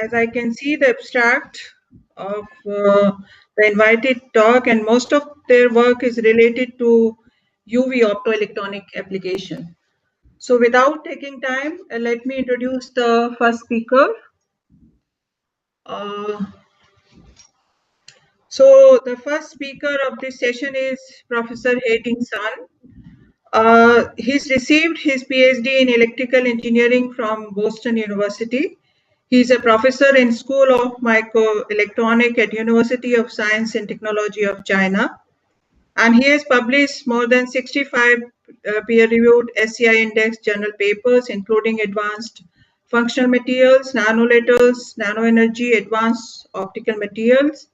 As I can see the abstract of the invited talk, and most of their work is related to UV optoelectronic application. So without taking time, let me introduce the first speaker. So the first speaker of this session is Professor Hating Sun. He's received his PhD in electrical engineering from Boston University. He's a professor in School of Microelectronics at University of Science and Technology of China. And he has published more than 65 peer-reviewed SCI index journal papers, including advanced functional materials, nanolators, nanoenergy, advanced optical materials.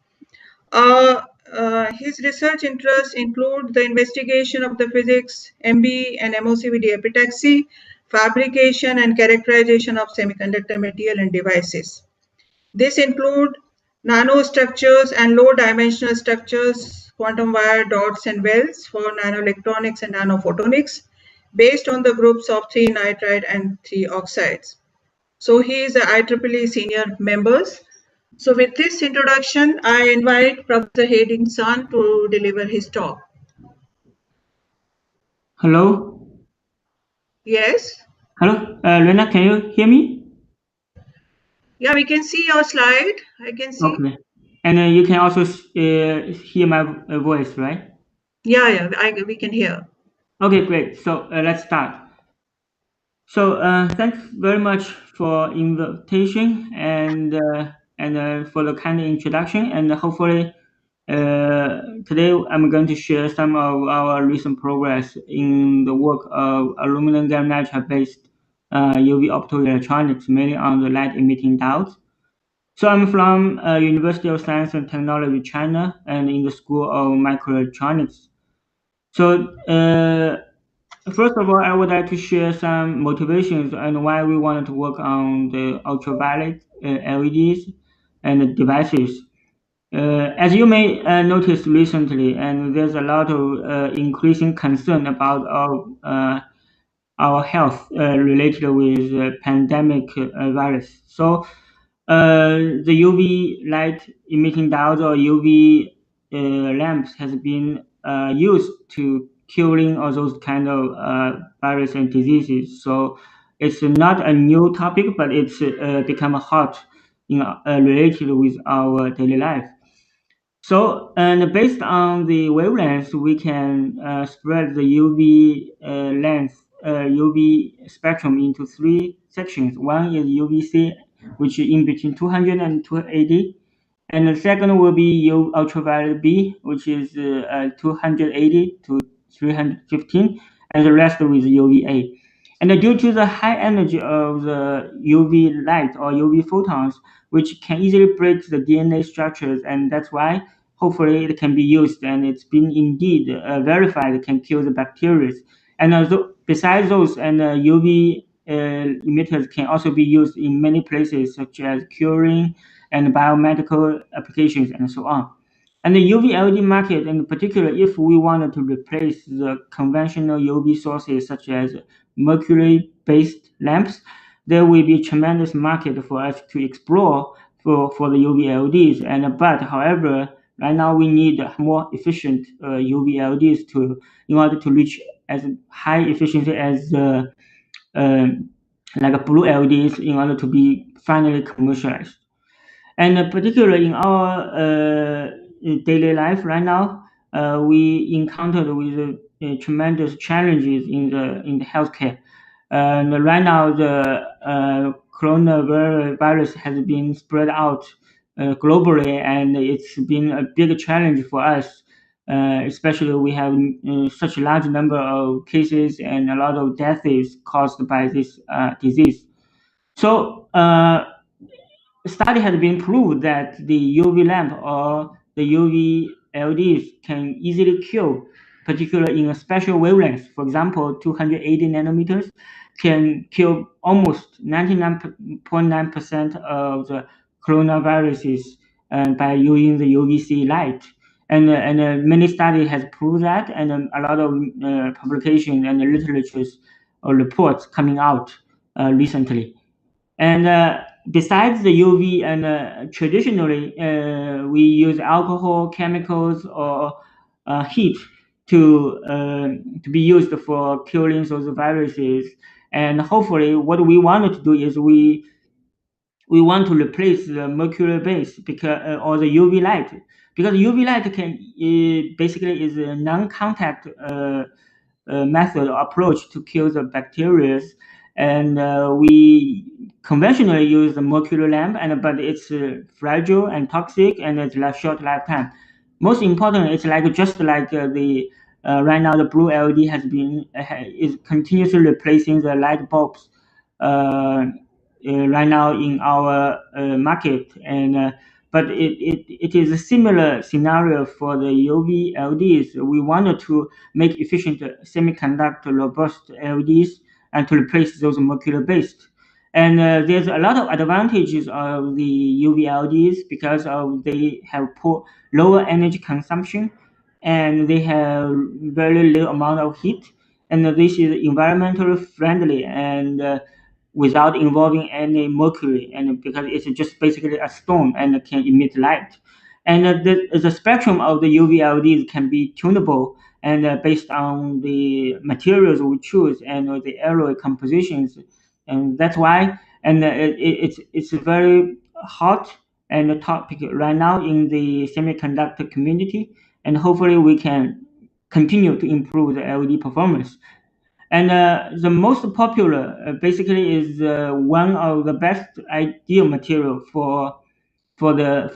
His research interests include the investigation of the physics, MB and MOCVD epitaxy, fabrication and characterization of semiconductor material and devices. This include nanostructures and low-dimensional structures, quantum wire dots and wells for nanoelectronics and nanophotonics, based on the groups of 3 nitride and 3 oxides. So he is a IEEE senior members. So with this introduction, I invite Professor Hating Sun to deliver his talk. Hello? Yes? Hello? Lena, can you hear me? Yeah, we can see your slide. I can see. Okay. And you can also hear my voice, right? Yeah, we can hear. Okay, great. So let's start. So thanks very much for invitation and for the kind introduction. And hopefully today I'm going to share some of our recent progress in the work of aluminum gallium nitride based UV optoelectronics, mainly on the light emitting diodes. So I'm from University of Science and Technology, China, and in the School of Microelectronics. So first of all, I would like to share some motivations and why we wanted to work on the ultraviolet LEDs and the devices. As you may notice recently, and there's a lot of increasing concern about our health related with pandemic virus. So the UV light emitting diodes or UV lamps has been used to killing all those kind of virus and diseases. So it's not a new topic, but it's become hot related with our daily life. So, and based on the wavelength, we can spread the UV UV spectrum into 3 sections. One is UVC, which is in between 200 and 280. And the second will be ultraviolet B, which is 280 to 315, and the rest with UVA. And due to the high energy of the UV light or UV photons, which can easily break the DNA structures, and that's why hopefully it can be used, and it's been indeed verified it can kill the bacteria. And besides those, and UV emitters can also be used in many places, such as curing and biomedical applications and so on. And the UV LED market, in particular, if we wanted to replace the conventional UV sources such as mercury-based lamps, there will be a tremendous market for us to explore for the UV LEDs. However, right now we need more efficient UV LEDs in order to reach as high efficiency as like blue LEDs in order to be finally commercialized. And particularly in our daily life right now, we encountered with tremendous challenges in the healthcare. And right now, the coronavirus has been spread out globally, and it's been a big challenge for us. Especially, we have such a large number of cases and a lot of deaths caused by this disease. So, a study has been proved that the UV lamp or the UV LEDs can easily kill, particularly in a special wavelength. For example, 280 nanometers can kill almost 99.9% of the coronaviruses by using the UVC light. And many studies has proved that, and a lot of publications and literatures or reports coming out recently. And besides the UV, and traditionally we use alcohol, chemicals, or heat to be used for killing those viruses. And hopefully, what we wanted to do is we want to replace the mercury base, because or the UV light, because UV light can basically is a non-contact method or approach to kill the bacteria. And we conventionally use the mercury lamp, and but it's fragile and toxic, and it's like short lifetime. Most important, it's like just like the right now the blue LED has been is continuously replacing the light bulbs right now in our market. And but it is a similar scenario for the UV LEDs. We wanted to make efficient semiconductor robust LEDs and to replace those mercury based. And there's a lot of advantages of the UV LEDs because of they have poor lower energy consumption, and they have very little amount of heat, and this is environmentally friendly, and without involving any mercury, and because it's just basically a stone and can emit light. And the spectrum of the UV LEDs can be tunable, and based on the materials we choose and the alloy compositions. And that's why, and it's a very hot and a topic right now in the semiconductor community, and hopefully we can continue to improve the LED performance. And the most popular basically is one of the best ideal material for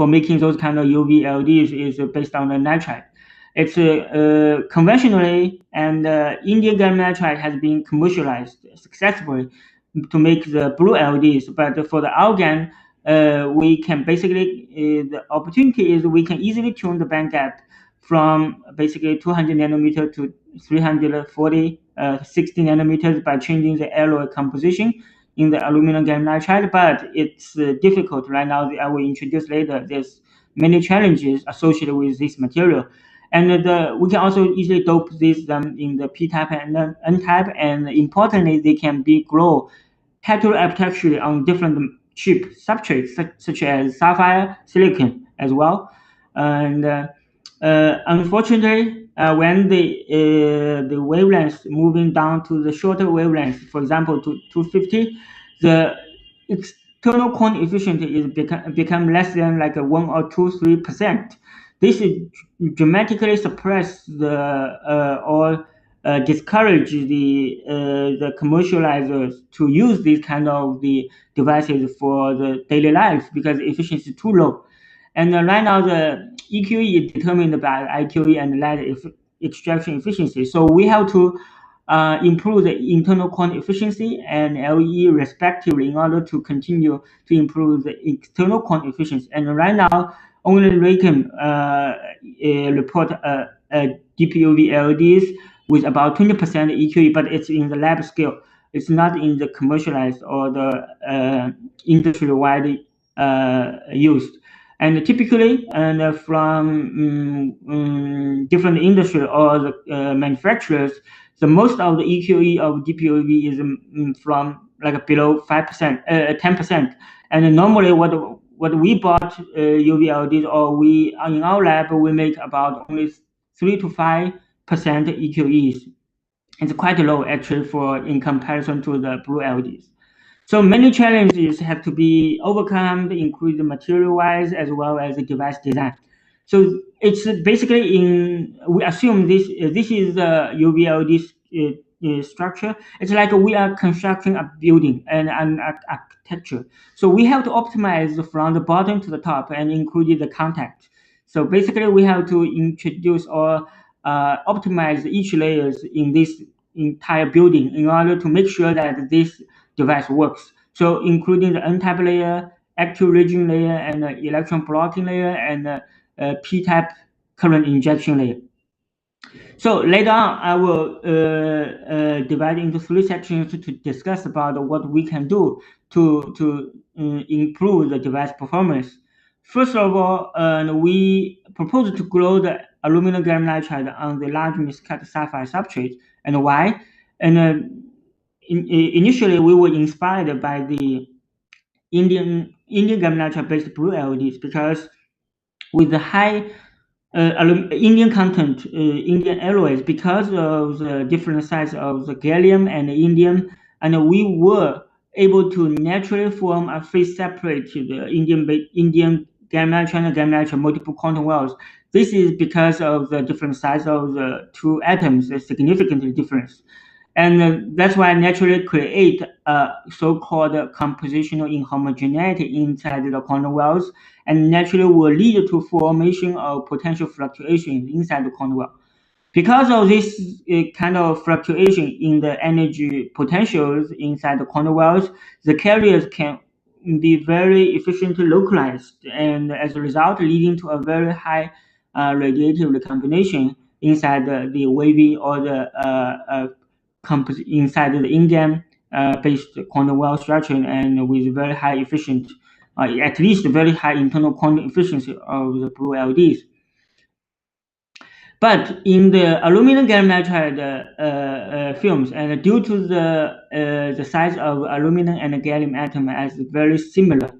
making those kind of UV LEDs is based on the nitride. It's conventionally, and Indian gallium nitride has been commercialized successfully to make the blue LEDs. But for the argon, we can basically the opportunity is we can easily tune the band gap from basically 200 nanometer to 340 60 nanometers by changing the alloy composition in the aluminum gallium nitride. But it's difficult right now. I will introduce later. There's many challenges associated with this material, and we can also easily dope these them in the P type and N type, and importantly, they can be grow heteroarchitecturally on different chip substrates such as sapphire, silicon as well. And unfortunately, when the wavelengths moving down to the shorter wavelengths, for example, to 250, the external quantum efficiency is become less than like a 1 or 2 3%. This is dramatically suppress the or discourage the commercializers to use these kind of the devices for the daily life because efficiency is too low. And right now, the EQE is determined by IQE and light extraction efficiency. So we have to improve the internal quantum efficiency and LE respectively in order to continue to improve the external quantum efficiency. And right now, only Raychem report DPUV LEDs with about 20% EQE, but it's in the lab scale. It's not in the commercialized or the industry-wide used. And typically, and from different industry or the manufacturers, the most of the EQE of DPUV is from like below 5%, 10%. And normally, what we bought UV LEDs or we in our lab we make about only 3 to 5% EQEs. It's quite low actually for in comparison to the blue LEDs. So many challenges have to be overcome, including material-wise as well as the device design. So it's basically in we assume this is the UV LED structure. It's like we are constructing a building and an architecture. So we have to optimize from the bottom to the top and include the contact. So basically, we have to introduce or optimize each layers in this entire building in order to make sure that this device works. So including the N-type layer, active region layer, and electron blocking layer, and P-type current injection layer. So later on, I will divide into 3 sections to discuss about what we can do to improve the device performance. First of all, we propose to grow the aluminum gallium nitride on the large miscut sapphire substrate. And why? And initially, we were inspired by the Indian gallium nitride based blue LEDs, because with the high Indian content, Indian alloys, because of the different size of the gallium and the indium, and we were able to naturally form a phase separate the Indian gallium nitride and gallium nitride multiple quantum wells. This is because of the different size of the two atoms, a significant difference. And that's why naturally create a so-called compositional inhomogeneity inside the quantum wells, and naturally will lead to formation of potential fluctuations inside the quantum well. Because of this kind of fluctuation in the energy potentials inside the quantum wells, the carriers can be very efficiently localized, and as a result, leading to a very high radiative recombination inside the wavy or the inside the indium based quantum well structure, and with very high efficient, at least very high internal quantum efficiency of the blue LEDs. But in the aluminum gallium nitride films, and due to the size of aluminum and gallium atom as very similar,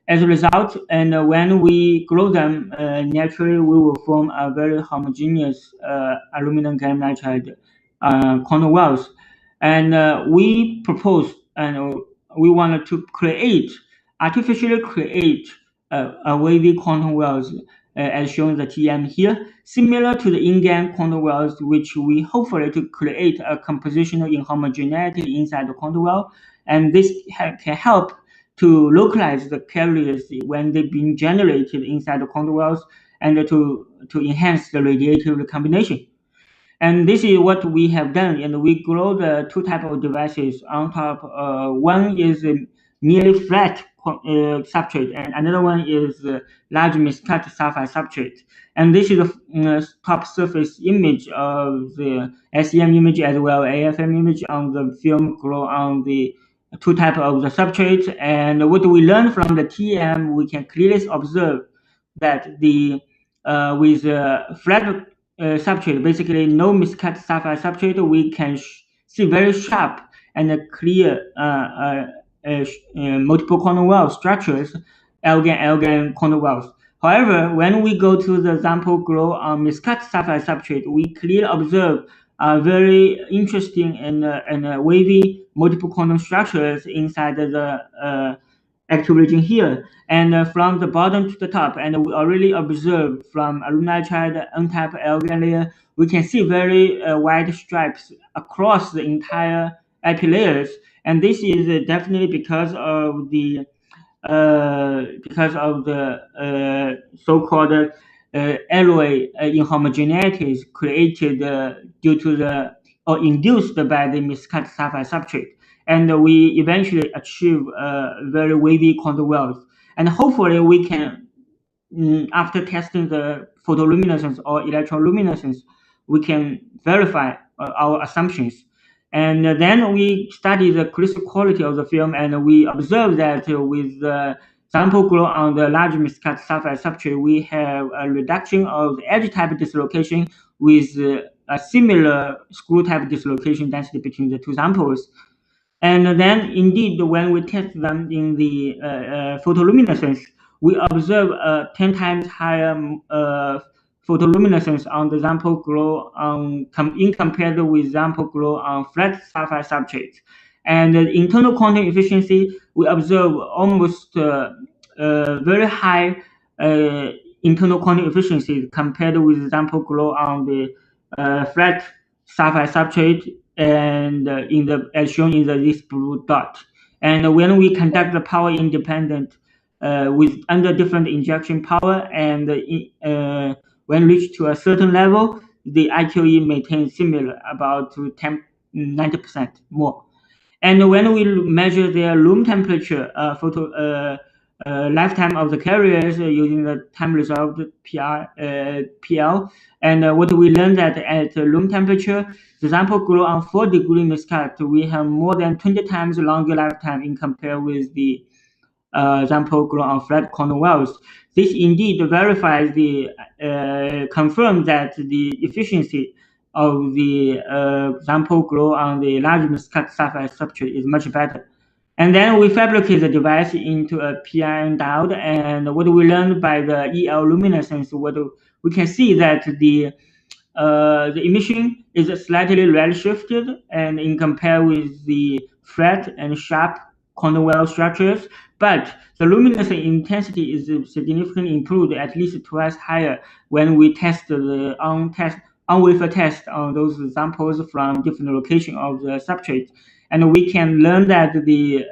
as a result, and when we grow them, naturally we will form a very homogeneous aluminum gallium nitride quantum wells. And we propose, and we wanted to artificially create a wavy quantum wells, as shown in the TM here, similar to the in-GaN quantum wells, which we hopefully to create a compositional inhomogeneity inside the quantum well, and this can help to localize the carriers when they've been generated inside the quantum wells, and to enhance the radiative recombination. And this is what we have done, and we grow the two type of devices on top. One is nearly flat substrate, and another one is large miscut sapphire substrate. And this is the top surface image of the SEM image as well as AFM image on the film grow on the two type of the substrate. And what we learn from the TM, we can clearly observe that the with flat substrate, basically no miscut sapphire substrate, we can see very sharp and clear multiple quantum well structures, L-GaN quantum wells. However, when we go to the sample grow on miscut sapphire substrate, we clearly observe very interesting and wavy multiple quantum structures inside the active region here, and from the bottom to the top, and we already observe from aluminum nitride N-type L-GaN layer, we can see very wide stripes across the entire epi layers, and this is definitely because of the so-called alloy inhomogeneities created due to the or induced by the miscut sapphire substrate, and we eventually achieve very wavy quantum wells, and hopefully we can, after testing the photoluminescence or electroluminescence, we can verify our assumptions. And then we study the crystal quality of the film, and we observe that with the sample grow on the large miscut sapphire substrate, we have a reduction of the edge type dislocation with a similar screw type dislocation density between the two samples. And then indeed, when we test them in the photoluminescence, we observe 10 times higher photoluminescence on the sample glow in compared with sample glow on flat sapphire substrates. And the internal quantum efficiency, we observe almost very high internal quantum efficiency compared with sample glow on the flat sapphire substrate, and as shown in this blue dot. And when we conduct the power independent with under different injection power, and when reached to a certain level, the IQE maintains similar, about 90% more. And when we measure their room temperature lifetime of the carriers using the time resolved PL, and what we learned that at room temperature, the sample grow on 4-degree miscut, we have more than 20 times longer lifetime in compared with the sample grow on flat quantum wells. This indeed verifies confirms that the efficiency of the sample grow on the large miscut sapphire substrate is much better. And then we fabricate the device into a PIN diode. And what we learned by the EL luminescence, we can see that the emission is slightly redshifted, and in compare with the flat and sharp quantum well structures, but the luminance intensity is significantly improved, at least twice higher when we test the on-wafer test on those samples from different locations of the substrate, and we can learn that the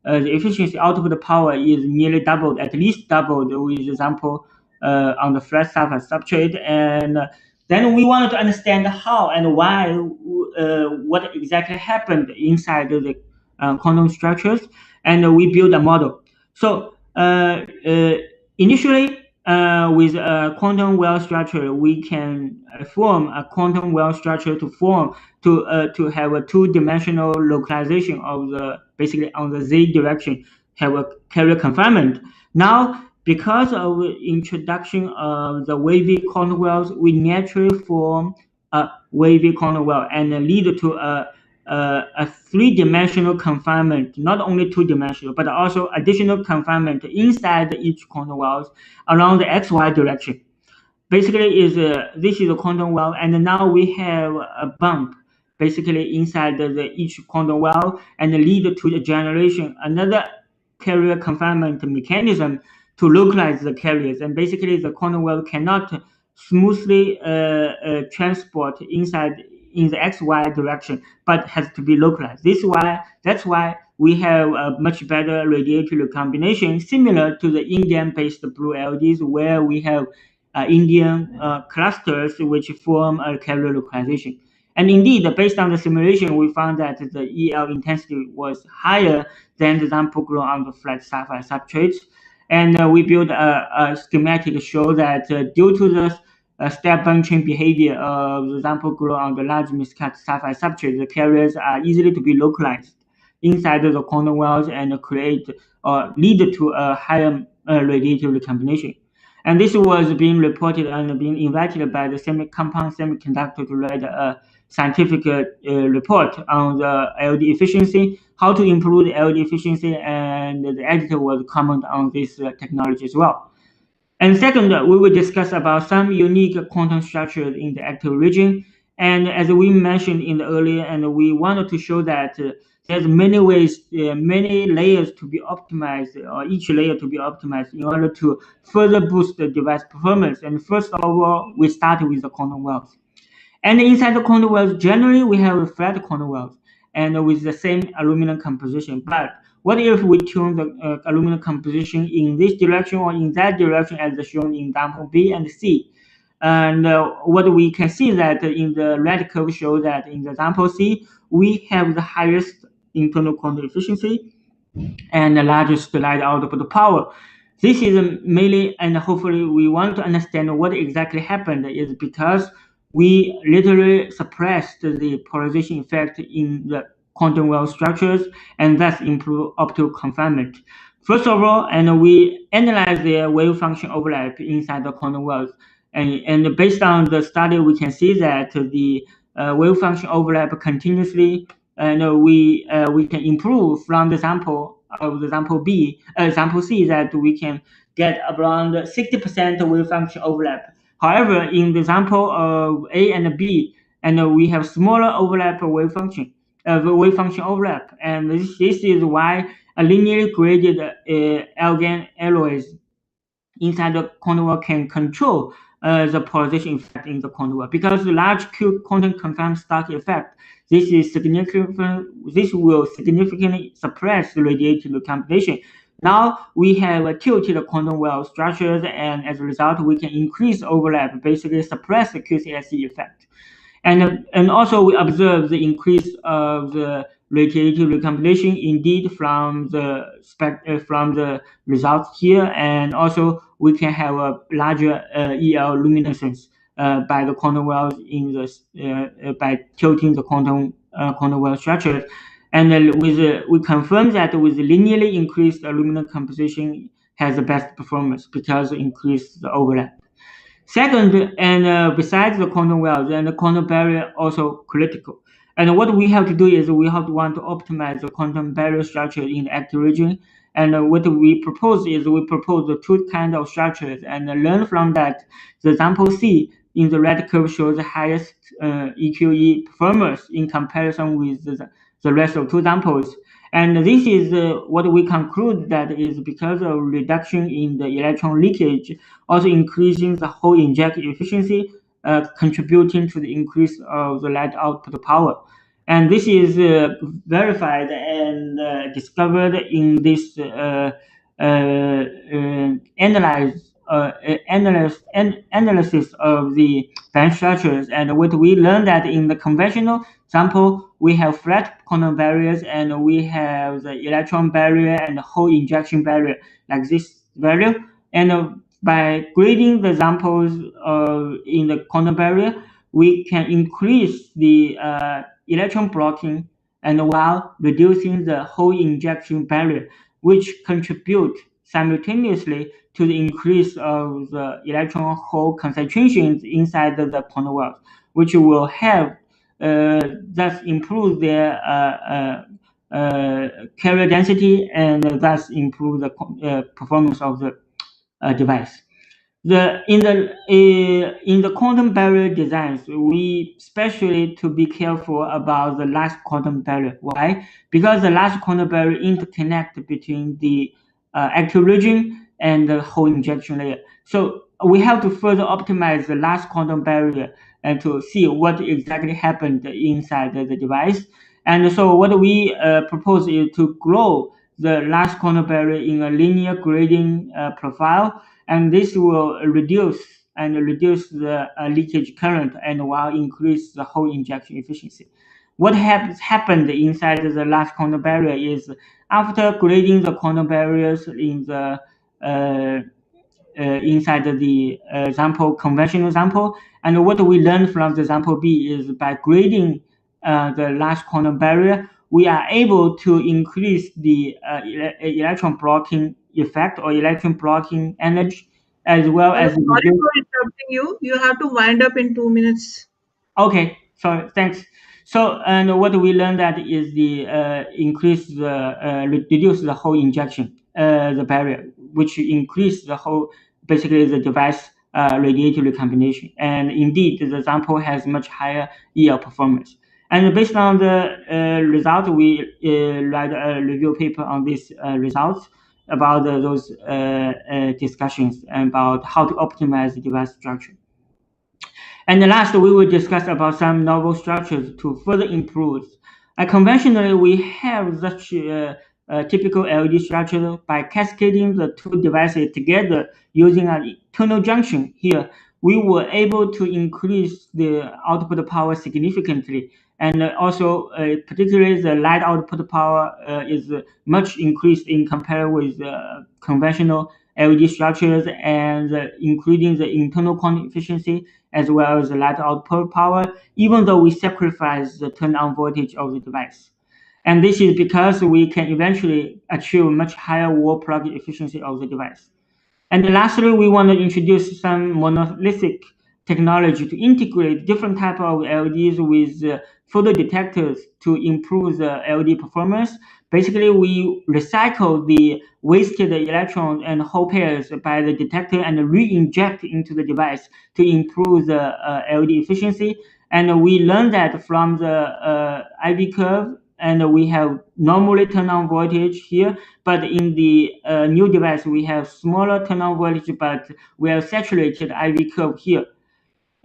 efficiency output power is nearly doubled, at least doubled with example on the flat surface substrate. And then we wanted to understand how and why, what exactly happened inside the quantum structures, and we built a model. So initially, with a quantum well structure, we can form a quantum well structure to have a two-dimensional localization of the basically on the z direction, have a carrier confinement. Now, because of introduction of the wavy quantum wells, we naturally form a wavy quantum well and lead to a three-dimensional confinement, not only two-dimensional, but also additional confinement inside each quantum wells along the XY direction. Basically, this is a quantum well, and now we have a bump basically inside each quantum well, and lead to the generation another carrier confinement mechanism to localize the carriers. And basically, the quantum well cannot smoothly transport inside in the XY direction, but has to be localized. That's why we have a much better radiative recombination, similar to the indium-based blue LEDs, where we have Indian clusters which form a carrier localization. And indeed, based on the simulation, we found that the EL intensity was higher than the sample grown on the flat sapphire substrates. And we built a schematic to show that due to the step function behavior of the sample grown on the large miscut sapphire substrate, the carriers are easily to be localized inside the quantum wells and create or lead to a higher radiative recombination. And this was being reported and being invited by the compound semiconductor to write a scientific report on the LD efficiency, how to improve the LD efficiency, and the editor was comment on this technology as well. And second, we will discuss about some unique quantum structures in the active region. And as we mentioned in the earlier, and we wanted to show that there's many ways, many layers to be optimized, or each layer to be optimized in order to further boost the device performance. And first of all, we start with the quantum wells. And inside the quantum wells, generally we have flat quantum wells and with the same aluminum composition. But what if we tune the aluminum composition in this direction or in that direction as shown in example B and C? And what we can see that in the red curve show that in the example C, we have the highest internal quantum efficiency and the largest light output power. This is mainly, and hopefully we want to understand what exactly happened is because we literally suppressed the polarization effect in the quantum well structures and thus improve optical confinement. First of all, and we analyze the wave function overlap inside the quantum wells. And based on the study, we can see that the wave function overlap continuously, and we can improve from the sample of the sample B, sample C, that we can get around 60% wave function overlap. However, in the example of A and B, and we have smaller overlap wave function, overlap, and this is why a linearly graded algan alloys inside the quantum well can control the polarization effect in the quantum well. Because the large Q quantum confined Stark effect, this will significantly suppress the radiative recombination. Now we have a tilted quantum well structures, and as a result, we can increase overlap, basically suppress the QCSE effect. And also we observe the increase of the radiative recombination indeed from the results here, and also we can have a larger EL luminescence by the quantum wells in the by tilting the quantum well structure, and we confirm that with linearly increased aluminum composition has the best performance because it increased the overlap. Second, and besides the quantum wells, and the quantum barrier also critical. And what we have to do is we have to want to optimize the quantum barrier structure in the active region. And what we propose is we propose the two kind of structures and learn from that. The example C in the red curve shows the highest EQE performance in comparison with the rest of two examples. And this is what we conclude that is because of reduction in the electron leakage, also increasing the hole injection efficiency, contributing to the increase of the light output power. And this is verified and discovered in this analysis of the band structures. And what we learned that in the conventional example, we have flat quantum barriers and we have the electron barrier and the hole injection barrier like this value. And by grading the examples in the quantum barrier, we can increase the electron blocking and while reducing the hole injection barrier, which contribute simultaneously to the increase of the electron hole concentrations inside the quantum world, which will have thus improve their carrier density and thus improve the performance of the device. In the quantum barrier designs, we especially to be careful about the last quantum barrier. Why? Because the last quantum barrier interconnect between the active region and the whole injection layer. So we have to further optimize the last quantum barrier and to see what exactly happened inside the device. And so what we propose is to grow the last quantum barrier in a linear grading profile, and this will reduce the leakage current and while increase the hole injection efficiency. What has happened inside the last quantum barrier is after grading the quantum barriers in the inside the example conventional example, and what we learned from the example B is by grading the last quantum barrier, we are able to increase the electron blocking effect or electron blocking energy as well Hello, as sorry reduce. for interrupting you. You have to wind up in 2 minutes. Okay, sorry, thanks. So, and what we learned that is the increase the reduce the whole injection, the barrier, which increase the whole basically the device radiator recombination. And indeed, the example has much higher EL performance. And based on the result, we write a review paper on these results about those discussions about how to optimize the device structure. And last, we will discuss about some novel structures to further improve. Conventionally, we have such a typical LED structure by cascading the two devices together using an internal junction here. We were able to increase the output power significantly. And also, particularly the light output power is much increased in compared with conventional LED structures and including the internal quantum efficiency as well as the light output power, even though we sacrifice the turn-on voltage of the device. And this is because we can eventually achieve much higher wall plug efficiency of the device. And lastly, we want to introduce some monolithic technology to integrate different type of LEDs with photodetectors to improve the LED performance. Basically, we recycle the wasted electrons and hole pairs by the detector and re-inject into the device to improve the LED efficiency. And we learned that from the IV curve, and we have normally turn on voltage here, but in the new device we have smaller turn on voltage, but we have saturated IV curve here.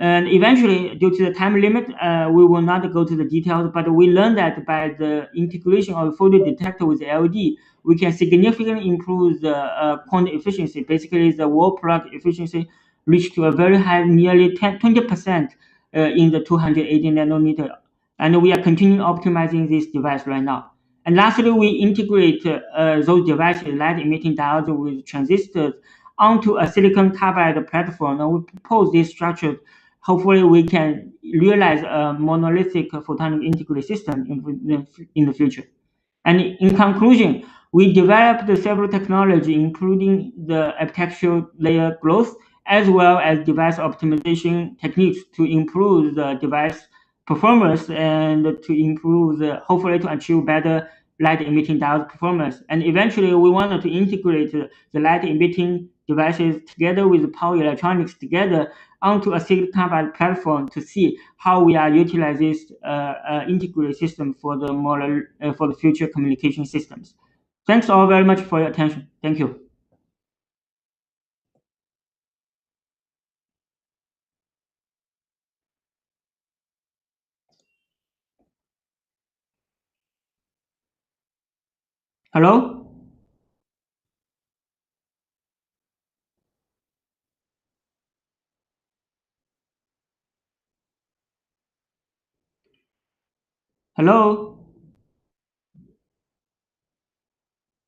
And eventually, due to the time limit, we will not go to the details, but we learned that by the integration of photodetector with LED, we can significantly improve the quantum efficiency. Basically, the wall plug efficiency reached to a very high, nearly 20% in the 280 nanometer. And we are continuing optimizing this device right now. And lastly, we integrate those devices, light emitting diodes with transistors onto a silicon carbide platform. And we propose this structure. Hopefully, we can realize a monolithic photonic integrated system in the future. And in conclusion, we developed several technologies, including the epitaxial layer growth, as well as device optimization techniques to improve the device performance and to improve hopefully to achieve better light emitting diode performance. And eventually we wanted to integrate the light emitting devices together with the power electronics together onto a silicon carbide platform to see how we are utilizing this integrated system for the for the future communication systems. Thanks all very much for your attention. Thank you. Hello? Hello?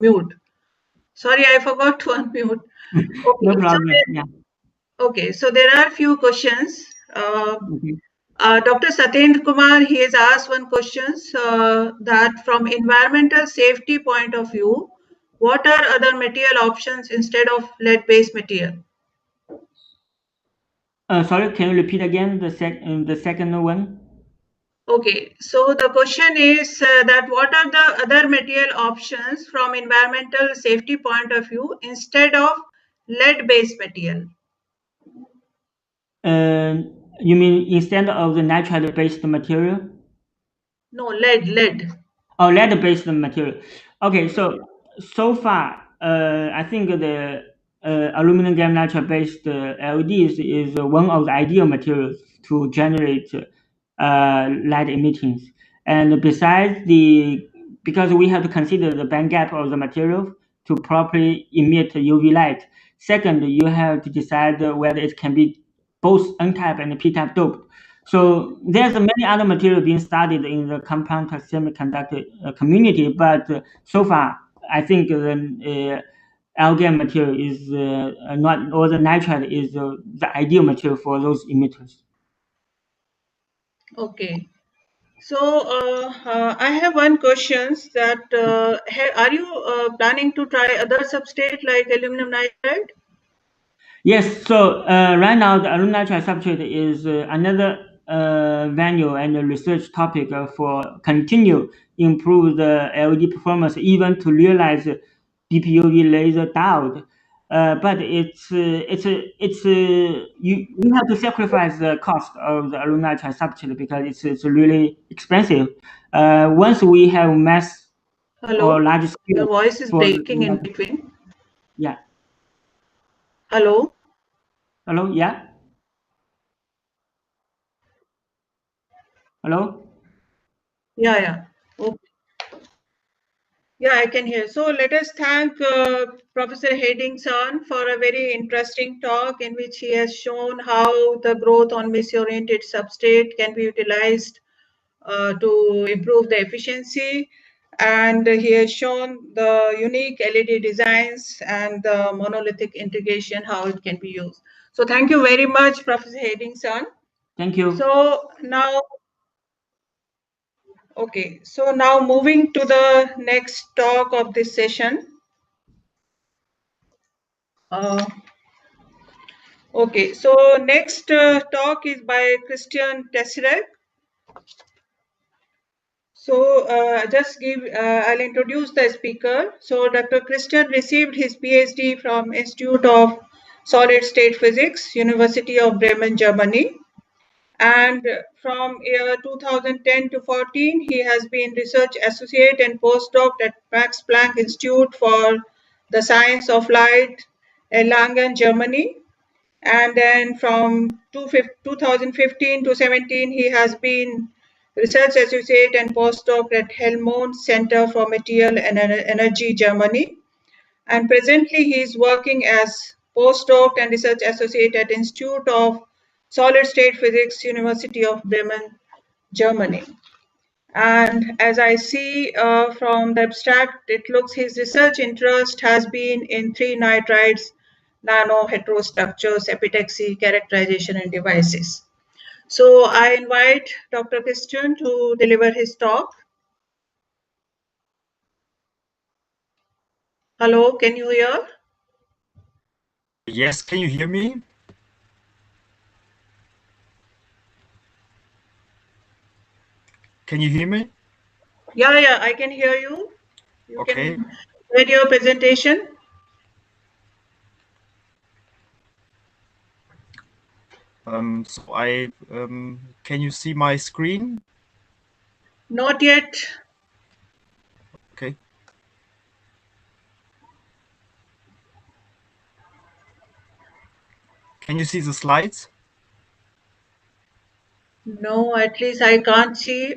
Mute. Sorry, I forgot to unmute. No Okay, so problem. Yeah. there are few questions. Okay. Dr. Satyendra Kumar, he has asked one question that from environmental safety point of view, what are other material options instead of lead-based material? Sorry, can you repeat again the second one? Okay, so the question is that what are the other material options from environmental safety point of view instead of lead-based material? Uh, you mean instead of the nitride-based material? No, lead. Oh, lead-based material. Okay, so far, I think the aluminum gallium nitride-based LEDs is one of the ideal materials to generate light emittings. And besides because we have to consider the band gap of the material to properly emit UV light. Second, you have to decide whether it can be both N-type and P-type doped. So there's many other material being studied in the compound semiconductor community, but so far I think the algae material is not, or the nitride is the ideal material for those emitters. Okay. So I have one question that are you planning to try other substrate like aluminum nitride? Yes, so right now the alumni substrate is another venue and a research topic for continue improve the LED performance, even to realize DPUV laser diode. But you have to sacrifice the cost of the alumni substrate because it's really expensive. Once we have mass or Hello, large your scale voice is for breaking in between. yeah, Hello. hello, yeah, hello. Yeah. Okay. Yeah, I can hear. So let us thank Professor Hedingson for a very interesting talk in which he has shown how the growth on misoriented substrate can be utilized to improve the efficiency. And he has shown the unique LED designs and the monolithic integration, how it can be used. So thank you very much, Professor Hedingson. Thank you. So now, okay, so now moving to the next talk of this session. Uh, okay, so next talk is by Christian Tesserek. So I'll introduce the speaker. So Dr. Christian received his PhD from Institute of Solid State Physics, University of Bremen, Germany. And from year 2010 to 14, he has been research associate and postdoc at Max Planck Institute for the Science of Light, Erlangen, Germany. And then from 2015 to 17, he has been research associate and postdoc at Helmont Center for Material and Energy, Germany. And presently, he is working as postdoc and research associate at Institute of Solid State Physics, University of Bremen, Germany. And as I see from the abstract, it looks his research interest has been in three nitrides, nano heterostructures, epitaxy, characterization, and devices. So I invite Dr. Christian to deliver his talk. Hello, can you hear? Yes, can you hear me? Can you hear me? Yeah, I can hear you. You Okay. can read your presentation. So can you see my screen? Not yet. Okay. Can you see the slides? No, at least I can't see.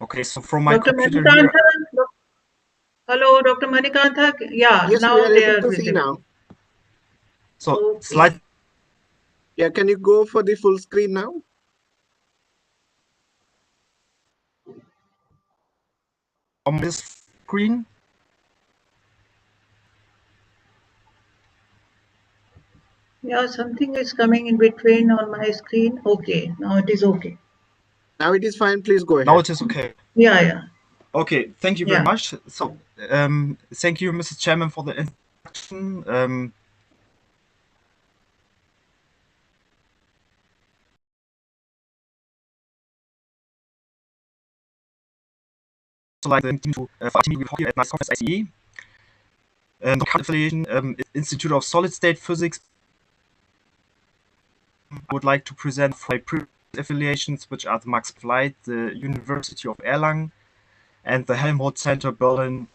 Okay, so from my Dr. computer here. Manikantha. Hello, Dr. Manikantha. Yeah, Yes, we now are they able are to see visible. now. So Okay. slide. Yeah, can you go for the full screen now? On this screen. Yeah, something is coming in between on my screen. Okay, now it is okay. Now it is fine. Please go Now ahead. it is okay. Yeah. Okay, thank you very Yeah. much. So, thank you, Mrs. Chairman, for the introduction. So like the team to here at Icee. The current affiliation is Institute of Solid State Physics. I would like to present my previous affiliations, which are the Max Planck, the University of Erlangen, and the Helmholtz Center Berlin.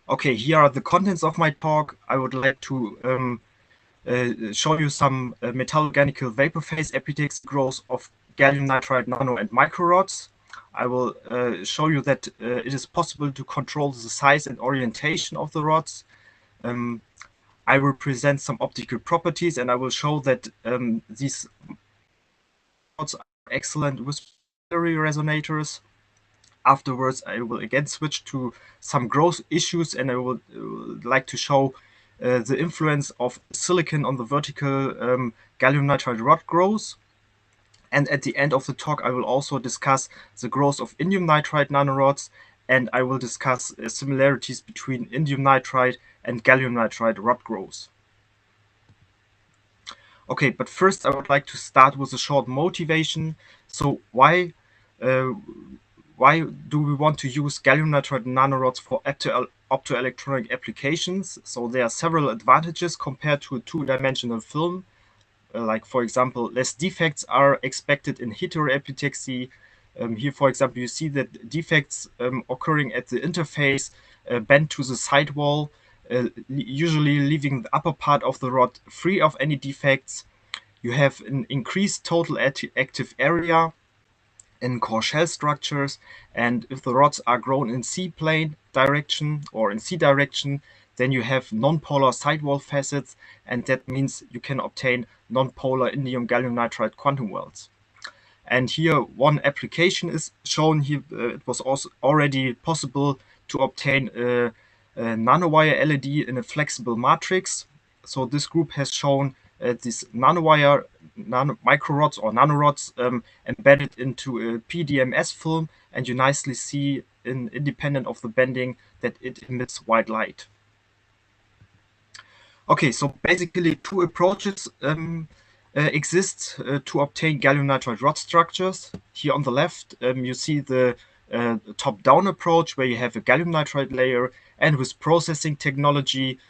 Okay, here are the contents of my talk. I would like to show you some metalloorganical vapor phase epitaxy growth of gallium nitride nano and micro rods. I will show you that it is possible to control the size and orientation of the rods. I will present some optical properties, and I will show that these rods are excellent with resonators. Afterwards, I will again switch to some growth issues, and I would like to show the influence of silicon on the vertical gallium nitride rod growth. And at the end of the talk, I will also discuss the growth of indium nitride nanorods, and I will discuss similarities between indium nitride and gallium nitride rod growth. Okay, but first I would like to start with a short motivation. So why do we want to use gallium nitride nanorods for optoelectronic applications? So there are several advantages compared to a two-dimensional film. Like, for example, less defects are expected in heteroepitaxy. Here, for example, you see that defects occurring at the interface bend to the sidewall, usually leaving the upper part of the rod free of any defects. You have an increased total active area in core shell structures, and if the rods are grown in C-plane direction or in C direction, then you have non-polar sidewall facets, and that means you can obtain non-polar indium gallium nitride quantum wells. And here one application is shown here. It was also already possible to obtain a nanowire LED in a flexible matrix. So this group has shown these nanowire micro rods or nanorods embedded into a PDMS film, and you nicely see, independent of the bending, that it emits white light. Okay, so basically two approaches exist to obtain gallium nitride rod structures. Here on the left, you see the top-down approach, where you have a gallium nitride layer, and with processing technology,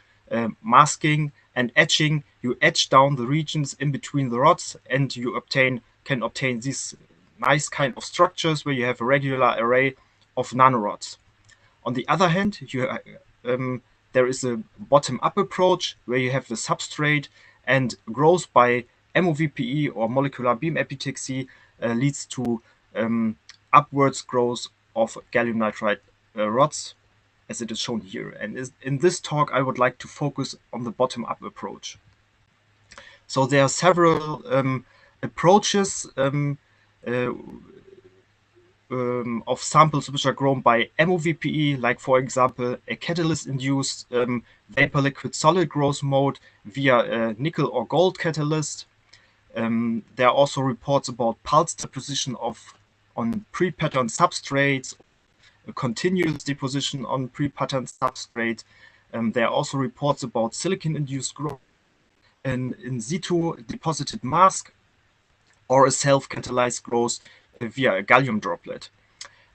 masking and etching, you etch down the regions in between the rods, and you can obtain these nice kind of structures where you have a regular array of nanorods. On the other hand, there is a bottom-up approach where you have the substrate, and growth by MOVPE or molecular beam epitaxy leads to upwards growth of gallium nitride rods, as it is shown here. And in this talk, I would like to focus on the bottom-up approach. So there are several approaches of samples which are grown by MOVPE, like, for example, a catalyst-induced vapor liquid solid growth mode via a nickel or gold catalyst. There are also reports about pulse deposition on pre-patterned substrates, a continuous deposition on pre-patterned substrate. There are also reports about silicon-induced growth, an in situ deposited mask, or a self-catalyzed growth via a gallium droplet.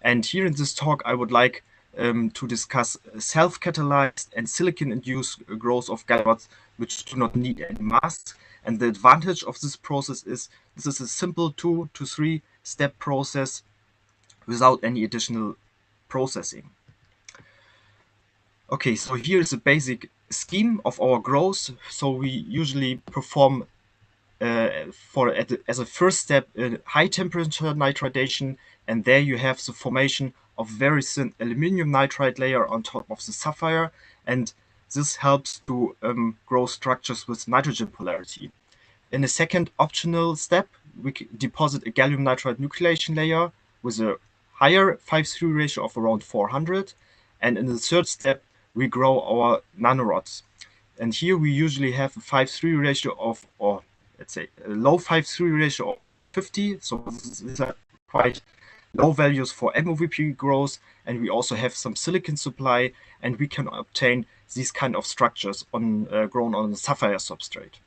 And here in this talk, I would like to discuss self-catalyzed and silicon-induced growth of gallium which do not need any masks. And the advantage of this process is this is a simple 2 to 3 step process without any additional processing. Okay, so here is a basic scheme of our growth. So we usually perform as a first step high temperature nitridation, and there you have the formation of very thin aluminum nitride layer on top of the sapphire, and this helps to grow structures with nitrogen polarity. In a second optional step, we deposit a gallium nitride nucleation layer with a higher 5:3 ratio of around 400, and in the third step, we grow our nanorods. And here we usually have a 5:3 ratio of, or let's say a low 5:3 ratio of 50, so these are quite low values for MOVP growth, and we also have some silicon supply, and we can obtain these kind of structures on grown on the sapphire substrate.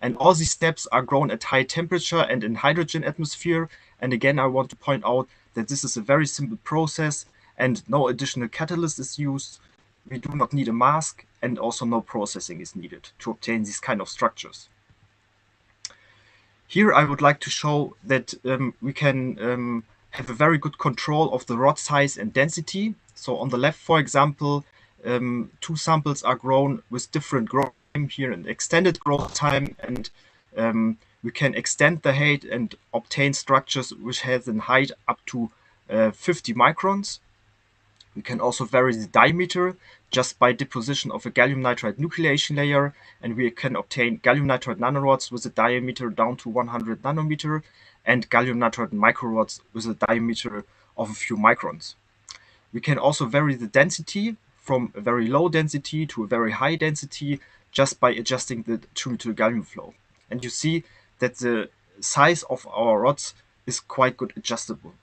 And all these steps are grown at high temperature and in hydrogen atmosphere. And again, I want to point out that this is a very simple process and no additional catalyst is used. We do not need a mask, and also no processing is needed to obtain these kind of structures. Here I would like to show that we can have a very good control of the rod size and density. So on the left, for example, 2 samples are grown with different growth time, here an extended growth time, and we can extend the height and obtain structures which have a height up to 50 microns. We can also vary the diameter just by deposition of a gallium nitride nucleation layer, and we can obtain gallium nitride nanorods with a diameter down to 100 nanometer and gallium nitride microrods with a diameter of a few microns. We can also vary the density from a very low density to a very high density just by adjusting the two-meter gallium flow. And you see that the size of our rods is quite good adjustable.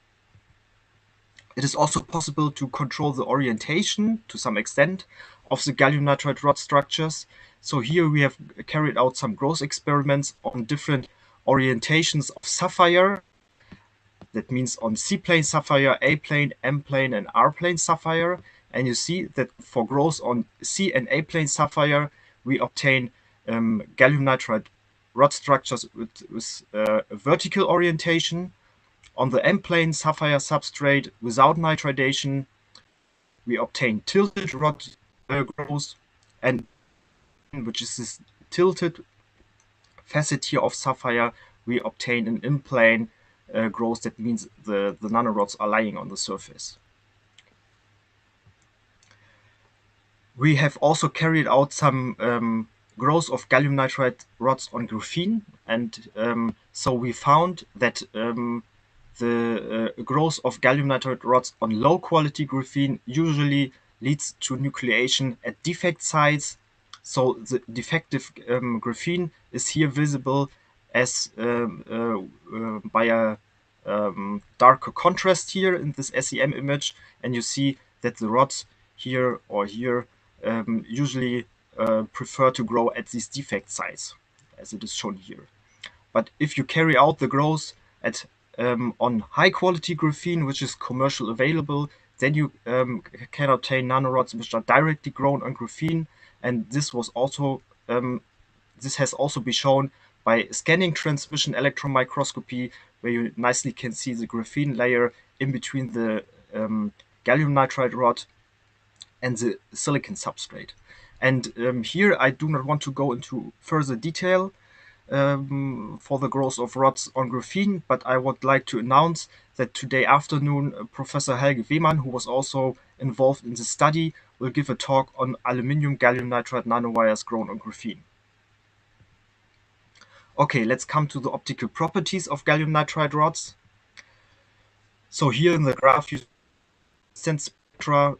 It is also possible to control the orientation to some extent of the gallium nitride rod structures. So here we have carried out some growth experiments on different orientations of sapphire. That means on C-plane sapphire, A-plane, M-plane, and R-plane sapphire. And you see that for growth on C and A-plane sapphire, we obtain gallium nitride rod structures with a vertical orientation. On the M-plane sapphire substrate without nitridation, we obtain tilted rod growth, and which is this tilted facet here of sapphire, we obtain an in-plane growth. That means the nanorods are lying on the surface. We have also carried out some growth of gallium nitride rods on graphene, and so we found that the growth of gallium nitride rods on low quality graphene usually leads to nucleation at defect sites. So the defective graphene is here visible as by a darker contrast here in this SEM image, and you see that the rods here or here usually prefer to grow at these defect sites, as it is shown here. But if you carry out the growth at on high quality graphene, which is commercial available, then you can obtain nanorods which are directly grown on graphene, and this was also this has also been shown by scanning transmission electron microscopy, where you nicely can see the graphene layer in between the gallium nitride rod and the silicon substrate. And here I do not want to go into further detail for the growth of rods on graphene, but I would like to announce that today afternoon Professor Helge Wehmann, who was also involved in the study, will give a talk on aluminum gallium nitride nanowires grown on graphene. Okay, let's come to the optical properties of gallium nitride rods. So here in the graph you see spectra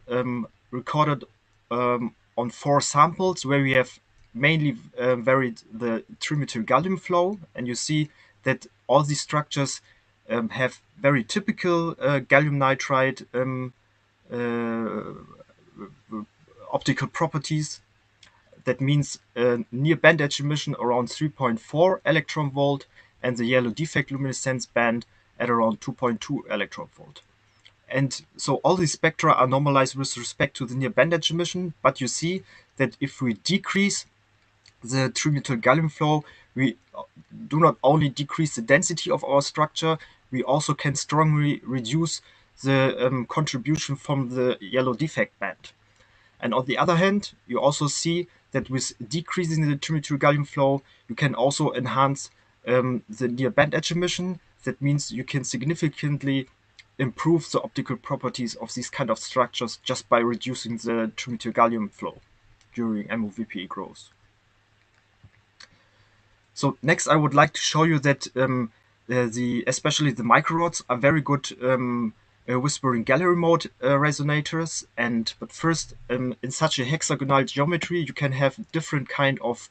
recorded on 4 samples where we have mainly varied the trimetal gallium flow, and you see that all these structures have very typical gallium nitride optical properties. that means near band edge emission around 3.4 electron volt, and the yellow defect luminescence band at around 2.2 electron volt. And so all these spectra are normalized with respect to the near band edge emission, but you see that if we decrease the trimethyl gallium flow, we do not only decrease the density of our structure, we also can strongly reduce the contribution from the yellow defect band. And on the other hand, you also see that with decreasing the trimethyl gallium flow, you can also enhance the near band edge emission. That means you can significantly improve the optical properties of these kind of structures just by reducing the trimethyl gallium flow during MOVPE growth. So next, I would like to show you that especially the microrods are very good whispering gallery mode resonators. But first, in such a hexagonal geometry, you can have different kind of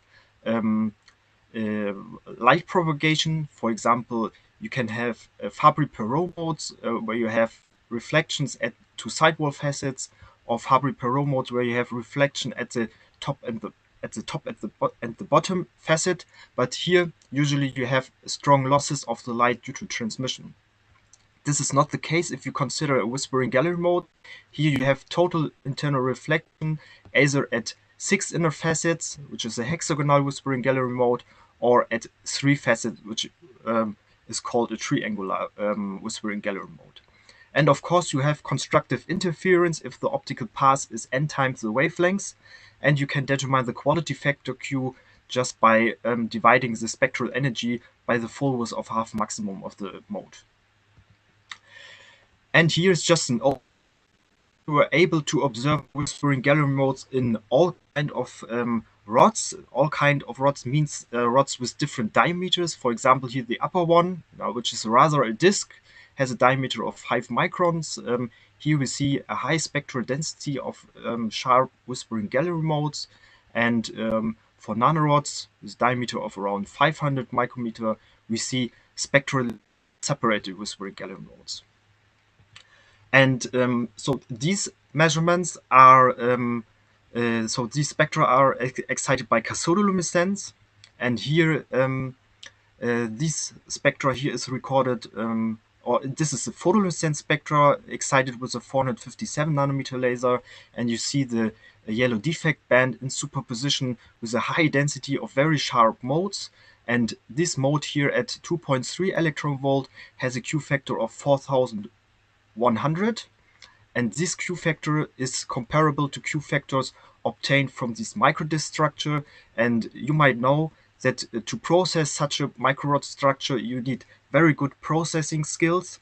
light propagation. For example, you can have Fabry-Perot modes where you have reflections at two sidewall facets, or Fabry-Perot modes where you have reflection at the top and the bottom facet. But here, usually you have strong losses of the light due to transmission. This is not the case if you consider a whispering gallery mode. Here you have total internal reflection either at 6 inner facets, which is a hexagonal whispering gallery mode, or at 3 facets, which is called a triangular whispering gallery mode. And of course, you have constructive interference if the optical path is n times the wavelengths, and you can determine the quality factor Q just by dividing the spectral energy by the full width of half maximum of the mode. And here's just an overview. We were able to observe whispering gallery modes in all kind of rods. All kind of rods means rods with different diameters. For example, here the upper one, which is rather a disc, has a diameter of 5 microns. Here we see a high spectral density of sharp whispering gallery modes. And for nanorods with diameter of around 500 micrometer, we see spectrally separated whispering gallery modes. And so these measurements are, so these spectra are excited by cathodoluminescence. And here, this spectra here is recorded, or this is the photoluminescence spectra excited with a 457 nanometer laser. And you see the yellow defect band in superposition with a high density of very sharp modes. And this mode here at 2.3 electron volt has a Q factor of 4100, and this Q factor is comparable to Q factors obtained from this microdisc structure. And you might know that to process such a microrod structure, you need very good processing skills.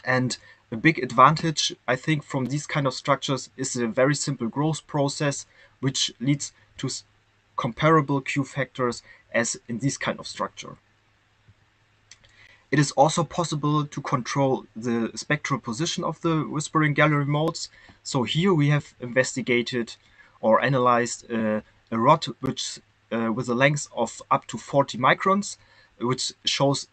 And a big advantage, I think, from these kind of structures is a very simple growth process, which leads to comparable Q factors as in this kind of structure. It is also possible to control the spectral position of the whispering gallery modes. So here we have investigated or analyzed a rod which with a length of up to 40 microns, which shows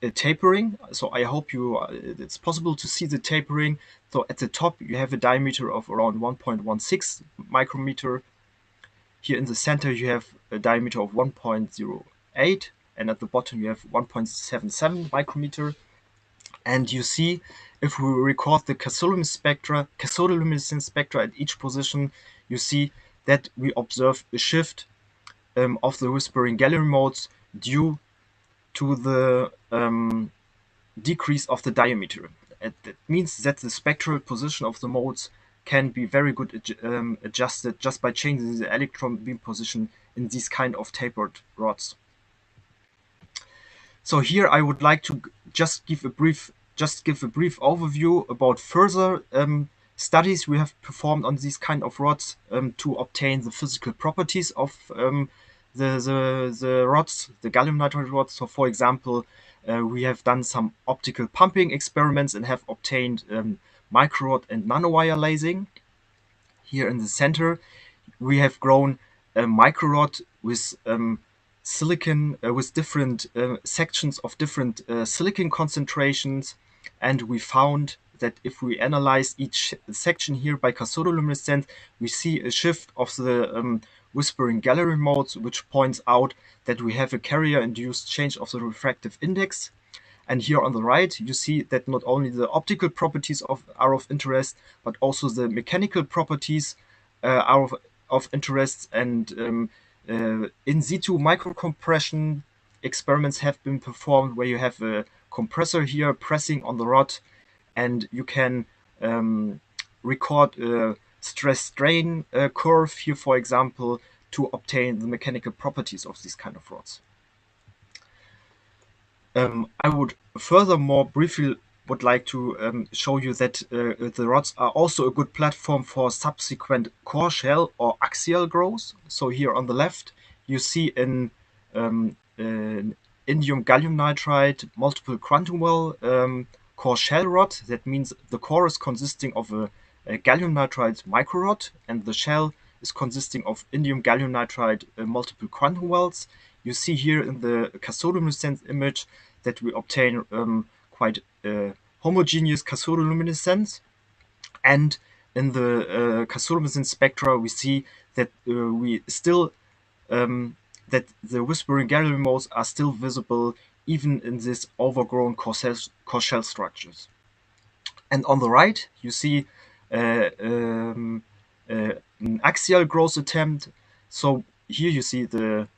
a tapering. So I hope it's possible to see the tapering. So at the top you have a diameter of around 1.16 micrometer. Here in the center you have a diameter of 1.08. And at the bottom you have 1.77 micrometer. And you see, if we record the cathodoluminescence spectra at each position, you see that we observe a shift of the whispering gallery modes due to the decrease of the diameter. That means that the spectral position of the modes can be very good adjusted just by changing the electron beam position in these kind of tapered rods. So here I would like to just give a brief overview about further studies we have performed on these kind of rods to obtain the physical properties of the rods, the gallium nitride rods. So for example, we have done some optical pumping experiments and have obtained microrod and nanowire lasing. Here in the center, we have grown a microrod with silicon with different sections of different silicon concentrations, and we found that if we analyze each section here by cathodoluminescence, we see a shift of the whispering gallery modes, which points out that we have a carrier-induced change of the refractive index. And here on the right, you see that not only the optical properties are of interest, but also the mechanical properties are of interest. And in situ microcompression experiments have been performed where you have a compressor here pressing on the rod, and you can record a stress-strain curve here, for example, to obtain the mechanical properties of these kind of rods. I would furthermore briefly would like to show you that the rods are also a good platform for subsequent core shell or axial growth. So here on the left, you see an indium gallium nitride multiple quantum well core shell rod. That means the core is consisting of a gallium nitride micro rod, and the shell is consisting of indium gallium nitride multiple quantum wells. You see here in the cathodoluminescence image that we obtain quite homogeneous cathodoluminescence, and in the cathodoluminescence spectra we see that we still that the whispering gallery modes are still visible even in this overgrown core shell structures. And on the right, you see an axial growth attempt. So here you see the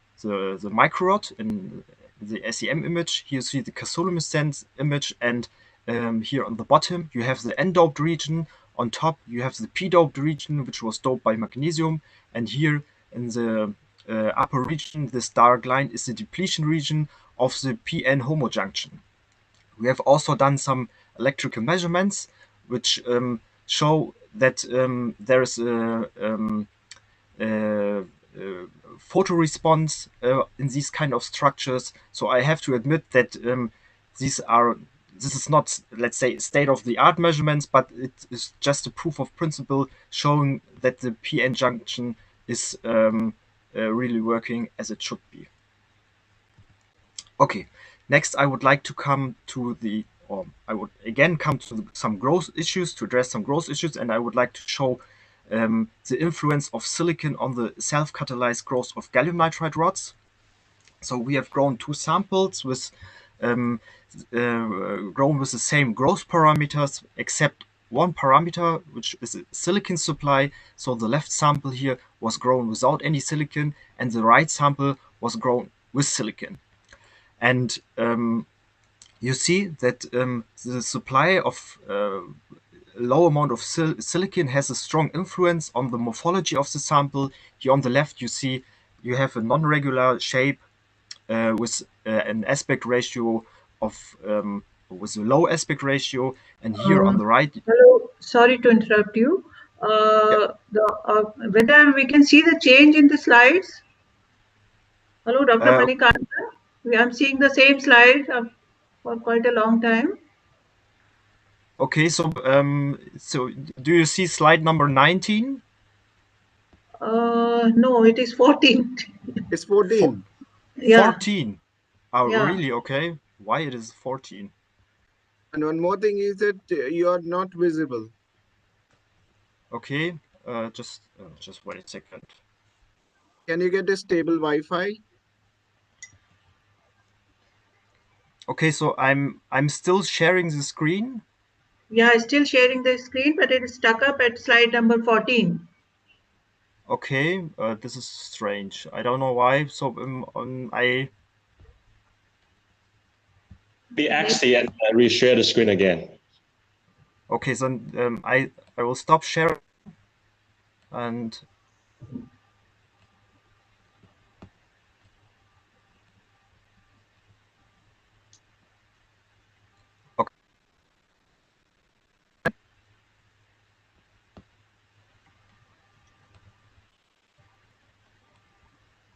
microrod in the SEM image. Here you see the cathodoluminescence image, and here on the bottom you have the n-doped region. On top you have the p-doped region, which was doped by magnesium, and here in the upper region, this dark line is the depletion region of the PN homojunction. We have also done some electrical measurements which show that there is a photo response in these kind of structures. So I have to admit that this is not, let's say, state-of-the-art measurements, but it is just a proof of principle showing that the PN junction is really working as it should be. Okay, next I would like to come to I would again come to some growth issues, to address some growth issues, and I would like to show the influence of silicon on the self-catalyzed growth of gallium nitride rods. So we have grown two samples with grown with the same growth parameters, except one parameter, which is a silicon supply. So the left sample here was grown without any silicon, and the right sample was grown with silicon. And you see that the supply of low amount of silicon has a strong influence on the morphology of the sample. Here on the left, you see you have a non-regular shape with an aspect ratio of with a low aspect ratio, and here on the right. Hello, sorry to interrupt you. Whether we can see the change in the slides? Hello, Dr. Manikanta. I'm seeing the same slide for quite a long time. Okay, so so do you see slide number 19? No, it is 14. It's 14. Yeah. 14. Oh, Yeah. really? Okay. Why it is 14? And one more thing is that you are not visible. Okay. Just wait a second. Can you get a stable Wi-Fi? Okay, so I'm still sharing the screen. Yeah, still sharing the screen, but it is stuck up at slide number 14. Okay, this is strange. I don't know why. So I Be Icee and reshare the screen again. okay, so I will stop sharing and okay.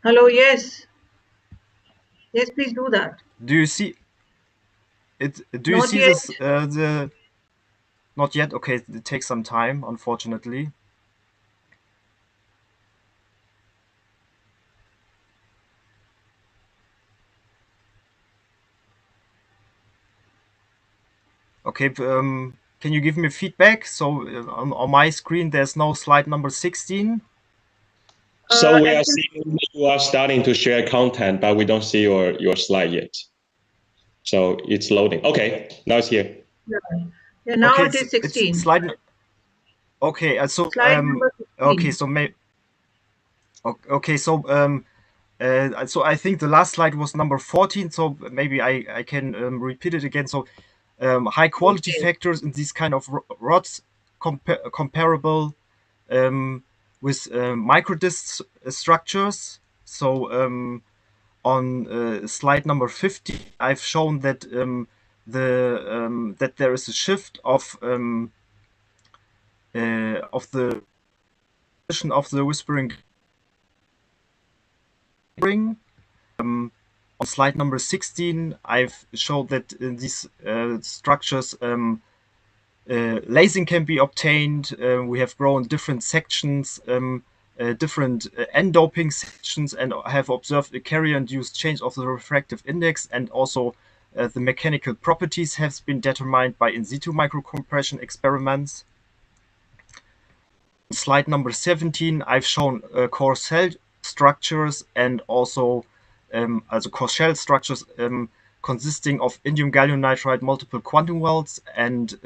Hello, yes. Yes, please do that. Do you see it? Do you Not see yet. this? Not yet. Okay, it takes some time, unfortunately. Okay, can you give me feedback? So on my screen, there's no slide number 16. So we I are can- seeing you are starting to share content, but we don't see your slide yet. So it's loading. Okay, now it's here. Yeah, now Okay, it is it's 16. slide. Okay, so Slide number 16. okay, so I think the last slide was number 14. So maybe I can repeat it again. So high quality Okay. factors in these kind of rods comparable with microdisc structures. So on slide number 50, I've shown that that there is a shift of the position of the whispering ring. On slide number 16, I've showed that these structures lasing can be obtained. We have grown different sections, different n-doping sections, and have observed a carrier-induced change of the refractive index, and also the mechanical properties have been determined by in situ microcompression experiments. Slide number 17, I've shown core cell structures and also core shell structures consisting of indium gallium nitride multiple quantum wells and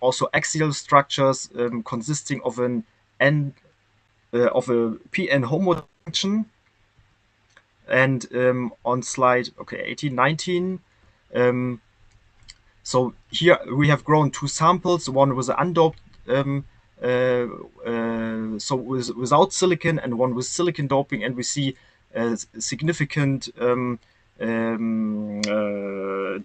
also axial structures consisting of an n of a p-n homo junction. And on slide 18, 19. So here we have grown two samples. One was undoped, so without silicon, and one with silicon doping, and we see significant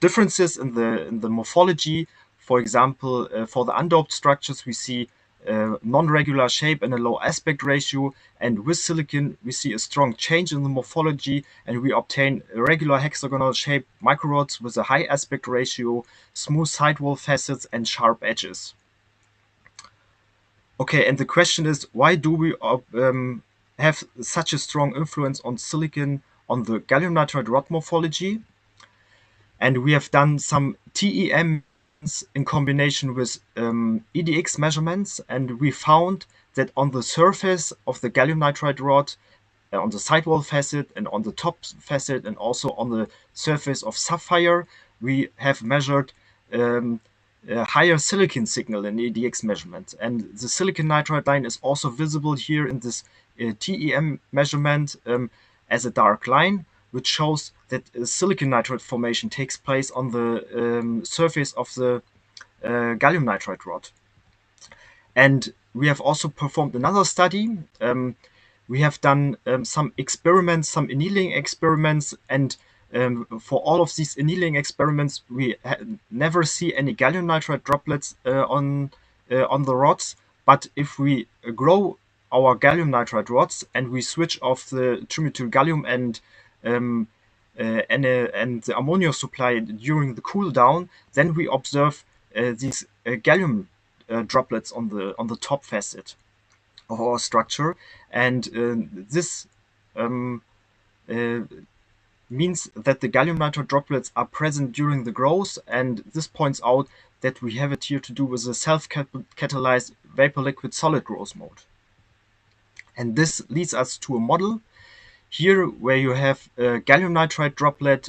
differences in the morphology. For example, for the undoped structures, we see non-regular shape and a low aspect ratio, and with silicon we see a strong change in the morphology, and we obtain regular hexagonal shaped microrods with a high aspect ratio, smooth sidewall facets, and sharp edges. Okay, and the question is, why do we have such a strong influence on silicon on the gallium nitride rod morphology? And we have done some TEM in combination with EDX measurements, and we found that on the surface of the gallium nitride rod, on the sidewall facet and on the top facet, and also on the surface of sapphire, we have measured a higher silicon signal in EDX measurements. And the silicon nitride line is also visible here in this TEM measurement as a dark line, which shows that silicon nitride formation takes place on the surface of the gallium nitride rod. And we have also performed another study. We have done some experiments, some annealing experiments, and for all of these annealing experiments, we never see any gallium nitride droplets on the rods. But if we grow our gallium nitride rods and we switch off the trimethyl gallium and the ammonia supply during the cool down, then we observe these gallium droplets on the top facet of our structure, and this means that the gallium nitride droplets are present during the growth, and this points out that we have it here to do with a self-catalyzed vapor liquid solid growth mode. And this leads us to a model here where you have a gallium nitride droplet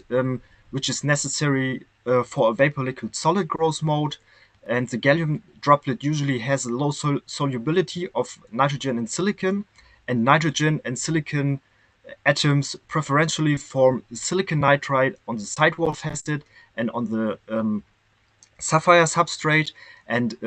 which is necessary for a vapor liquid solid growth mode, and the gallium droplet usually has a low solubility of nitrogen and silicon, and nitrogen and silicon atoms preferentially form silicon nitride on the sidewall facet and on the sapphire substrate. And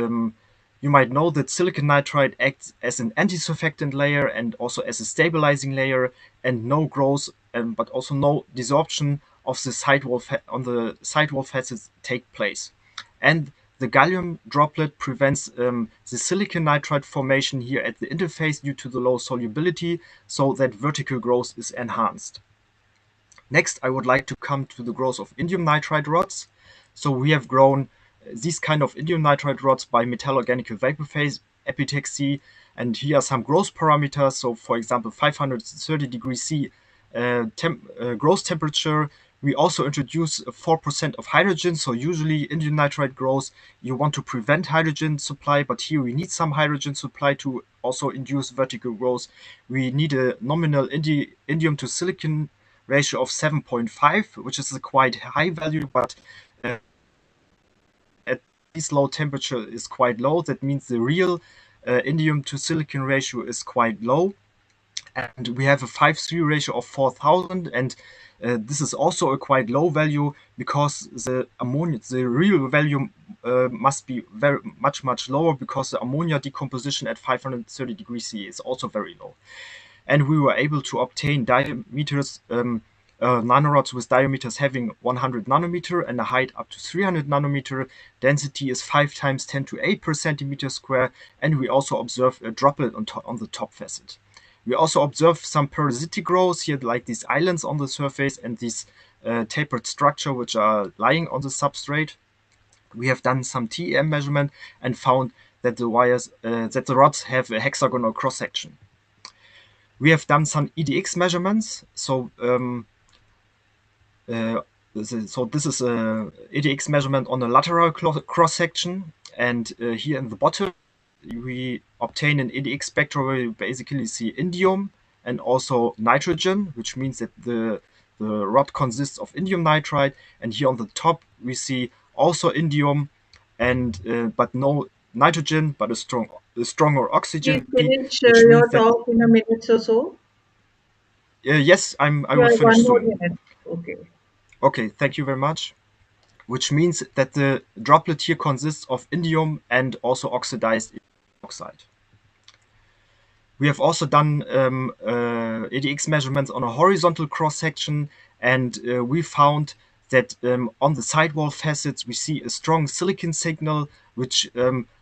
you might know that silicon nitride acts as an anti-surfactant layer and also as a stabilizing layer, and no growth but also no desorption of the sidewall on the sidewall facets take place. And the gallium droplet prevents the silicon nitride formation here at the interface due to the low solubility, so that vertical growth is enhanced. Next, I would like to come to the growth of indium nitride rods. So we have grown these kind of indium nitride rods by metallo-organic vapor phase epitaxy, and here are some growth parameters. So for example, 530 degrees C growth temperature. We also introduce 4% of hydrogen. So usually indium nitride growth, you want to prevent hydrogen supply, but here we need some hydrogen supply to also induce vertical growth, we need a nominal indium to silicon ratio of 7.5, which is a quite high value, but at this low temperature is quite low. That means the real indium to silicon ratio is quite low. And we have a 5:3 ratio of 4000, and this is also a quite low value because the real value must be very much lower, because the ammonia decomposition at 530 degrees C is also very low. And we were able to obtain diameters, nanorods with diameters having 100 nanometer and a height up to 300 nanometer. Density is 5 times 10 to 8 per centimeter square, and we also observe a droplet on the top facet. We also observe some parasitic growth here, like these islands on the surface and this tapered structure which are lying on the substrate. We have done some TEM measurement and found that the rods have a hexagonal cross section. We have done some EDX measurements. So this is a EDX measurement on a lateral cross section, and here in the bottom we obtain an EDX spectrum where you basically see indium and also nitrogen, which means that the rod consists of indium nitride. And here on the top we see also indium and but no nitrogen, but a stronger oxygen. Please finish which your means that, talk in a minute or so. yes, I will Yeah, finish one more soon. minute. Okay. Okay, thank you very much. Which means that the droplet here consists of indium and also oxidized oxide. We have also done EDX measurements on a horizontal cross section, and we found that on the sidewall facets we see a strong silicon signal, which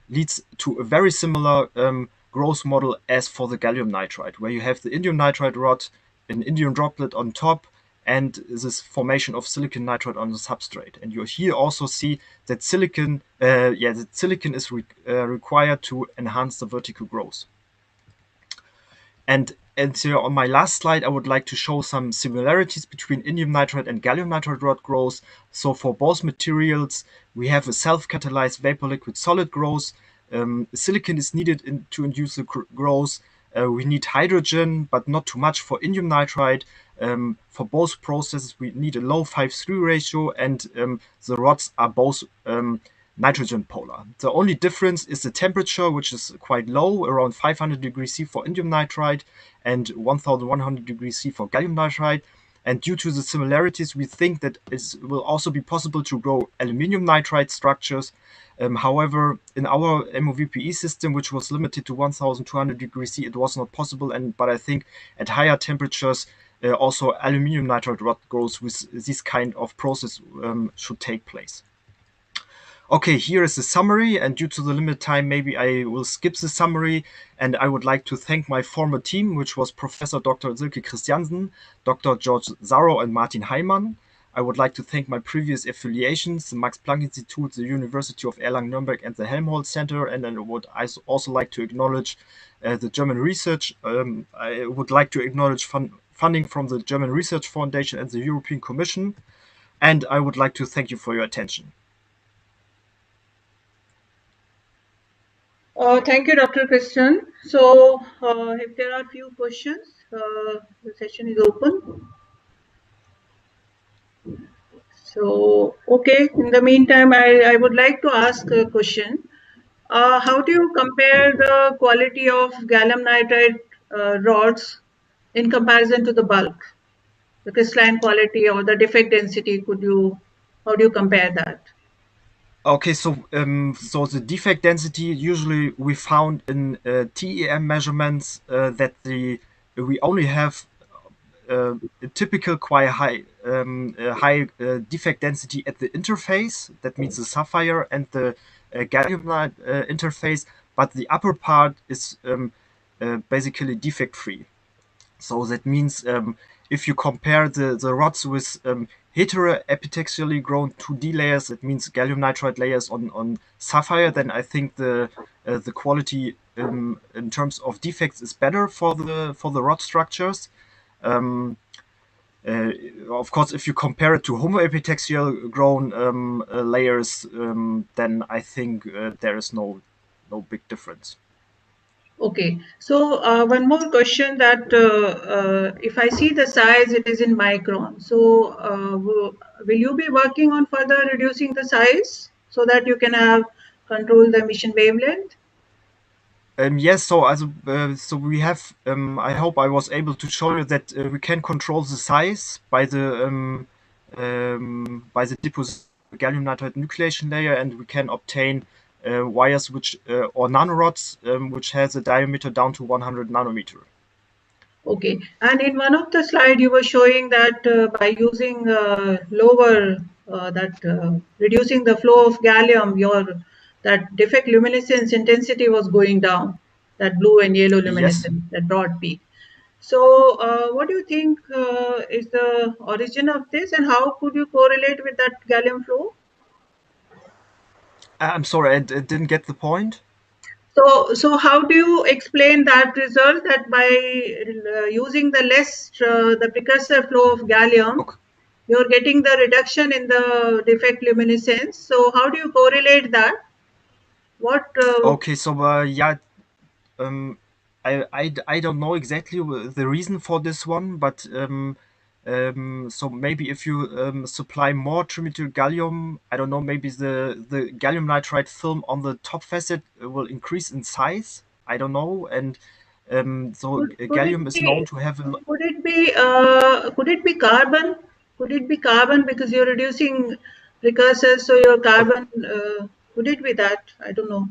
leads to a very similar growth model as for the gallium nitride, where you have the indium nitride rod, an indium droplet on top, and this formation of silicon nitride on the substrate. And you here also see that silicon is required to enhance the vertical growth. And here on my last slide, I would like to show some similarities between indium nitride and gallium nitride rod growth. So for both materials, we have a self-catalyzed vapor liquid solid growth. Silicon is needed to induce the growth. We need hydrogen, but not too much for indium nitride. For both processes, we need a low 5:3 ratio, and the rods are both nitrogen polar. The only difference is the temperature, which is quite low, around 500 degrees C for indium nitride and 1100 degrees C for gallium nitride. And due to the similarities, we think that it will also be possible to grow aluminum nitride structures. However, in our MOVPE system, which was limited to 1200 degrees C, it was not possible. But I think at higher temperatures, also aluminum nitride rod growth with this kind of process should take place. Okay, here is the summary, and due to the limited time, maybe I will skip the summary, and I would like to thank my former team, which was Professor Dr. Silke Christiansen, Dr. George Zarrow, and Martin Heimann. I would like to thank my previous affiliations, the Max Planck Institute, the University of Erlangen-Nuremberg, and the Helmholtz Center, and I would also like to acknowledge the German research. I would like to acknowledge funding from the German Research Foundation and the European Commission, and I would like to thank you for your attention. Thank you, Dr. Christian. So, if there are few questions, the session is open. So, okay, in the meantime, I would like to ask a question. How do you compare the quality of gallium nitride rods in comparison to the bulk? The crystalline quality or the defect density, how do you compare that? Okay, so the defect density usually we found in TEM measurements that we only have a typical quite high defect density at the interface. That means the sapphire and the gallium interface, but the upper part is basically defect free. So that means if you compare the rods with heteroepitaxially grown 2D layers, that means gallium nitride layers on sapphire, then I think the quality in terms of defects is better for the rod structures. Of course, if you compare it to homoepitaxial grown layers, then I think there is no big difference. Okay, so one more question that if I see the size, it is in micron. So will you be working on further reducing the size so that you can have control the emission wavelength? Yes, so we have. I hope I was able to show you that we can control the size by the deposition of the gallium nitride nucleation layer, and we can obtain wires which or nanorods which has a diameter down to 100 nanometer. Okay, and in one of the slide you were showing that by using reducing the flow of gallium, that defect luminescence intensity was going down, that blue and yellow Yes. luminescence, that broad peak. So, what do you think is the origin of this, and how could you correlate with that gallium flow? I'm sorry, I didn't get the point. So how do you explain that result that by using the precursor flow of gallium, Okay. you're getting the reduction in the defect luminescence? So how do you correlate that? What? Okay, so yeah, I don't know exactly the reason for this one, but so maybe if you supply more trimethyl gallium, I don't know, maybe the gallium nitride film on the top facet will increase in size. I don't know, and so Could gallium it is known be? to have a Could it be? Could it be carbon? Could it be carbon because you're reducing precursors, so your carbon? Could it be that? I don't know.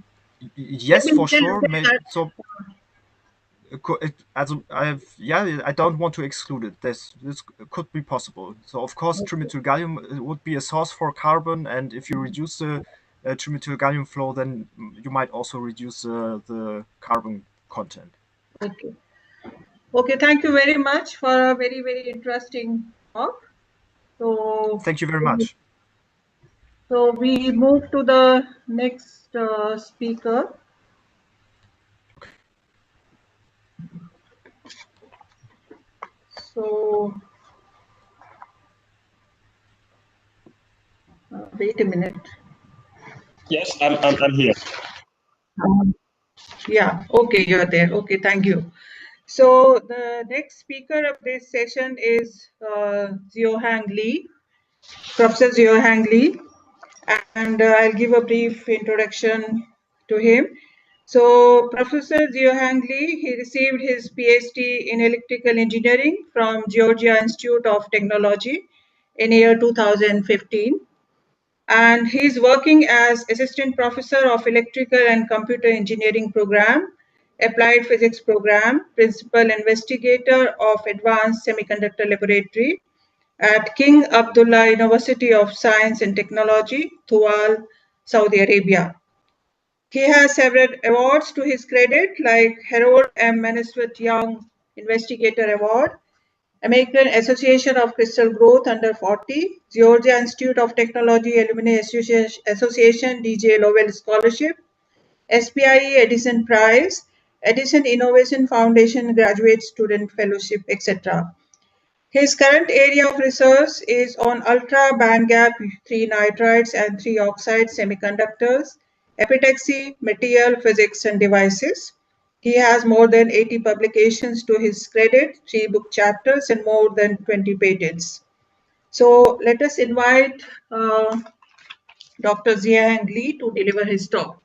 yes, Let me for sure. say that. So yeah, I don't want to exclude it. This could be possible. So of course, Okay. trimethyl gallium would be a source for carbon, and if you reduce the trimethyl gallium flow, then you might also reduce the carbon content. Okay. Okay. Thank you very much for a very very interesting talk. So, Thank you very much. so we move to the next speaker. So, wait a minute. Yes, I'm here. Yeah, okay, you're there. Okay, thank you. So, the next speaker of this session is Ziohang Lee, Professor Ziohang Lee, and I'll give a brief introduction to him. So, Professor Ziohang Lee, he received his PhD in electrical engineering from Georgia Institute of Technology in year 2015. And he's working as assistant professor of electrical and computer engineering program, applied physics program, principal investigator of advanced semiconductor laboratory at King Abdullah University of Science and Technology, Thual, Saudi Arabia. He has several awards to his credit, like Harold M. Manisfield Young Investigator Award, American Association of Crystal Growth Under 40, Georgia Institute of Technology Alumni Association DJ Lowell Scholarship, SPIE Edison Prize, Edison Innovation Foundation Graduate Student Fellowship, etc. His current area of research is on ultra bandgap 3 nitrides and 3 oxides semiconductors, epitaxy, material physics, and devices. He has more than 80 publications to his credit, 3 book chapters, and more than 20 patents. So let us invite Dr. Ziyang Lee to deliver his talk.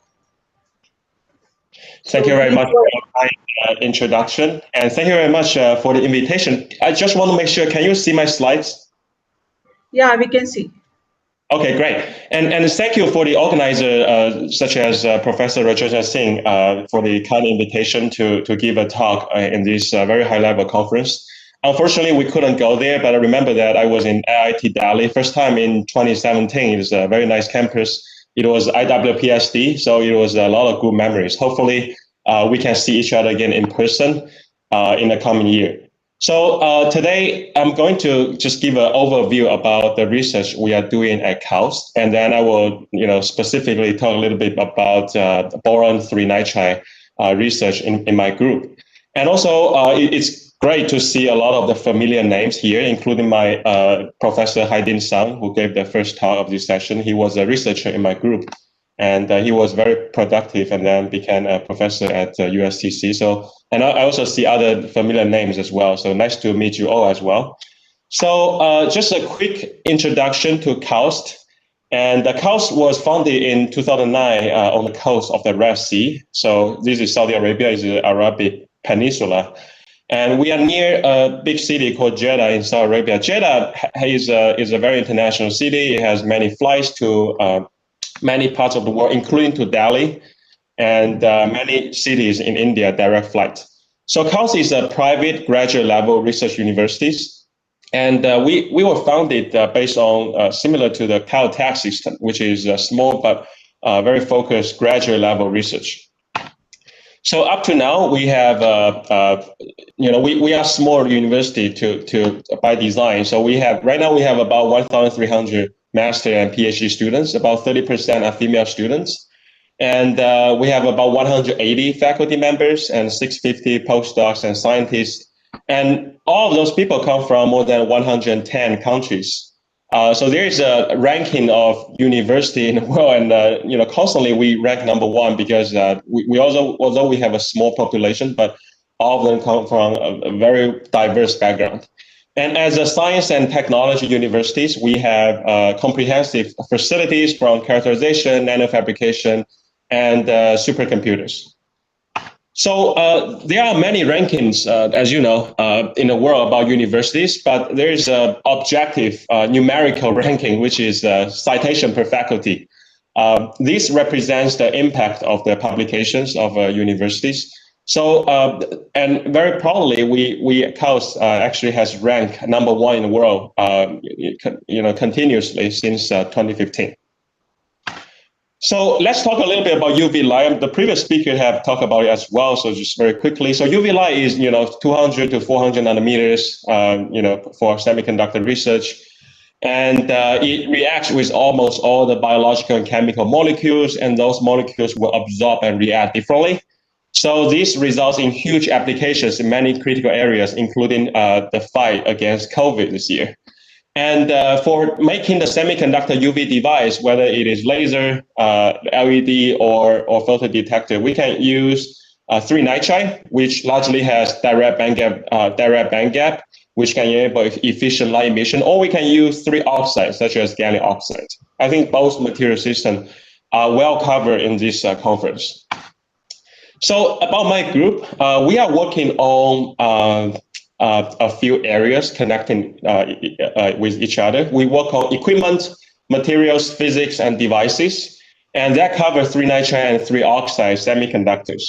Thank So you very please much go for ahead. your kind introduction, and thank you very much for the invitation. I just want to make sure, can you see my slides? Yeah, we can see. Okay, great. And thank you for the organizer, such as Professor Rajendra Singh, for the kind invitation to give a talk in this very high-level conference. Unfortunately, we couldn't go there, but I remember that I was in IIT Delhi, first time in 2017. It was a very nice campus. It was IWPSD, so it was a lot of good memories. Hopefully, we can see each other again in person in the coming year. So today I'm going to just give an overview about the research we are doing at KAUST, and then I will, specifically talk a little bit about boron 3 nitride research in my group. And also, it's great to see a lot of the familiar names here, including my Professor Haidin Sang, who gave the first talk of this session. He was a researcher in my group. and he was very productive and then became a professor at USTC. So, and I also see other familiar names as well. So nice to meet you all as well. So just a quick introduction to KAUST. And the KAUST was founded in 2009 on the coast of the Red Sea. So this is Saudi Arabia, is the Arabic Peninsula. And we are near a big city called Jeddah in Saudi Arabia. Jeddah is a very international city. It has many flights to many parts of the world, including to Delhi and many cities in India, direct flight. So KAUST is a private graduate level research universities. And we were founded based on similar to the Caltech system, which is a small but very focused graduate level research. So up to now, we have, we are small university to by design. So right now we have about 1,300 master and PhD students, about 30% are female students. And we have about 180 faculty members and 650 postdocs and scientists. And all of those people come from more than 110 countries. So there is a ranking of university in the world, and constantly we rank number one because we also, although we have a small population, but all of them come from a very diverse background. And as a science and technology universities, we have comprehensive facilities from characterization, nanofabrication, and supercomputers. So there are many rankings, as you know, in the world about universities, but there is an objective numerical ranking, which is citation per faculty. This represents the impact of the publications of universities. So, and very proudly, we KAUST actually has ranked number one in the world, continuously since 2015. So let's talk a little bit about UV light. The previous speaker have talked about it as well. So just very quickly. So UV light is, 200 to 400 nanometers, for semiconductor research. And it reacts with almost all the biological and chemical molecules, and those molecules will absorb and react differently. So this results in huge applications in many critical areas, including the fight against COVID this year. And for making the semiconductor UV device, whether it is laser, LED, or photodetector, we can use 3-nitride, which largely has direct bandgap, which can enable efficient light emission, or we can use 3 oxides, such as gallium oxide. I think both material systems are well covered in this conference. So about my group, we are working on a few areas connecting with each other. We work on equipment, materials, physics, and devices, and that covers 3-nitride and 3-oxide semiconductors.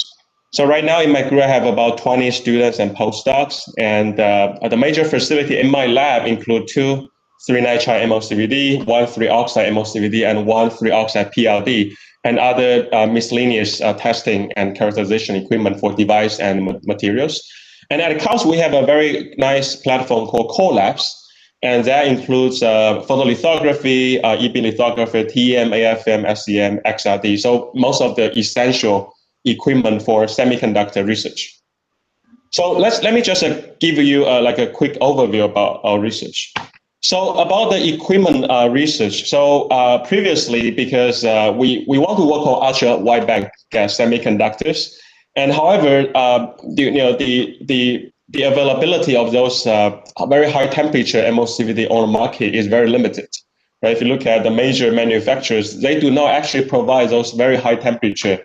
So right now in my group, I have about 20 students and postdocs, and the major facility in my lab include 2 3-nitride MOCVD, 1 3-oxide MOCVD, and 1 3-oxide PLD, and other miscellaneous testing and characterization equipment for device and materials. And at KAUST, we have a very nice platform called Core Labs, and that includes photolithography, EB lithography, TEM, AFM, SEM, XRD. So most of the essential equipment for semiconductor research. So let me just give you a quick overview about our research. So about the equipment research. So previously, because we want to work on ultra wideband semiconductors, and however, the availability of those very high temperature MOCVD on the market is very limited. Right? If you look at the major manufacturers, they do not actually provide those very high temperature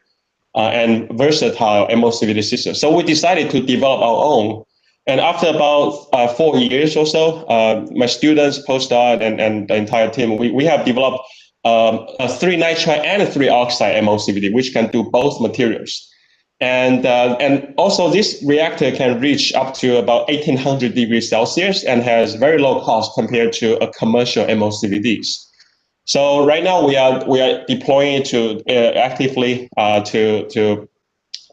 and versatile MOCVD systems. So we decided to develop our own. And after about 4 years or so, my students, postdoc, and the entire team, we have developed a 3-nitride and a 3-oxide MOCVD, which can do both materials. And also this reactor can reach up to about 1800 degrees Celsius and has very low cost compared to a commercial MOCVDs. So right now we are deploying it to actively to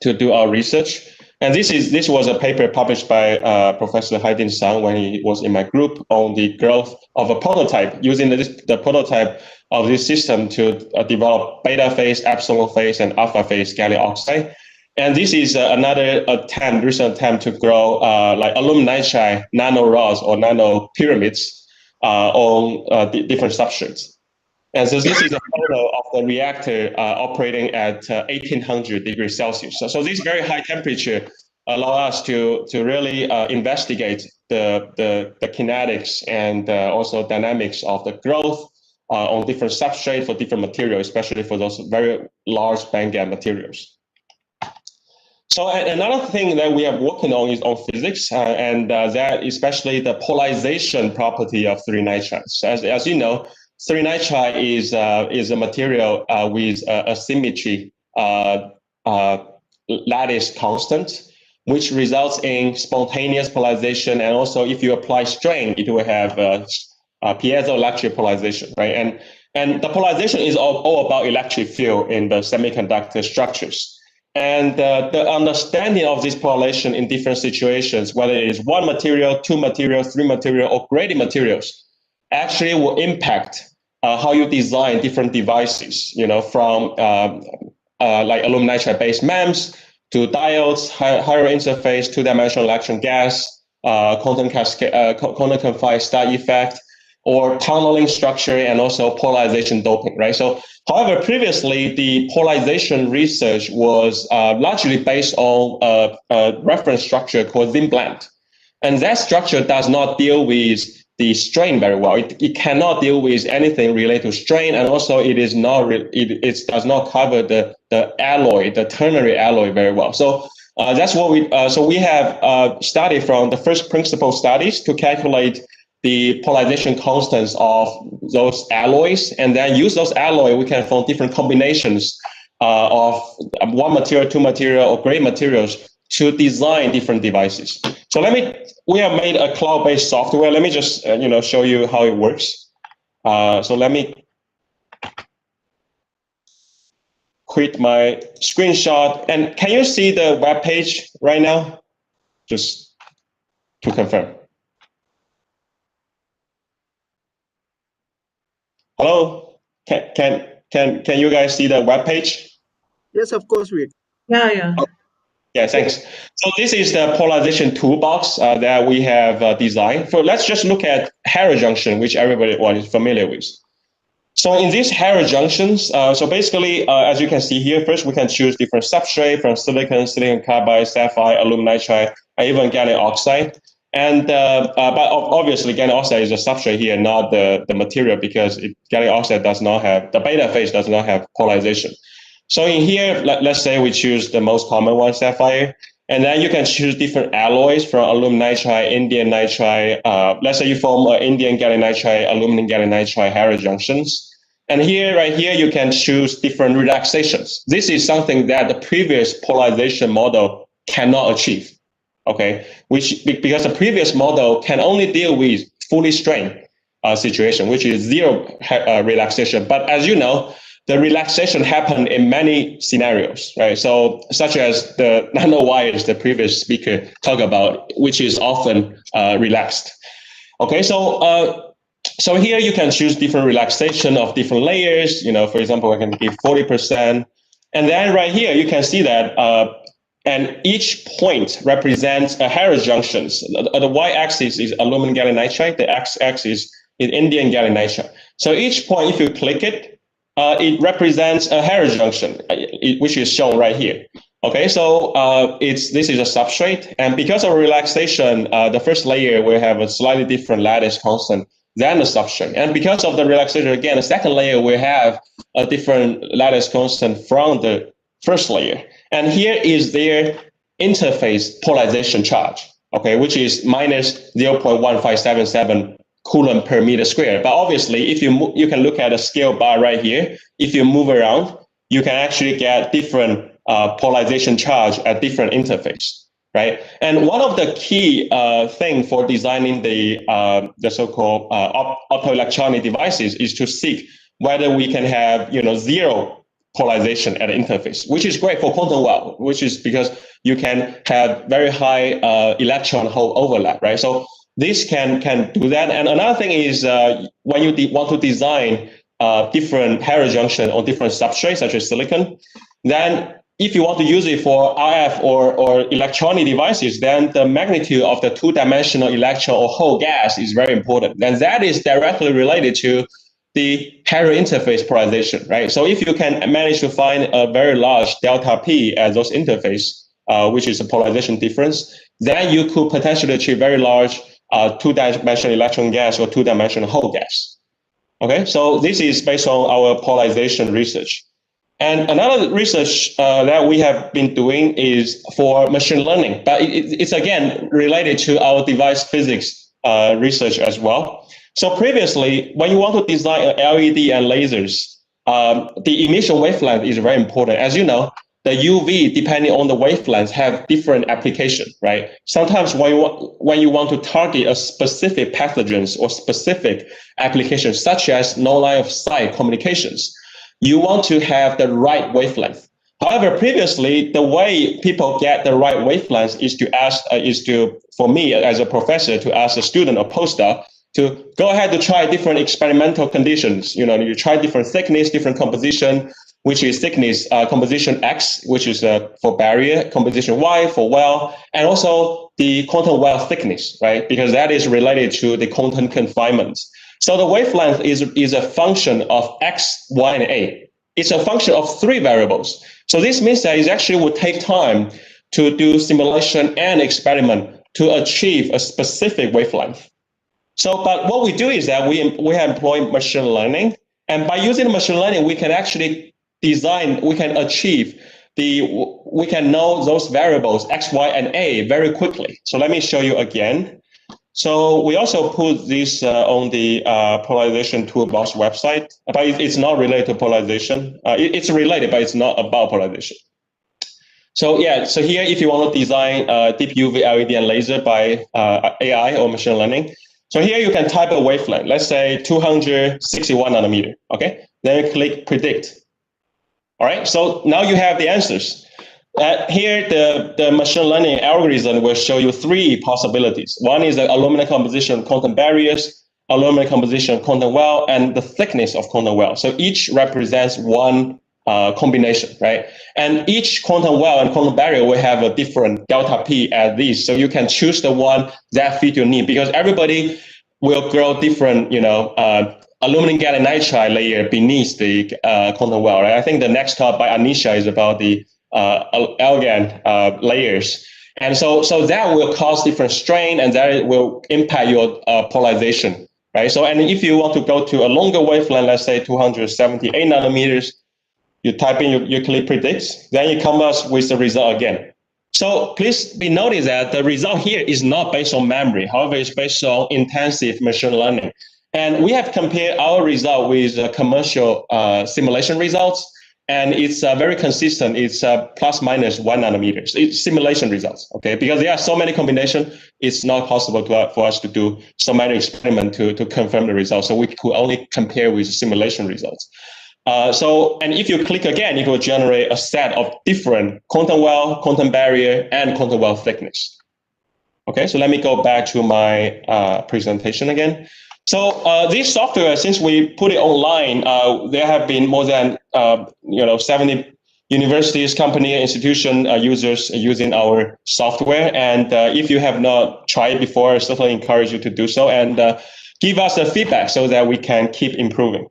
do our research. And this was a paper published by Professor Haidin Sang when he was in my group on the growth of a prototype, using the prototype of this system to develop beta phase, epsilon phase, and alpha phase gallium oxide. And this is another recent attempt to grow like aluminum nitride nano rods or nano pyramids on different substrates. And so this is a photo of the reactor operating at 1800 degrees Celsius. So this very high temperature allow us to really investigate the kinetics and also dynamics of the growth on different substrates for different materials, especially for those very large bandgap materials. So another thing that we are working on is on physics, and that especially the polarization property of 3-nitrides. As you know, 3-nitride is a material with a symmetry lattice constant, which results in spontaneous polarization, and also if you apply strain, it will have piezoelectric polarization, right? And the polarization is all about electric field in the semiconductor structures. And the understanding of this polarization in different situations, whether it is one material, two materials, three materials, or greater materials, actually will impact how you design different devices, you know, from like aluminum nitride-based MEMS to diodes, higher interface, two-dimensional electron gas, quantum confined star effect, or tunneling structure, and also polarization doping, right? So, however, previously the polarization research was largely based on a reference structure called thin bland. And that structure does not deal with the strain very well. It cannot deal with anything related to strain, and also it is not it does not cover the alloy, the ternary alloy very well. So that's what we have studied from the first principle studies to calculate the polarization constants of those alloys, and then use those alloy. We can form different combinations of one material, two material, or great materials to design different devices. So we have made a cloud-based software. Let me just show you how it works. So let me quit my screenshot. And can you see the web page right now? Just to confirm. Hello, can you guys see the web page? Yes, of course we. Yeah. Yeah, thanks. So this is the polarization toolbox that we have designed. So let's just look at heterojunction, which everybody is familiar with. So in these heterojunctions, so basically, as you can see here, first we can choose different substrate from silicon, silicon carbide, sapphire, aluminum nitride, and even gallium oxide. And but obviously, gallium oxide is a substrate here, not the material, because gallium oxide does not have, the beta phase does not have polarization. So in here, let's say we choose the most common one, sapphire, and then you can choose different alloys from aluminum nitride, indium nitride. Let's say you form indium gallium nitride, aluminum gallium nitride heterojunctions. And here, right here, you can choose different relaxations. This is something that the previous polarization model cannot achieve. Okay, because the previous model can only deal with fully strained situation, which is zero relaxation. But as you know, the relaxation happened in many scenarios, right? So, such as the nanowires the previous speaker talked about, which is often relaxed. Okay, so here you can choose different relaxation of different layers. You know, for example, I can give 40%, and then right here you can see that. And each point represents a heterojunctions. The y-axis is aluminum gallium nitride. The x-axis is indium gallium nitride. So each point, if you click it, it represents a heterojunction, which is shown right here. Okay, so this is a substrate, and because of relaxation, the first layer will have a slightly different lattice constant than the substrate. And because of the relaxation, again, the second layer will have a different lattice constant from the first layer. And here is their interface polarization charge, okay, which is minus 0.1577 coulomb per meter square. But obviously, if you can look at a scale bar right here. If you move around, you can actually get different polarization charge at different interface, right? And one of the key thing for designing the so-called optoelectronic devices is to seek whether we can have zero polarization at the interface, which is great for quantum well, which is because you can have very high electron hole overlap, right? So this can do that. And another thing is when you want to design different heterojunction on different substrates, such as silicon, then if you want to use it for RF or electronic devices, then the magnitude of the two-dimensional electron or hole gas is very important. And that is directly related to the heterointerface polarization, right? So if you can manage to find a very large delta P at those interface, which is a polarization difference, then you could potentially achieve very large two-dimensional electron gas or two-dimensional hole gas. Okay, so this is based on our polarization research. And another research that we have been doing is for machine learning, but it's again related to our device physics research as well. So previously, when you want to design LED and lasers, the emission wavelength is very important. As you know, the UV, depending on the wavelengths, have different application, right? Sometimes when you want to target a specific pathogens or specific applications, such as no line of sight communications, you want to have the right wavelength. However, previously, the way people get the right wavelength is for me as a professor, to ask a student or postdoc to go ahead to try different experimental conditions. You know, you try different thickness, different composition, which is thickness, composition X, which is for barrier, composition Y for well, and also the quantum well thickness, right? Because that is related to the quantum confinement. So the wavelength is a function of X, Y, and A. It's a function of 3 variables. So this means that it actually would take time to do simulation and experiment to achieve a specific wavelength. So, but what we do is that we employ machine learning, and by using machine learning, we can actually design, we can achieve we can know those variables X, Y, and A very quickly. So let me show you again. So we also put this on the Polarization Toolbox website, but it's not related to polarization. It's related, but it's not about polarization. So yeah, so here, if you want to design deep UV LED and laser by AI or machine learning, so here you can type a wavelength, let's say 261 nanometer, okay? Then you click predict. All right, so now you have the answers. Here, the machine learning algorithm will show you 3 possibilities. One is the aluminum composition of quantum barriers, aluminum composition of quantum well, and the thickness of quantum well. So each represents one combination, right? And each quantum well and quantum barrier will have a different delta P at these. So you can choose the one that fit your need, because everybody will grow different, aluminum gallium nitride layer beneath the quantum well, right? I think the next talk by Anisha is about the elegant layers. And so that will cause different strain, and that will impact your polarization, right? So, and if you want to go to a longer wavelength, let's say 278 nanometers, you type in, you click predicts, then you come up with the result again. So please be noticed that the result here is not based on memory. However, it's based on intensive machine learning. And we have compared our result with commercial simulation results, and it's very consistent. It's plus minus 1 nanometers. It's simulation results, okay? Because there are so many combinations, it's not possible for us to do so many experiments to confirm the results. So we could only compare with simulation results. And if you click again, it will generate a set of different quantum well, quantum barrier, and quantum well thickness. Okay, so let me go back to my presentation again. So this software, since we put it online, there have been more than 70 universities, company, institution users using our software. And if you have not tried before, I certainly encourage you to do so and give us the feedback so that we can keep improving.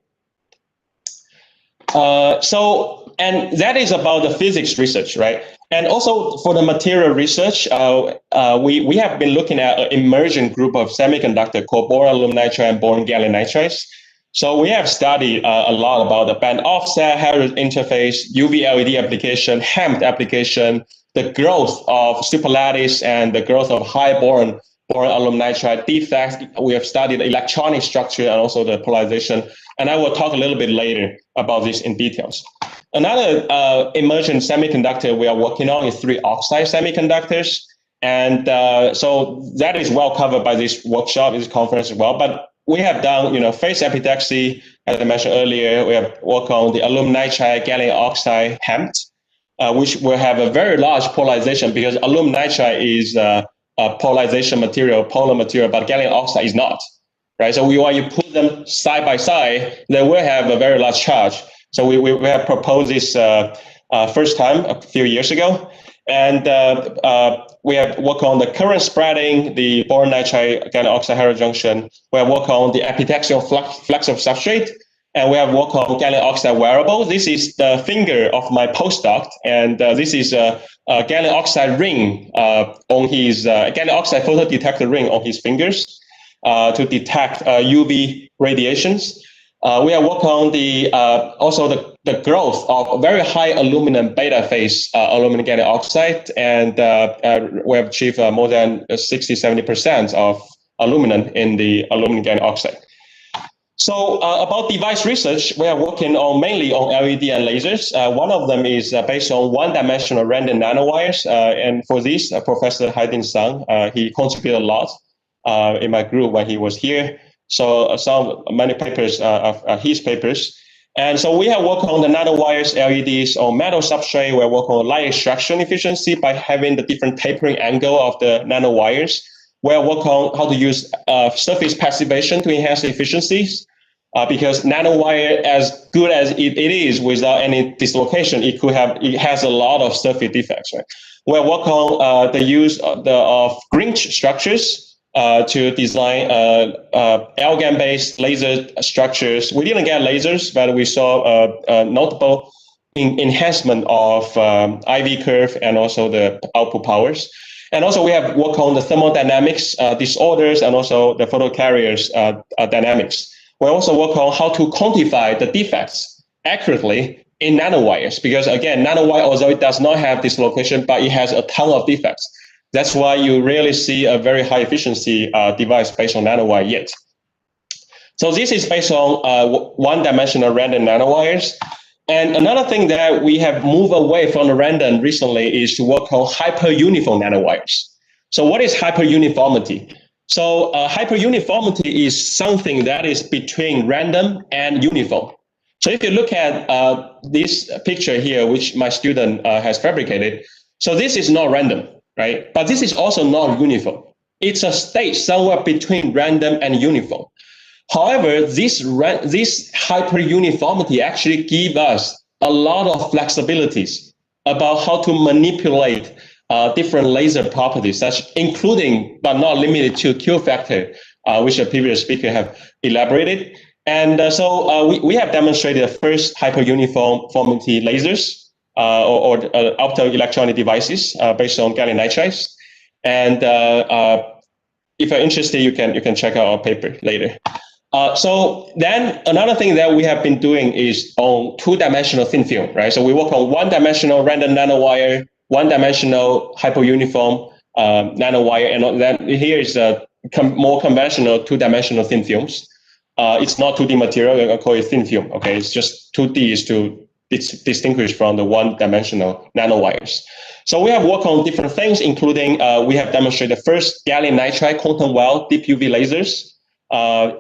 And that is about the physics research, right? And also for the material research, we have been looking at an emerging group of semiconductor called boron aluminum nitride and boron gallium nitrides. So we have studied a lot about the band offset, heterogeneous interface, UV LED application, HEMT application, the growth of superlattice and the growth of high boron aluminum nitride defects. We have studied the electronic structure and also the polarization. And I will talk a little bit later about this in details. Another emerging semiconductor we are working on is 3 oxide semiconductors. And so that is well covered by this workshop, this conference as well. But we have done, phase epitaxy, as I mentioned earlier. We have worked on the aluminum nitride, gallium oxide, HEMT, which will have a very large polarization because aluminum nitride is a polarization material, polar material, but gallium oxide is not. Right, so when you put them side by side, they will have a very large charge. So we have proposed this first time a few years ago, and we have worked on the current spreading, the boron nitride gallium oxide heterojunction. We have worked on the epitaxial flux of substrate, And we have worked on gallium oxide wearable. This is the finger of my postdoc, and this is a gallium oxide ring on his gallium oxide photodetector ring on his fingers to detect UV radiations. We have worked on the also the growth of very high aluminum beta phase aluminum gallium oxide, and we have achieved more than 60-70% of aluminum in the aluminum gallium oxide. So about device research, we are working on mainly on LED and lasers. One of them is based on one-dimensional random nanowires, and for this, Professor Haidin Sang, he contributed a lot in my group when he was here. So many papers are his papers. And so we have worked on the nanowires, LEDs on metal substrate. We're working on light extraction efficiency by having the different tapering angle of the nanowires. We're working on how to use surface passivation to enhance the efficiencies. Because nanowire, as good as it is without any dislocation, it has a lot of surface defects. Right? We're working on the use of Grinch structures to design L-GaN-based laser structures. We didn't get lasers, but we saw a notable enhancement of IV curve and also the output powers. And also we have worked on the thermodynamics disorders and also the photocarriers dynamics. We also work on how to quantify the defects accurately in nanowires, because again, nanowire, although it does not have dislocation, but it has a ton of defects. That's why you rarely see a very high efficiency device based on nanowire yet. So this is based on one-dimensional random nanowires. And another thing that we have moved away from the random recently is to work on hyper-uniform nanowires. So what is hyper-uniformity? So hyperuniformity is something that is between random and uniform. So if you look at this picture here, which my student has fabricated, so this is not random, right? But this is also not uniform. It's a state somewhere between random and uniform. However, this hyperuniformity actually gives us a lot of flexibilities about how to manipulate different laser properties, including but not limited to Q factor, which the previous speaker have elaborated. And so we have demonstrated the first hyperuniformity lasers or optoelectronic devices based on gallium nitrides. And if you're interested, you can check out our paper later. So then another thing that we have been doing is on two-dimensional thin film, right? So we work on one-dimensional random nanowire, one-dimensional hyperuniform nanowire, and then here is a more conventional two-dimensional thin films. It's not 2D material, I call it thin film. Okay, it's just 2D is to distinguish from the one-dimensional nanowires. So we have worked on different things, including we have demonstrated the first gallium nitride quantum well deep UV lasers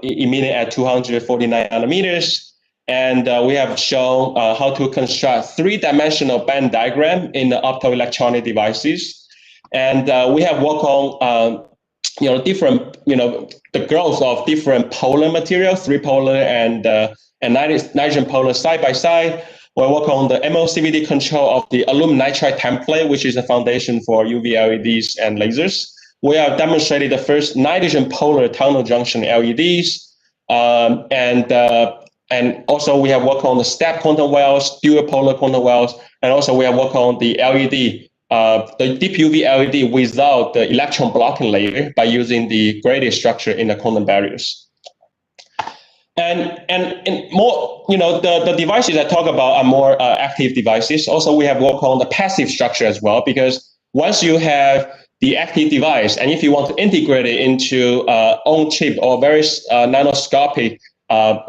emitting at 249 nanometers. And we have shown how to construct three-dimensional band diagram in the optoelectronic devices. And we have worked on different, the growth of different polar materials, three polar and nitrogen polar side by side. We work on the MOCVD control of the aluminum nitride template, which is the foundation for UV LEDs and lasers. We have demonstrated the first nitrogen polar tunnel junction LEDs, and also we have worked on the step quantum wells, dual polar quantum wells, and also we have worked on the LED, the deep UV LED without the electron blocking layer by using the gradient structure in the quantum barriers. And more, the devices I talk about are more active devices. Also, we have worked on the passive structure as well, because once you have the active device, and if you want to integrate it into on-chip or very nanoscopic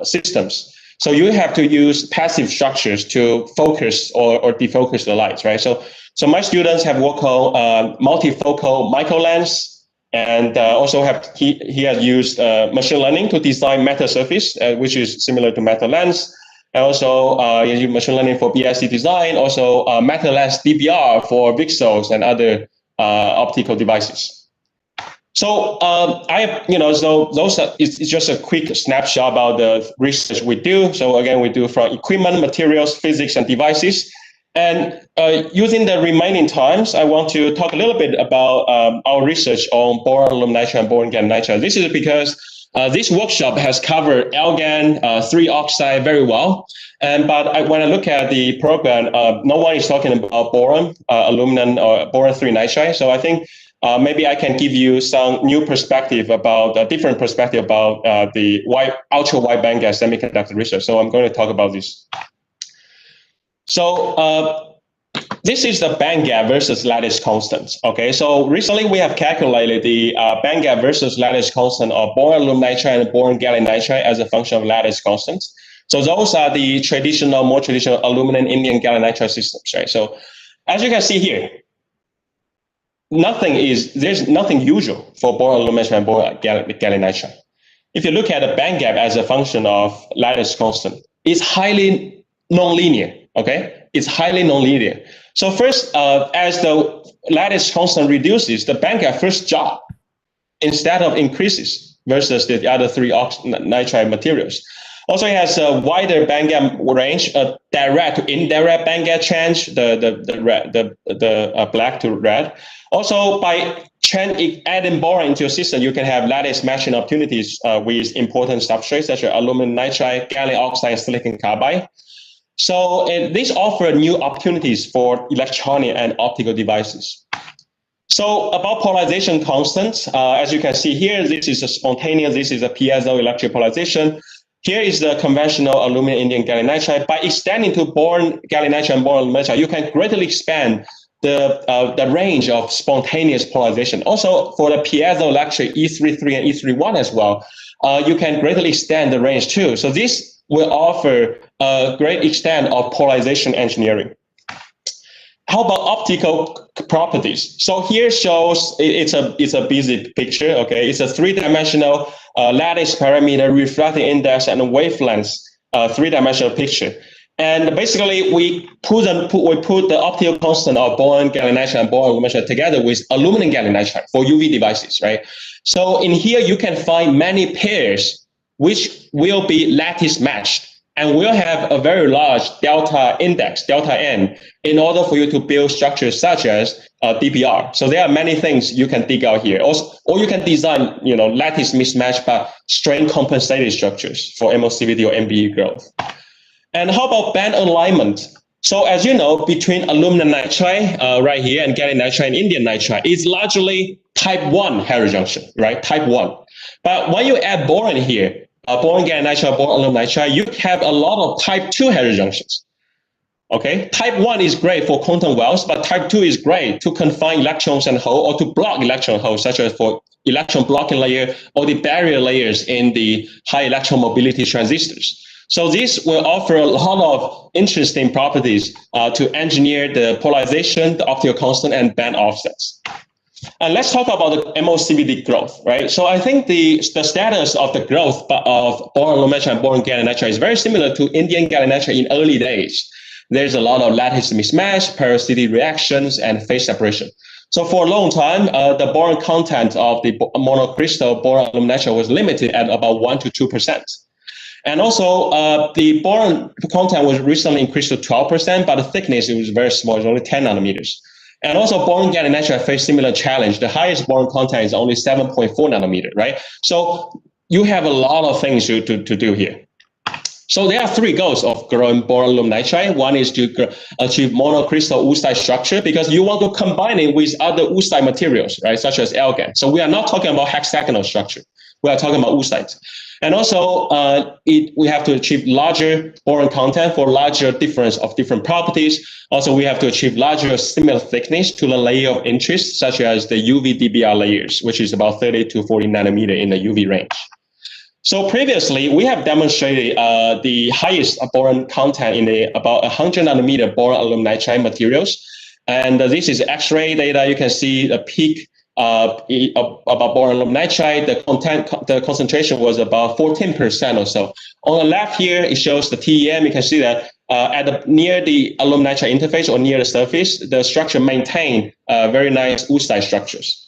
systems, so you have to use passive structures to focus or defocus the lights, right? So my students have worked on multifocal micro lens, and also he has used machine learning to design metal surface, which is similar to metal lens. And also he used machine learning for BIC design, also metal lens DBR for VCSELs and other optical devices. So it's just a quick snapshot about the research we do. So again, we do from equipment, materials, physics, and devices. And using the remaining times, I want to talk a little bit about our research on boron aluminum nitride and boron gallium nitride. This is because This workshop has covered AlGaN, 3 oxide very well. But when I look at the program, no one is talking about boron, aluminum, or boron 3 nitride. So I think maybe I can give you some new perspective about a different perspective about the ultra wide bandgap semiconductor research. So I'm going to talk about this. So this is the bandgap versus lattice constant. Okay, so recently we have calculated the bandgap versus lattice constant of boron aluminum nitride and boron gallium nitride as a function of lattice constants. So those are the more traditional aluminum indium gallium nitride systems, right? So as you can see here, there's nothing usual for boron aluminum nitride and boron gallium nitride. If you look at the bandgap as a function of lattice constant, it's highly nonlinear. Okay, it's highly nonlinear. So first, as the lattice constant reduces, the bandgap first drops instead of increases versus the other 3 nitride materials. Also, it has a wider bandgap range, a direct to indirect bandgap change, the black to red. Also, by adding boron into your system, you can have lattice matching opportunities with important substrates such as aluminum nitride, gallium oxide, and silicon carbide. So this offers new opportunities for electronic and optical devices. So about polarization constants, as you can see here, this is a spontaneous, this is a piezoelectric polarization. Here is the conventional aluminum indium gallium nitride. By extending to boron gallium nitride and boron nitride, you can greatly expand the range of spontaneous polarization. Also, for the piezoelectric E33 and E31 as well, you can greatly extend the range too. So this will offer a great extent of polarization engineering. How about optical properties? So here shows it's a busy picture. Okay, it's a 3-dimensional lattice parameter, refracting index, and wavelength 3-dimensional picture. And basically, we put the optical constant of boron gallium nitride and boron aluminum nitride together with aluminum gallium nitride for UV devices, right? So in here you can find many pairs which will be lattice matched and will have a very large delta index, delta N, in order for you to build structures such as DPR. So there are many things you can dig out here. Also, or you can design, lattice mismatch but strain compensated structures for MOCVD or MBE growth. And how about band alignment? So as you know, between aluminum nitride right here and gallium nitride and indium nitride, it's largely type 1 heterojunction, right? Type 1. But when you add boron here, boron gallium nitride, boron aluminum nitride, you have a lot of type 2 heterojunctions. Okay, type 1 is great for quantum wells, but type 2 is great to confine electrons and hole or to block electron holes, such as for electron blocking layer or the barrier layers in the high electron mobility transistors. So this will offer a lot of interesting properties to engineer the polarization, the optical constant, and band offsets. And let's talk about the MOCVD growth, right? So I think the status of the growth of boron aluminum nitride and boron gallium nitride is very similar to indium gallium nitride in early days. There's a lot of lattice mismatch, parasitic reactions, and phase separation. So for a long time, the boron content of the monocrystal boron aluminum nitride was limited at about 1 to 2%. And also, the boron content was recently increased to 12%, but the thickness was very small, it's only 10 nanometers. And also, boron gallium nitride faced similar challenge. The highest boron content is only 7.4 nanometer, right? So you have a lot of things to do here. So there are 3 goals of growing boron aluminum nitride. One is to achieve monocrystal oxide structure because you want to combine it with other oxide materials, right, such as AlGaN. So we are not talking about hexagonal structure. We are talking about oxides. And also, we have to achieve larger boron content for larger difference of different properties. Also, we have to achieve larger similar thickness to the layer of interest, such as the UV DBR layers, which is about 30 to 40 nanometer in the UV range. So previously, we have demonstrated the highest boron content in about 100 nanometer boron aluminum nitride materials. And this is X-ray data. You can see the peak about boron aluminum nitride. The concentration was about 14% or so. On the left here, it shows the TEM. You can see that near the aluminum nitride interface or near the surface, the structure maintained very nice oxide structures.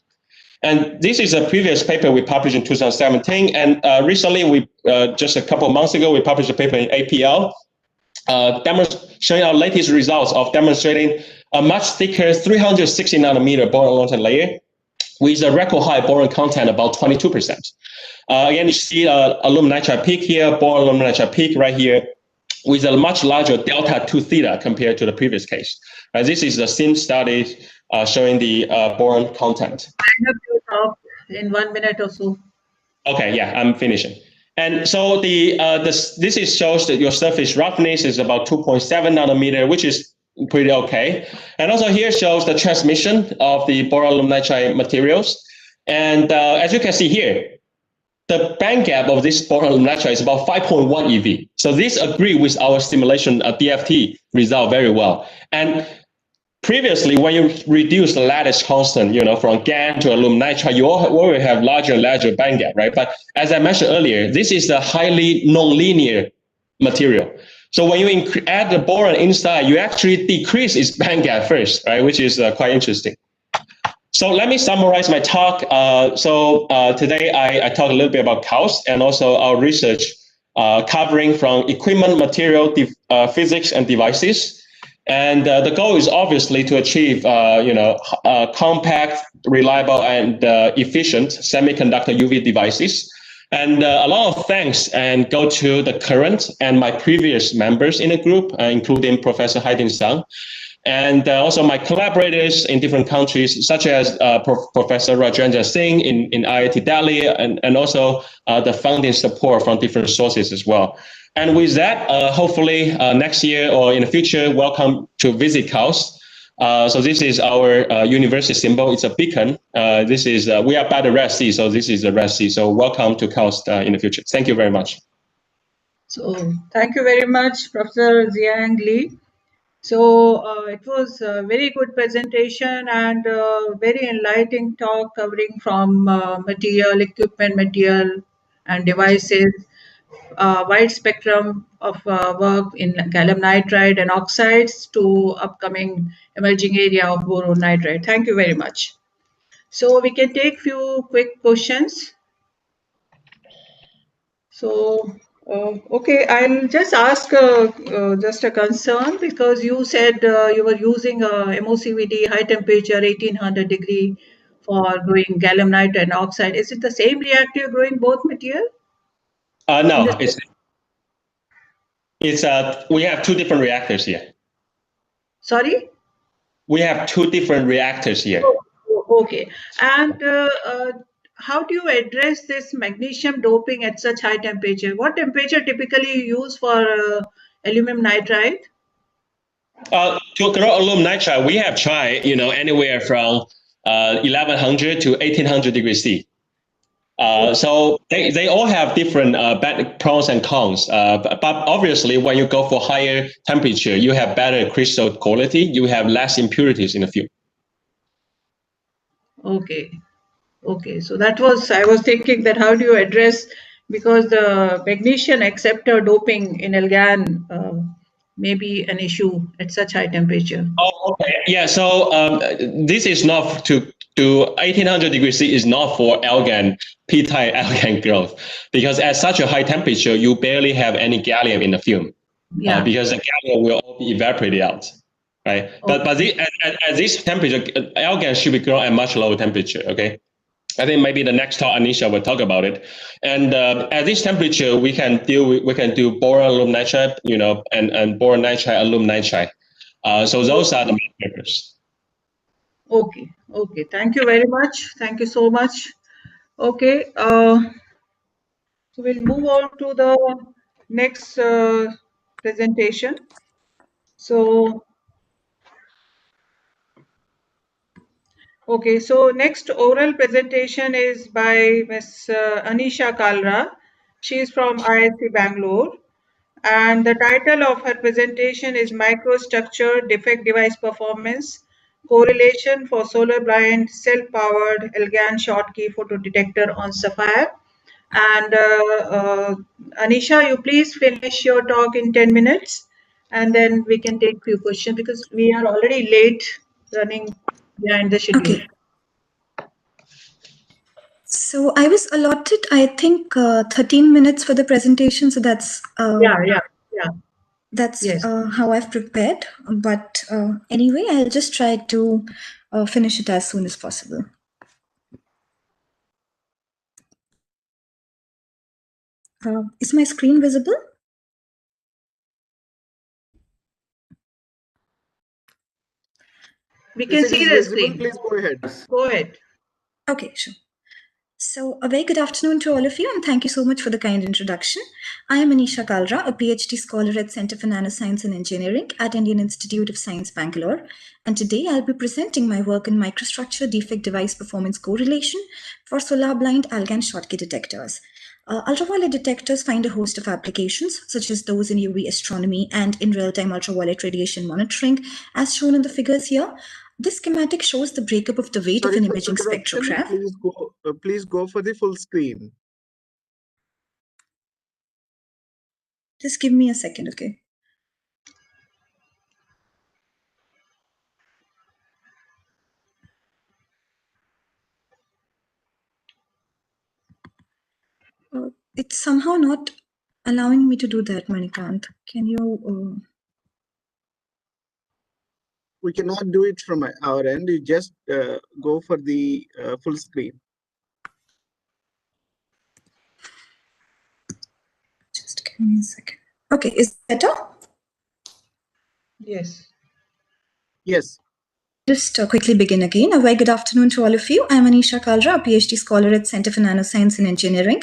And this is a previous paper we published in 2017. And recently, just a couple of months ago, we published a paper in APL showing our latest results of demonstrating a much thicker 360 nanometer boron aluminum layer with a record high boron content about 22%. Again, you see aluminum nitride peak here, boron aluminum nitride peak right here, with a much larger delta 2 theta compared to the previous case. This is the same study showing the boron content. I have to talk in 1 minute or so. Okay, yeah, I'm finishing. And so this shows that your surface roughness is about 2.7 nanometer, which is pretty okay. And also here shows the transmission of the boron aluminum nitride materials. And as you can see here, the band gap of this boron aluminum nitride is about 5.1 eV. So this agree with our simulation DFT result very well. And previously, when you reduce the lattice constant, from GaN to aluminum nitride, you always have larger and larger band gap, right? But as I mentioned earlier, this is a highly nonlinear material. So when you add the boron inside, you actually decrease its band gap first, right? Which is quite interesting. So let me summarize my talk. Today I talk a little bit about CAUST and also our research covering from equipment, material, physics, and devices. And the goal is obviously to achieve, compact, reliable, and efficient semiconductor UV devices. And a lot of thanks and go to the current and my previous members in the group, including Professor Haiding Sang, and also my collaborators in different countries, such as Professor Rajendra Singh in IIT Delhi, and also the funding support from different sources as well. And with that, hopefully next year or in the future, welcome to visit CAUST. So this is our university symbol. It's a beacon. We are by the Red Sea, so this is the Red Sea. So welcome to CAUST in the future. Thank you very much. So thank you very much, Professor Jiang Li. So it was a very good presentation and very enlightening talk covering from material, equipment, material, and devices, wide spectrum of work in gallium nitride and oxides to upcoming emerging area of boron nitride. Thank you very much. So we can take few quick questions. So, okay, I'll just ask just a concern because you said you were using MOCVD high temperature 1800 degree for growing gallium nitride and oxide. Is it the same reactor growing both material? No, we have two different reactors here. Sorry? We have two different reactors here. Okay. And how do you address this magnesium doping at such high temperature? What temperature typically you use for aluminum nitride? To grow aluminum nitride, we have tried, anywhere from 1100 to 1800 degrees C. So they all have different pros and cons. But obviously, when you go for higher temperature, you have better crystal quality. You have less impurities in the film. Okay. Okay. So that was, I was thinking that how do you address, because the magnesium acceptor doping in AlGaN may be an issue at such high temperature. Oh, okay. Yeah. So this is not to 1800 degrees C is not for AlGaN, P-type AlGaN growth, because at such a high temperature, you barely have any gallium in the film. Yeah. Because the gallium will all be evaporated out, right? Okay. But at this temperature, AlGaN should be grown at much lower temperature. Okay. I think maybe the next talk, Anisha will talk about it. And at this temperature, we can do boron aluminum nitride, and boron nitride, aluminum nitride. So those are the main papers. Okay. Okay. Thank you very much. Thank you so much. Okay. So we'll move on to the next presentation. So, okay. So next oral presentation is by Ms. Anisha Kalra. She is from IIT Bangalore. And the title of her presentation is Microstructure Defect Device Performance Correlation for Solar Blind Self-Powered AlGaN Schottky Photodetector on Sapphire. And Anisha, you please finish your talk in 10 minutes and then we can take few questions because we are already late running behind the schedule. Okay. So I was allotted, I think, 13 minutes for the presentation. So that's Yeah. That's yes. How I've prepared. But anyway, I'll just try to finish it as soon as possible. Is my screen visible? We can Yes, it see is the visible. screen. Please go ahead. Go ahead. Okay, sure. So a very good afternoon to all of you, and thank you so much for the kind introduction. I am Anisha Kalra, a PhD scholar at Center for Nanoscience and Engineering at Indian Institute of Science, Bangalore. And today I'll be presenting my work in microstructure defect device performance correlation for solar blind Algan Schottky detectors. Ultraviolet detectors find a host of applications, such as those in UV astronomy and in real-time ultraviolet radiation monitoring, as shown in the figures here. This schematic shows the breakup of the weight of an imaging spectrograph. Please go for the full screen. Just give me a second, okay? It's somehow not allowing me to do that, Manikant. Can you... We cannot do it from our end. You just go for the full screen. Just give me a second. Okay, is it better? Yes. Yes. Just quickly begin again. A very good afternoon to all of you. I'm Anisha Kalra, a PhD scholar at Center for Nanoscience and Engineering.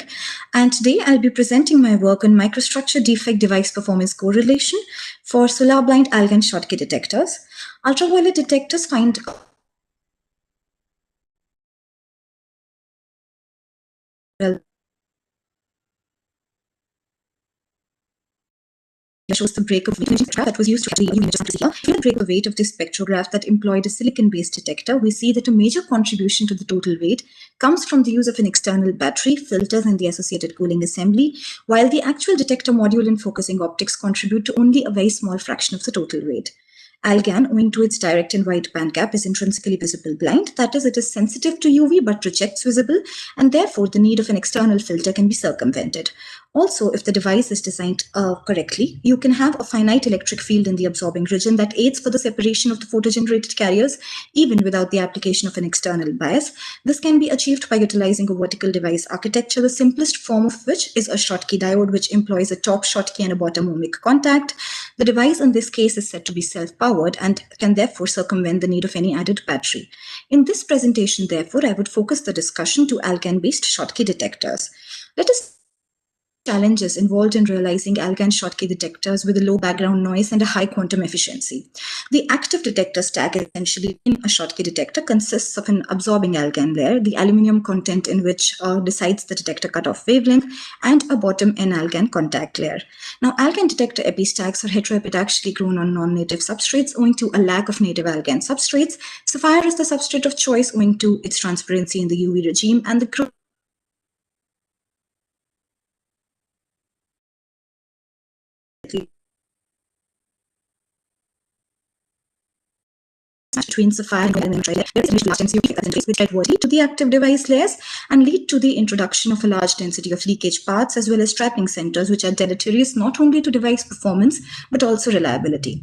And today I'll be presenting my work on microstructure defect device performance correlation for solar blind Algan Schottky detectors. Ultraviolet detectors find shows the breakup weight that was used to the breakup weight of this spectrograph that employed a silicon-based detector. We see that a major contribution to the total weight comes from the use of an external battery, filters, and the associated cooling assembly, while the actual detector module and focusing optics contribute to only a very small fraction of the total weight. Algan, owing to its direct and wide bandgap, is intrinsically visible blind. That is, it is sensitive to UV but rejects visible, and therefore the need of an external filter can be circumvented. Also, if the device is designed correctly, you can have a finite electric field in the absorbing region that aids for the separation of the photogenerated carriers, even without the application of an external bias. This can be achieved by utilizing a vertical device architecture, the simplest form of which is a Schottky diode, which employs a top Schottky and a bottom ohmic contact. The device in this case is said to be self-powered and can therefore circumvent the need of any added battery. In this presentation, therefore, I would focus the discussion to Algan-based Schottky detectors. Let us challenges involved in realizing Algan Schottky detectors with a low background noise and a high quantum efficiency. The active detector stack essentially in a Schottky detector consists of an absorbing Algan layer, the aluminum content in which decides the detector cutoff wavelength, and a bottom N-Algan contact layer. Now, Algan detector epistacks are heteroepitaxially grown on non-native substrates owing to a lack of native Algan substrates. Sapphire is the substrate of choice owing to its transparency in the UV regime, and the between sapphire and nitride which add vertically to the active device layers and lead to the introduction of a large density of leakage paths as well as trapping centers, which are deleterious not only to device performance but also reliability.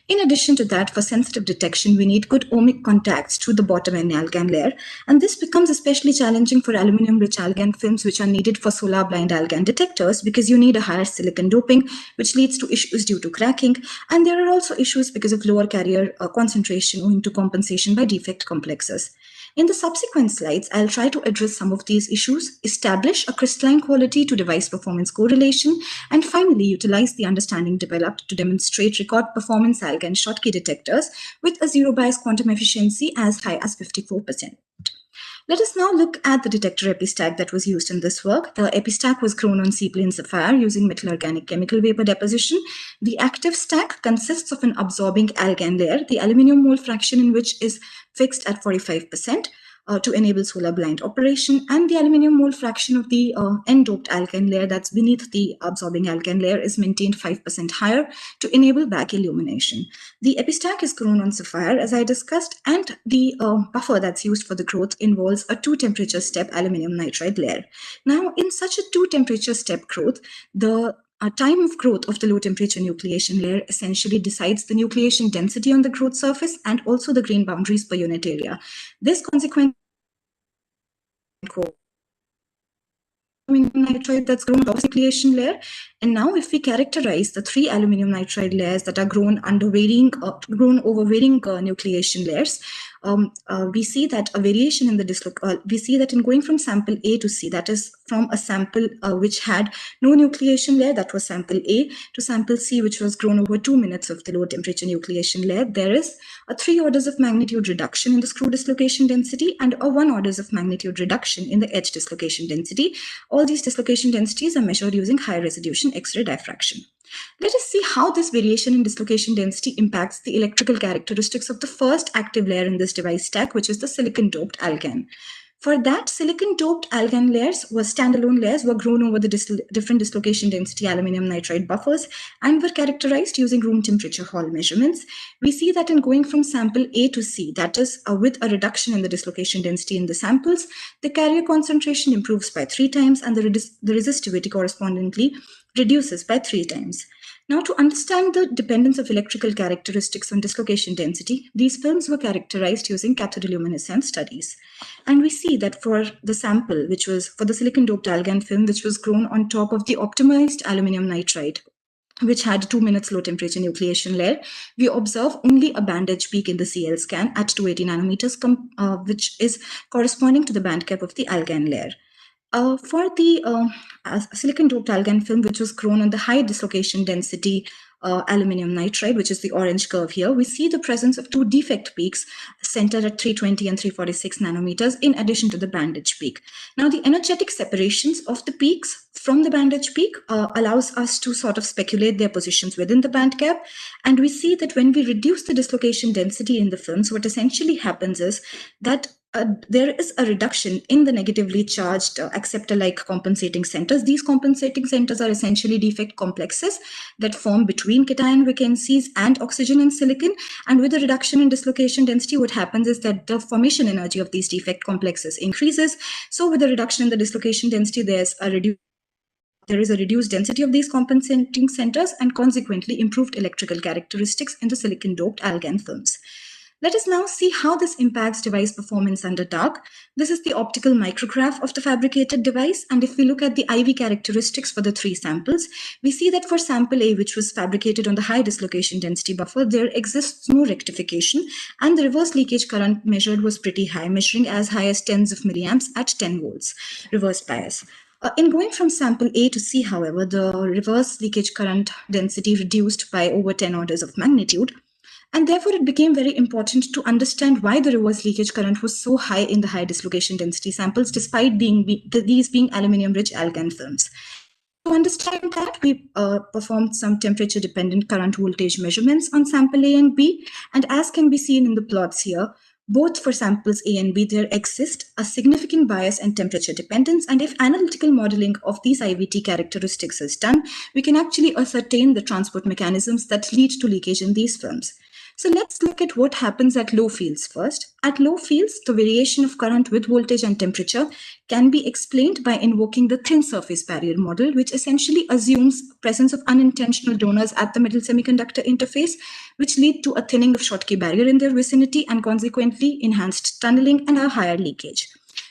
In addition to that, for sensitive detection, we need good ohmic contacts through the bottom and Algan layer, and this becomes especially challenging for aluminum-rich Algan films, which are needed for solar blind Algan detectors because you need a higher silicon doping, which leads to issues due to cracking, and there are also issues because of lower carrier concentration owing to compensation by defect complexes. In the subsequent slides, I'll try to address some of these issues, establish a crystalline quality to device performance correlation, and finally utilize the understanding developed to demonstrate record performance Algan Schottky detectors with a zero bias quantum efficiency as high as 54%. Let us now look at the detector epistack that was used in this work. The epistack was grown on C-plane sapphire using metal organic chemical vapor deposition. The active stack consists of an absorbing Algan layer, the aluminum mole fraction in which is fixed at 45%. To enable solar blind operation, and the aluminum mole fraction of the N-doped Algan layer that's beneath the absorbing Algan layer is maintained 5% higher to enable back illumination. The epistack is grown on sapphire, as I discussed, and the buffer that's used for the growth involves a 2-temperature step aluminum nitride layer. Now, in such a 2-temperature step growth, the time of growth of the low temperature nucleation layer essentially decides the nucleation density on the growth surface and also the grain boundaries per unit area. This consequently aluminum nitride that's grown above the nucleation layer. And now if we characterize the 3 aluminum nitride layers that are grown over varying nucleation layers, we see that a variation in the we see that in going from sample A to C, that is from a sample which had no nucleation layer, that was sample A, to sample C, which was grown over 2 minutes of the low temperature nucleation layer, there is a 3 orders of magnitude reduction in the screw dislocation density and a 1 orders of magnitude reduction in the edge dislocation density. All these dislocation densities are measured using high resolution X-ray diffraction. Let us see how this variation in dislocation density impacts the electrical characteristics of the first active layer in this device stack, which is the silicon-doped algan. For that, silicon-doped algan layers standalone layers were grown over the different dislocation density aluminum nitride buffers and were characterized using room temperature Hall measurements. We see that in going from sample A to C, that is with a reduction in the dislocation density in the samples, the carrier concentration improves by 3 times and the resistivity correspondingly reduces by 3 times. Now, to understand the dependence of electrical characteristics on dislocation density, these films were characterized using cathodoluminescence studies. And we see that for the sample, which was for the silicon-doped algan film, which was grown on top of the optimized aluminum nitride, which had 2 minutes low temperature nucleation layer, we observe only a band edge peak in the CL scan at 280 nanometers, which is corresponding to the band cap of the algan layer. For the silicon-doped algan film, which was grown on the high dislocation density aluminum nitride, which is the orange curve here, we see the presence of 2 defect peaks centered at 320 and 346 nanometers in addition to the band edge peak. Now, the energetic separations of the peaks from the band edge peak allows us to sort of speculate their positions within the band cap. And we see that when we reduce the dislocation density in the films, what essentially happens is that there is a reduction in the negatively charged acceptor-like compensating centers. These compensating centers are essentially defect complexes that form between cation vacancies and oxygen and silicon. And with the reduction in dislocation density, what happens is that the formation energy of these defect complexes increases. So with the reduction in the dislocation density, there is a reduced density of these compensating centers and consequently improved electrical characteristics in the silicon-doped algan films. Let us now see how this impacts device performance under dark. This is the optical micrograph of the fabricated device. And if we look at the IV characteristics for the 3 samples, we see that for sample A, which was fabricated on the high dislocation density buffer, there exists no rectification. And the reverse leakage current measured was pretty high, measuring as high as tens of milliamps at 10 volts, reverse bias. In going from sample A to C, however, the reverse leakage current density reduced by over 10 orders of magnitude. And therefore, it became very important to understand why the reverse leakage current was so high in the high dislocation density samples, despite these being aluminum-rich algan films. To understand that, we performed some temperature-dependent current voltage measurements on sample A and B. And as can be seen in the plots here, both for samples A and B, there exists a significant bias and temperature dependence. And if analytical modeling of these IVT characteristics is done, we can actually ascertain the transport mechanisms that lead to leakage in these films. So let's look at what happens at low fields first. At low fields, the variation of current with voltage and temperature can be explained by invoking the thin surface barrier model, which essentially assumes presence of unintentional donors at the metal semiconductor interface, which lead to a thinning of Schottky barrier in their vicinity and consequently enhanced tunneling and a higher leakage.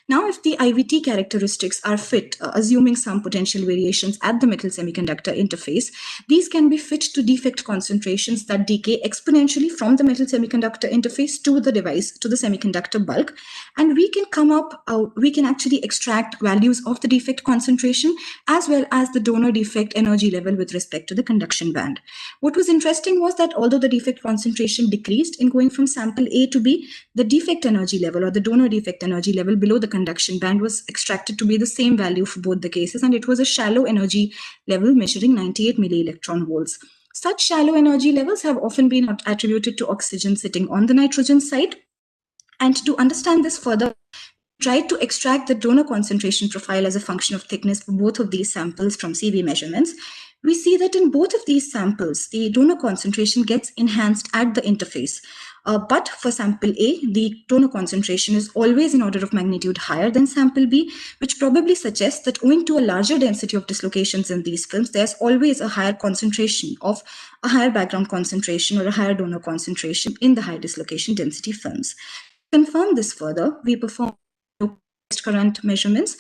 Now, if the IVT characteristics are fit, assuming some potential variations at the metal semiconductor interface, these can be fit to defect concentrations that decay exponentially from the metal semiconductor interface to the device, to the semiconductor bulk. And we can actually extract values of the defect concentration as well as the donor defect energy level with respect to the conduction band. What was interesting was that although the defect concentration decreased in going from sample A to B, the defect energy level or the donor defect energy level below the conduction band was extracted to be the same value for both the cases, and it was a shallow energy level measuring 98 milli-electron volts. Such shallow energy levels have often been attributed to oxygen sitting on the nitrogen side. And to understand this further, tried to extract the donor concentration profile as a function of thickness for both of these samples from CV measurements. We see that in both of these samples, the donor concentration gets enhanced at the interface. But for sample A, the donor concentration is always in order of magnitude higher than sample B, which probably suggests that owing to a larger density of dislocations in these films, there's always a higher concentration of a higher background concentration or a higher donor concentration in the high dislocation density films. To confirm this further, we perform current measurements.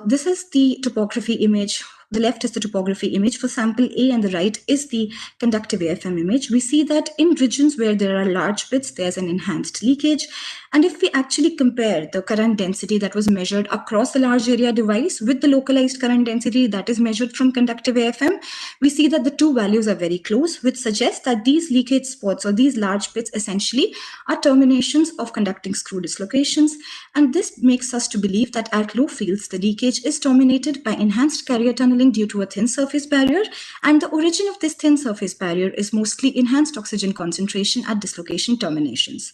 This is the topography image. The left is the topography image for sample A and the right is the conductive AFM image. We see that in regions where there are large bits, there's an enhanced leakage. And if we actually compare the current density that was measured across the large area device with the localized current density that is measured from conductive AFM, we see that the two values are very close, which suggests that these leakage spots or these large bits essentially are terminations of conducting screw dislocations. And this makes us to believe that at low fields, the leakage is dominated by enhanced carrier tunneling due to a thin surface barrier, and the origin of this thin surface barrier is mostly enhanced oxygen concentration at dislocation terminations.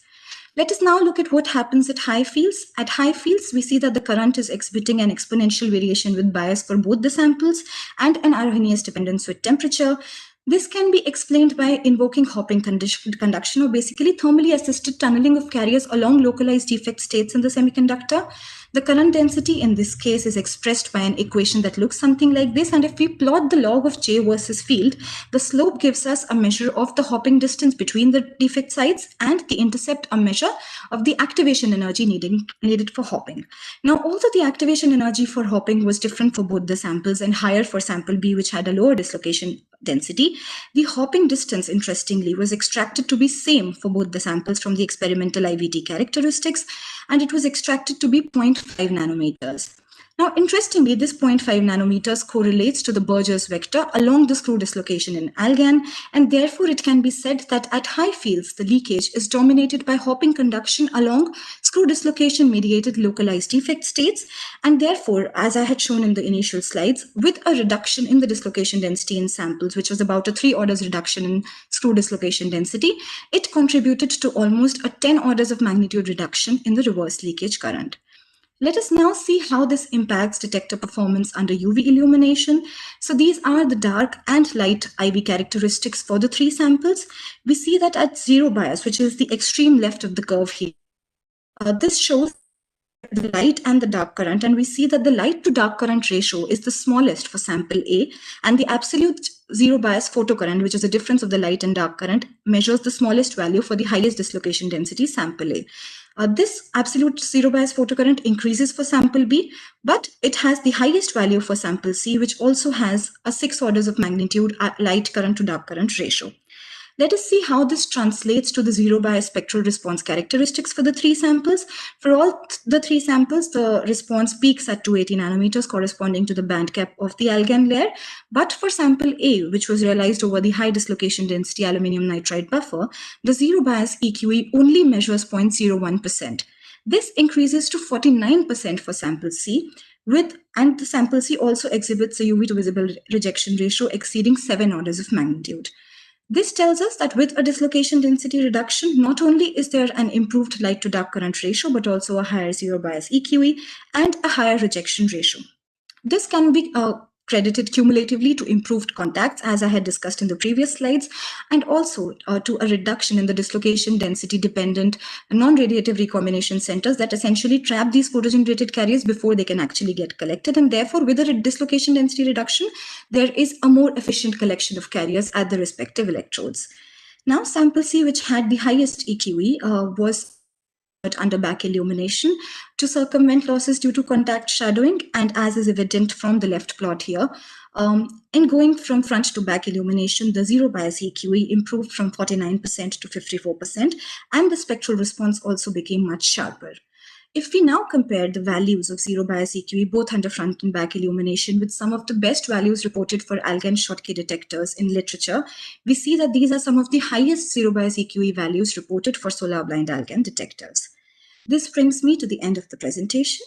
Let us now look at what happens at high fields. At high fields, we see that the current is exhibiting an exponential variation with bias for both the samples and an Arrhenius dependence with temperature. This can be explained by invoking hopping conduction, or basically thermally assisted tunneling of carriers along localized defect states in the semiconductor. The current density in this case is expressed by an equation that looks something like this. And if we plot the log of J versus field, the slope gives us a measure of the hopping distance between the defect sites and the intercept a measure of the activation energy needed for hopping. Now, although the activation energy for hopping was different for both the samples and higher for sample B, which had a lower dislocation density, the hopping distance, interestingly, was extracted to be same for both the samples from the experimental IVT characteristics, and it was extracted to be 0.5 nanometers. Now, interestingly, this 0.5 nanometers correlates to the Burgers vector along the screw dislocation in ALGAN, and therefore it can be said that at high fields, the leakage is dominated by hopping conduction along screw dislocation mediated localized defect states, and therefore, as I had shown in the initial slides, with a reduction in the dislocation density in samples, which was about a 3 orders reduction in screw dislocation density, it contributed to almost a 10 orders of magnitude reduction in the reverse leakage current. Let us now see how this impacts detector performance under UV illumination. So these are the dark and light IV characteristics for the 3 samples. We see that at zero bias, which is the extreme left of the curve here, this shows the light and the dark current, and we see that the light to dark current ratio is the smallest for sample A, and the absolute zero bias photocurrent, which is the difference of the light and dark current, measures the smallest value for the highest dislocation density sample A. This absolute zero bias photocurrent increases for sample B, but it has the highest value for sample C, which also has a 6 orders of magnitude light current to dark current ratio. Let us see how this translates to the zero bias spectral response characteristics for the 3 samples. For all the 3 samples, the response peaks at 280 nanometers, corresponding to the band cap of the ALGAN layer. But for sample A, which was realized over the high dislocation density aluminum nitride buffer, the zero bias EQE only measures 0.01%. This increases to 49% for sample C, and the sample C also exhibits a UV to visible rejection ratio exceeding 7 orders of magnitude. This tells us that with a dislocation density reduction, not only is there an improved light to dark current ratio, but also a higher zero bias EQE and a higher rejection ratio. This can be credited cumulatively to improved contacts, as I had discussed in the previous slides, and also to a reduction in the dislocation density dependent non-radiative recombination centers that essentially trap these photogenerated carriers before they can actually get collected. And therefore, with a dislocation density reduction, there is a more efficient collection of carriers at the respective electrodes. Now, sample C, which had the highest EQE, was under back illumination to circumvent losses due to contact shadowing, and as is evident from the left plot here, in going from front to back illumination, the zero bias EQE improved from 49% to 54%, and the spectral response also became much sharper. If we now compare the values of zero bias EQE both under front and back illumination with some of the best values reported for ALGAN Schottky detectors in literature, we see that these are some of the highest zero bias EQE values reported for solar blind ALGAN detectors. This brings me to the end of the presentation.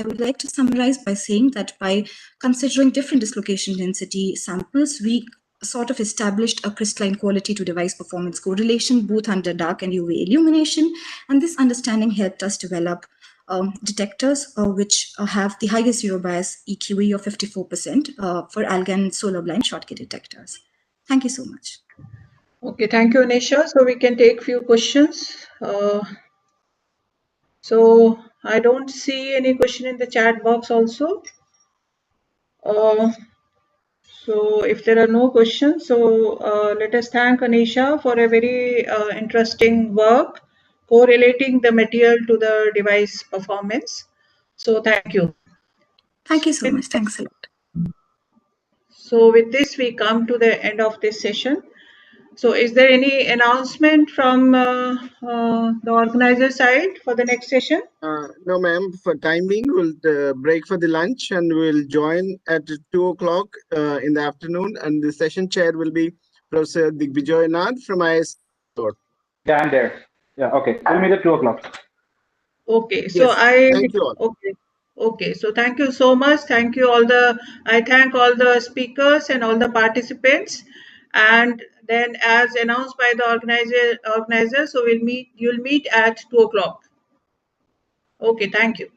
I would like to summarize by saying that by considering different dislocation density samples, we sort of established a crystalline quality to device performance correlation both under dark and UV illumination, and this understanding helped us develop detectors which have the highest zero bias EQE of 54% for ALGAN solar blind Schottky detectors. Thank you so much. Okay, thank you, Anisha. So we can take few questions. So I don't see any question in the chat box also. So if there are no questions, so let us thank Anisha for a very interesting work correlating the material to the device performance. So thank you. Thank you so much. Thanks a lot. So with this, we come to the end of this session. So is there any announcement from the organizer side for the next session? No, ma'am. For time being, we'll break for the lunch and we'll join at 2 o'clock in the afternoon. And the session chair will be Professor Digvijoy Nath from IS. Yeah, I'm there. Yeah, okay. We'll meet at 2 o'clock. Okay, so Yes. Thank you all. Okay, so thank you so much. Thank you I thank all the speakers and all the participants. And then as announced by the organizer, so you'll meet at 2 o'clock. Okay, thank you.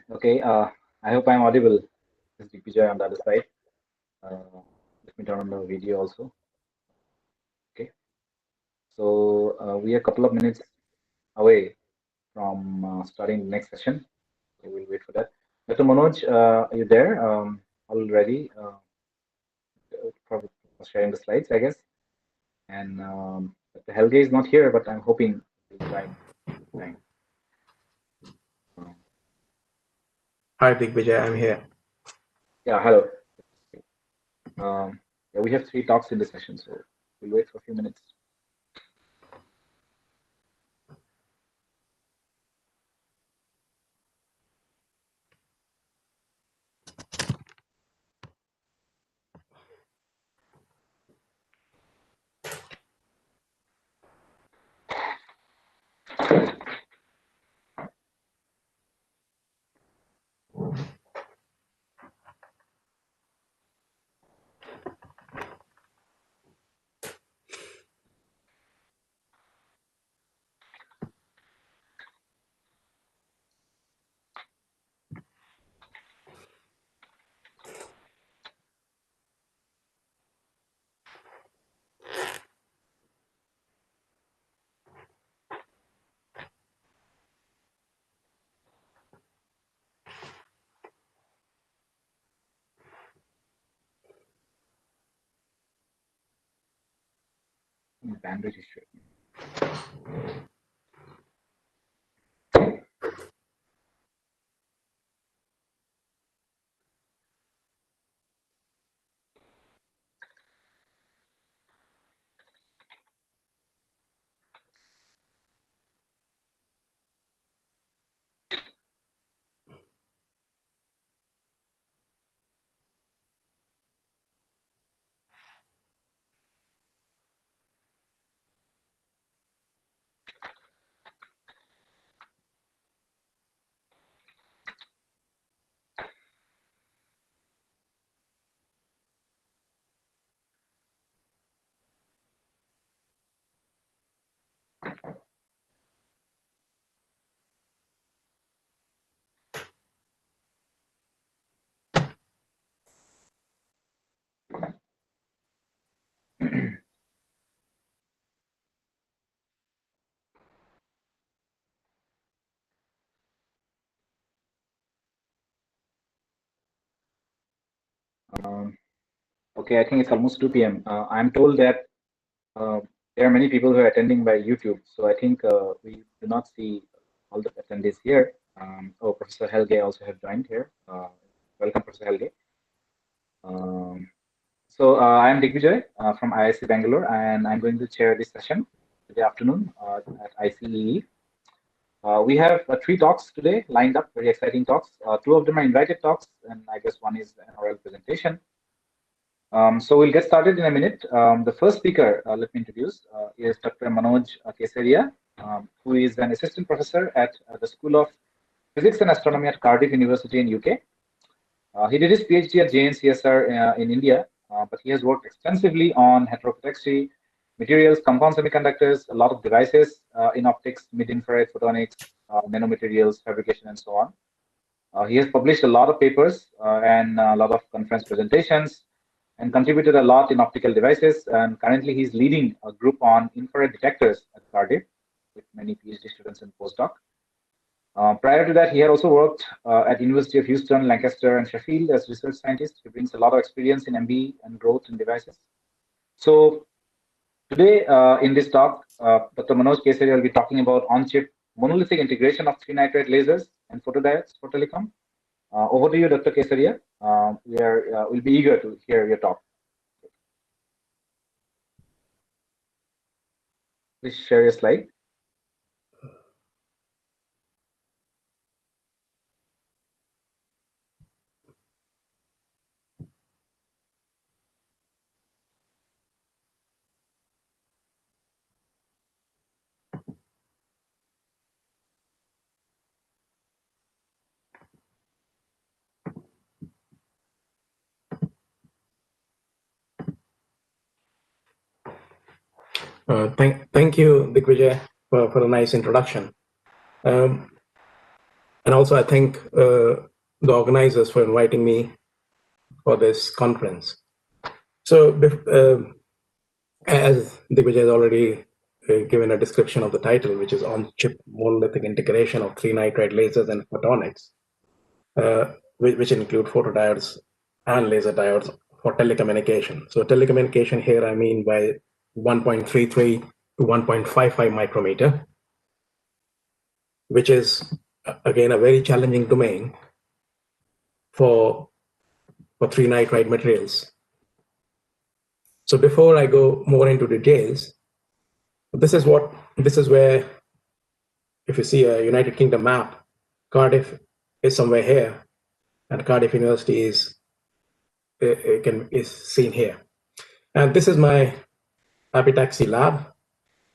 Okay, I hope I'm audible. This is Digvijay on the other side. Let me turn on the video also. Okay, so we are a couple of minutes away from starting the next session. Okay, we'll wait for that. Dr. Manoj, are you there already? For sharing the slides, I guess. And Dr. Helge is not here, but I'm hoping he'll join. Hi, Digvijay, I'm here. Yeah, hello. Yeah, we have 3 talks in this session, so we'll wait for a few minutes. Bandwidth issue. Okay, I think it's almost 2 p.m. I'm told that there are many people who are attending by YouTube, so I think we do not see all the attendees here. Oh, Professor Helge also have joined here. Welcome, Professor Helge. I am Digvijay from Icee Bangalore, and I'm going to chair this session today afternoon at Icee. We have 3 talks today lined up, very exciting talks. 2 of them are invited talks, and I guess one is an oral presentation. So we'll get started in a minute. The first speaker, let me introduce, is Dr. Manoj Kesaria, who is an assistant professor at the School of Physics and Astronomy at Cardiff University in UK. He did his PhD at JNCSR in India, but he has worked extensively on heterophotometry, materials, compound semiconductors, a lot of devices in optics, mid-infrared photonics, nanomaterials, fabrication, and so on. He has published a lot of papers and a lot of conference presentations, and contributed a lot in optical devices. And currently, he's leading a group on infrared detectors at Cardiff with many PhD students and postdoc. Prior to that, he had also worked at University of Houston, Lancaster, and Sheffield as research scientist. He brings a lot of experience in MBE and growth in devices. So today, in this talk, Dr. Manoj Kesaria will be talking about on-chip monolithic integration of 3-nitride lasers and photodiodes for telecom. Over to you, Dr. Kesaria. We'll be eager to hear your talk. Please share your slide. Thank you, Digvijay, for a nice introduction. And also I thank the organizers for inviting me for this conference. So as Digvijay has already given a description of the title, which is on-chip monolithic integration of 3 nitride lasers and photonics, which include photodiodes and laser diodes for telecommunication. So telecommunication here, I mean by 1.33 to 1.55 micrometer, which is again a very challenging domain for 3 nitride materials. So before I go more into details, this is where, if you see a United Kingdom map, Cardiff is somewhere here, and Cardiff University is seen here. And this is my epitaxy lab,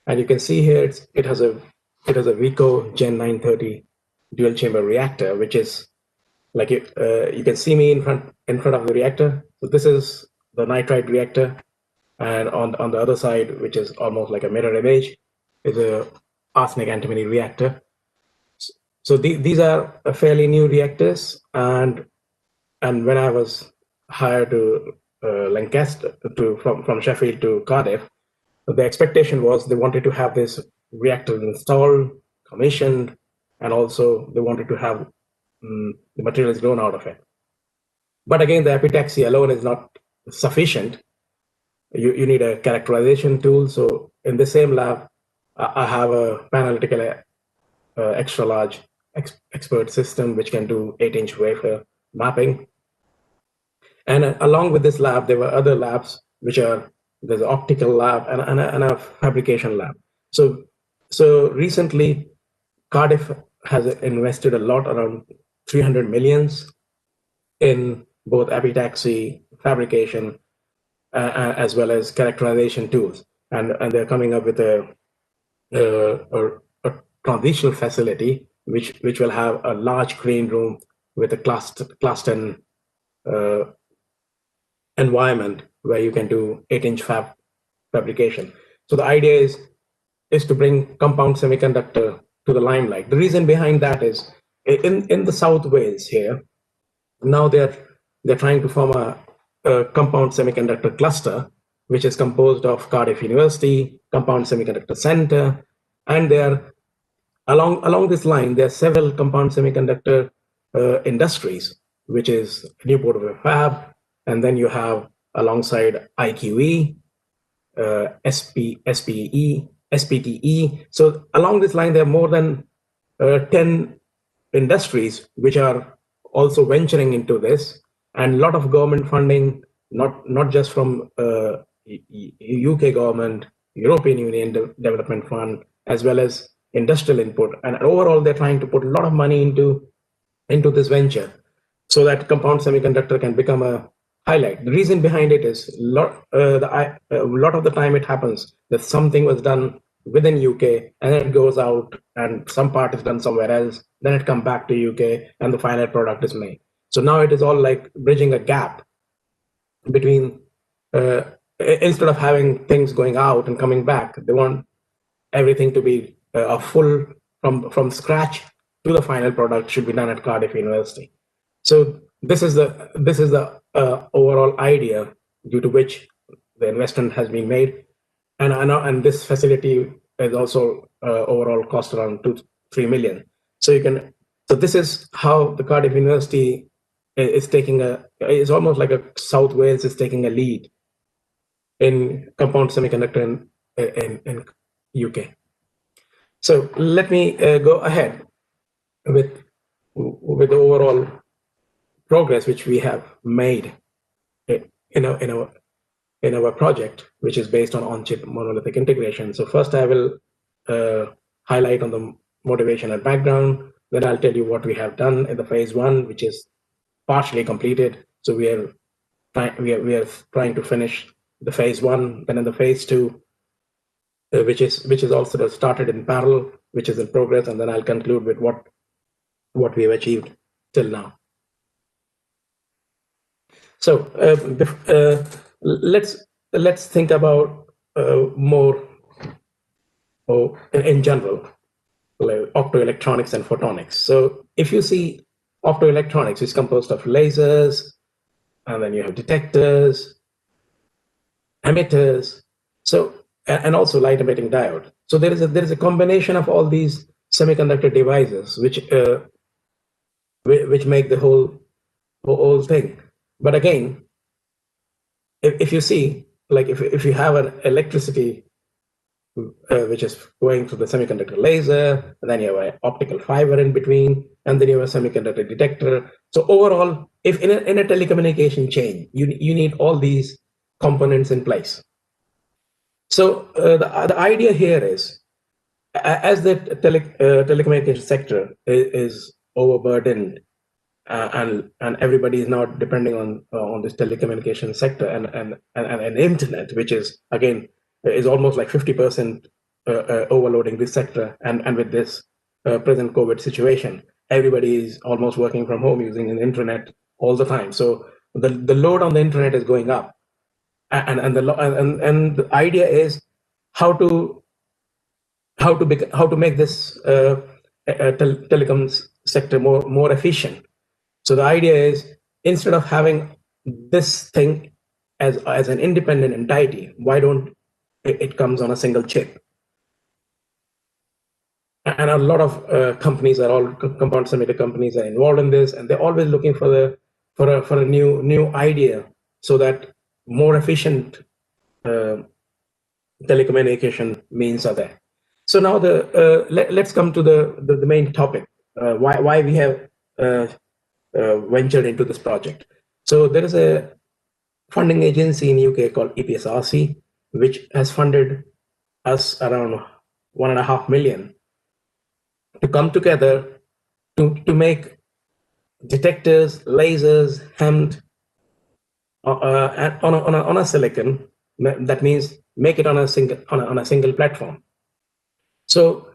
and you can see here it has a Vico Gen 930 dual chamber reactor, which is like you can see me in front of the reactor. So this is the nitride reactor, and on the other side, which is almost like a mirror image, is a arsenic antimony reactor. So these are fairly new reactors, and when I was hired to Lancaster from Sheffield to Cardiff, the expectation was they wanted to have this reactor installed, commissioned, and also they wanted to have the materials grown out of it. But again, the epitaxy alone is not sufficient. You need a characterization tool. So in the same lab, I have a pananalytical extra large expert system which can do 8-inch wafer mapping. And along with this lab, there were other labs which are, there's an optical lab and a fabrication lab. So recently, Cardiff has invested a lot, around 300 millions, in both epitaxy fabrication as well as characterization tools, and they're coming up with a transitional facility which will have a large clean room with a class 10 environment where you can do 8-inch fabrication. So the idea is to bring compound semiconductor to the limelight. The reason behind that is in the South Wales here, now they're trying to form a compound semiconductor cluster, which is composed of Cardiff University, Compound Semiconductor Center, and there along this line, there are several compound semiconductor industries, which is Newport River Fab, and then you have alongside IQE, SPTE. So along this line, there are more than 10 industries which are also venturing into this, and a lot of government funding, not just from UK government, European Union Development Fund, as well as industrial input. And overall, they're trying to put a lot of money into this venture so that compound semiconductor can become a highlight. The reason behind it is a lot of the time it happens that something was done within UK and then it goes out and some part is done somewhere else, then it comes back to UK and the final product is made. So now it is all like bridging a gap between, instead of having things going out and coming back, they want everything to be a full from scratch to the final product should be done at Cardiff University. So this is the overall idea due to which the investment has been made, and this facility is also overall cost around 2-3 million. So this is how the Cardiff University is taking it's almost like a South Wales is taking a lead in compound semiconductor in UK. So let me go ahead with the overall progress which we have made in our project, which is based on-chip monolithic integration. So first I will highlight on the motivation and background. Then I'll tell you what we have done in the phase 1, which is partially completed. So we are trying to finish the phase 1. Then in the phase 2, which is also started in parallel, which is in progress, and then I'll conclude with what we have achieved till now. So let's think about more in general. like optoelectronics and photonics. So if you see optoelectronics, it's composed of lasers, and then you have detectors, emitters, so and also light emitting diode. So there is a combination of all these semiconductor devices which make the whole thing. But again, if you see, like if you have an electricity which is going through the semiconductor laser, and then you have an optical fiber in between, and then you have a semiconductor detector. So overall, if in a telecommunication chain, you need all these components in place. So the idea here is, as the telecommunication sector is overburdened, and everybody is now depending on this telecommunication sector and internet, which is again is almost like 50% overloading this sector, and with this present COVID situation, everybody is almost working from home using the internet all the time. So the load on the internet is going up, and the idea is how to make this telecoms sector more efficient. So the idea is, instead of having this thing as an independent entity, why don't it comes on a single chip? And a lot of companies are all compound semiconductor companies are involved in this, and they're always looking for a new idea so that more efficient telecommunication means are there. So now let's come to the main topic, why we have ventured into this project. So there is a funding agency in UK called EPSRC, which has funded us around $1.5 million to come together to make detectors, lasers, hemmed on a silicon. That means make it on a single platform. So,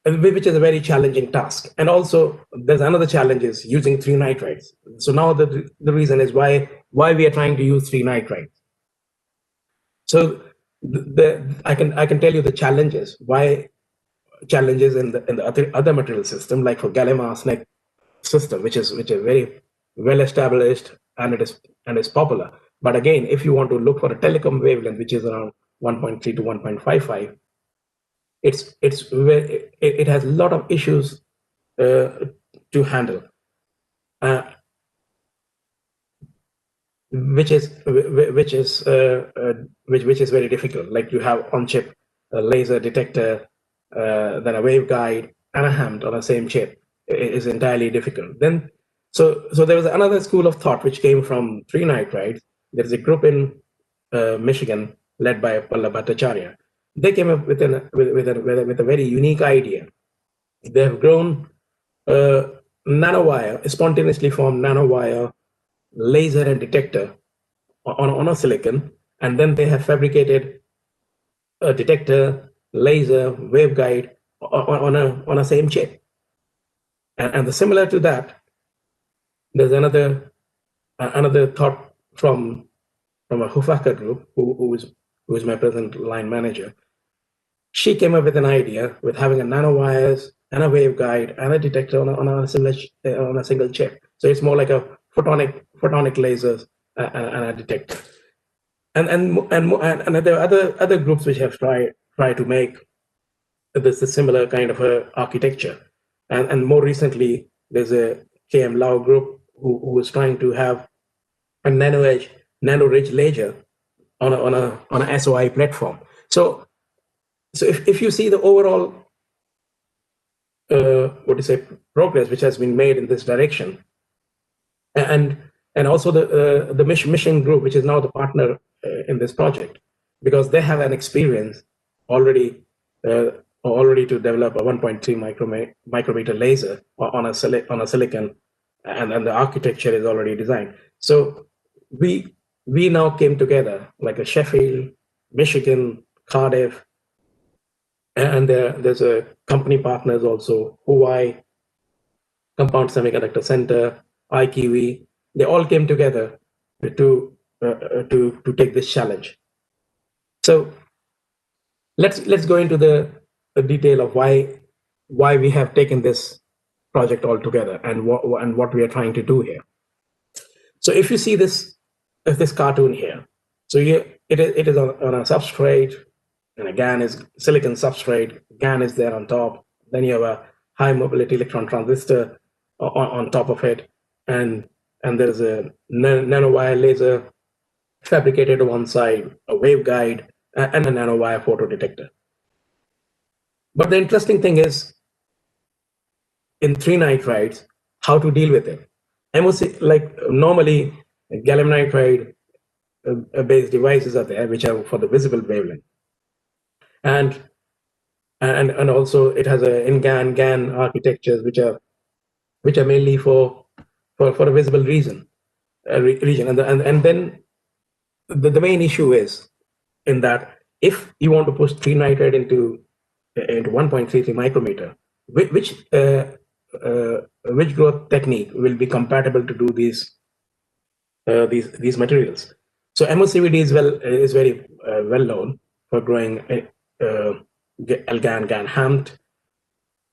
which is a very challenging task. And also, there's another challenge is using 3 nitrides. So now the reason is why we are trying to use 3 nitrides. So I can tell you the challenges. Why challenges in the other material system, like for gallium arsenide system, which is very well established and it is popular. But again, if you want to look for a telecom wavelength, which is around 1.3 to 1.55, it has a lot of issues to handle, which is very difficult. Like you have on-chip laser detector, then a waveguide and a HAMT on the same chip. It is entirely difficult. Then, so there was another school of thought which came from 3 nitrides. There's a group in Michigan led by Pallab Bhattacharya. They came up with a very unique idea. They have grown nanowire, spontaneously formed nanowire laser and detector on a silicon, and then they have fabricated a detector, laser, waveguide on a same chip. And similar to that, there's another thought from a Hufaker group, who is my present line manager. She came up with an idea with having a nanowires and a waveguide and a detector on a single chip. So it's more like a photonic lasers and a detector. And there are other groups which have tried to make this a similar kind of a architecture. And more recently, there's a KM Lau group who is trying to have a nano-rich laser on a SOI platform. So if you see the overall progress which has been made in this direction, and also the mission group, which is now the partner in this project, because they have an experience already to develop a 1.3 micrometer laser on a silicon, and the architecture is already designed. So we now came together, like a Sheffield, Michigan, Cardiff, and there's a company partners also, Hawaii, Compound Semiconductor Center, Icee. They all came together to take this challenge. So let's go into the detail of why why we have taken this project all together and what we are trying to do here. So if you see this cartoon here, so it is on a substrate, and a GaN is silicon substrate. GaN is there on top. Then you have a high mobility electron transistor on top of it, and there is a nanowire laser fabricated on one side, a waveguide, and a nanowire photodetector. But the interesting thing is, in 3 nitrides, how to deal with it. MOC, like normally, gallium nitride based devices are there, which are for the visible wavelength, and also it has a in GaN architectures, which are mainly for a visible region, and then the main issue is in that if you want to push 3 nitride into 1.33 micrometer, which growth technique will be compatible to do these materials? So MOCVD is very well known for growing GaN HAMT,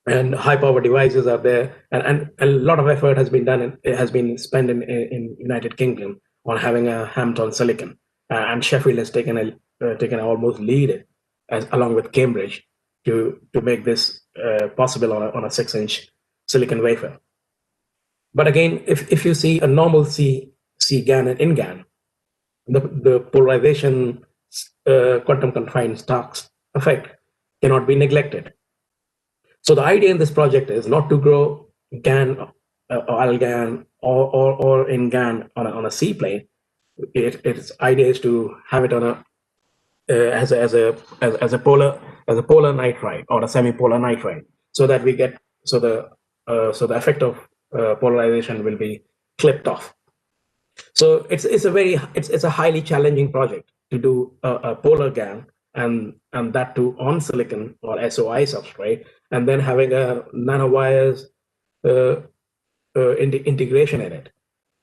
and high power devices are there, and a lot of effort has been done. It has been spent in United Kingdom on having a HAMT on silicon, and Sheffield has taken an almost lead along with Cambridge to make this possible on a 6-inch silicon wafer. But again, if you see a normal C GaN and in GaN, the polarization quantum confined Stark's effect cannot be neglected. So the idea in this project is not to grow GaN or AlGaN or in GaN on a C plane. Its idea is to have it on a as a polar nitride or a semi-polar nitride, so that we get the effect of polarization will be clipped off. So it's a highly challenging project to do a polar GaN and that too on silicon or SOI substrate, and then having a nanowires integration in it.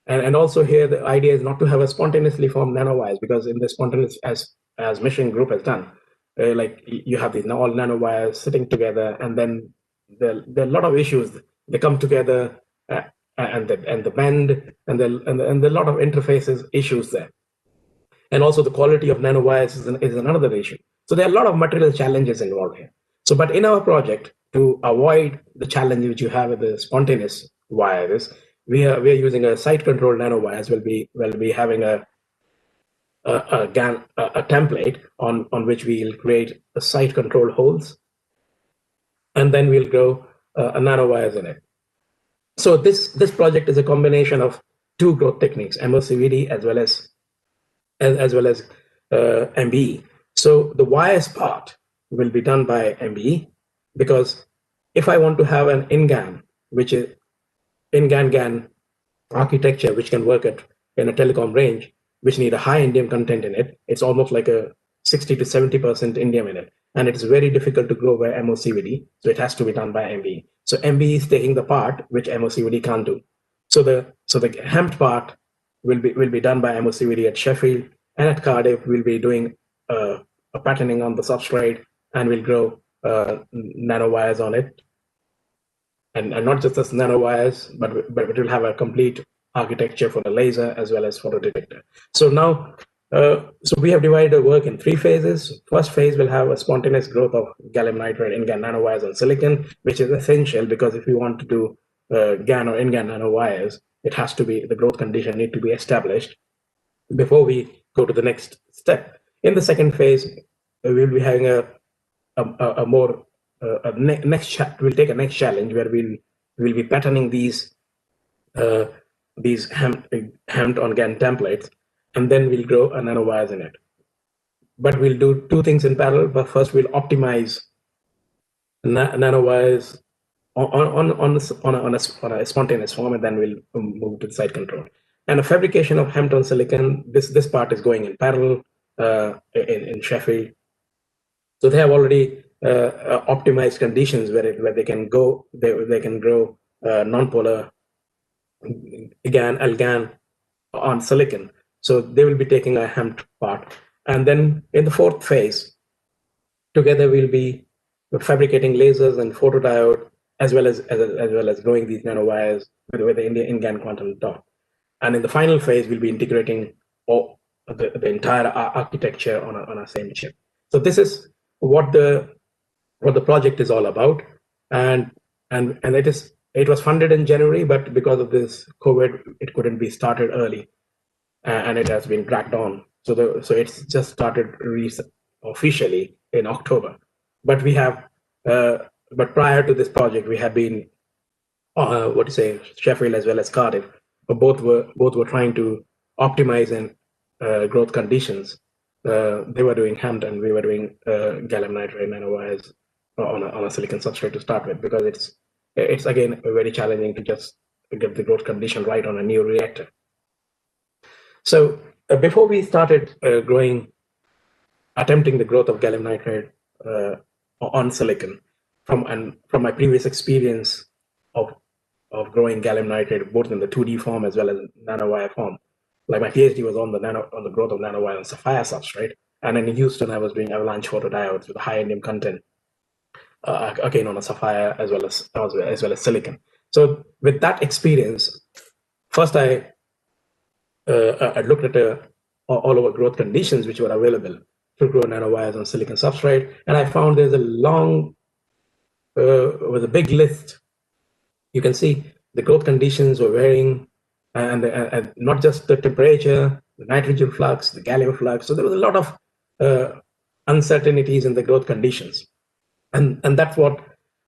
And also here the idea is not to have a spontaneously formed nanowires, because in the spontaneous, as Mission Group has done, like you have these all nanowires sitting together, and then there are a lot of issues. They come together and the bend and a lot of interfaces issues there. And also the quality of nanowires is another issue. So there are a lot of material challenges involved here. So, but in our project, to avoid the challenge which you have with the spontaneous wires, we are using a site controlled nanowires. We'll be having a template on which we'll create a site control holes, and then we'll grow a nanowires in it. So this project is a combination of 2 growth techniques, MOCVD as well as MBE. So the wires part will be done by MBE, because if I want to have an in-GaN, which is in-GaN architecture, which can work in a telecom range, which need a high indium content in it, it's almost like a 60 to 70% indium in it, and it's very difficult to grow by MOCVD, so it has to be done by MBE. So MBE is taking the part which MOCVD can't do. So the HAMT part will be done by MOCVD at Sheffield, and at Cardiff we'll be doing a patterning on the substrate, and we'll grow nanowires on it, and not just as nanowires, but it will have a complete architecture for the laser as well as photodetector. So now, so we have divided the work in 3 phases. First phase will have a spontaneous growth of gallium nitride in-GaN nanowires on silicon, which is essential, because if you want to do GaN or in-GaN nanowires, it has to be, the growth condition need to be established before we go to the next step. In the second phase, we'll be having we'll take a next challenge where we'll be patterning these HAMT on GaN templates, and then we'll grow a nanowires in it. But we'll do 2 things in parallel. But first we'll optimize nanowires on a spontaneous form, and then we'll move to the site control. And a fabrication of HAMT on silicon, this part is going in parallel in Sheffield. So they have already optimized conditions where they can go, they can grow non-polar GaN, AlGaN on silicon. So they will be taking a HAMT part. And then in the 4th phase, together we'll be fabricating lasers and photodiode, as well as growing these nanowires with the in-GaN quantum dot. And in the final phase, we'll be integrating the entire architecture on a same chip. So this is what the project is all about, and it was funded in January, but because of this COVID, it couldn't be started early, and it has been dragged on. So it's just started officially in October. But we have, but prior to this project, we have been, Sheffield as well as Cardiff, both were trying to optimize in growth conditions. They were doing Hampton, we were doing gallium nitride nanowires on a silicon substrate to start with, because it's again very challenging to just get the growth condition right on a new reactor. So before we started attempting the growth of gallium nitride on silicon, from my previous experience of growing gallium nitride both in the 2D form as well as nanowire form, like my PhD was on the growth of nanowire on sapphire substrate, and in Houston I was doing avalanche photodiodes with high indium content, again on a sapphire as well as silicon. So with that experience, first I looked at all over growth conditions which were available to grow nanowires on silicon substrate, and I found there's with a big list. You can see the growth conditions were varying, and not just the temperature, the nitrogen flux, the gallium flux. So there was a lot of uncertainties in the growth conditions, and that's what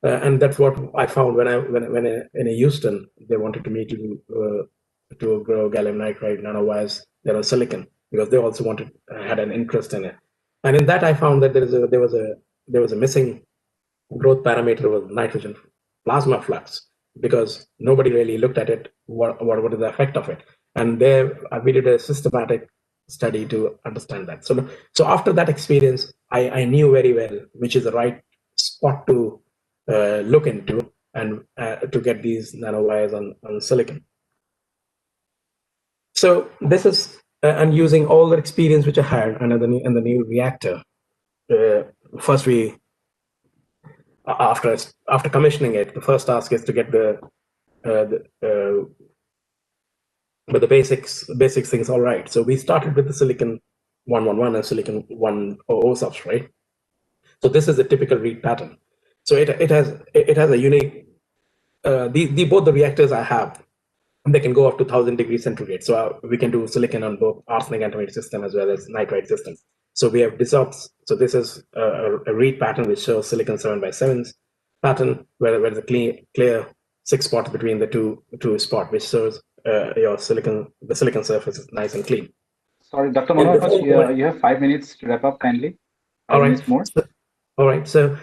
I found when in Houston they wanted me to grow gallium nitride nanowires that are silicon, because they also had an interest in it. And in that I found that there was a missing growth parameter with nitrogen plasma flux, because nobody really looked at it, what is the effect of it. And there we did a systematic study to understand that. So after that experience, I knew very well which is the right spot to look into and to get these nanowires on silicon. So this is, and using all the experience which I had in the new reactor, first after commissioning it, the first task is to get the basics things all right. So we started with the silicon 111 and silicon 100 substrate. So this is the typical read pattern. So it has a unique. Both the reactors I have, they can go up to 1000 degrees centigrade. So we can do silicon on both arsenic antimony system as well as nitride systems. So we have dissolves. So this is a read pattern which shows silicon 7x7 pattern, where there's a clear 6 spots between the two spots, which shows the silicon surface is nice and clean. Sorry, Dr. Manoj, you have 5 minutes to wrap up kindly. 5 minutes more. All right. So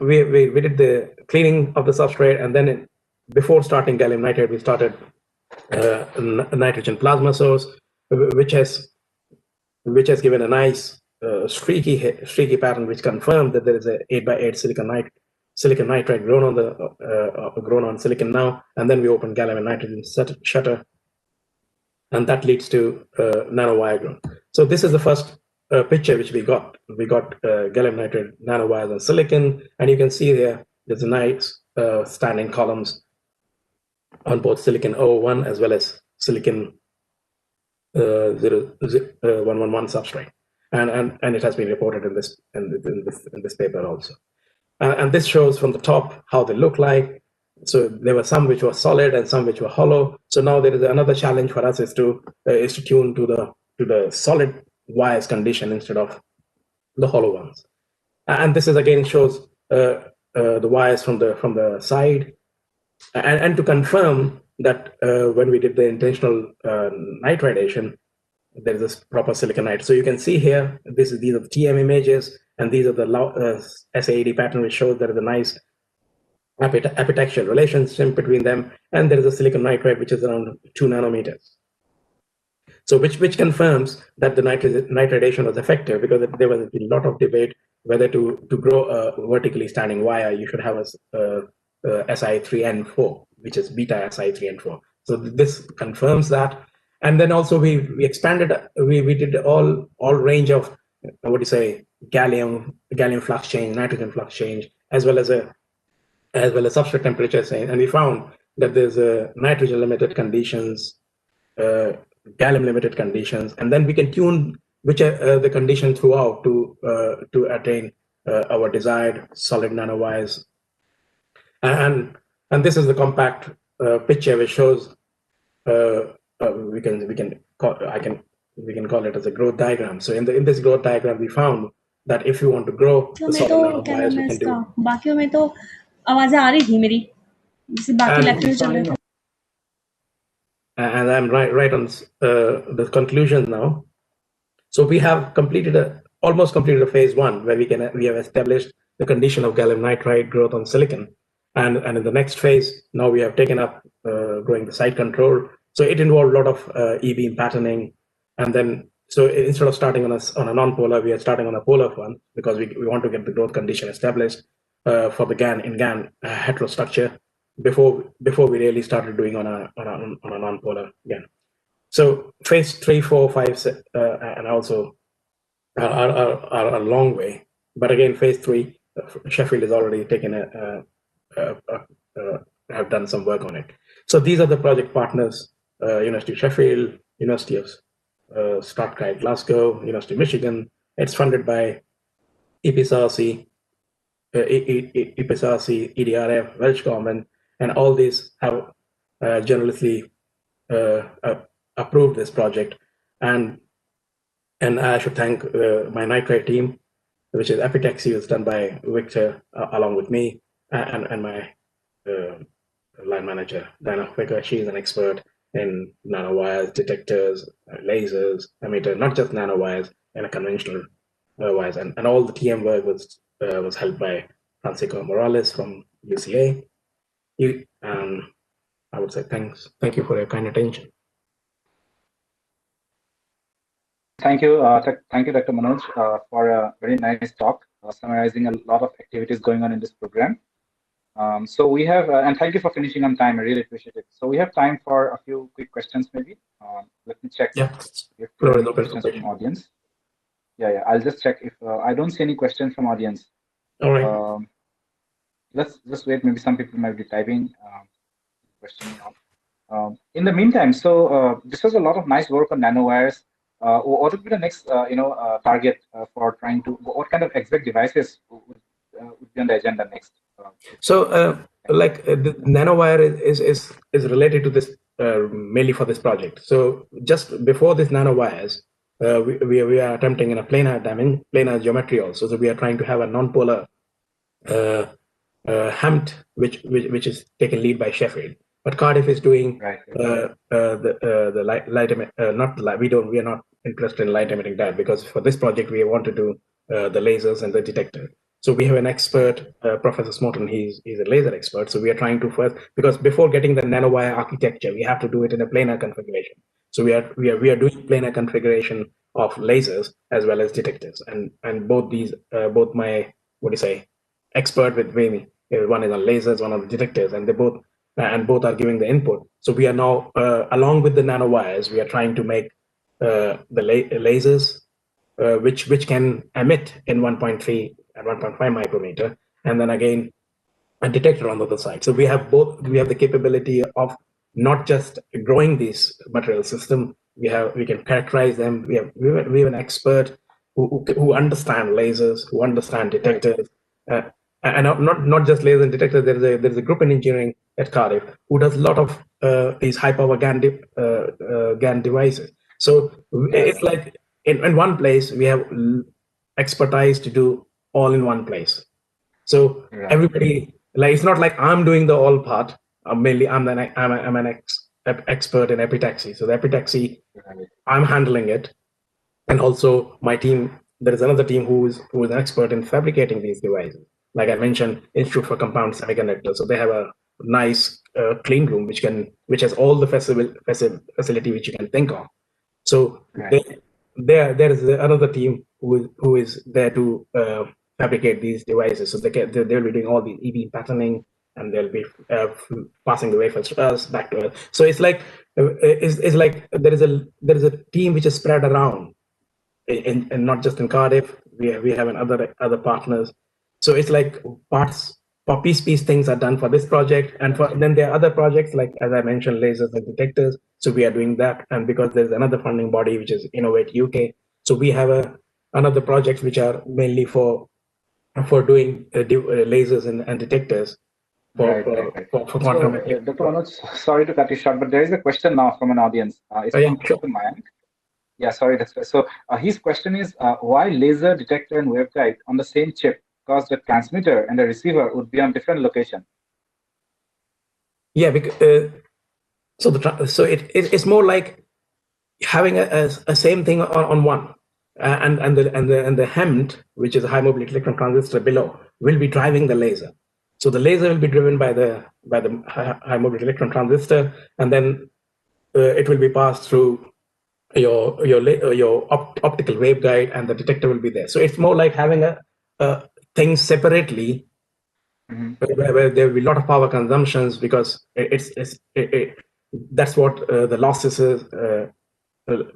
we did the cleaning of the substrate, and then before starting gallium nitride, we started a nitrogen plasma source, which has given a nice streaky pattern, which confirmed that there is a 8x8 silicon nitride grown on silicon now. And then we open gallium and nitrogen shutter, and that leads to nanowire growth. So this is the first picture which we got. We got gallium nitride nanowires on silicon, and you can see there's a nice standing columns on both silicon 001 as well as silicon 111 substrate, and it has been reported in this paper also. And this shows from the top how they look like. So there were some which were solid and some which were hollow. So now there is another challenge for us is to tune to the solid wires condition instead of the hollow ones. And this is again shows the wires from the side, and to confirm that when we did the intentional nitridation, there is this proper silicon nitride. So you can see here, these are the TM images, and these are the SAED pattern, which shows there is a nice epitaxial relationship between them, and there is a silicon nitride which is around 2 nanometers. So which confirms that the nitridation was effective, because there was a lot of debate whether to grow a vertically standing wire, you should have a Si3N4, which is beta Si3N4. So this confirms that. And then also we expanded, we did all range of gallium flux change, nitrogen flux change, as well as substrate temperature change. And we found that there's nitrogen limited conditions, gallium limited conditions, and then we can tune which are the condition throughout to attain our desired solid nanowires. And this is the compact picture which shows we can call it as a growth diagram. So in this growth diagram, we found that if you want to grow the solid nanowires, we can do. बाकियों में तो आवाजें आ रही थी मेरी, जैसे बाकी lecture चल रहे थे. And I'm right on the conclusion now. So we have almost completed a phase 1 where we have established the condition of gallium nitride growth on silicon, and in the next phase now we have taken up growing the site control. So it involved a lot of E-beam patterning, and then so instead of starting on a non-polar, we are starting on a polar one because we want to get the growth condition established for the GaN heterostructure before we really started doing on a non-polar GaN. So phase 3, 4, 5, and also are a long way. But again, phase 3, Sheffield has already taken have done some work on it. So these are the project partners: University of Sheffield, University of Strathclyde, Glasgow, University of Michigan. It's funded by EPSRC, EDRF, Welsh government, and all these have generously approved this project. And I should thank my nitride team, which is epitaxy, is done by Victor along with me, and my line manager, Diana Ficker. She is an expert in nanowires, detectors, lasers, emitter, not just nanowires and conventional wires. And all the TM work was helped by Francisco Morales from UCA. I would say thank you for your kind attention. Thank you, Dr. Manoj, for a very nice talk, summarizing a lot of activities going on in this program. So we have, and thank you for finishing on time. I really appreciate it. So we have time for a few quick questions, maybe. Let me check if there are any questions from audience. Yeah. I'll just check if I don't see any questions from audience. All right. Let's just wait. Maybe some people might be typing questions now. In the meantime, so this was a lot of nice work on nanowires. What would be the next, target for trying to? What kind of exact devices would be on the agenda next? So, the nanowire is related to this mainly for this project. So, just before this nanowires, we are attempting in a planar geometry also. So, we are trying to have a non-polar HAMT, which is taken lead by Sheffield. But Cardiff is doing the light we are not interested in light emitting diode, because for this project we want to do the lasers and the detector. So we have an expert, Professor Smoton. He's a laser expert. So we are trying to first, because before getting the nanowire architecture, we have to do it in a planar configuration. So we are doing planar configuration of lasers as well as detectors, and both these both my expert with me, one is on lasers, one on the detectors, and both are giving the input. So we are now, along with the nanowires, we are trying to make the lasers, which can emit in 1.3 and 1.5 micrometer, and then again a detector on the other side. So we have the capability of not just growing these material system. We can characterize them. We have an expert who understand lasers, who understand detectors. And not just laser and detector. There's a group in engineering at Cardiff who does a lot of these high power GaN devices. So it's like in one place we have expertise to do all in one place. So everybody, like, it's not like I'm doing the all part. I'm an expert in epitaxy. So the epitaxy, I'm handling it, and also my team. There is another team who is an expert in fabricating these devices. Like I mentioned, Institute for Compound Semiconductors. So they have a nice clean room which has all the facility which you can think of. So there is another team who is there to fabricate these devices. So they'll be doing all the E-beam patterning, and they'll be passing the wafers to us, back to us. So it's like there is a team which is spread around, and not just in Cardiff. we have other partners. So it's like parts, piece things are done for this project, and then there are other projects like, as I mentioned, lasers and detectors. So we are doing that, and because there's another funding body which is Innovate UK, so we have another projects which are mainly for doing lasers and detectors for quantum. So, Dr. Manoj, sorry to cut you short, but there is a question now from an audience. It's from Mayank. Yeah, sorry. So his question is, why laser detector and waveguide on the same chip? Because the transmitter and the receiver would be on different location. Yeah, because so it's more like having a same thing on one, and the HEMT, which is a high mobility electron transistor below, will be driving the laser. So the laser will be driven by the high mobility electron transistor, and then it will be passed through your optical waveguide, and the detector will be there. So it's more like having a thing separately, where there will be a lot of power consumptions, because that's what the losses is.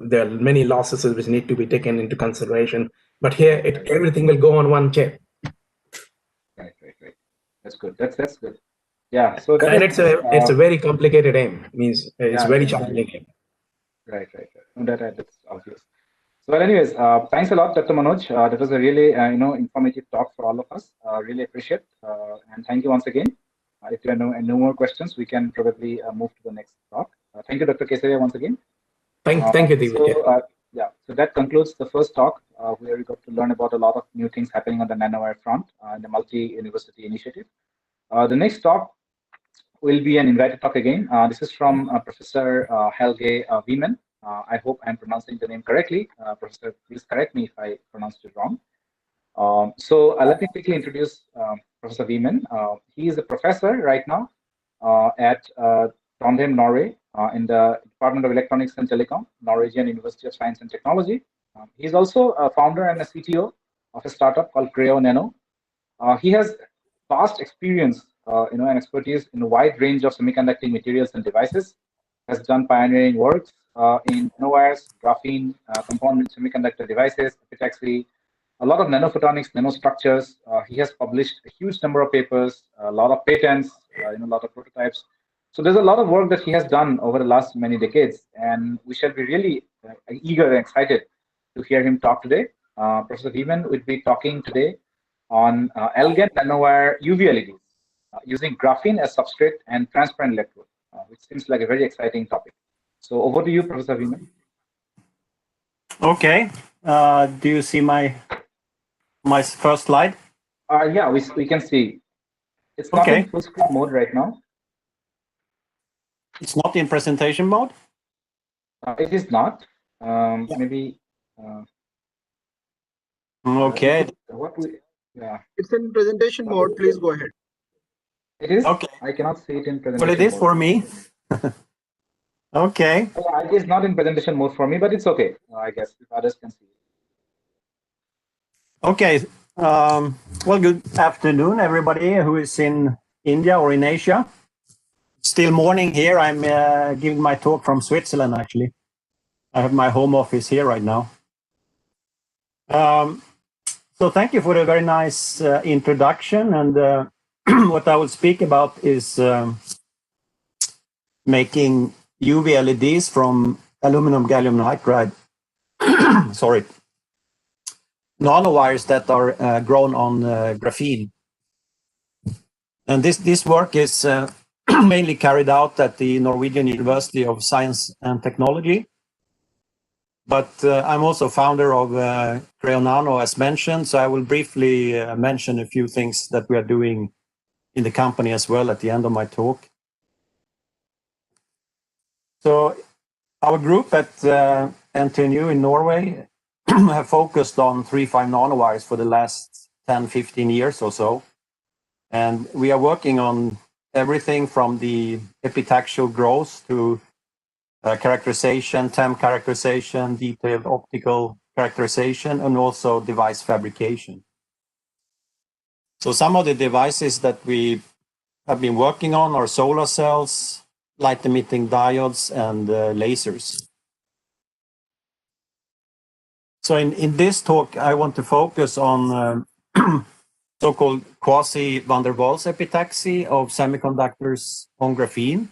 There are many losses which need to be taken into consideration. But here, everything will go on one chip. Right. That's good. That's good. Yeah. So and it's a very complicated aim. Means it's very challenging aim. Right. That's obvious. So, well, anyways, thanks a lot, Dr. Manoj. That was a really informative talk for all of us. Really appreciate, and thank you once again. If there are no more questions, we can probably move to the next talk. Thank you, Dr. Kesaria, once again. Thank you, Divya. So that concludes the first talk, where we got to learn about a lot of new things happening on the nanowire front in the multi-university initiative. The next talk will be an invited talk again. This is from Professor Helge Wieman. I hope I'm pronouncing the name correctly. Professor, please correct me if I pronounced it wrong. So let me quickly introduce Professor Wieman. He is a professor right now at Trondheim, Norway, in the Department of Electronics and Telecom, Norwegian University of Science and Technology. He's also a founder and a CTO of a startup called Creo Nano. He has vast experience, and expertise in a wide range of semiconducting materials and devices. Has done pioneering works in nanowires, graphene, component semiconductor devices, epitaxy, a lot of nanophotonics, nanostructures. He has published a huge number of papers, a lot of patents, a lot of prototypes. So there's a lot of work that he has done over the last many decades, and we shall be really eager and excited to hear him talk today. Professor Wieman will be talking today on elegant nanowire UV LEDs using graphene as substrate and transparent electrode, which seems like a very exciting topic. So over to you, Professor Wieman. Okay. Do you see my first slide? Yeah, we can see. It's not in full screen mode right now. It's not in presentation mode? It is not. Maybe. Okay. It's in presentation mode. Please go ahead. It is? Okay. I cannot see it in presentation Well, it is mode. for me. Okay. It is not in presentation mode for me, but it's okay, I guess, if others can see it. Okay. Well, good afternoon, everybody who is in India or in Asia. Still morning here. I'm giving my talk from Switzerland, actually. I have my home office here right now. So thank you for a very nice introduction. And what I will speak about is making UV LEDs from aluminum gallium nitride. Sorry. Nanowires that are grown on graphene. And this work is mainly carried out at the Norwegian University of Science and Technology. But I'm also founder of Creo Nano, as mentioned, so I will briefly mention a few things that we are doing in the company as well at the end of my talk. So our group at NTNU in Norway have focused on 3-5 nanowires for the last 10-15 years or so. And we are working on everything from the epitaxial growth to characterization, temp characterization, detailed optical characterization, and also device fabrication. So some of the devices that we have been working on are solar cells, light-emitting diodes, and lasers. So in this talk, I want to focus on so-called quasi-van der Waals epitaxy of semiconductors on graphene.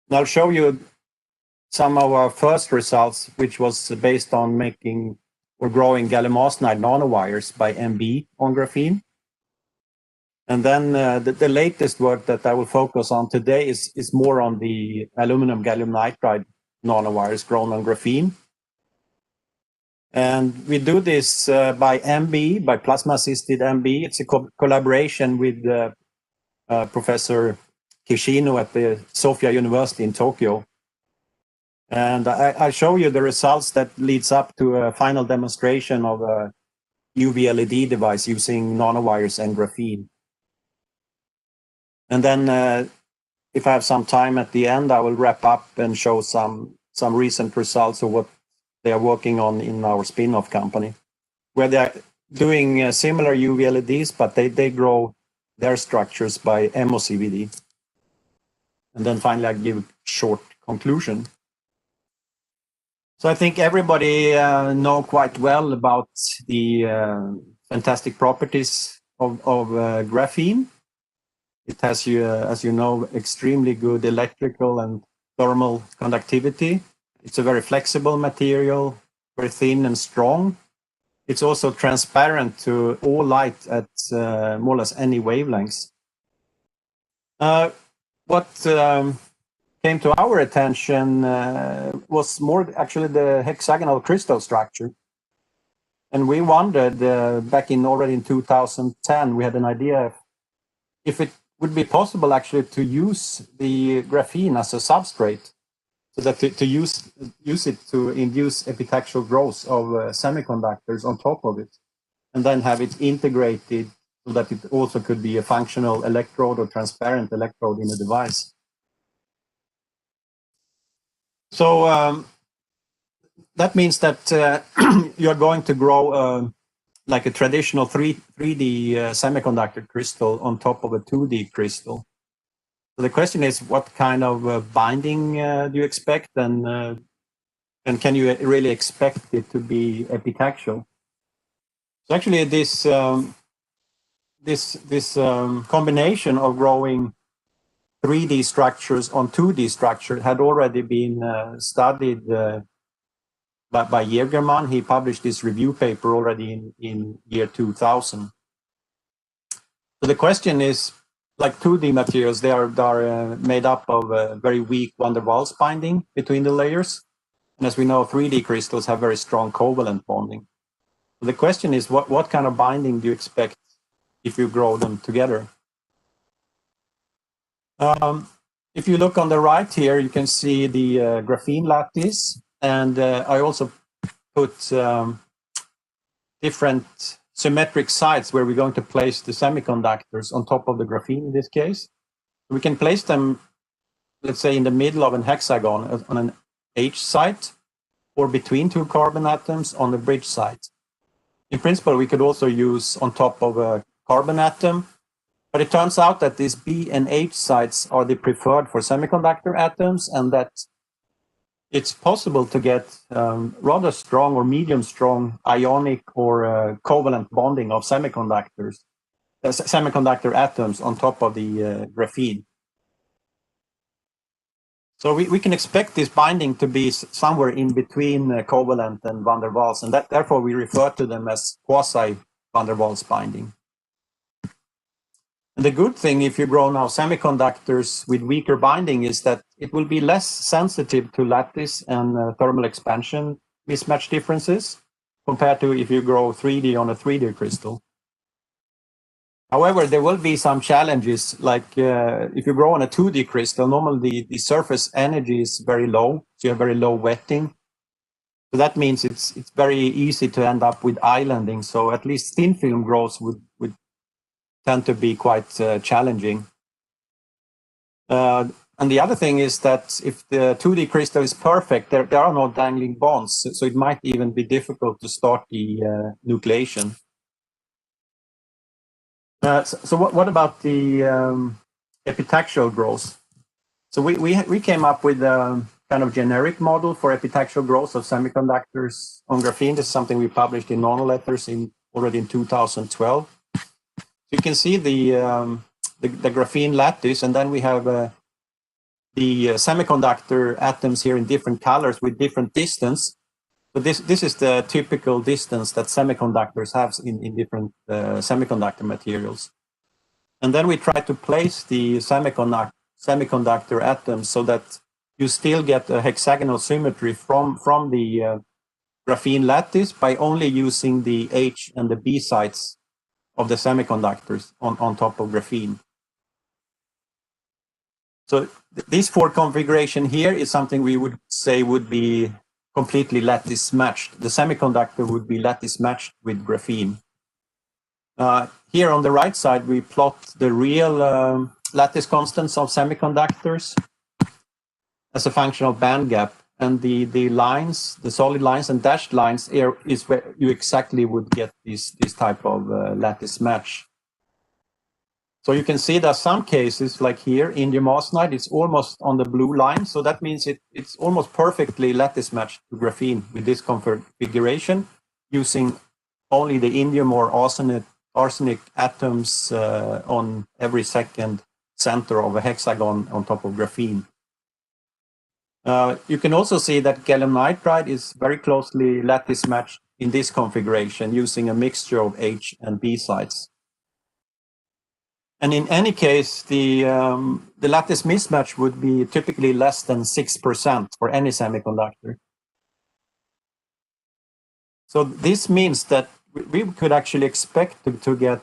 And I'll show you some of our first results, which was based on making or growing gallium arsenide nanowires by MB on graphene. And then the latest work that I will focus on today is more on the aluminum gallium nitride nanowires grown on graphene. And we do this by MB, by plasma-assisted MB. It's a collaboration with Professor Kishino at the Sophia University in Tokyo. And I'll show you the results that leads up to a final demonstration of a UV LED device using nanowires and graphene. And then if I have some time at the end, I will wrap up and show some recent results of what they are working on in our spin-off company, where they're doing similar UV LEDs, but they grow their structures by MOCVD. And then finally, I give a short conclusion. So I think everybody know quite well about the fantastic properties of graphene. It has, as you know, extremely good electrical and thermal conductivity. It's a very flexible material, very thin and strong. It's also transparent to all light at more or less any wavelengths. What came to our attention was more actually the hexagonal crystal structure. And we wondered back already in 2010, we had an idea if it would be possible actually to use the graphene as a substrate, so that to use it to induce epitaxial growth of semiconductors on top of it, and then have it integrated so that it also could be a functional electrode or transparent electrode in a device. So that means that you're going to grow like a traditional 3D semiconductor crystal on top of a 2D crystal. So the question is, what kind of binding do you expect, and can you really expect it to be epitaxial? So actually, this combination of growing 3D structures on 2D structure had already been studied by Jägerman. He published this review paper already in year 2000. So the question is, like 2D materials, they are made up of a very weak van der Waals binding between the layers. And as we know, 3D crystals have very strong covalent bonding. So the question is, what kind of binding do you expect if you grow them together? If you look on the right here, you can see the graphene lattice. And I also put different symmetric sites where we're going to place the semiconductors on top of the graphene in this case. We can place them, let's say, in the middle of an hexagon on an H site, or between two carbon atoms on the bridge site. In principle, we could also use on top of a carbon atom, but it turns out that these B and H sites are the preferred for semiconductor atoms, and that it's possible to get rather strong or medium strong ionic or covalent bonding of semiconductor atoms on top of the graphene. So we can expect this binding to be somewhere in between covalent and van der Waals, and therefore we refer to them as quasi-van der Waals binding. And the good thing if you grow now semiconductors with weaker binding is that it will be less sensitive to lattice and thermal expansion mismatch differences compared to if you grow 3D on a 3D crystal. However, there will be some challenges, like if you grow on a 2D crystal, normally the surface energy is very low, so you have very low wetting. So that means it's very easy to end up with islanding. So at least thin film growth would tend to be quite challenging. And the other thing is that if the 2D crystal is perfect, there are no dangling bonds, so it might even be difficult to start the nucleation. So what about the epitaxial growth? So we came up with kind of generic model for epitaxial growth of semiconductors on graphene. This is something we published in Monoletters already in 2012. So you can see the graphene lattice, and then we have the semiconductor atoms here in different colors with different distance. So this is the typical distance that semiconductors have in different semiconductor materials. And then we try to place the semiconductor atoms so that you still get a hexagonal symmetry from the graphene lattice by only using the H and the B sites of the semiconductors on top of graphene. So this 4 configuration here is something we would say would be completely lattice matched. The semiconductor would be lattice matched with graphene. Here on the right side, we plot the real lattice constants of semiconductors as a function of band gap. And the lines, the solid lines and dashed lines here is where you exactly would get this type of lattice match. So you can see that some cases, like here, indium arsenide, it's almost on the blue line. So that means it's almost perfectly lattice matched to graphene with this configuration, using only the indium or arsenic atoms on every second center of a hexagon on top of graphene. You can also see that gallium nitride is very closely lattice matched in this configuration, using a mixture of H and B sites. And in any case, the lattice mismatch would be typically less than 6% for any semiconductor. So this means that we could actually expect to get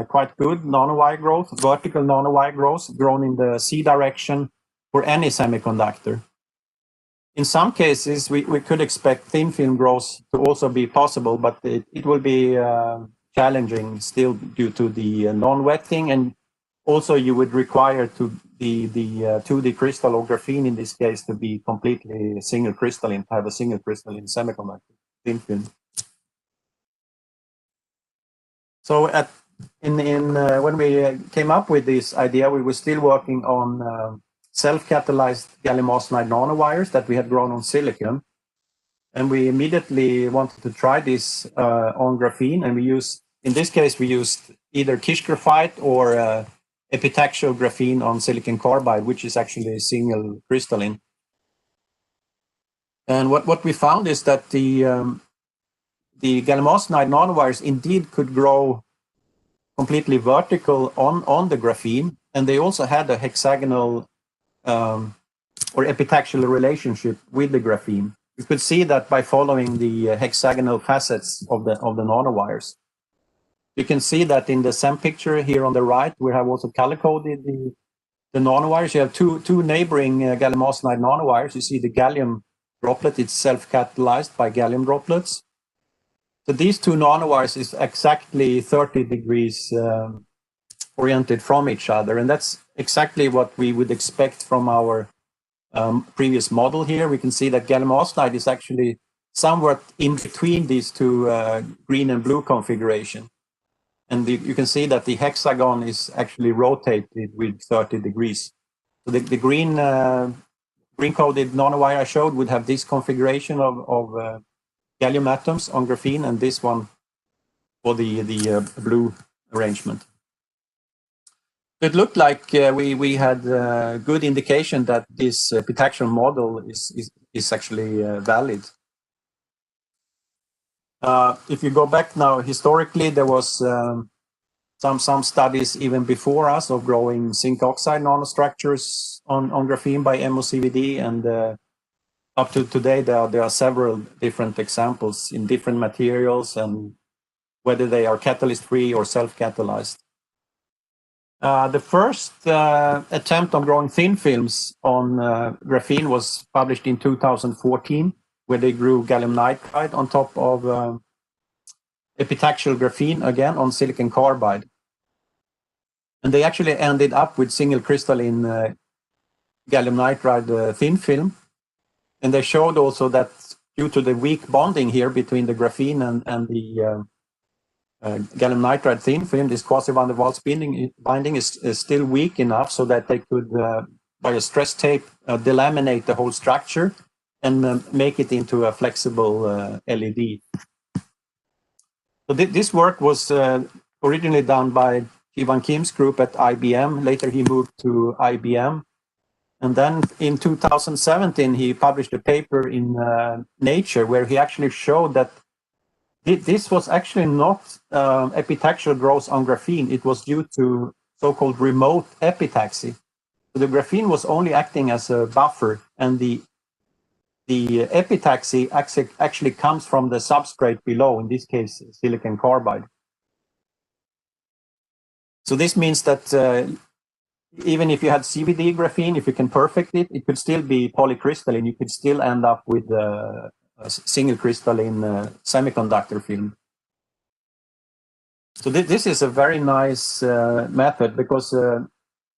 quite good nanowire growth, vertical nanowire growth, grown in the C direction for any semiconductor. In some cases, we could expect thin film growth to also be possible, but it will be challenging still due to the non-wetting, and also you would require the 2D crystal or graphene in this case to be completely single crystalline, to have a single crystalline semiconductor thin film. So when we came up with this idea, we were still working on self-catalyzed gallium arsenide nanowires that we had grown on silicon. And we immediately wanted to try this on graphene. And in this case, we used either Kish graphite or epitaxial graphene on silicon carbide, which is actually single crystalline. And what we found is that the gallium arsenide nanowires indeed could grow completely vertical on the graphene, and they also had a hexagonal or epitaxial relationship with the graphene. You could see that by following the hexagonal facets of the nanowires. You can see that in the SEM picture here on the right, we have also color-coded the nanowires. You have two neighboring gallium arsenide nanowires. You see the gallium droplet, it's self-catalyzed by gallium droplets. So these two nanowires is exactly 30 degrees oriented from each other. And that's exactly what we would expect from our previous model here. We can see that gallium arsenide is actually somewhat in between these two green and blue configuration. And you can see that the hexagon is actually rotated with 30 degrees. So the green-coded nanowire I showed would have this configuration of gallium atoms on graphene, and this one for the blue arrangement. It looked like we had good indication that this epitaxial model is actually valid. If you go back now, historically, there was some studies even before us of growing zinc oxide nanostructures on graphene by MOCVD, and up to today, there are several different examples in different materials and whether they are catalyst-free or self-catalyzed. The first attempt on growing thin films on graphene was published in 2014, where they grew gallium nitride on top of epitaxial graphene, again on silicon carbide. And they actually ended up with single crystalline gallium nitride thin film. And they showed also that due to the weak bonding here between the graphene and the gallium nitride thin film, this quasi-van der Waals binding is still weak enough so that they could by a stress tape, delaminate the whole structure and make it into a flexible LED. So this work was originally done by Ivan Kim's group at IBM. Later he moved to IBM. And then in 2017, he published a paper in Nature where he actually showed that this was actually not epitaxial growth on graphene. It was due to so-called remote epitaxy. So the graphene was only acting as a buffer, and the epitaxy actually comes from the substrate below, in this case, silicon carbide. So this means that even if you had CVD graphene, if you can perfect it, it could still be polycrystalline. You could still end up with a single crystalline semiconductor film. So this is a very nice method because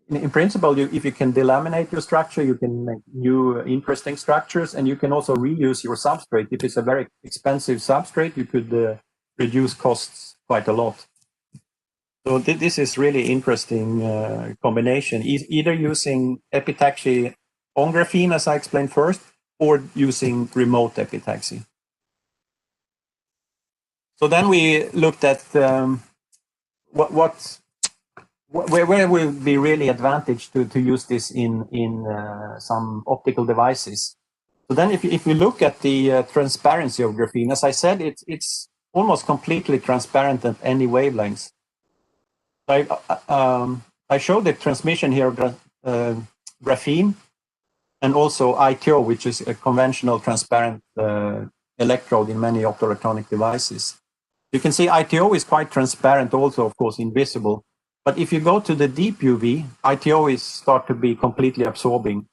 in principle, if you can delaminate your structure, you can make new interesting structures, and you can also reuse your substrate. If it's a very expensive substrate, you could reduce costs quite a lot. So this is really interesting combination, either using epitaxy on graphene, as I explained first, or using remote epitaxy. So then we looked at where will be really advantage to use this in some optical devices. So then if you look at the transparency of graphene, as I said, it's almost completely transparent at any wavelengths. I showed the transmission here of graphene and also ITO, which is a conventional transparent electrode in many optoelectronic devices. You can see ITO is quite transparent, also, of course, invisible. But if you go to the deep UV, ITO is start to be completely absorbing.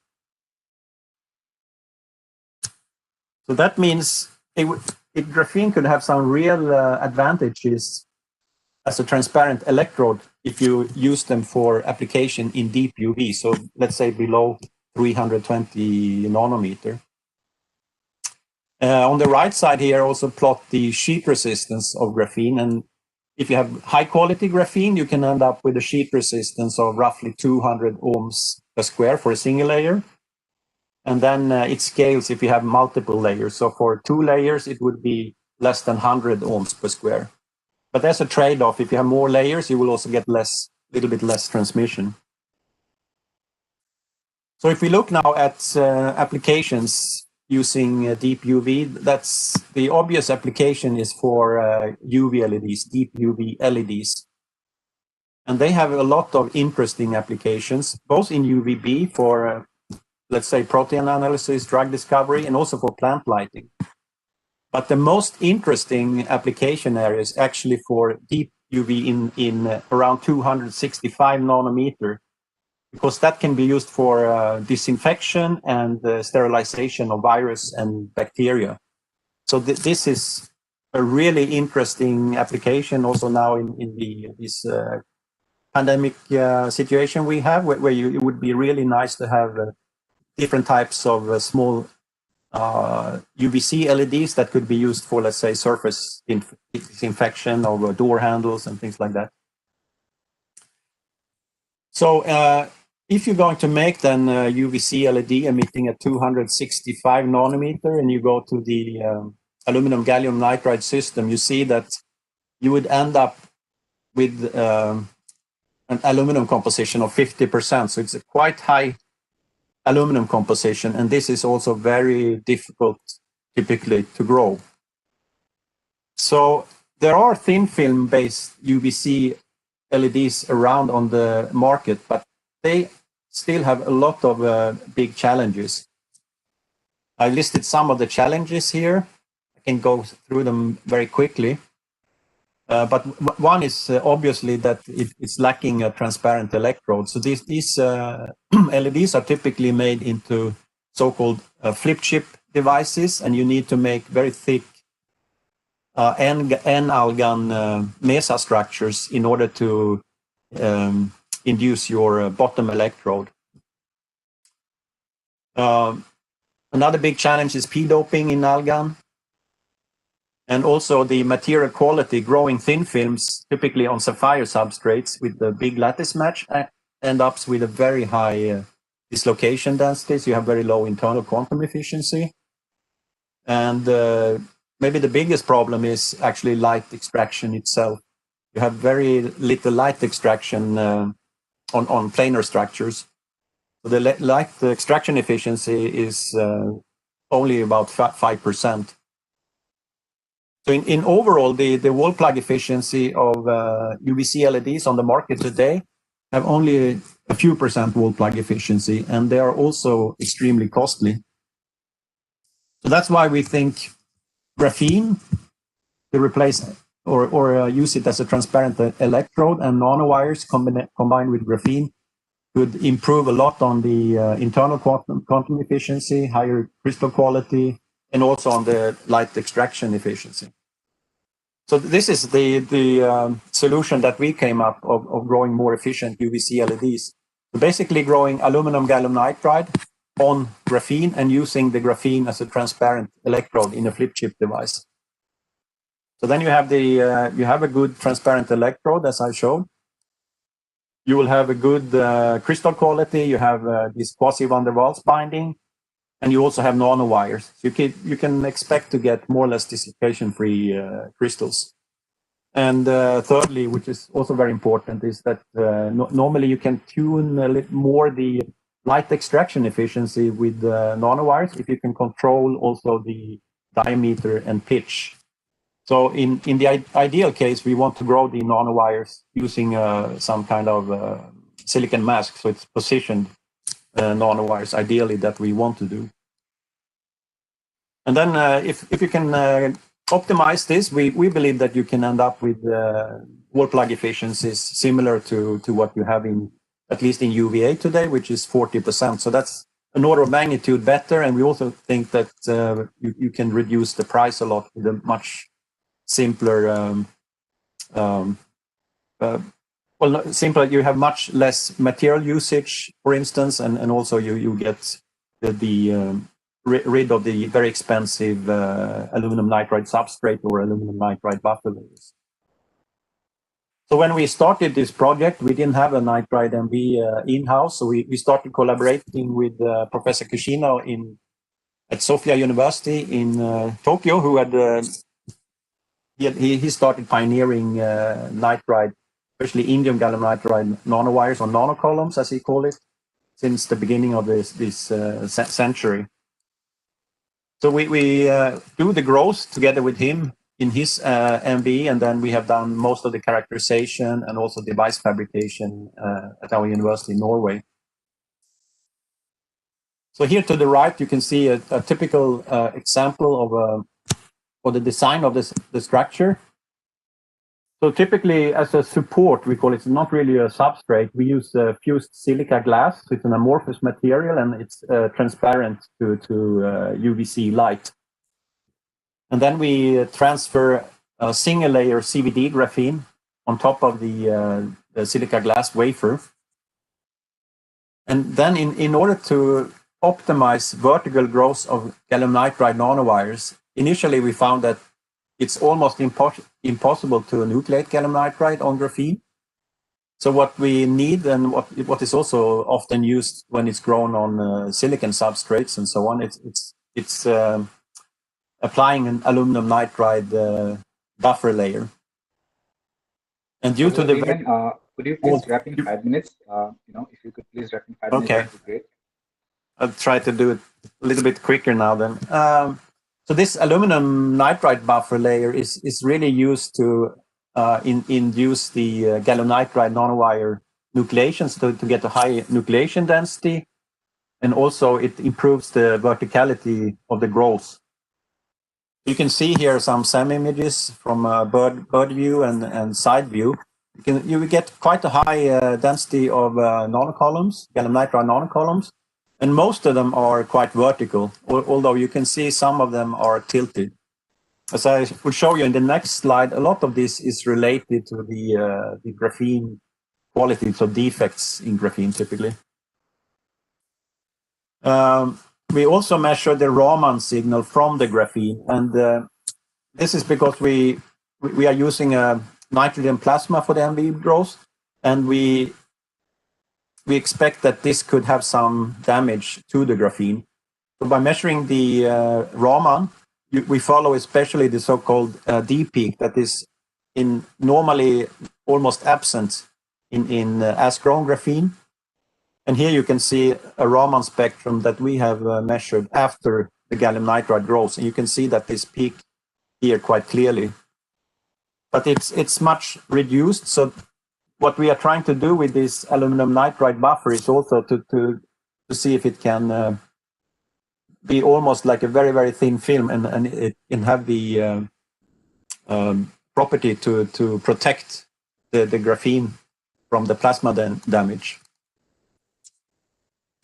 So that means graphene could have some real advantages as a transparent electrode if you use them for application in deep UV. So let's say below 320 nanometer. On the right side here, also plot the sheet resistance of graphene. And if you have high quality graphene, you can end up with a sheet resistance of roughly 200 ohms per square for a single layer. And then it scales if you have multiple layers. So for 2 layers, it would be less than 100 ohms per square. But there's a trade-off. If you have more layers, you will also get little bit less transmission. So if we look now at applications using deep UV, that's the obvious application is for UV LEDs, deep UV LEDs. And they have a lot of interesting applications, both in UVB for, let's say, protein analysis, drug discovery, and also for plant lighting. But the most interesting application area is actually for deep UV in around 265 nanometer, because that can be used for disinfection and sterilization of virus and bacteria. So this is a really interesting application also now in this pandemic situation we have, where it would be really nice to have different types of small UVC LEDs that could be used for, let's say, surface disinfection of door handles and things like that. So if you're going to make then UVC LED emitting at 265 nanometer and you go to the aluminum gallium nitride system, you see that you would end up with an aluminum composition of 50%. So it's a quite high aluminum composition, and this is also very difficult typically to grow. So there are thin film based UVC LEDs around on the market, but they still have a lot of big challenges. I listed some of the challenges here. I can go through them very quickly. But one is obviously that it's lacking a transparent electrode. So these LEDs are typically made into so-called flip chip devices, and you need to make very thick N-algan mesa structures in order to induce your bottom electrode. Another big challenge is p-doping in algan. And also the material quality, growing thin films, typically on sapphire substrates with the big lattice match, end up with a very high dislocation densities. You have very low internal quantum efficiency. And maybe the biggest problem is actually light extraction itself. You have very little light extraction on planar structures. So the light extraction efficiency is only about 5%. So in overall, the wall plug efficiency of UVC LEDs on the market today have only a few percent wall plug efficiency, and they are also extremely costly. So that's why we think graphene to replace or use it as a transparent electrode and nanowires combined with graphene could improve a lot on the internal quantum efficiency, higher crystal quality, and also on the light extraction efficiency. So this is the solution that we came up of growing more efficient UVC LEDs. So basically growing aluminum gallium nitride on graphene and using the graphene as a transparent electrode in a flip chip device. So then you have you have a good transparent electrode, as I showed. You will have a good crystal quality. You have this quasi van der Waals binding, and you also have nanowires. So you can expect to get more or less dislocation-free crystals. And thirdly, which is also very important, is that normally you can tune a little more the light extraction efficiency with nanowires if you can control also the diameter and pitch. So in the ideal case, we want to grow the nanowires using some kind of silicon mask. So it's positioned nanowires, ideally, that we want to do. And then if you can optimize this, we believe that you can end up with wall plug efficiencies similar to what you have in, at least in UVA today, which is 40%. So that's an order of magnitude better. And we also think that you can reduce the price a lot with a much simpler, simpler. You have much less material usage, for instance, and also you get rid of the very expensive aluminum nitride substrate or aluminum nitride buffer layers. So when we started this project, we didn't have a nitride MV in-house, so we started collaborating with Professor Kushino at Sophia University in Tokyo, who had he started pioneering nitride, especially indium gallium nitride nanowires or nanocolumns, as he called it, since the beginning of this century. So we do the growth together with him in his MV, and then we have done most of the characterization and also device fabrication at our university in Norway. So here to the right, you can see a typical example of for the design of the structure. So typically, as a support, we call it, not really a substrate. We use fused silica glass. So it's an amorphous material, and it's transparent to UVC light. And then we transfer a single layer CVD graphene on top of the silica glass wafer. And then in order to optimize vertical growth of gallium nitride nanowires, initially we found that it's almost impossible to nucleate gallium nitride on graphene. So what we need, and what is also often used when it's grown on silicon substrates and so on, it's applying an aluminum nitride buffer layer. And due to the could you please wrap in 5 minutes? If you could please wrap in 5 minutes, that would be great. I'll try to do it a little bit quicker now then. So this aluminum nitride buffer layer is really used to induce the gallium nitride nanowire nucleations to get a high nucleation density, and also it improves the verticality of the growth. You can see here some SEM images from bird view and side view. You will get quite a high density of nanocolumns, gallium nitride nanocolumns, and most of them are quite vertical, although you can see some of them are tilted. As I will show you in the next slide, a lot of this is related to the graphene quality, so defects in graphene typically. We also measure the Raman signal from the graphene, and this is because we are using a nitrogen plasma for the MV growth, and we we expect that this could have some damage to the graphene. So by measuring the Raman, we follow especially the so-called D peak that is normally almost absent in as-grown graphene. And here you can see a Raman spectrum that we have measured after the gallium nitride grows. And you can see that this peak here quite clearly. But it's much reduced. So what we are trying to do with this aluminum nitride buffer is also to see if it can be almost like a very, very thin film, and it can have the property to protect the graphene from the plasma damage.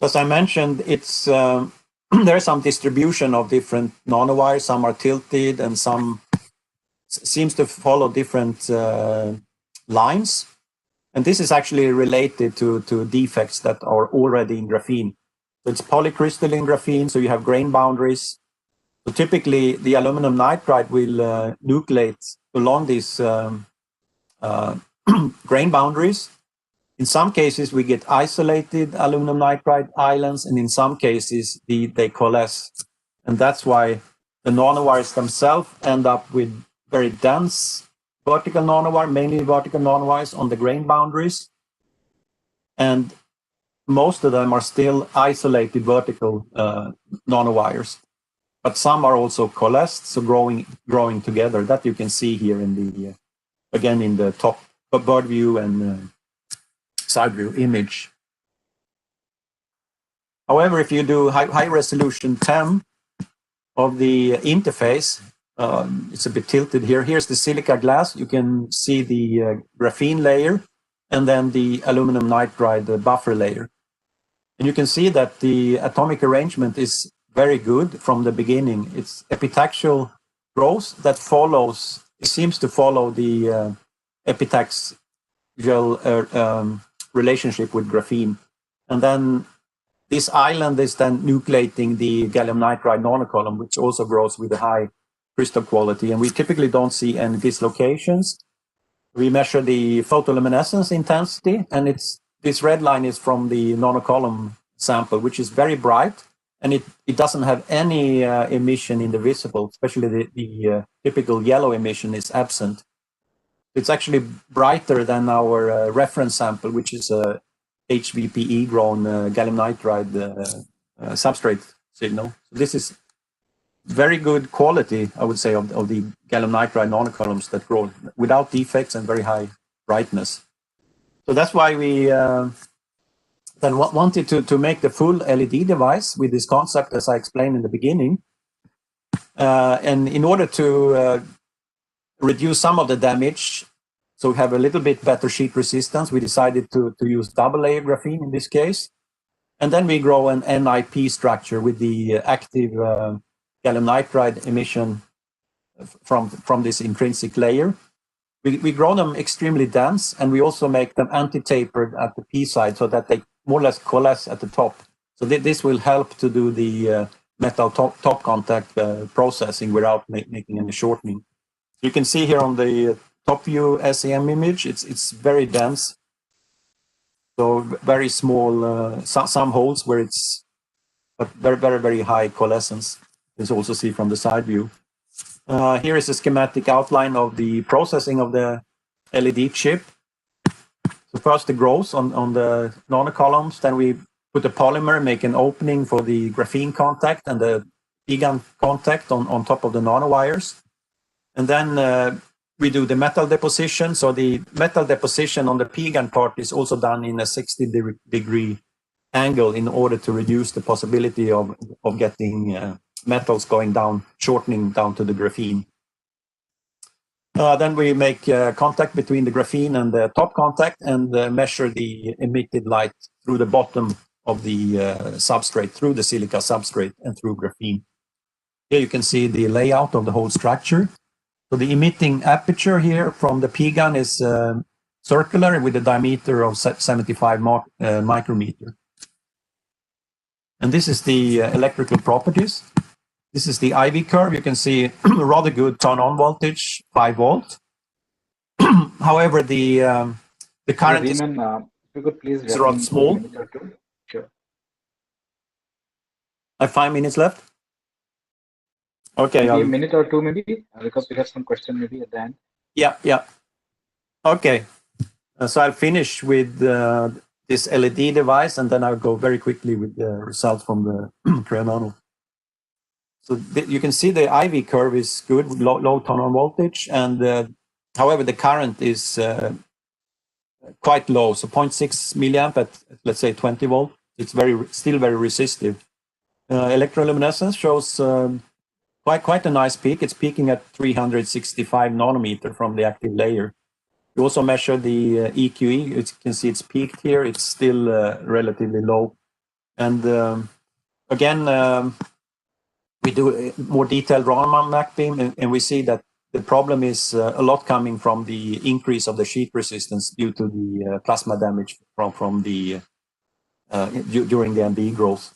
As I mentioned, it's there is some distribution of different nanowires. Some are tilted, and some seems to follow different lines. And this is actually related to defects that are already in graphene. So it's polycrystalline graphene, so you have grain boundaries. So typically, the aluminum nitride will nucleate along these grain boundaries. In some cases, we get isolated aluminum nitride islands, and in some cases, they coalesce. And that's why the nanowires themselves end up with very dense vertical nanowire, mainly vertical nanowires on the grain boundaries. And most of them are still isolated vertical nanowires. But some are also coalesced, so growing together. That you can see here in the, again, in the top bird view and side view image. However, if you do high resolution TEM of the interface, it's a bit tilted here. Here's the silica glass. You can see the graphene layer and then the aluminum nitride buffer layer. And you can see that the atomic arrangement is very good from the beginning. It's epitaxial growth that follows, it seems to follow the epitaxial relationship with graphene. And then this island is then nucleating the gallium nitride nanocolumn, which also grows with a high crystal quality. And we typically don't see any dislocations. We measure the photoluminescence intensity, and this red line is from the nanocolumn sample, which is very bright, and it doesn't have any emission in the visible, especially the typical yellow emission is absent. It's actually brighter than our reference sample, which is a HVPE grown gallium nitride substrate signal. So this is very good quality, I would say, of the gallium nitride nanocolumns that grow without defects and very high brightness. So that's why we then wanted to make the full LED device with this concept, as I explained in the beginning. And in order to reduce some of the damage, so we have a little bit better sheet resistance, we decided to use double layer graphene in this case. And then we grow an NIP structure with the active gallium nitride emission from this intrinsic layer. We grow them extremely dense, and we also make them anti-tapered at the P side so that they more or less coalesce at the top. So this will help to do the metal top contact processing without making any shortening. You can see here on the top view SEM image, it's very dense. So very small, some holes where it's but very, very, very high coalescence. You can also see from the side view. Here is a schematic outline of the processing of the LED chip. So first the growth on the nanocolumns, then we put the polymer, make an opening for the graphene contact and the PGAN contact on top of the nanowires. And then we do the metal deposition. So the metal deposition on the PGAN part is also done in a 60-degree angle in order to reduce the possibility of getting metals going down, shortening down to the graphene. Then we make contact between the graphene and the top contact and measure the emitted light through the bottom of the substrate, through the silica substrate and through graphene. Here you can see the layout of the whole structure. So the emitting aperture here from the PGAN is circular with a diameter of 75 micrometer. And this is the electrical properties. This is the IV curve. You can see rather good turn-on voltage, 5 volt. However, the current is... you could please It's rather small. Sure. I have 5 minutes left. Okay. Maybe a minute or two, maybe, because we have some question maybe at the end. Yeah. Okay. So I'll finish with this LED device, and then I'll go very quickly with the results from the Creonano. So you can see the IV curve is good, low terminal voltage, and however, the current is quite low, so 0.6 milliamp at, let's say, 20 volt. It's still very resistive. Electroluminescence shows quite a nice peak. It's peaking at 365 nanometer from the active layer. You also measure the EQE. You can see it's peaked here. It's still relatively low. And again, we do more detailed Raman mapping, and we see that the problem is a lot coming from the increase of the sheet resistance due to the plasma damage from the during the MB growth.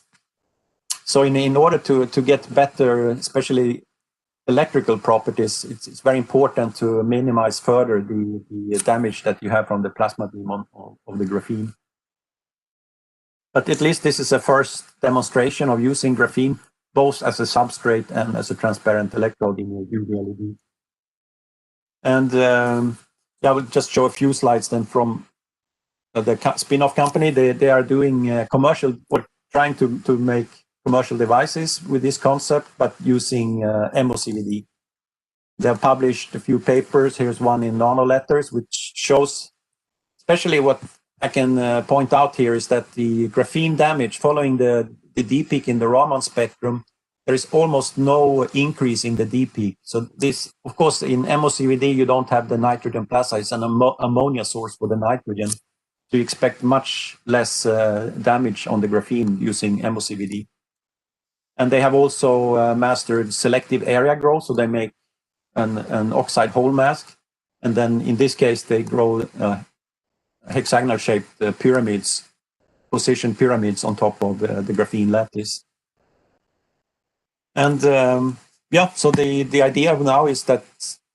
So in order to get better, especially electrical properties, it's very important to minimize further the damage that you have from the plasma beam of the graphene. But at least this is a first demonstration of using graphene both as a substrate and as a transparent electrode in a UV LED. And I will just show a few slides then from the spin-off company. They are doing commercial, or trying to make commercial devices with this concept, but using MOCVD. They have published a few papers. Here's one in Nanoletters, which shows, especially what I can point out here is that the graphene damage following the D peak in the Raman spectrum, there is almost no increase in the D peak. So this, of course, in MOCVD, you don't have the nitrogen plaza. It's an ammonia source for the nitrogen. So you expect much less damage on the graphene using MOCVD. And they have also mastered selective area growth. So they make an oxide hole mask. And then in this case, they grow hexagonal shaped pyramids, position pyramids on top of the graphene lattice. And so the idea now is that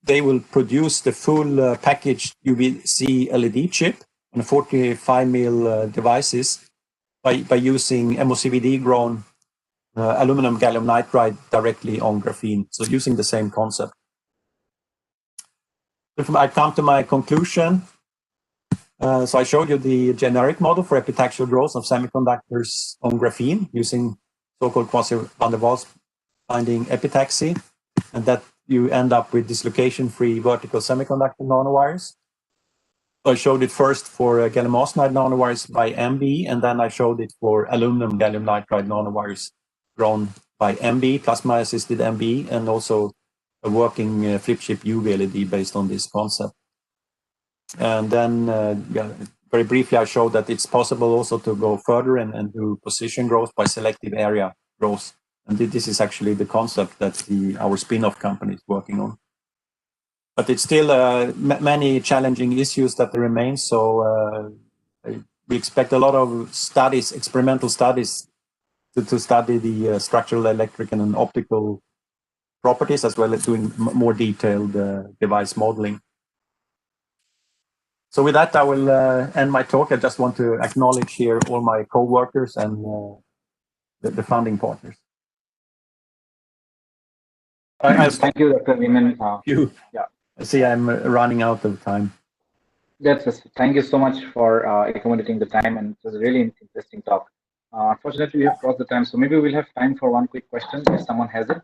they will produce the full packaged UVC LED chip on 45 mil devices by using MOCVD grown aluminum gallium nitride directly on graphene. So using the same concept. If I come to my conclusion, so I showed you the generic model for epitaxial growth of semiconductors on graphene using so-called quasi-van der Waals binding epitaxy, and that you end up with dislocation-free vertical semiconductor nanowires. So I showed it first for gallium arsenide nanowires by MB, and then I showed it for aluminum gallium nitride nanowires grown by MB, plasma-assisted MB, and also a working flip chip UV LED based on this concept. And then very briefly, I showed that it's possible also to go further and do position growth by selective area growth. And this is actually the concept that our spin-off company is working on. But it's still many challenging issues that remain. So we expect a lot of studies, experimental studies, to study the structural, electric, and optical properties, as well as doing more detailed device modeling. So with that, I will end my talk. I just want to acknowledge here all my co-workers and the funding partners. Thank you, Dr. Lehman. Yeah. I see I'm running out of time. Thank you so much for accommodating the time, and it was a really interesting talk. Unfortunately, we have crossed the time, so maybe we'll have time for one quick question if someone has it.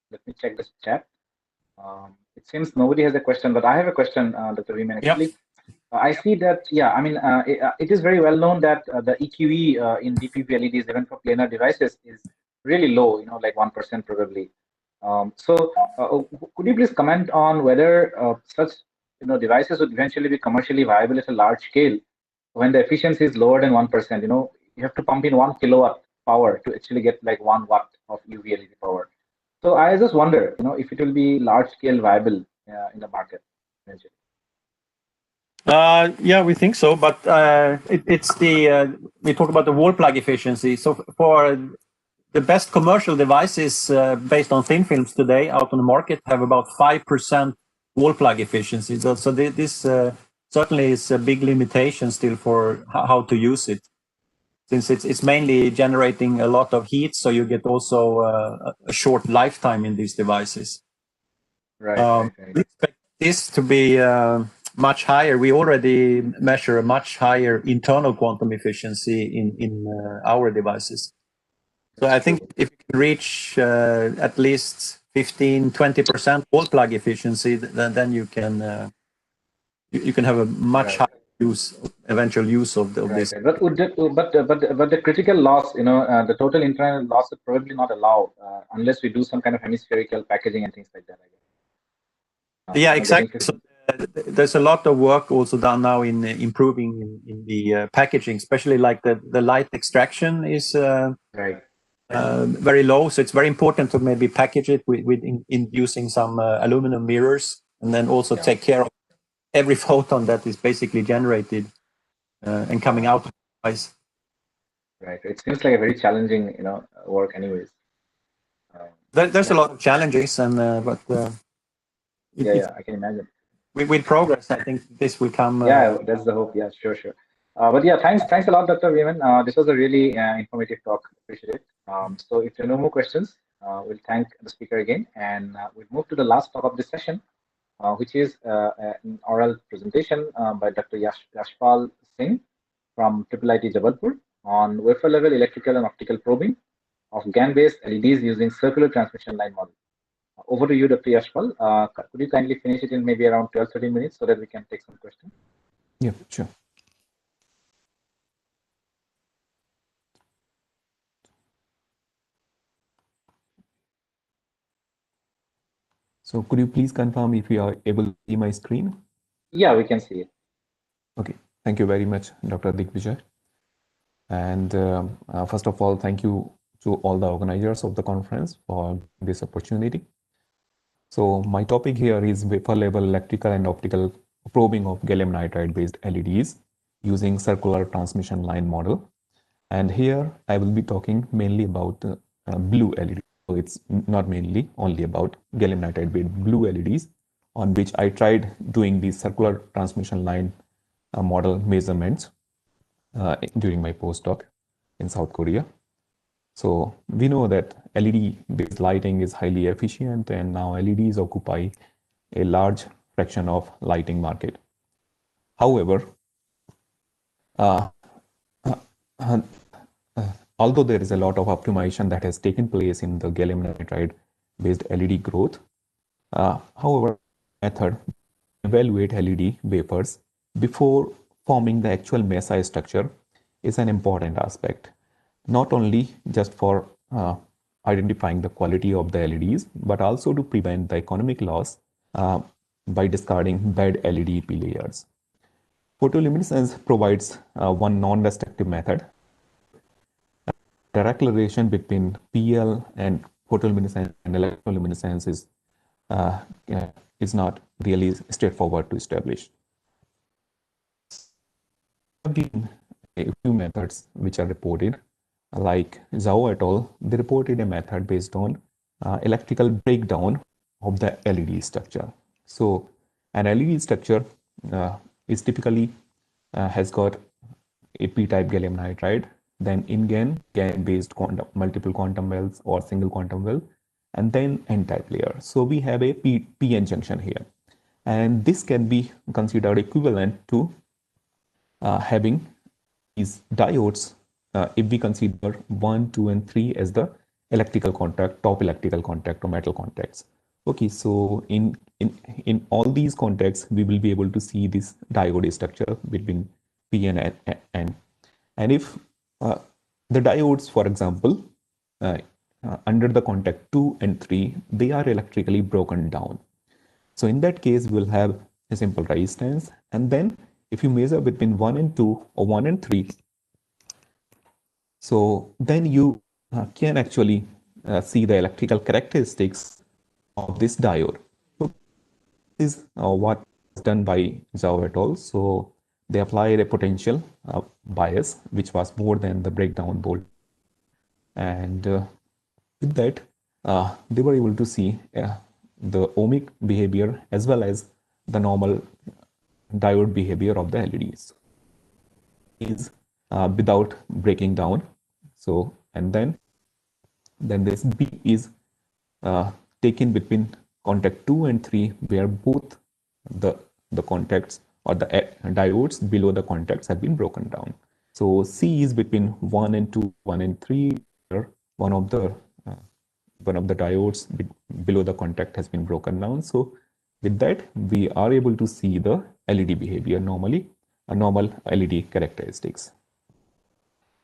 Let me check this chat. It seems nobody has a question, but I have a question, Dr. Lehman, actually. Yep. I see that, it is very well known that the EQE in DPP LEDs, even for planar devices, is really low, like 1% probably. Could you please comment on whether such devices would eventually be commercially viable at a large scale when the efficiency is lower than 1%? You have to pump in 1 kilowatt power to actually get like 1 watt of UV LED power. So I just wonder, if it will be large scale viable in the market eventually. Yeah, we think so, but it's we talk about the wall plug efficiency. So for the best commercial devices based on thin films today out on the market have about 5% wall plug efficiency. So this certainly it's a big limitation still for how to use it, since it's mainly generating a lot of heat, so you get also a short lifetime in these devices. Right. We expect this to be much higher. We already measure a much higher internal quantum efficiency in our devices. So I think if you can reach at least 15-20% wall plug efficiency, then you can you can have a much higher eventual use of this. But the critical loss, the total internal loss is probably not allowed unless we do some kind of hemispherical packaging and things like that. Yeah, exactly. So there's a lot of work also done now in improving in the packaging, especially like the light extraction is very low. So it's very important to maybe package it with using some aluminum mirrors, and then also take care of every photon that is basically generated and coming out of the device. Right. It seems like a very challenging, work, anyways. There's a lot of challenges, and but I can imagine. With progress, I think this will come. Yeah, that's the hope. Yeah, sure. But yeah, thanks a lot, Dr. Veman. This was a really informative talk. Appreciate it. So if there are no more questions, we'll thank the speaker again, and we'll move to the last talk of this session, which is an oral presentation by Dr. Yashpal Singh from IIIT Jabalpur on wafer level electrical and optical probing of GaN-based LEDs using circular transmission line model. Over to you, Dr. Yashpal. Could you kindly finish it in maybe around 12-13 minutes so that we can take some questions? Yeah, sure. So could you please confirm if you are able to see my screen? Yeah, we can see it. Okay, thank you very much, Dr. Digvijay. And first of all, thank you to all the organizers of the conference for this opportunity. So my topic here is wafer level electrical and optical probing of gallium nitride based LEDs using circular transmission line model. And here I will be talking mainly about blue LEDs. So it's not mainly only about gallium nitride based blue LEDs, on which I tried doing the circular transmission line model measurements during my postdoc in South Korea. So we know that LED-based lighting is highly efficient, and now LEDs occupy a large fraction of lighting market. However, although there is a lot of optimization that has taken place in the gallium nitride-based LED growth, however, method evaluate LED wafers before forming the actual mesa structure is an important aspect, not only just for identifying the quality of the LEDs, but also to prevent the economic loss by discarding bad LED P layers. Photoluminescence provides one non-destructive method. Direct relation between PL and photoluminescence and electroluminescence is not really straightforward to establish. There have been a few methods which are reported, like Zhao et al. They reported a method based on electrical breakdown of the LED structure. So an LED structure is typically has got a p-type gallium nitride, then GaN-based multiple quantum wells or single quantum well, and then n-type layer. So we have a p-n junction here, and this can be considered equivalent to having these diodes if we consider 1, 2, and 3 as the electrical contact, top electrical contact or metal contacts. Okay, so in all these contacts, we will be able to see this diode structure between P and N. And if the diodes, for example, under the contact 2 and 3, they are electrically broken down. So in that case, we'll have a simple resistance. And then if you measure between 1 and 2 or 1 and 3, so then you can actually see the electrical characteristics of this diode. So this is what is done by Zhao et al. So they applied a potential bias, which was more than the breakdown voltage. And with that, they were able to see the ohmic behavior as well as the normal diode behavior of the LEDs is without breaking down. So, and then this B is taken between contact 2 and 3, where both the contacts or the diodes below the contacts have been broken down. So C is between 1 and 2, 1 and 3, where one of the diodes below the contact has been broken down. So with that, we are able to see the LED behavior normally, normal LED characteristics.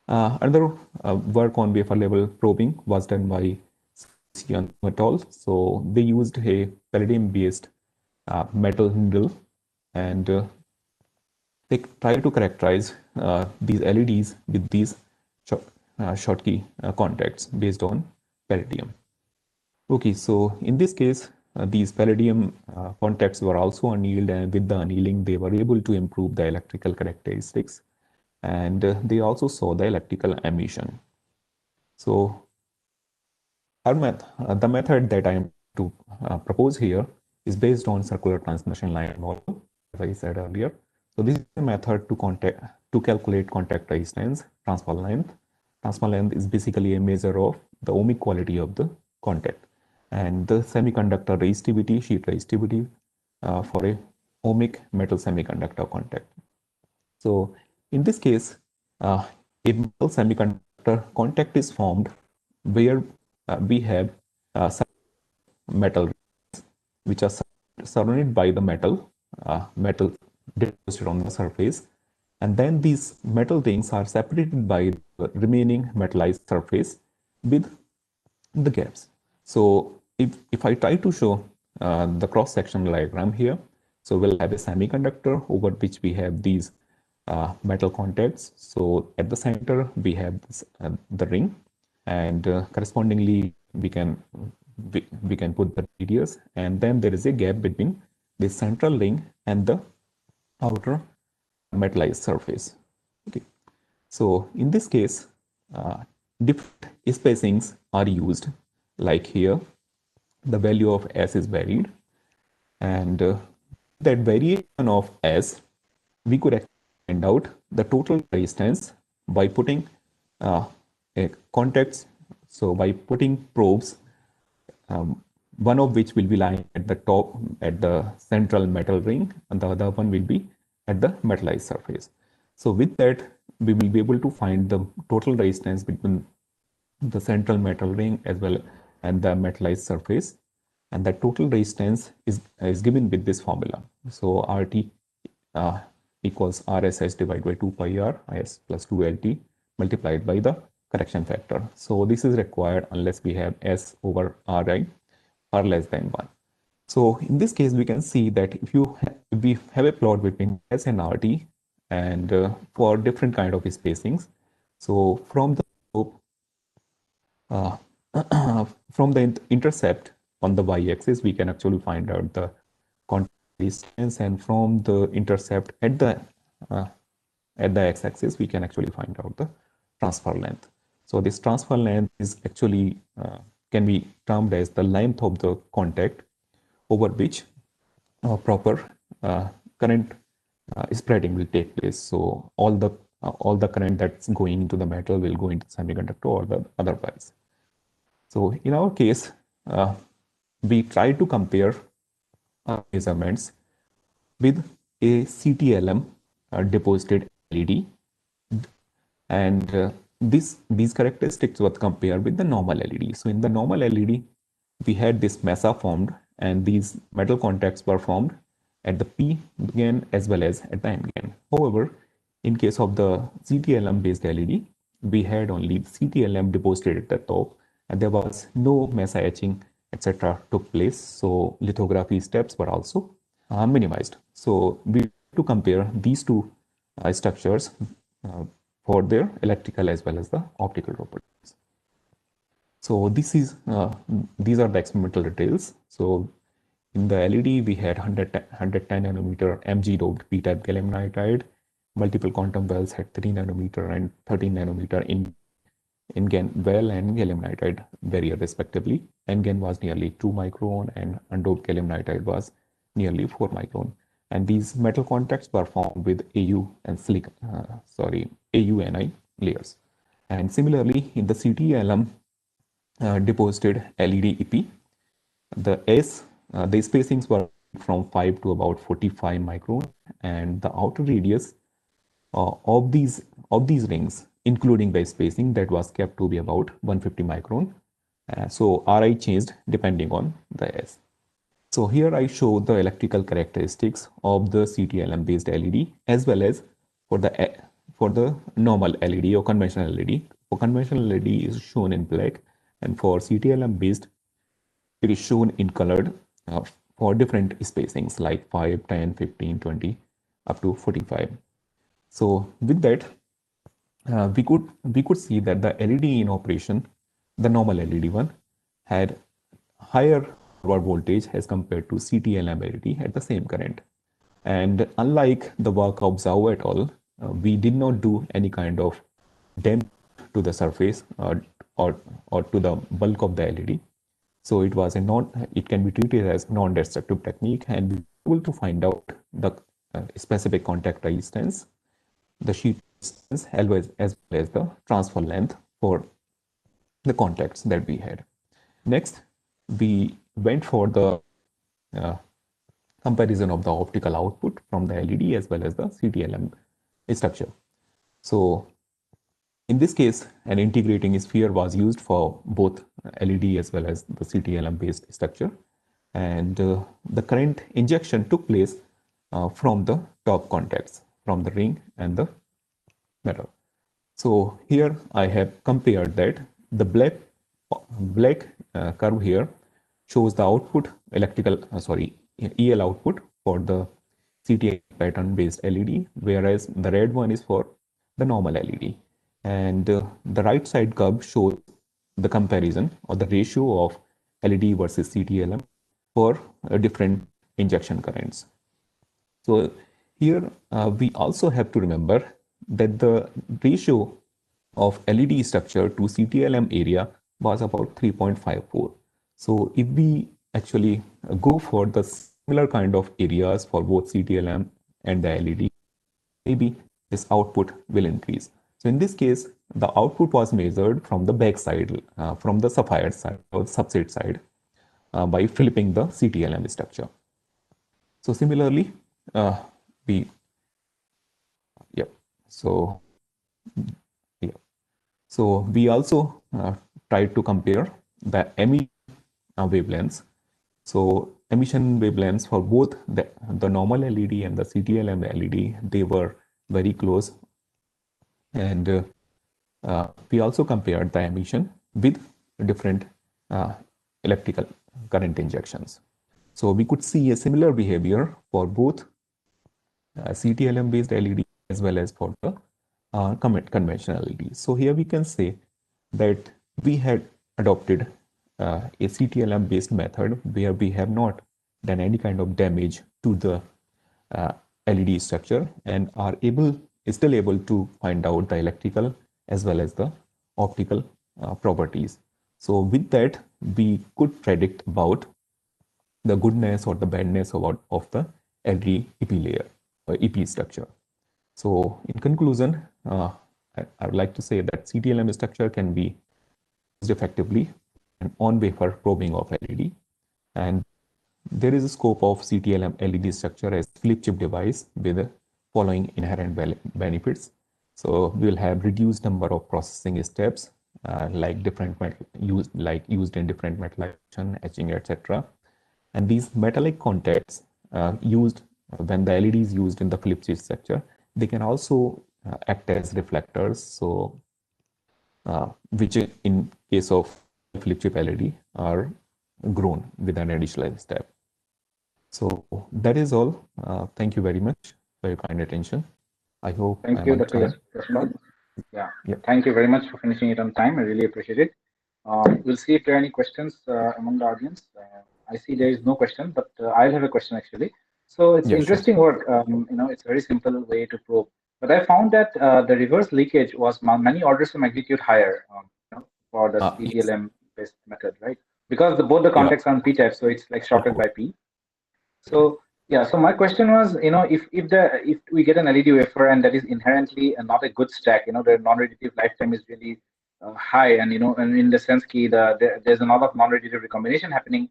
Another work on wafer level probing was done by Icee et al. So they used a palladium-based metal needle, and they tried to characterize these LEDs with these Schottky contacts based on palladium. Okay, so in this case, these palladium contacts were also annealed, and with the annealing, they were able to improve the electrical characteristics, and they also saw the electrical emission. So the method that I am to propose here is based on circular transmission line model, as I said earlier. So this is a method to calculate contact resistance, transfer length. Transfer length is basically a measure of the ohmic quality of the contact, and the semiconductor resistivity, sheet resistivity for a ohmic metal semiconductor contact. So in this case, a metal semiconductor contact is formed where we have metal rings which are surrounded by the metal deposited on the surface, and then these metal rings are separated by the remaining metallized surface with the gaps. So if I try to show the cross-sectional diagram here, so we'll have a semiconductor over which we have these metal contacts. So at the center we have this, the ring, and correspondingly we can put the radius, and then there is a gap between the central ring and the outer metallized surface. Okay, so in this case, different spacings are used. Like here, the value of S is varied, and that variation of S, we could actually find out the total resistance by putting contacts. So by putting probes, one of which will be lying at the top, at the central metal ring, and the other one will be at the metallized surface. So with that, we will be able to find the total resistance between the central metal ring as well and the metallized surface, and the total resistance is given with this formula. So RT equals RSS divided by 2 pi R IS plus 2LT multiplied by the correction factor. So this is required unless we have S over Ri or less than 1. So in this case, we can see that if we have a plot between S and RT, and for different kind of spacings, so from the slope, from the intercept on the y-axis, we can actually find out the contact distance, and from the intercept at the x-axis, we can actually find out the transfer length. So this transfer length is actually can be termed as the length of the contact over which proper current spreading will take place. So all the current that's going into the metal will go into the semiconductor or the otherwise. So in our case, we try to compare measurements with a CTLM deposited LED, and these characteristics were compared with the normal LED. So in the normal LED, we had this mesa formed, and these metal contacts were formed at the P gain as well as at the N gain. However, in case of the CTLM based LED, we had only CTLM deposited at the top, and there was no mesa etching, etc. took place. So lithography steps were also minimized. So we have to compare these two structures for their electrical as well as the optical properties. So this is these are the experimental details. So in the LED, we had 110 nanometer MG doped p-type gallium nitride, multiple quantum wells at 3 nanometer and 13 nanometer in well and gallium nitride barrier respectively. N-GaN was nearly 2 micron and undoped gallium nitride was nearly 4 micron. And these metal contacts were formed with AU and AuNi layers. And similarly, in the CTLM deposited LED EP, the spacings were from 5 to about 45 micron, and the outer radius of these rings, including the spacing, that was kept to be about 150 micron. So Ri changed depending on the S. So here I show the electrical characteristics of the CTLM based LED as well as for the normal LED or conventional LED. For conventional LED is shown in black, and for CTLM based it is shown in colored for different spacings like 5, 10, 15, 20 up to 45. So with that, we could see that the LED in operation, the normal LED one, had higher forward voltage as compared to CTLM LED at the same current. And unlike the work of Zhao et al., we did not do any kind of damage to the surface or to the bulk of the LED. So it can be treated as non-destructive technique, and we were able to find out the specific contact resistance, the sheet resistance, as well as the transfer length for the contacts that we had. Next, we went for the comparison of the optical output from the LED as well as the CTLM structure. So in this case, an integrating sphere was used for both LED as well as the CTLM based structure, and the current injection took place from the top contacts, from the ring and the metal. So here I have compared that the black curve here shows the output EL output for the CTLM pattern based LED, whereas the red one is for the normal LED. And the right side curve shows the comparison or the ratio of LED versus CTLM for different injection currents. So here we also have to remember that the ratio of LED structure to CTLM area was about 3.54. So if we actually go for the similar kind of areas for both CTLM and the LED, maybe this output will increase. So in this case, the output was measured from the back side, from the sapphire side or substrate side, by flipping the CTLM structure. So similarly, So we also tried to compare the emission wavelengths. So emission wavelengths for both the normal LED and the CTLM LED, they were very close. And we also compared the emission with different electrical current injections. So we could see a similar behavior for both CTLM based LED as well as for the conventional LED. So here we can say that we had adopted a CTLM based method where we have not done any kind of damage to the LED structure and are still able to find out the electrical as well as the optical properties. So with that, we could predict about the goodness or the badness of the LED EP layer or EP structure. So in conclusion, I would like to say that CTLM structure can be used effectively in on-wafer probing of LED, and there is a scope of CTLM LED structure as flip chip device with the following inherent benefits. So we will have reduced number of processing steps, like used in different metallization, etching, etc. And these metallic contacts used when the LED is used in the flip chip structure, they can also act as reflectors. So which in case of flip chip LED are grown with an additional step. So that is all. Thank you very much for your kind attention. I hope. Thank you, Dr. Yashpal. Yeah, thank you very much for finishing it on time. I really appreciate it. We'll see if there are any questions among the audience. I see there is no question, but I'll have a question actually. So it's interesting work. It's a very simple way to probe. But I found that the reverse leakage was many orders of magnitude higher for the CTLM based method, right? Because both the contacts are on p-type, so it's like shorted by p. So Yeah, so my question was, if we get an LED wafer and that is inherently not a good stack, the non-radiative lifetime is really high, and and in the sense there's a lot of non-radiative recombination happening,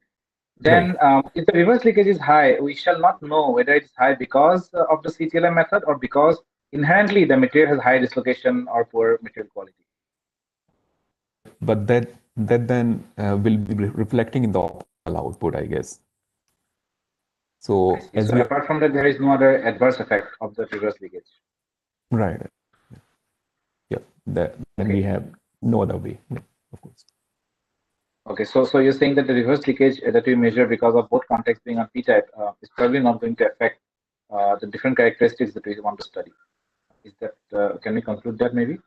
then if the reverse leakage is high, we shall not know whether it's high because of the CTLM method or because inherently the material has high dislocation or poor material quality. But that then will be reflecting in the optical output, I guess. So as So apart from that, there is no other adverse effect of the reverse leakage. Right. Yeah. Then we have no other way. Yeah, of course. Okay, so you're saying that the reverse leakage that we measure because of both contacts being on p-type is probably not going to affect the different characteristics that we want to study. Is that can we conclude that maybe?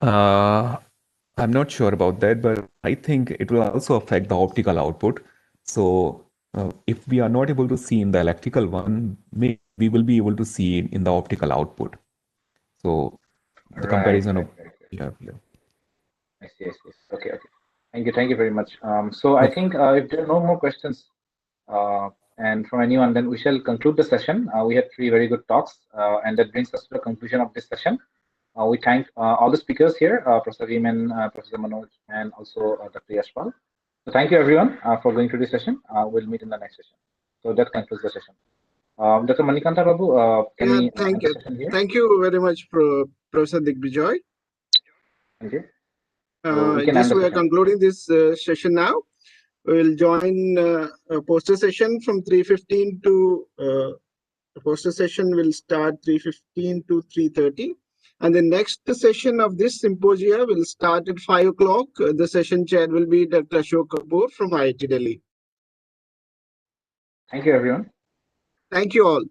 I'm not sure about that, but I think it will also affect the optical output. So if we are not able to see in the electrical one, maybe we will be able to see in the optical output. So the comparison of yeah. I see. Okay. Thank you very much. So I think if there are no more questions and from anyone, then we shall conclude the session. We had 3 very good talks, and that brings us to the conclusion of this session. We thank all the speakers here, Professor Riemann, Professor Manoj, and also Dr. Yashpal. So thank you everyone for going through this session. We'll meet in the next session. So that concludes the session. Dr. Manikanta Babu, can we end the session here? Thank you very much, Professor Digvijoy. Thank you. Yes, we are concluding this session now. We'll join a poster session from 3:15 to the poster session will start 3:15 to 3:30. And the next session of this symposia will start at 5 o'clock. The session chair will be Dr. Ashok Kapoor from IIT Delhi. Thank you, everyone. Thank you all.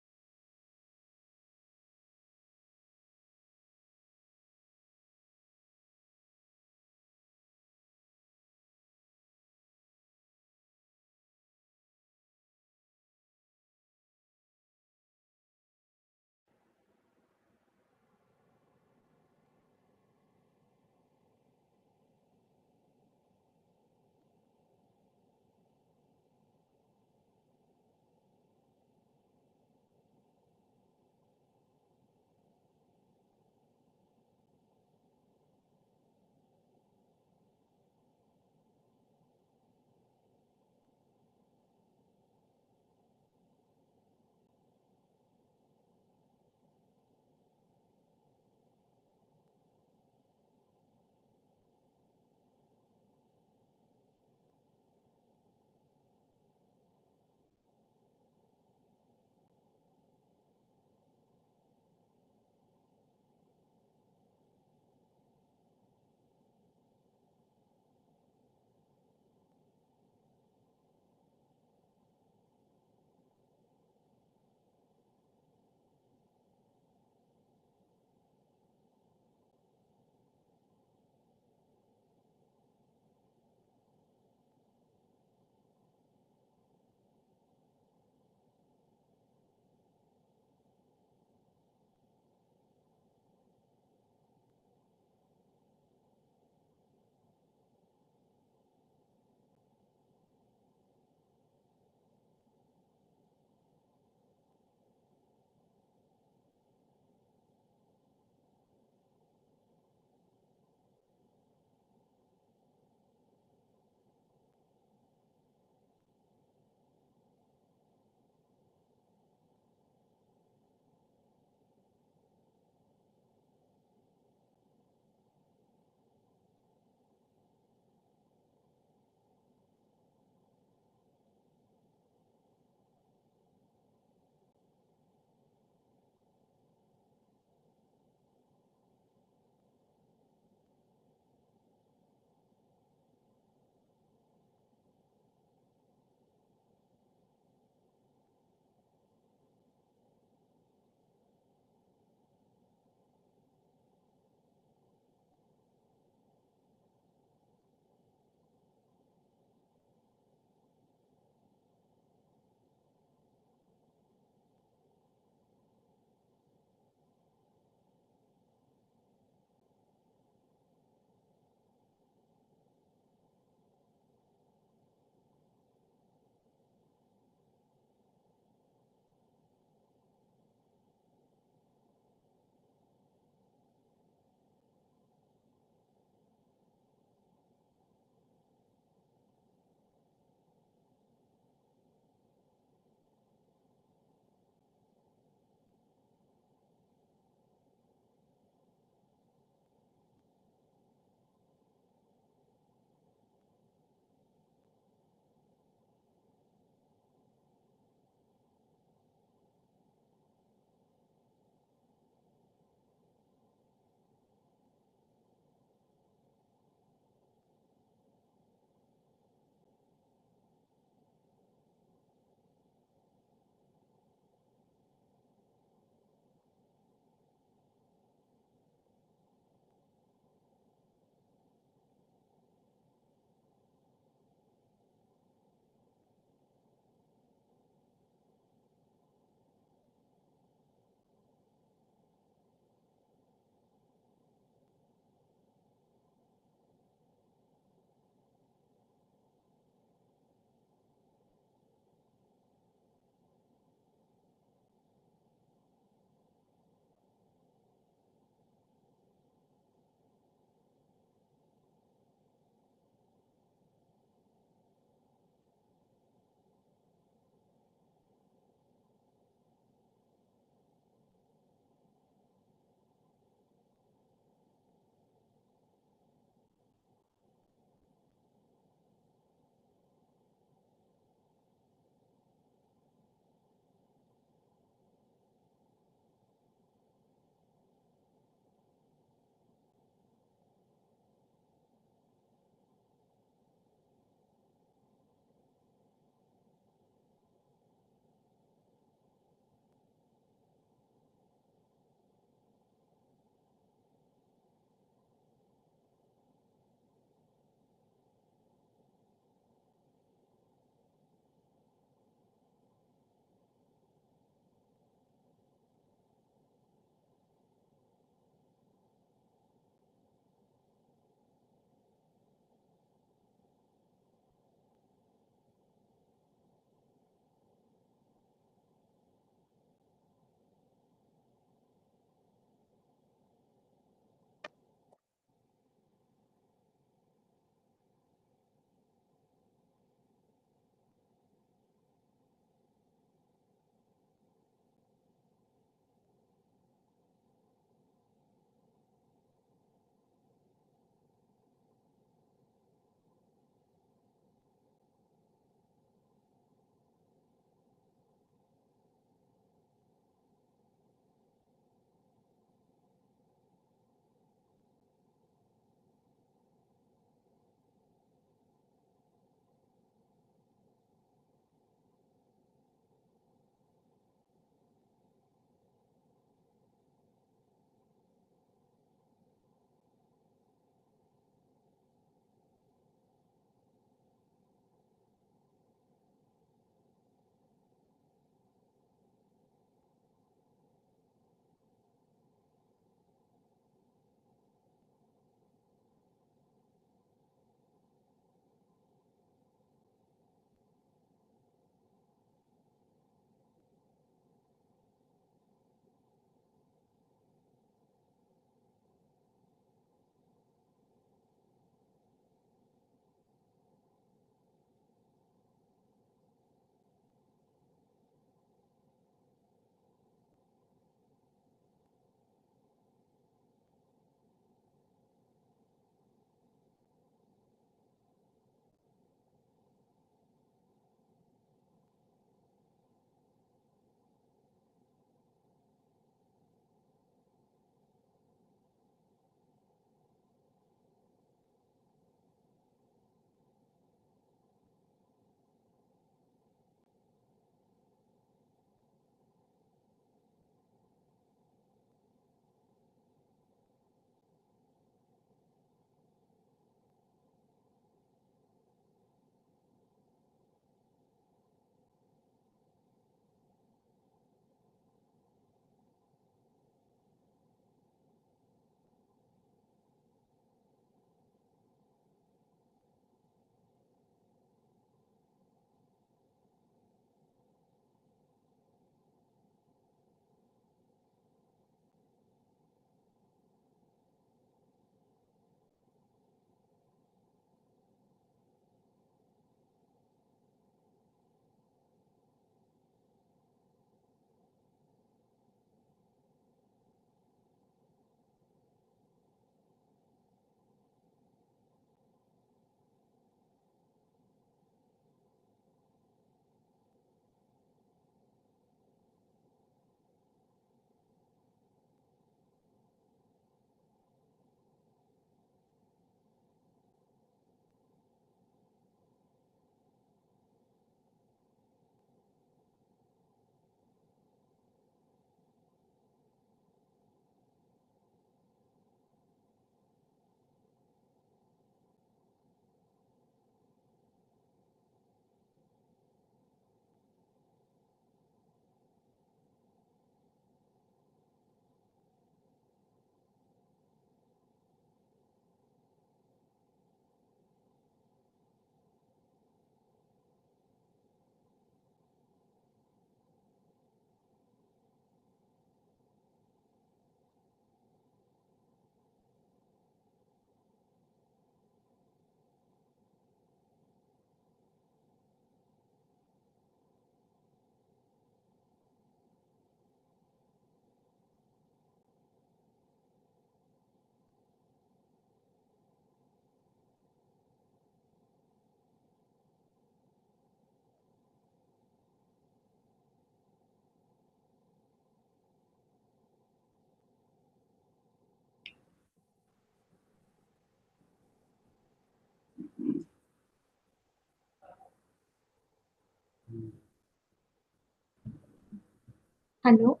Hello,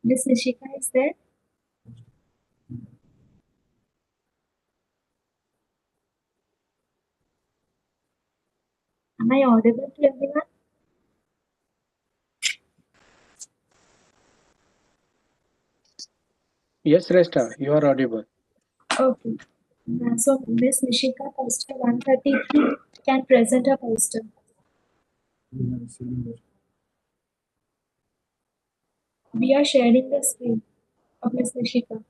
Miss Nishika is there? Am I audible to everyone? Yes, Resta, you are audible. Okay. So Miss Nishika, poster 133 can present a poster. We are sharing the screen of Miss Nishika.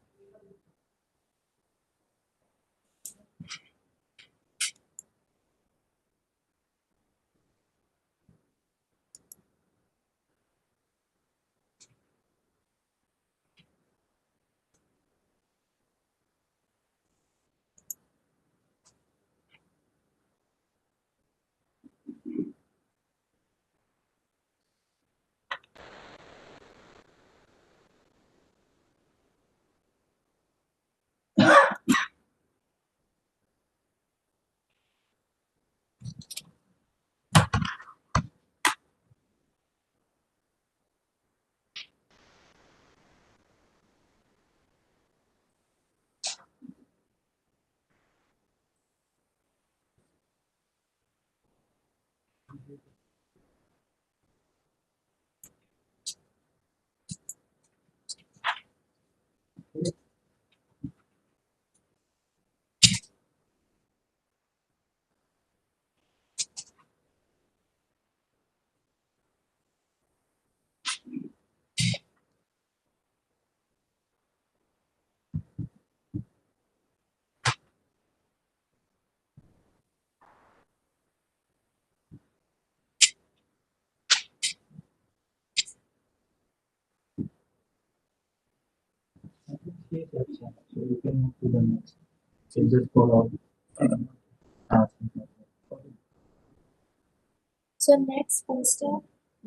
So next poster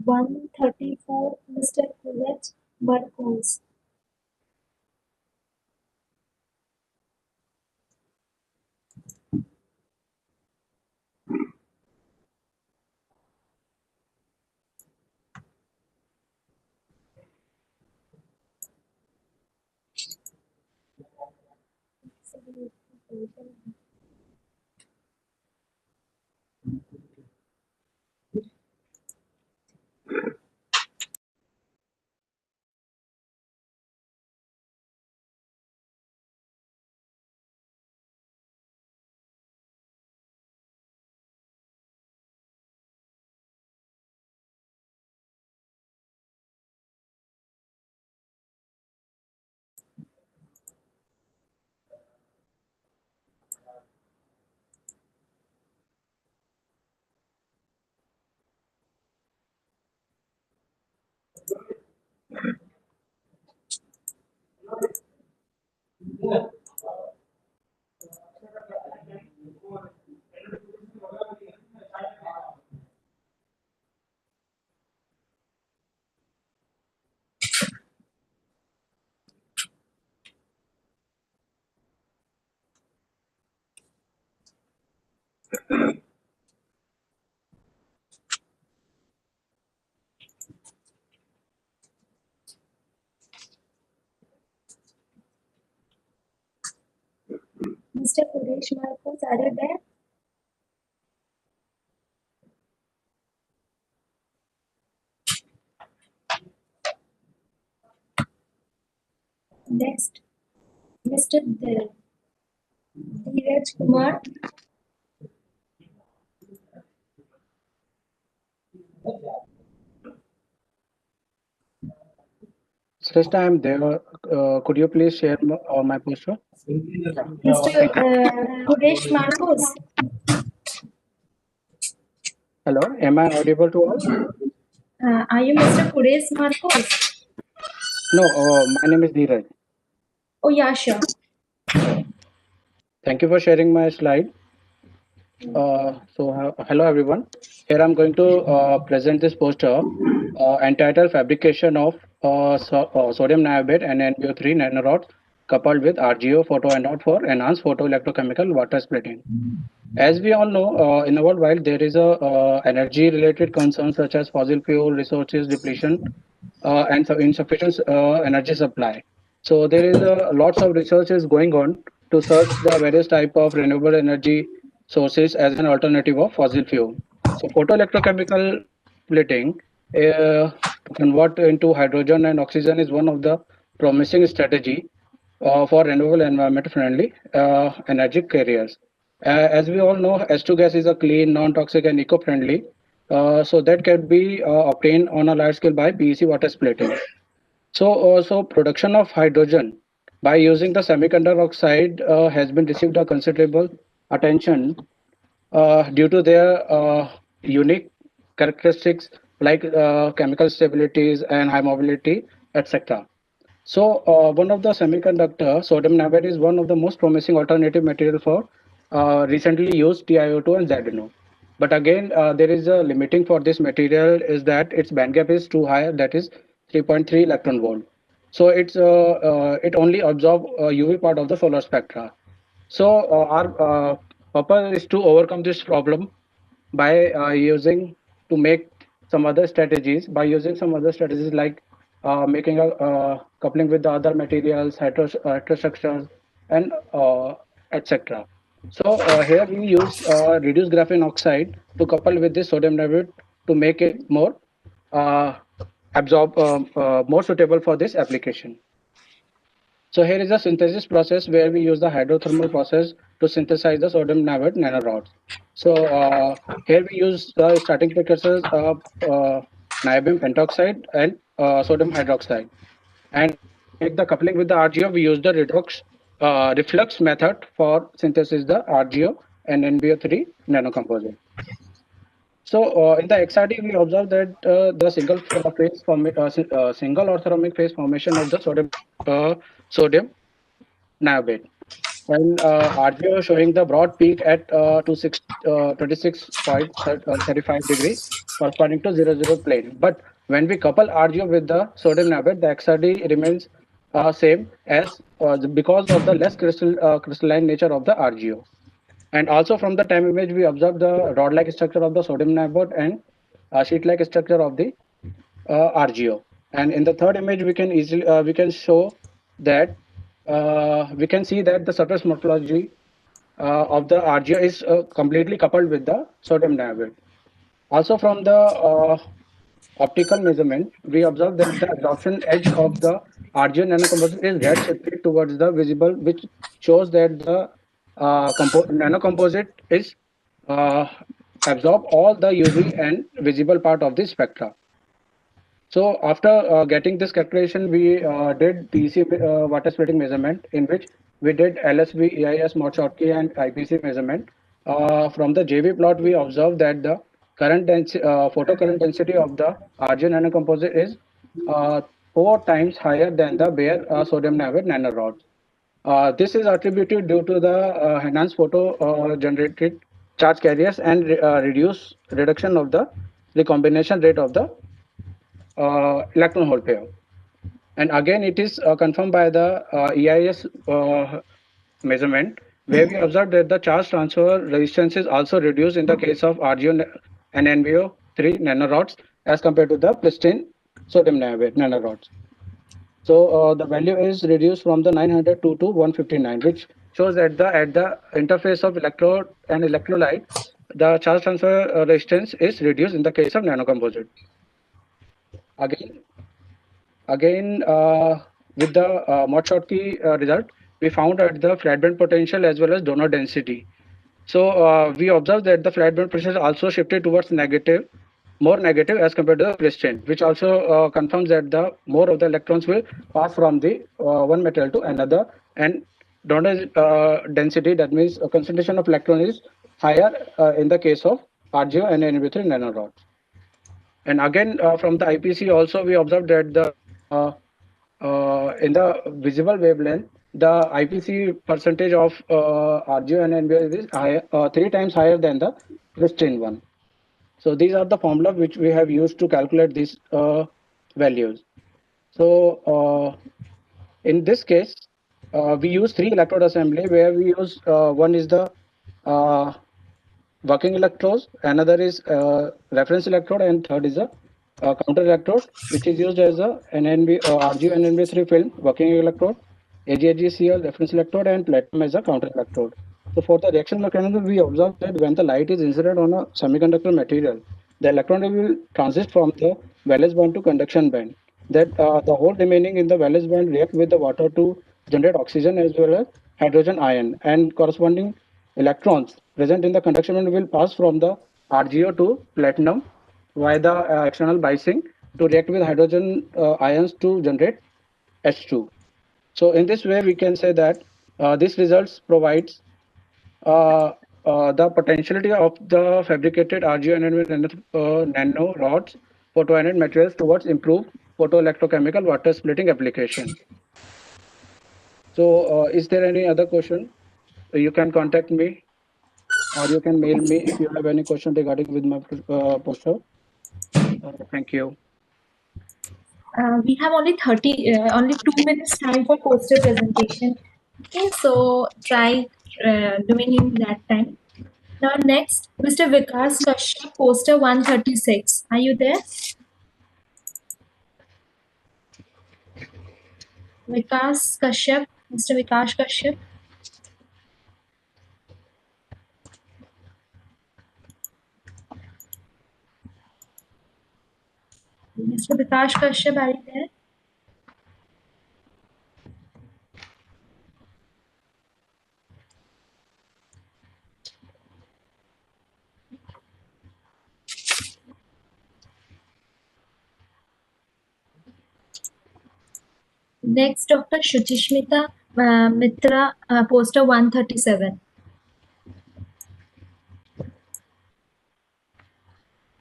134, Mr. Coolidge Burkos. Mr. Kuresh Marcos, are you there? Next, Mr. Dheeraj Kumar. Sresta, I am there. Could you please share my poster? Mr. Kuresh Marcos. Hello, am I audible to all? Are you Mr. Kuresh Marcos? No, my name is Dheeraj. Oh yeah, sure. Thank you for sharing my slide. Hello everyone. Here I'm going to present this poster entitled Fabrication of Sodium Niobate and NBO3 nanorods coupled with RGO photoanode for enhanced photoelectrochemical water splitting. As we all know, in our world, there is a energy-related concerns such as fossil fuel resources depletion and so insufficient energy supply. So there is lots of researches going on to search the various type of renewable energy sources as an alternative of fossil fuel. So photoelectrochemical splitting to convert into hydrogen and oxygen is one of the promising strategy for renewable environment friendly energy carriers. As we all know, H2 gas is a clean, non-toxic and eco-friendly. So that can be obtained on a large scale by PEC water splitting. So production of hydrogen by using the semiconductor oxide has been received a considerable attention due to their unique characteristics like chemical stabilities and high mobility, etc. So one of the semiconductor, sodium niobate is one of the most promising alternative material for recently used TiO2 and ZNO. But again, there is a limiting for this material is that its band gap is too high, that is 3.3 electron volt. So it only absorbs UV part of the solar spectra. So our purpose is to overcome this problem by using to make some other strategies by using some other strategies like making a coupling with the other materials, heterostructures, and etc. So here we use reduced graphene oxide to couple with this sodium niobate to make it more uh, more suitable for this application. So here is a synthesis process where we use the hydrothermal process to synthesize the sodium niobate nanorods. So here we use the starting precursors of niobium pentoxide and sodium hydroxide. And to make the coupling with the RGO, we use the reflux method for synthesis the RGO and NBO3 nanocomposite. So in the XRD, we observe that the single orthorhombic phase formation of the sodium niobate. And RGO showing the broad peak at 26.35 degree corresponding to 0, 0 plane. But when we couple RGO with the sodium niobate, the XRD remains same as because of the less crystalline nature of the RGO. And also from the time image, we observe the rod-like structure of the sodium niobate and sheet-like structure of the RGO. And in the third image, we can easily we can show that we can see that the surface morphology of the RGO is completely coupled with the sodium niobate. Also from the optical measurement, we observe that the absorption edge of the RGO nanocomposite is red shifted towards the visible, which shows that the nanocomposite is uh, absorb all the UV and visible part of the spectra. So after getting this calculation, we did PC water splitting measurement in which we did LSB, EIS, Mott-Schottky, and IPC measurement. From the JV plot, we observed that the photocurrent density of the RGO nanocomposite is 4 times higher than the bare sodium niobate nanorods. This is attributed due to the enhanced photo generated charge carriers and reduction of the recombination rate of the electron hole pair. And again, it is confirmed by the EIS measurement, where we observed that the charge transfer resistance is also reduced in the case of RGO and NBO3 nanorods as compared to the pristine sodium niobate nanorods. So the value is reduced from the 902 to 159, which shows that at the interface of electrode and electrolyte, the charge transfer resistance is reduced in the case of nanocomposite. Again, with the Mott-Schottky result, we found that the flat band potential as well as donor density. So we observed that the flat band potential also shifted towards more negative as compared to the pristine, which also confirms that the more of the electrons will pass from the one material to another, and donor density, that means a concentration of electron is higher in the case of RGO and NB3 nanorods. And again, from the IPC also, we observed that the in the visible wavelength, the IPC percentage of RGO and NBO is higher, 3 times higher than the pristine one. So these are the formula which we have used to calculate these values. So in this case, we use 3 electrode assembly where we use one is the working electrodes, another is reference electrode, and third is a counter electrode, which is used as a NNB RGO NNB3 film working electrode, AgCl reference electrode, and platinum as a counter electrode. So for the reaction mechanism, we observe that when the light is incident on a semiconductor material, the electron will transit from the valence band to conduction band. That the whole remaining in the valence band react with the water to generate oxygen as well as hydrogen ion, and corresponding electrons present in the conduction band will pass from the RGO to platinum via the external biasing to react with hydrogen ions to generate H2. So in this way, we can say that this results provides the potentiality of the fabricated RGO and nano rods photoanic materials towards improved photoelectrochemical water splitting application. So is there any other question? You can contact me or you can mail me if you have any question regarding with my poster. Thank you. We have only 2 minutes time for poster presentation. Okay, so try doing in that time. Now next, Mr. Vikas Kashyap, poster 136. Are you there? Vikas Kashyap, Mr. Vikas Kashyap. Mr. Vikas Kashyap, are you there? Next, Dr. Shuchishmita Mitra, poster 137.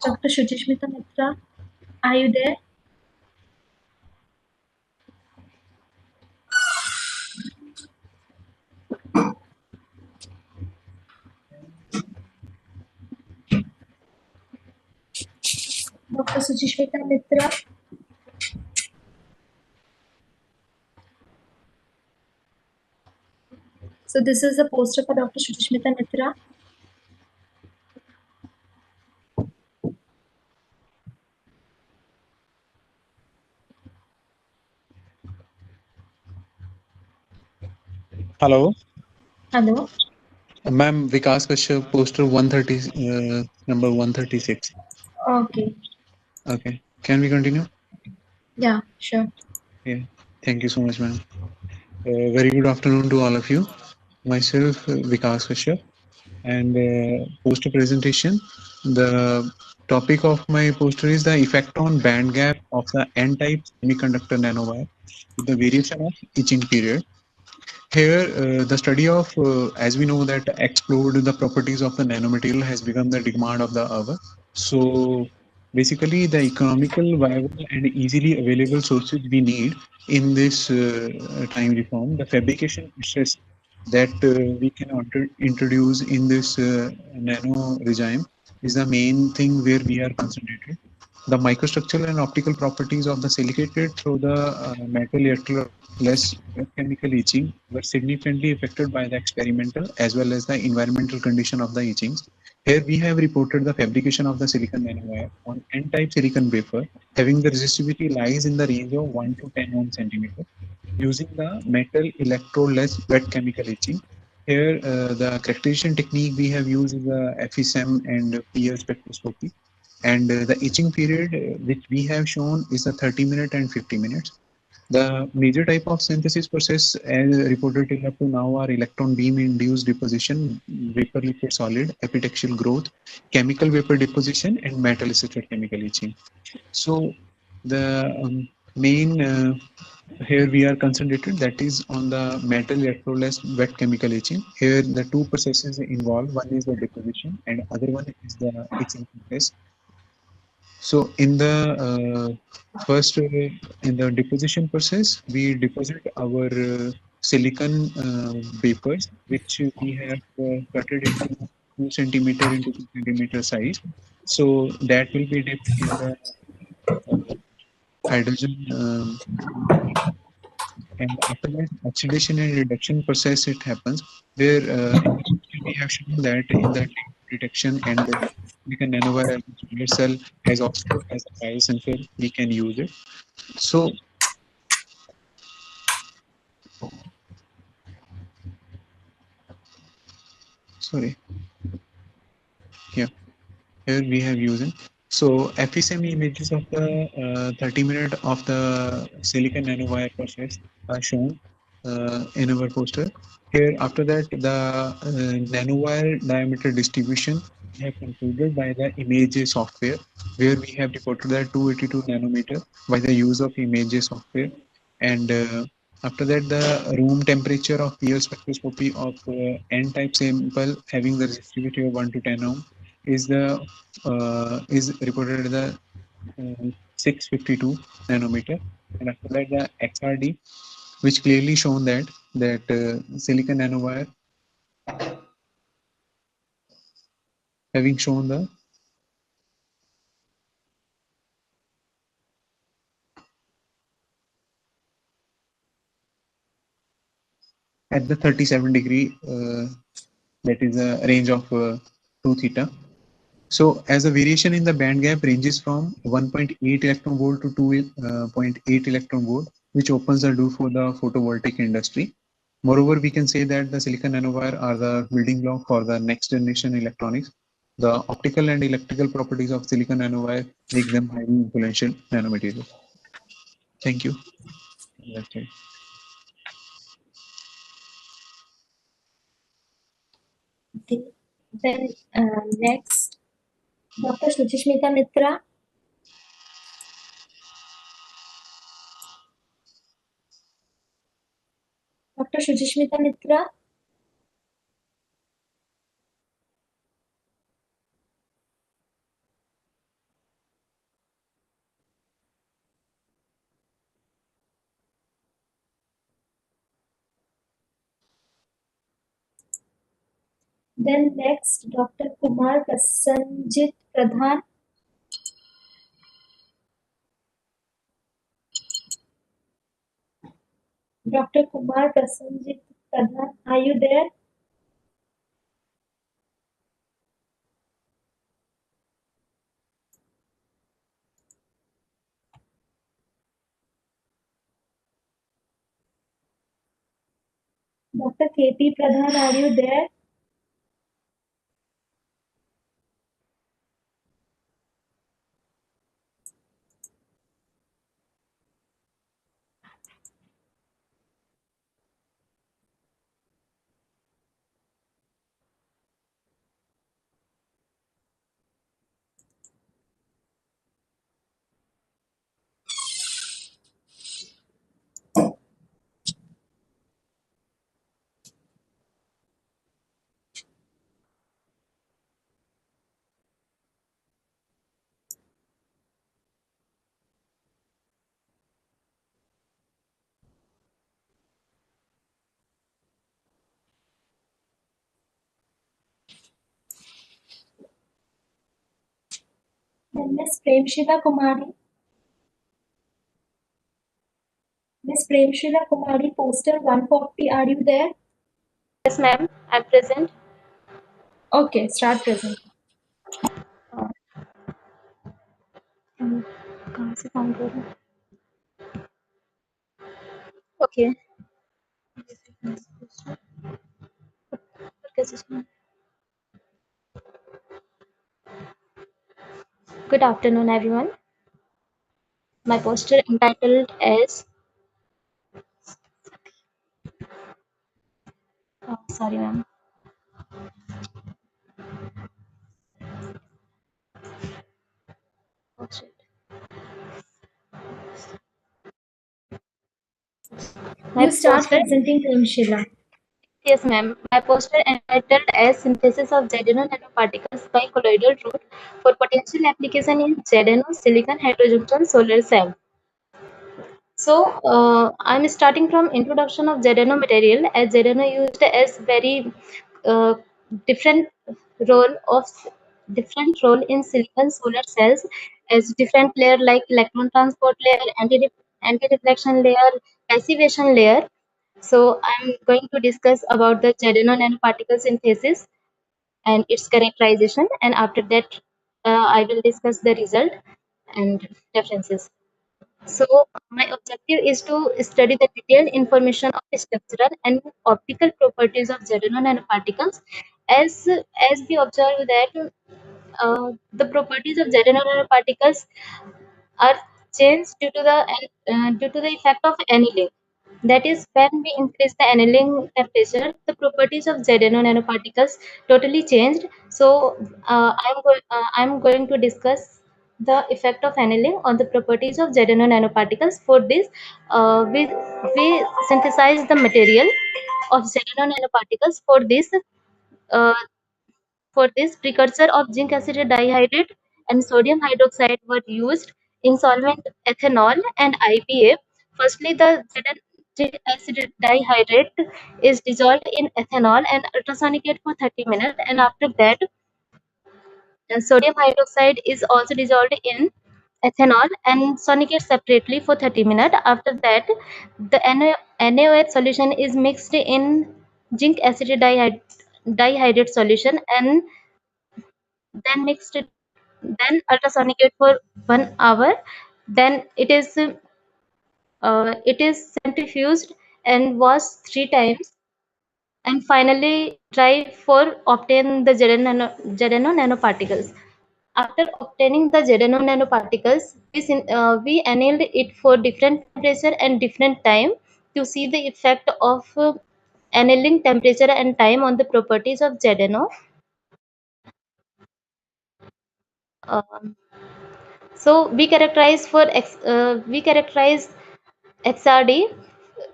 Dr. Shuchishmita Mitra, are you there? Dr. Shuchishmita Mitra. So this is a poster for Dr. Shuchishmita Mitra. Hello. Hello. Ma'am, Vikas Kashyap, poster 130, number 136. Okay. Okay. Can we continue? Yeah, sure. Yeah. Thank you so much, ma'am. Very good afternoon to all of you. Myself, Vikas Kashyap, and poster presentation. The topic of my poster is the effect on band gap of the N-type semiconductor nanowire with the variation of etching period. Here, the study of, as we know that explode the properties of the nanomaterial has become the demand of the hour. So basically the economical, viable and easily available sources we need in this time reform, the fabrication process that we can introduce in this nano regime is the main thing where we are concentrated. The microstructural and optical properties of the silicated through the metal electroless chemical etching were significantly affected by the experimental as well as the environmental condition of the etchings. Here we have reported the fabrication of the silicon nanowire on N-type silicon wafer having the resistivity lies in the range of 1 to 10 ohm centimeter using the metal electroless wet chemical etching. Here the characterization technique we have used is the FSM and PL spectroscopy, and the etching period which we have shown is a 30 minutes and 50 minutes. The major type of synthesis process as reported till up to now are electron beam induced deposition, vapor liquid solid, epitaxial growth, chemical vapor deposition, and metal assisted chemical etching. So the main here we are concentrated, that is on the metal electroless wet chemical etching. Here the two processes involved, one is the deposition and other one is the etching process. So in the first in the deposition process, we deposit our silicon vapors, which we have cutted into 2 centimeter into 2 centimeter size. So that will be dipped in the hydrogen and after that oxidation and reduction process it happens, where in the we have shown that in the detection, and the silicon nanowire cell as also as a biosensor, we can use it. So sorry, yeah, here we have using. So FSM images of the 30-minute of the silicon nanowire process are shown in our poster. Here, after that, the nanowire diameter distribution we have concluded by the image software, where we have reported that 282 nanometer by the use of image software. And after that, the room temperature of PL spectroscopy of N-type sample having the resistivity of 1 to 10 ohm is reported at the 652 nanometer. And after that, the XRD, which clearly shown that silicon nanowire having shown the at the 37 degree, that is a range of 2 theta. So as a variation in the band gap ranges from 1.8 electron volt to 2.8 electron volt, which opens the door for the photovoltaic industry. Moreover, we can say that the silicon nanowire are the building block for the next generation electronics. The optical and electrical properties of silicon nanowire make them highly influential nanomaterials. Thank you. That's it. Then next, Dr. Suchishmita Mitra. Dr. Suchishmita Mitra. Then next, Dr. Kumar Prasanjit Pradhan. Dr. Kumar Prasanjit Pradhan, are you there? Dr. K.P. Pradhan, are you there? Then Miss Premshila Kumari. Miss Premshila Kumari, poster 140, are you there? Yes, ma'am. I'm present. Okay, start present. कहाँ से काम कर रहे हैं? Okay. Good afternoon, everyone. My poster entitled as sorry, ma'am. Oh, shit. My You start poster, presenting, Premshila. yes, ma'am. My poster entitled as Synthesis of ZNO Nanoparticles by Colloidal Route for Potential Application in ZNO Silicon Heterojunction Solar Cell. So I'm starting from introduction of ZNO material, as ZNO used as very uh, different different role in silicon solar cells, as different layer like electron transport layer, anti-reflection layer, passivation layer. So I'm going to discuss about the ZNO nanoparticle synthesis. and its characterization, and after that I will discuss the result and references. So my objective is to study the detailed information of the structural and optical properties of ZNO nanoparticles. As we observe that the properties of ZNO nanoparticles are changed due to the effect of annealing. That is, when we increase the annealing temperature, the properties of ZNO nanoparticles totally changed. So I'm going to discuss the effect of annealing on the properties of ZNO nanoparticles. For this, we synthesize the material of ZNO nanoparticles. Uh, for this, precursor of zinc acetate dihydrate and sodium hydroxide were used in solvent ethanol and IPA. Firstly, the zinc acetate dihydrate is dissolved in ethanol and ultrasonicate for 30 minutes, and after that, sodium hydroxide is also dissolved in ethanol and sonicate separately for 30 minutes. After that, the NaOH solution is mixed in zinc acetate dihydrate solution and then ultrasonicate for 1 hour. Then it is centrifuged and washed 3 times, and finally dry for obtain the ZNO nanoparticles. After obtaining the ZNO nanoparticles, we annealed it for different temperature and different time to see the effect of annealing temperature and time on the properties of ZNO. Um, so we characterize XRD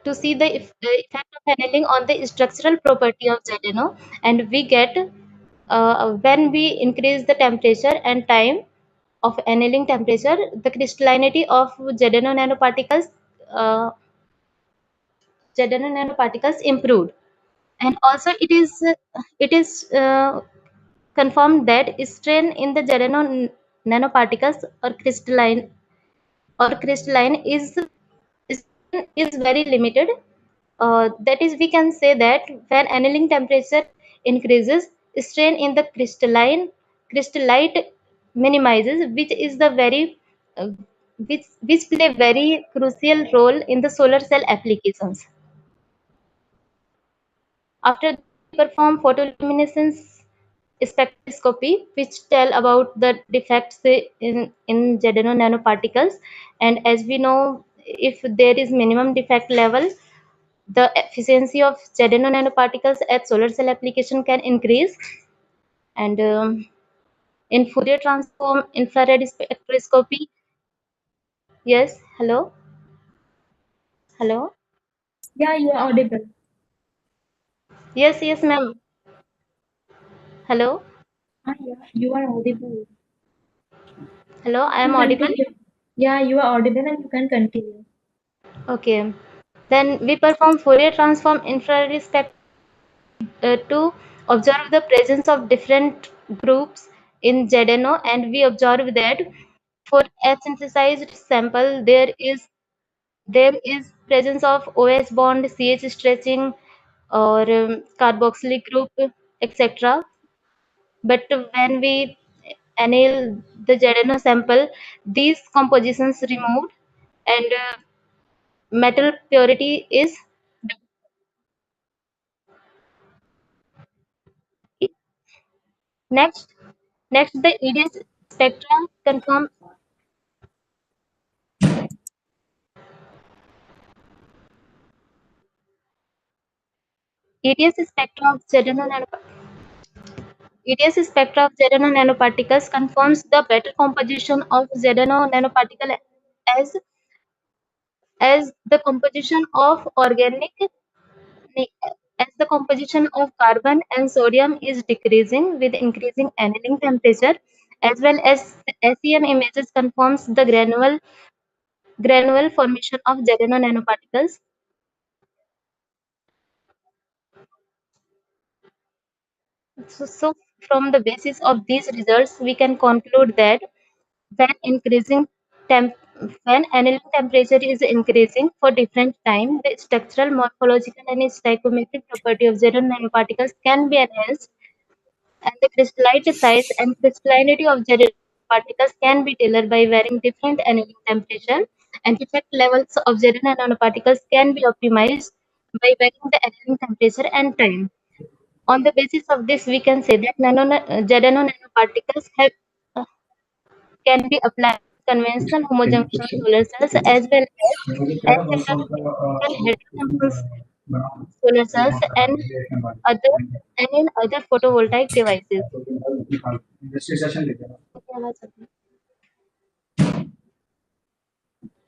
to see the effect of annealing on the structural property of ZNO, and we get when we increase the temperature and time of annealing temperature, the crystallinity of uh, ZNO nanoparticles improved, and also it is confirmed that strain in the ZNO nanoparticles or crystalline is very limited. That is, we can say that when annealing temperature increases, strain in the crystallite minimizes, which is the very which play very crucial role in the solar cell applications. After we perform photoluminescence spectroscopy, which tell about the defects in ZNO nanoparticles, and as we know, if there is minimum defect level, the efficiency of ZNO nanoparticles at solar cell application can increase. And in Fourier transform infrared spectroscopy, yes, hello, hello, Yeah, you are audible. yes, ma'am, hello, Yeah, you are audible. hello, I am You audible. continue. Yeah, you are audible and you can continue. Okay, then we perform Fourier transform infrared spectroscopy to observe the presence of different groups in ZNO, and we observe that for a synthesized sample there is presence of OS bond, CH stretching, or carboxylic group, etc. But when we anneal the ZNO sample, these compositions removed, and metal purity is next. Next, the EDS spectra confirm EDS spectra of ZNO nanoparticles confirms the better composition of ZNO nanoparticle as the composition of as the composition of carbon and sodium is decreasing with increasing annealing temperature, as well as SEM images confirms the granule formation of ZNO nanoparticles. So from the basis of these results, we can conclude that when increasing temp when annealing temperature is increasing for different time, the structural, morphological, and stoichiometric property of ZNO nanoparticles can be enhanced and the crystallite size and crystallinity of jaded particles can be tailored by varying different annealing temperature, and effect levels of jaded nanoparticles can be optimized by varying the annealing temperature and time. On the basis of this, we can say that jadeno nanoparticles uh, can be applied to conventional homojunctional solar cells as well as heterojunction solar cells other and in other photovoltaic devices.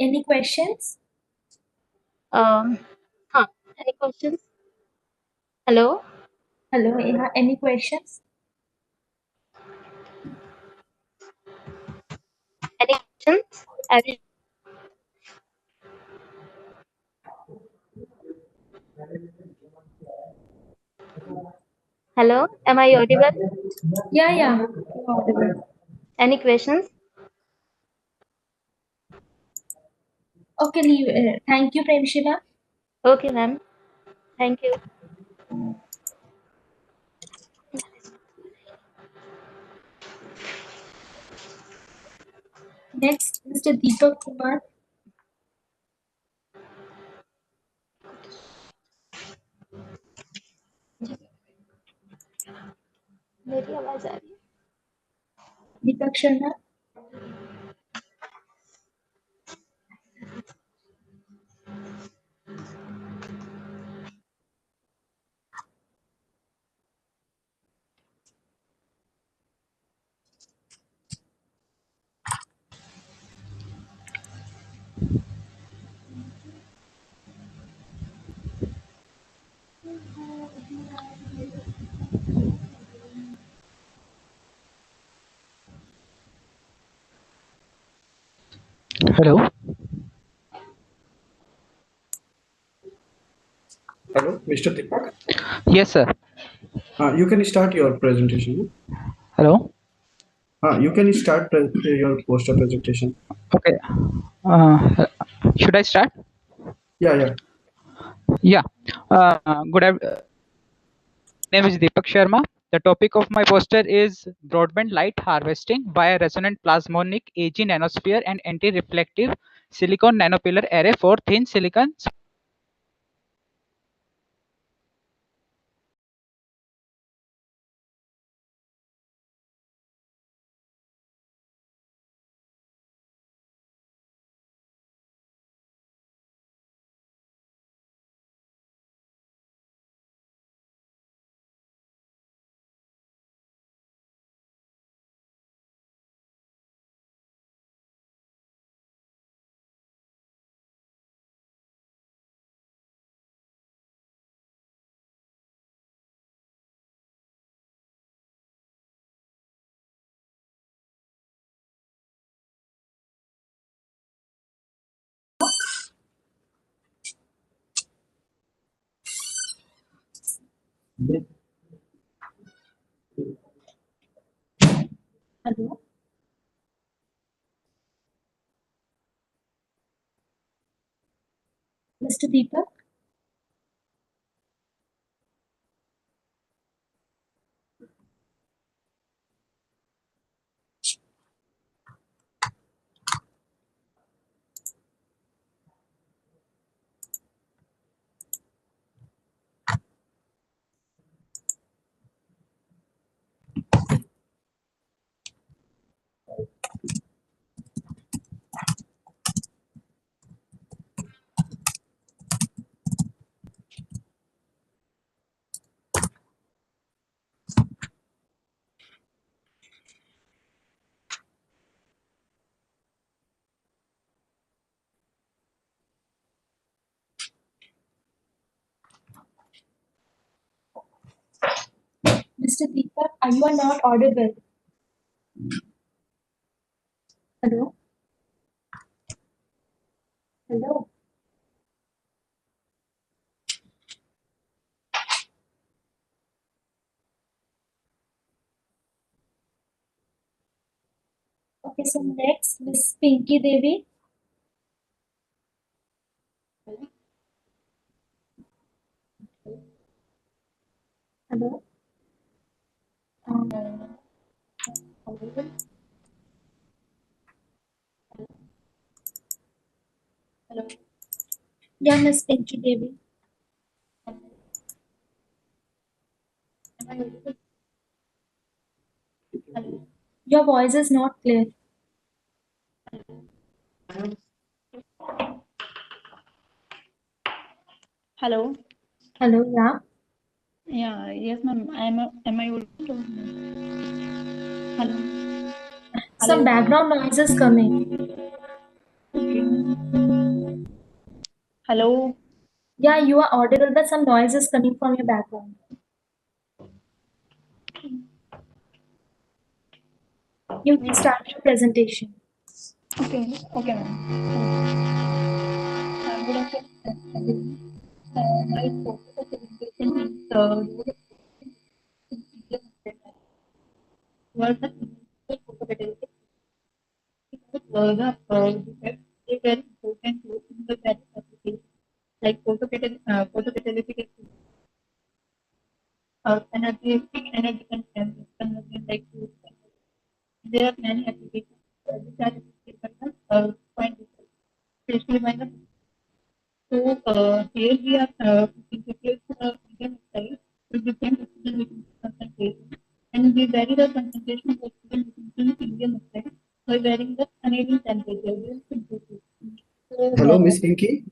Any questions? Um, any questions? Hello? Hello, yeah, any questions? Any questions? Hello? Am I audible? Yeah, yeah, audible. Any questions? Okay, thank you, Prem Shiva. Okay, ma'am. Thank you. Next, Mr. Deepak Kumar. मेरी आवाज आ रही है? Deepak Sharma. Hello. Hello, Mr. Deepak. Yes, sir. You can start your presentation. Hello. You can start your poster presentation. Okay. Should I start? Yeah. Yeah. Name is Deepak Sharma. The topic of my poster is broadband light harvesting by a resonant plasmonic AG nanosphere and anti-reflective silicon nanopillar array for thin silicon. Hello. Mr. Deepak. Mr. Deepak, you are not audible. Hello. Hello. Okay, so next, Miss Pinky Devi. Hello. Hello. Yeah, Miss Pinky Devi. Am I audible? Hello. Your voice is not clear. Hello. Hello, yeah. Yeah, yes, ma'am. Am I audible? Hello. Some background noise is coming. Hello. Yeah, you are audible, but some noise is coming from your background. You can start your presentation. Okay. Okay, ma'am. Good afternoon. My focus of presentation is was the photocatalytic. It was a very important role in the various applications like photocatalytic energy conversion like there are many applications which are affected by the point research, especially by the so here we are integrate medium size with different oxygen concentration and we vary the concentration of oxygen in medium size by varying the enabling temperature. So, Hello, Miss Pinky.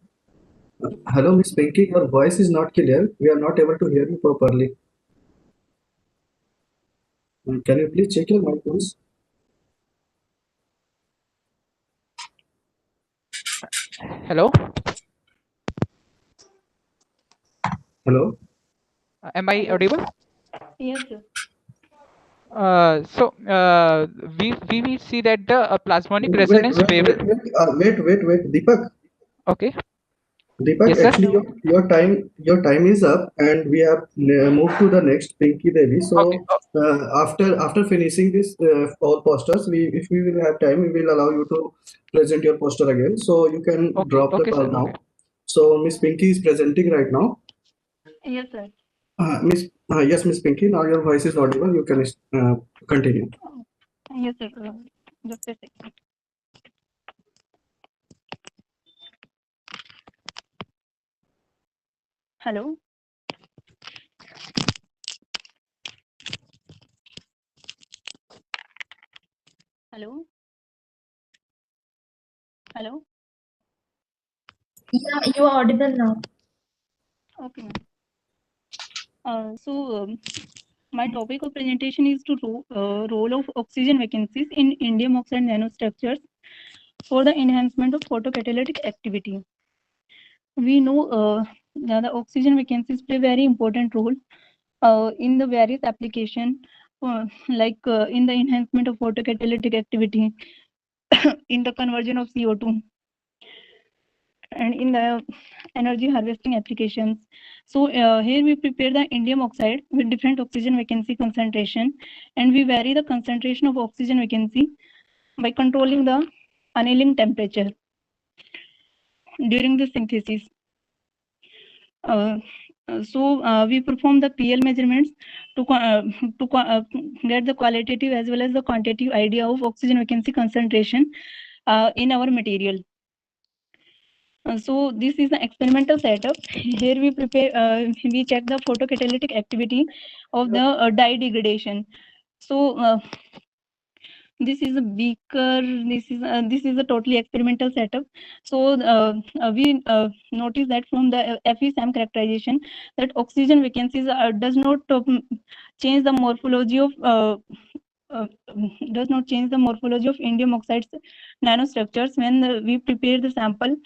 Hello, Miss Pinky. Your voice is not clear. We are not able to hear you properly. Can you please check your mic, please? Hello. Hello. Am I audible? yes, sir. We see that the plasmonic Wait, resonance wave. wait, Deepak. Okay. Deepak, Yes, sir. actually, your time is up, and we have moved to the next Pinky Devi. So Okay. after finishing this all posters, if we will have time, we will allow you to present your poster again. So you can drop the Okay, call sir. now. Okay. So Miss Pinky is presenting right now. Yes, sir. Yes, Miss Pinky. Now your voice is audible. You can continue. Yes, sir. Just a second. Hello. Hello. Hello. Yeah, you are audible now. Okay. My topic of presentation is to role of oxygen vacancies in indium oxide nanostructures for the enhancement of photocatalytic activity. We know that the oxygen vacancies play a very important role in the various applications, like in the enhancement of photocatalytic activity, in the conversion of CO2, and in the energy harvesting applications. So here we prepare the indium oxide with different oxygen vacancy concentration, and we vary the concentration of oxygen vacancy by controlling the annealing temperature during the synthesis. We perform the PL measurements to get the qualitative as well as the quantitative idea of oxygen vacancy concentration in our material. So this is the experimental setup. Here we we check the photocatalytic activity of the dye degradation. So this is a beaker. This is a totally experimental setup. So we notice that from the FE-SAM characterization that oxygen vacancies does not change the morphology of indium oxide nanostructures when we prepare the sample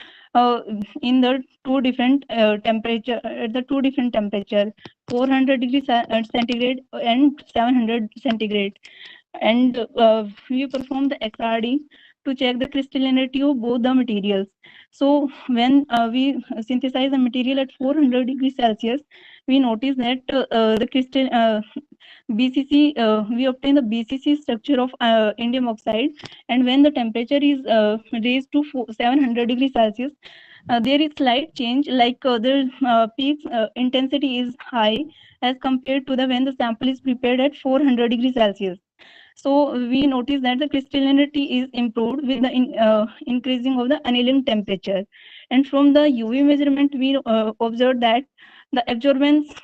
in the two different temperature at the two different temperature, 400 degrees centigrade and 700 centigrade, and we perform the XRD to check the crystallinity of both the materials. So when we synthesize the material at 400 degrees Celsius, we notice that the crystal BCC, we obtain the BCC structure of indium oxide, and when the temperature is raised to 700 degrees Celsius, There is slight change, like the peak intensity is high as compared to when the sample is prepared at 400 degrees Celsius. So we notice that the crystallinity is improved with the increasing of the annealing temperature. And from the UV measurement, we observed that the absorbance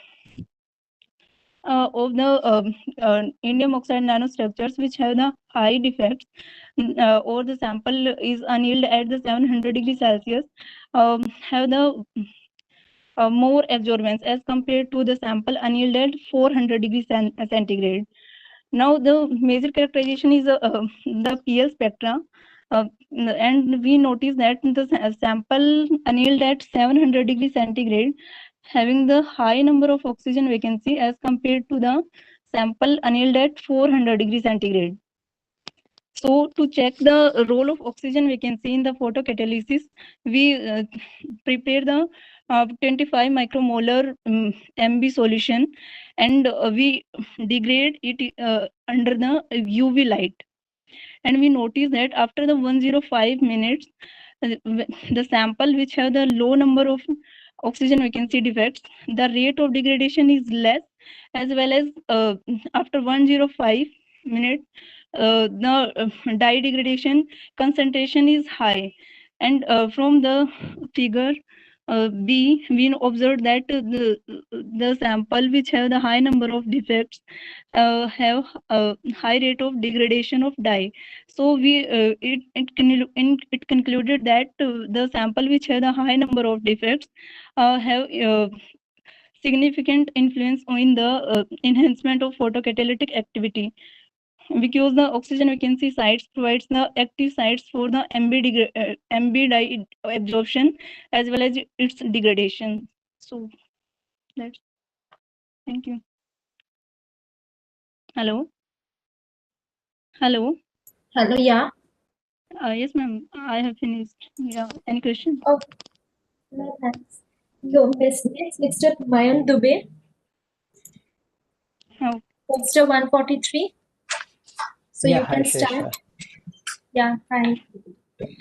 of the indium oxide nanostructures which have the high defects or the sample is annealed at the 700 degrees Celsius have the more absorbance as compared to the sample annealed at 400 degrees centigrade. Now the major characterization is the PL spectra, and we notice that the sample annealed at 700 degrees centigrade having the high number of oxygen vacancy as compared to the sample annealed at 400 degrees centigrade. So to check the role of oxygen vacancy in the photocatalysis, we prepare the 25 micromolar MB solution, and we degrade it under the UV light. And we notice that after the 105 minutes, the sample which have the low number of oxygen vacancy defects, the rate of degradation is less, as well as after 105 minutes, the dye degradation concentration is high. And from the figure B, we observed that the sample which have the high number of defects have a high rate of degradation of dye. So we it concluded that the sample which have the high number of defects have significant influence on the enhancement of photocatalytic activity, because the oxygen vacancy sites provides the active sites for the MB dye absorption as well as its degradation. So that's, thank you. Hello. Hello. Hello, yeah. Yes, ma'am. I have finished. Yeah. Any question? Oh, no, thanks. So, next, Mr. Mayan Dubey. Oh. Poster 143. So yeah, you can sure, start. sure. Yeah, fine.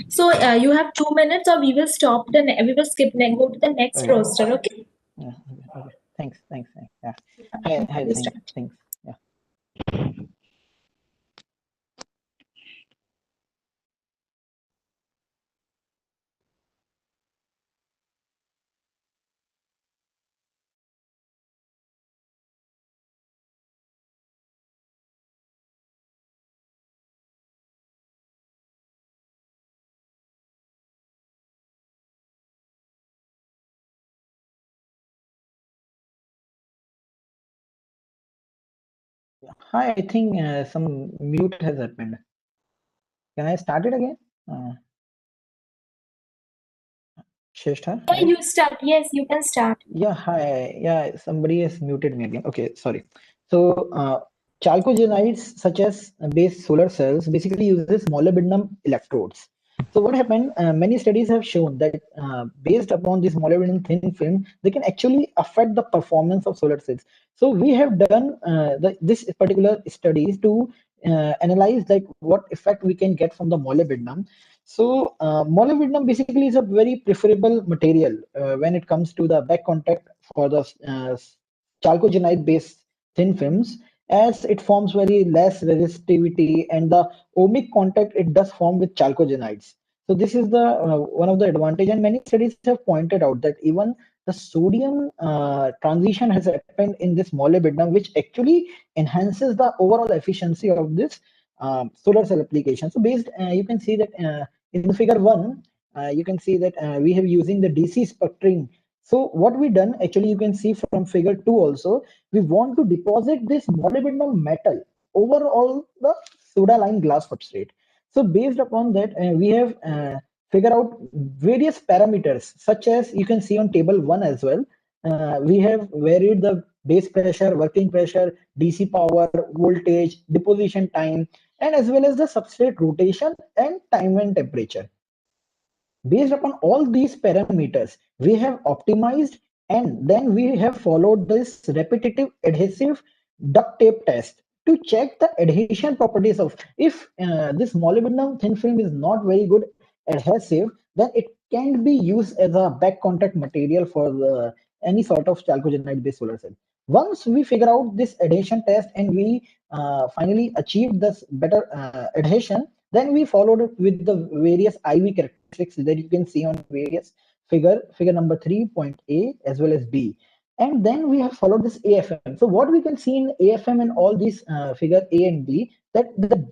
So you have 2 minutes, or we will stop we will skip and go to the next Okay. roster. Okay. Yeah, okay. Thanks. Yeah. Hi, thanks. Yeah. Hi, I think some mute has happened. Can I start it again? Shrestha? Yeah, you start. Yes, you can start. Yeah, hi. Yeah, somebody has muted me again. Okay, sorry. So, chalcogenides such as base solar cells basically uses molybdenum electrodes. So what happened? Many studies have shown that based upon this molybdenum thin film, they can actually affect the performance of solar cells. So we have done this particular studies to analyze like what effect we can get from the molybdenum. So molybdenum basically is a very preferable material when it comes to the back contact for the chalcogenide based thin films, as it forms very less resistivity, and the ohmic contact it does form with chalcogenides. So this is the one of the advantage, and many studies have pointed out that even the sodium transition has happened in this molybdenum, which actually enhances the overall efficiency of this solar cell application. So based, you can see that in the figure 1, you can see that we have using the DC sputtering. So what we done actually, you can see from figure 2 also, we want to deposit this molybdenum metal over all the soda lime glass substrate. So based upon that, we have figured out various parameters, such as you can see on table 1 as well. We have varied the base pressure, working pressure, DC power, voltage, deposition time, and as well as the substrate rotation and time and temperature. Based upon all these parameters, we have optimized, and then we have followed this repetitive adhesive duct tape test to check the adhesion properties of, if this molybdenum thin film is not very good adhesive, then it can be used as a back contact material for any sort of chalcogenide based solar cell. Once we figure out this adhesion test and we finally achieved this better adhesion, then we followed it with the various IV characteristics that you can see on various figure number 3.A as well as B. And then we have followed this AFM. So what we can see in AFM and all these figure A and B, that the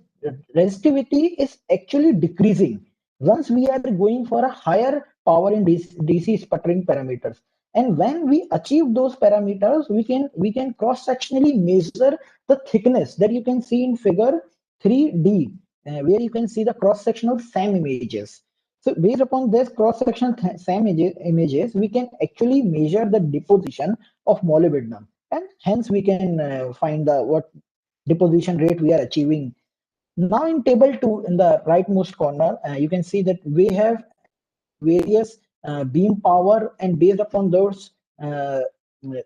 resistivity is actually decreasing once we are going for a higher power in DC sputtering parameters. And when we achieve those parameters, we can cross-sectionally measure the thickness that you can see in figure 3D, where you can see the cross-sectional SAM images. So based upon this cross-sectional SAM images, we can actually measure the deposition of molybdenum, and hence we can find the what deposition rate we are achieving. Now in table 2, in the rightmost corner, you can see that we have various beam power, and based upon those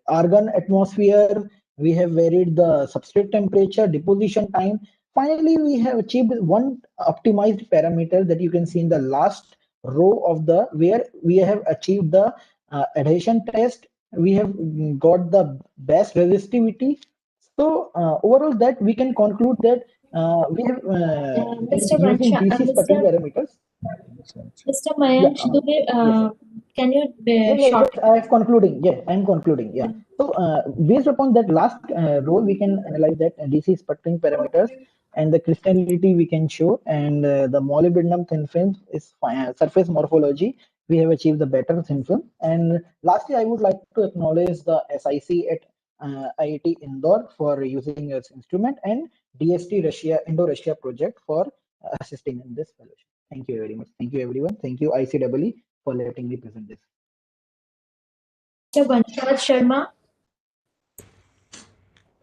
argon atmosphere, we have varied the substrate temperature, deposition time. Finally, we have achieved one optimized parameter that you can see in the last row of the where we have achieved the adhesion test. We have got the best resistivity. So overall, that we can conclude that we have Mr. using Vansha, DC sputtering parameters. Mr. Mayank, can you short? Yes, I'm concluding. Yeah, I'm concluding. Yeah. So based upon that last row, we can analyze that DC sputtering parameters and the crystallinity we can show, and the molybdenum thin film is surface morphology. We have achieved the better thin film. And lastly, I would like to acknowledge the SIC at IIT Indore for using its instrument, and DST Russia Indo-Russia project for assisting in this fellowship. Thank you very much. Thank you, everyone. Thank you, ICEE, for letting me present this. Mr. Vansha Sharma,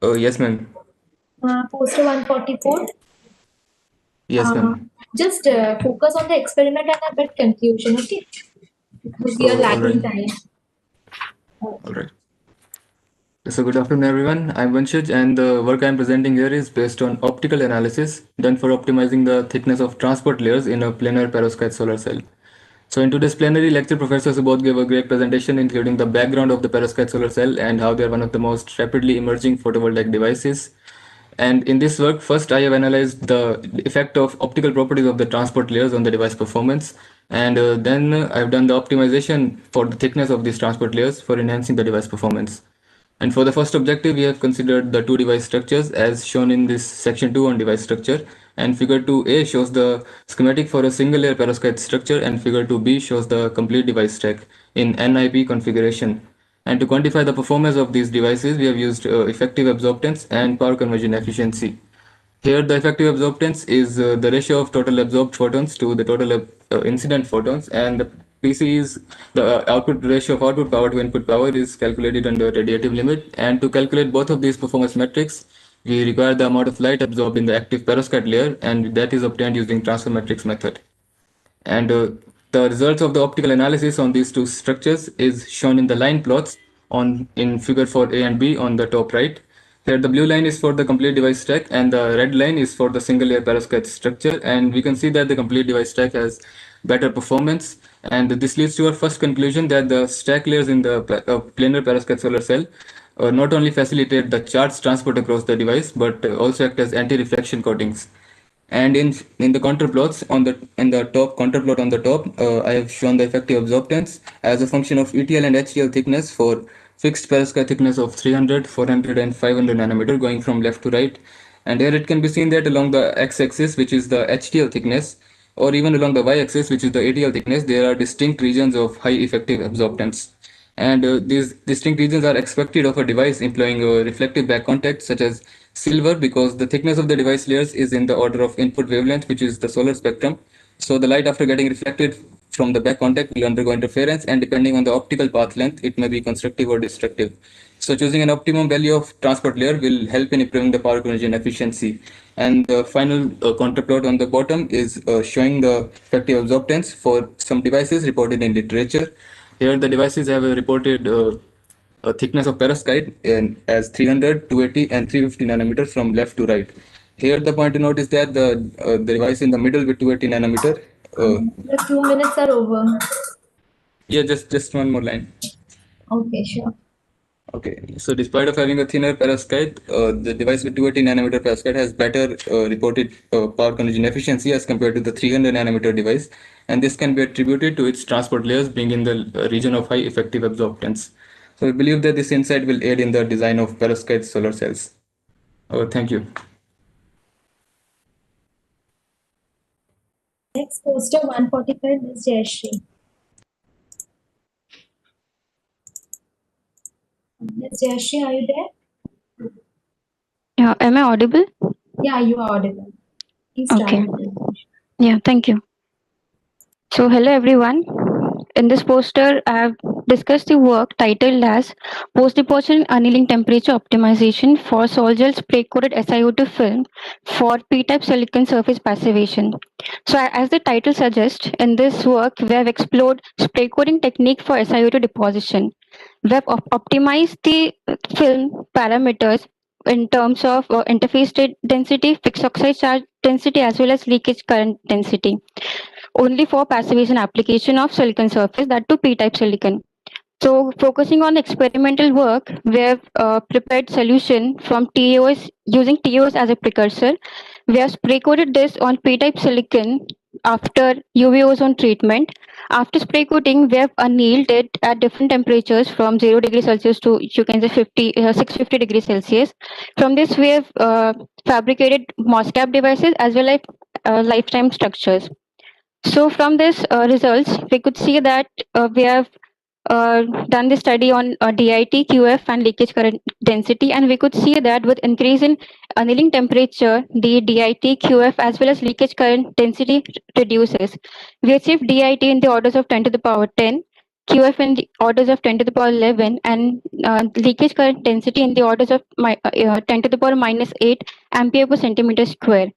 Yes, ma'am. poster 144. Yes, ma'am. Just focus on the experiment and a bit conclusion, okay? Because we are All lacking right. time. All right. So good afternoon, everyone. I'm Vanshaj, and the work I'm presenting here is based on optical analysis done for optimizing the thickness of transport layers in a planar perovskite solar cell. So in today's plenary lecture, Professor Subodh gave a great presentation including the background of the perovskite solar cell and how they're one of the most rapidly emerging photovoltaic devices. And in this work, first I have analyzed the effect of optical properties of the transport layers on the device performance. And then I've done the optimization for the thickness of these transport layers for enhancing the device performance. And for the first objective, we have considered the two device structures as shown in this section 2 on device structure. And figure 2A shows the schematic for a single layer perovskite structure, and figure 2B shows the complete device stack in NIP configuration. And to quantify the performance of these devices, we have used effective absorptance and power conversion efficiency. Here, the effective absorptance is the ratio of total absorbed photons to the total incident photons, and the PC is the output ratio of output power to input power is calculated under radiative limit. And to calculate both of these performance metrics, we require the amount of light absorbed in the active perovskite layer, and that is obtained using transfer matrix method. And the results of the optical analysis on these two structures is shown in the line plots in figure 4A and B on the top right. Here the blue line is for the complete device stack and the red line is for the single layer perovskite structure, and we can see that the complete device stack has better performance, and this leads to our first conclusion that the stack layers in the planar perovskite solar cell not only facilitate the charge transport across the device but also act as anti-reflection coatings. And in the contour plots on the top contour plot on the top, I have shown the effective absorptance as a function of ETL and HTL thickness for fixed perovskite thickness of 300, 400, and 500 nanometer going from left to right. And here it can be seen that along the x-axis, which is the HTL thickness, or even along the y-axis, which is the ATL thickness, there are distinct regions of high effective absorptance. And these distinct regions are expected of a device employing a reflective back contact such as silver, because the thickness of the device layers is in the order of input wavelength, which is the solar spectrum. So the light after getting reflected from the back contact will undergo interference, and depending on the optical path length, it may be constructive or destructive. So choosing an optimum value of transport layer will help in improving the power conversion efficiency. And the final contour plot on the bottom is showing the effective absorptance for some devices reported in literature. Here the devices have reported a thickness of perovskite as 300, 280, and 350 nanometers from left to right. Here the point to note is that the device in the middle with 280 nanometer. The 2 minutes are over. Yeah, just one more line. Okay, sure. Okay, so despite of having a thinner perovskite, the device with 280 nanometer perovskite has better reported power conversion efficiency as compared to the 300 nanometer device, and this can be attributed to its transport layers being in the region of high effective absorptance. So we believe that this insight will aid in the design of perovskite solar cells. Thank you. Next poster 145, Ms. Jayashree. Ms. Jayashree, are you there? Yeah, am I audible? Yeah, you are audible. Please start. Okay. Yeah, thank you. So, hello everyone. In this poster, I have discussed the work titled as Post-Deposition Annealing Temperature Optimization for Sol-Gel Spray-Coated SiO2 Film for P-type Silicon Surface Passivation. So, as the title suggests, in this work, we have explored spray coating technique for SiO2 deposition. We have optimized the film parameters in terms of interface density, fixed oxide charge density, as well as leakage current density, only for passivation application of silicon surface, that to P-type silicon. So, focusing on experimental work, we have prepared solution from TOS using TOS as a precursor. We have spray coated this on P-type silicon after UV ozone treatment. After spray coating, we have annealed it at different temperatures from 0 degrees Celsius to, you can say, 650 degrees Celsius. From this, we have fabricated MOSCAP devices as well as lifetime structures. So from this results, we could see that we have done the study on DIT, QF, and leakage current density, and we could see that with increase in annealing temperature, the DIT, QF, as well as leakage current density reduces. We achieved DIT in the orders of 10 to the power 10, QF in the orders of 10 to the power 11, and leakage current density in the orders of 10 to the power minus 8 ampere per centimeter square.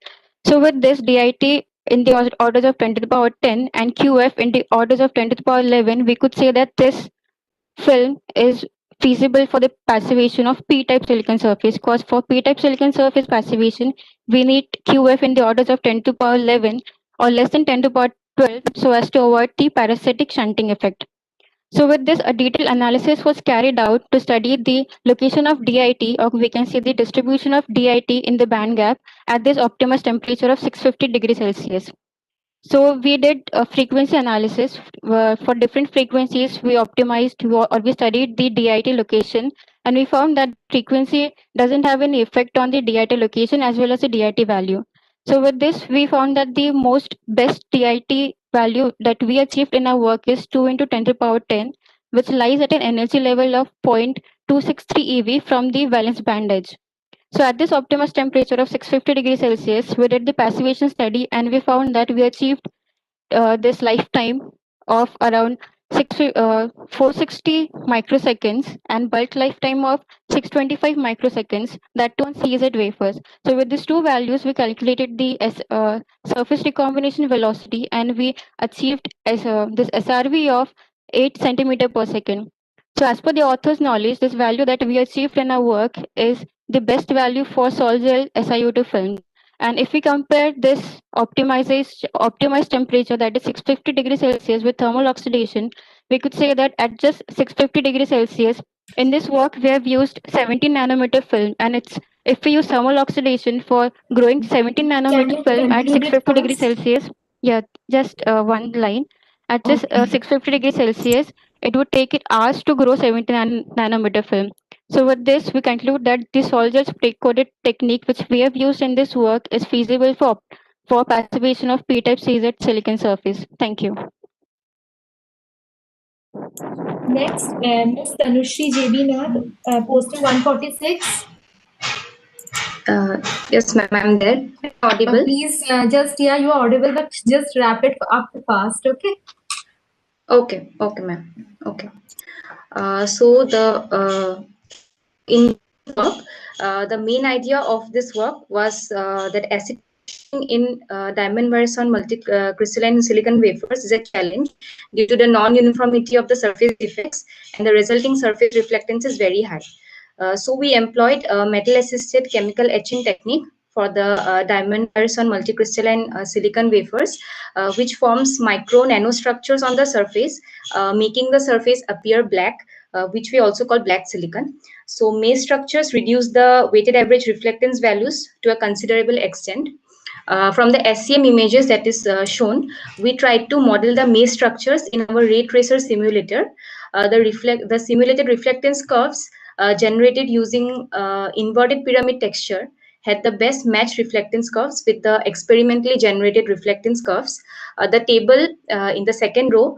So with this DIT in the orders of 10 to the power 10 and QF in the orders of 10 to the power 11, we could say that this film is feasible for the passivation of P-type silicon surface, because for P-type silicon surface passivation, we need QF in the orders of 10 to the power 11 or less than 10 to the power 12 so as to avoid the parasitic shunting effect. So with this, a detailed analysis was carried out to study the location of DIT, or we can say the distribution of DIT in the band gap at this optimized temperature of 650 degrees Celsius. So we did a frequency analysis for different frequencies. We optimized or we studied the DIT location, and we found that frequency doesn't have any effect on the DIT location as well as the DIT value. So with this, we found that the most best DIT value that we achieved in our work is 2 into 10 to the power 10, which lies at an energy level of 0.263 eV from the valence band edge. So at this optimized temperature of 650 degrees Celsius, we did the passivation study, and we found that we achieved this lifetime of around 460 microseconds and bulk lifetime of 625 microseconds, that too on CZ wafers. So with these two values, we calculated the surface recombination velocity, and we achieved this SRV of 8 centimeter per second. So as per the author's knowledge, this value that we achieved in our work is the best value for sol-gel SiO2 film. And if we compare this optimized temperature, that is 650 degrees Celsius, with thermal oxidation, we could say that at just 650 degrees Celsius, in this work, we have used 17 nanometer film. And if we use thermal oxidation for growing 17 nanometer film at 650 degrees Celsius, yeah, just one line, at just 650 degrees Celsius, it would take it hours to grow 17 nanometer film. So with this, we conclude that the sol-gel spray-coated technique which we have used in this work is feasible for passivation of P-type CZ silicon surface. Thank you. Next, Ms. Tanushri JB Nath, poster 146. Yes, ma'am, I'm there. Audible? Please, you are audible, but just wrap it up fast, okay? Okay, ma'am. Okay. So in work, the main idea of this work was that acid in diamond Morrison multi-crystalline silicon wafers is a challenge due to the non-uniformity of the surface defects, and the resulting surface reflectance is very high. So we employed a metal-assisted chemical etching technique for the diamond wires on multicrystalline silicon wafers, which forms micro nanostructures on the surface, making the surface appear black, which we also call black silicon. So maze structures reduce the weighted average reflectance values to a considerable extent. From the SCM images that is shown, we tried to model the maze structures in our ray tracer simulator. The simulated reflectance curves generated using inverted pyramid texture had the best match reflectance curves with the experimentally generated reflectance curves. The table in the second row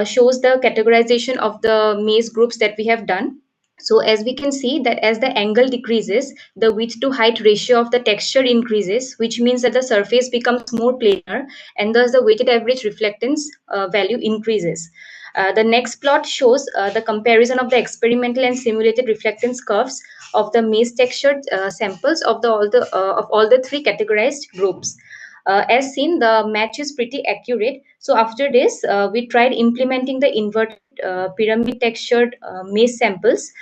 shows the categorization of the maze groups that we have done. So as we can see that as the angle decreases, the width to height ratio of the texture increases, which means that the surface becomes more planar and thus the weighted average reflectance value increases. The next plot shows the comparison of the experimental and simulated reflectance curves of the maze textured samples of all the three categorized groups. As seen, the match is pretty accurate. So after this, we tried implementing the inverted pyramid textured maze samples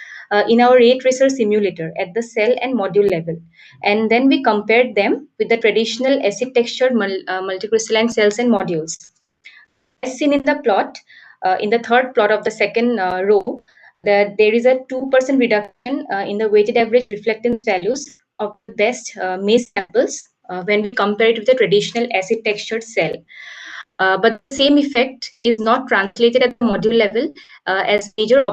in our ray tracer simulator at the cell and module level. And then we compared them with the traditional acid textured multicrystalline cells and modules. As seen in the plot, in the third plot of the second row, that there is a 2% reduction in the weighted average reflectance values of the best maze samples when we compare it with the traditional acid textured cell. But the same effect is not translated at the module level as major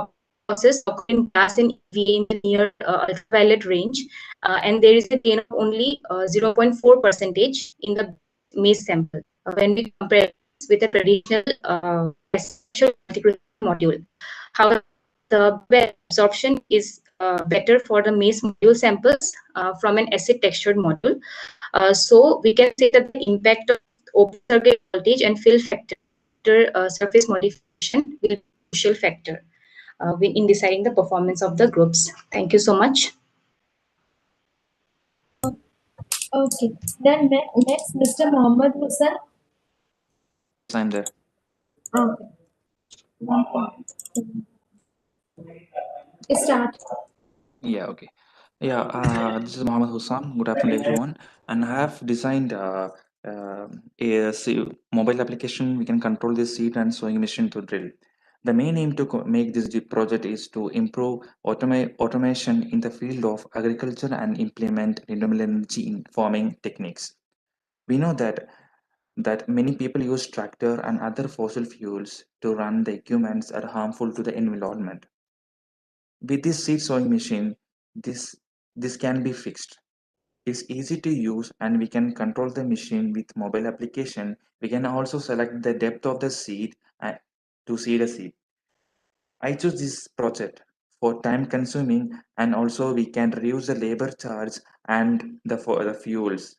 losses occur in glass and EVA in the near ultraviolet range, and there is a gain of only 0.4% in the maze sample when we compare it with a traditional module. However, the absorption is better for the maze module samples from an acid textured module. So we can say that the impact of open circuit voltage and fill factor surface modification will be a crucial factor in deciding the performance of the groups. Thank you so much. Okay, then next, Mr. Mohammed Hussain. I'm there. Okay. Start. Yeah, okay. Yeah, this is Mohammed Hussam. Good afternoon, everyone. And I have designed mobile application. We can control this seed and sewing machine to drill. The main aim to make this project is to improve automation in the field of agriculture and implement renewable energy in farming techniques. We know that many people use tractor and other fossil fuels to run the equipments are harmful to the environment. With this seed sowing machine, this can be fixed. It's easy to use and we can control the machine with mobile application. We can also select the depth of the seed to seed a seed. I choose this project for time consuming and also we can reduce the labor charge and the fuels.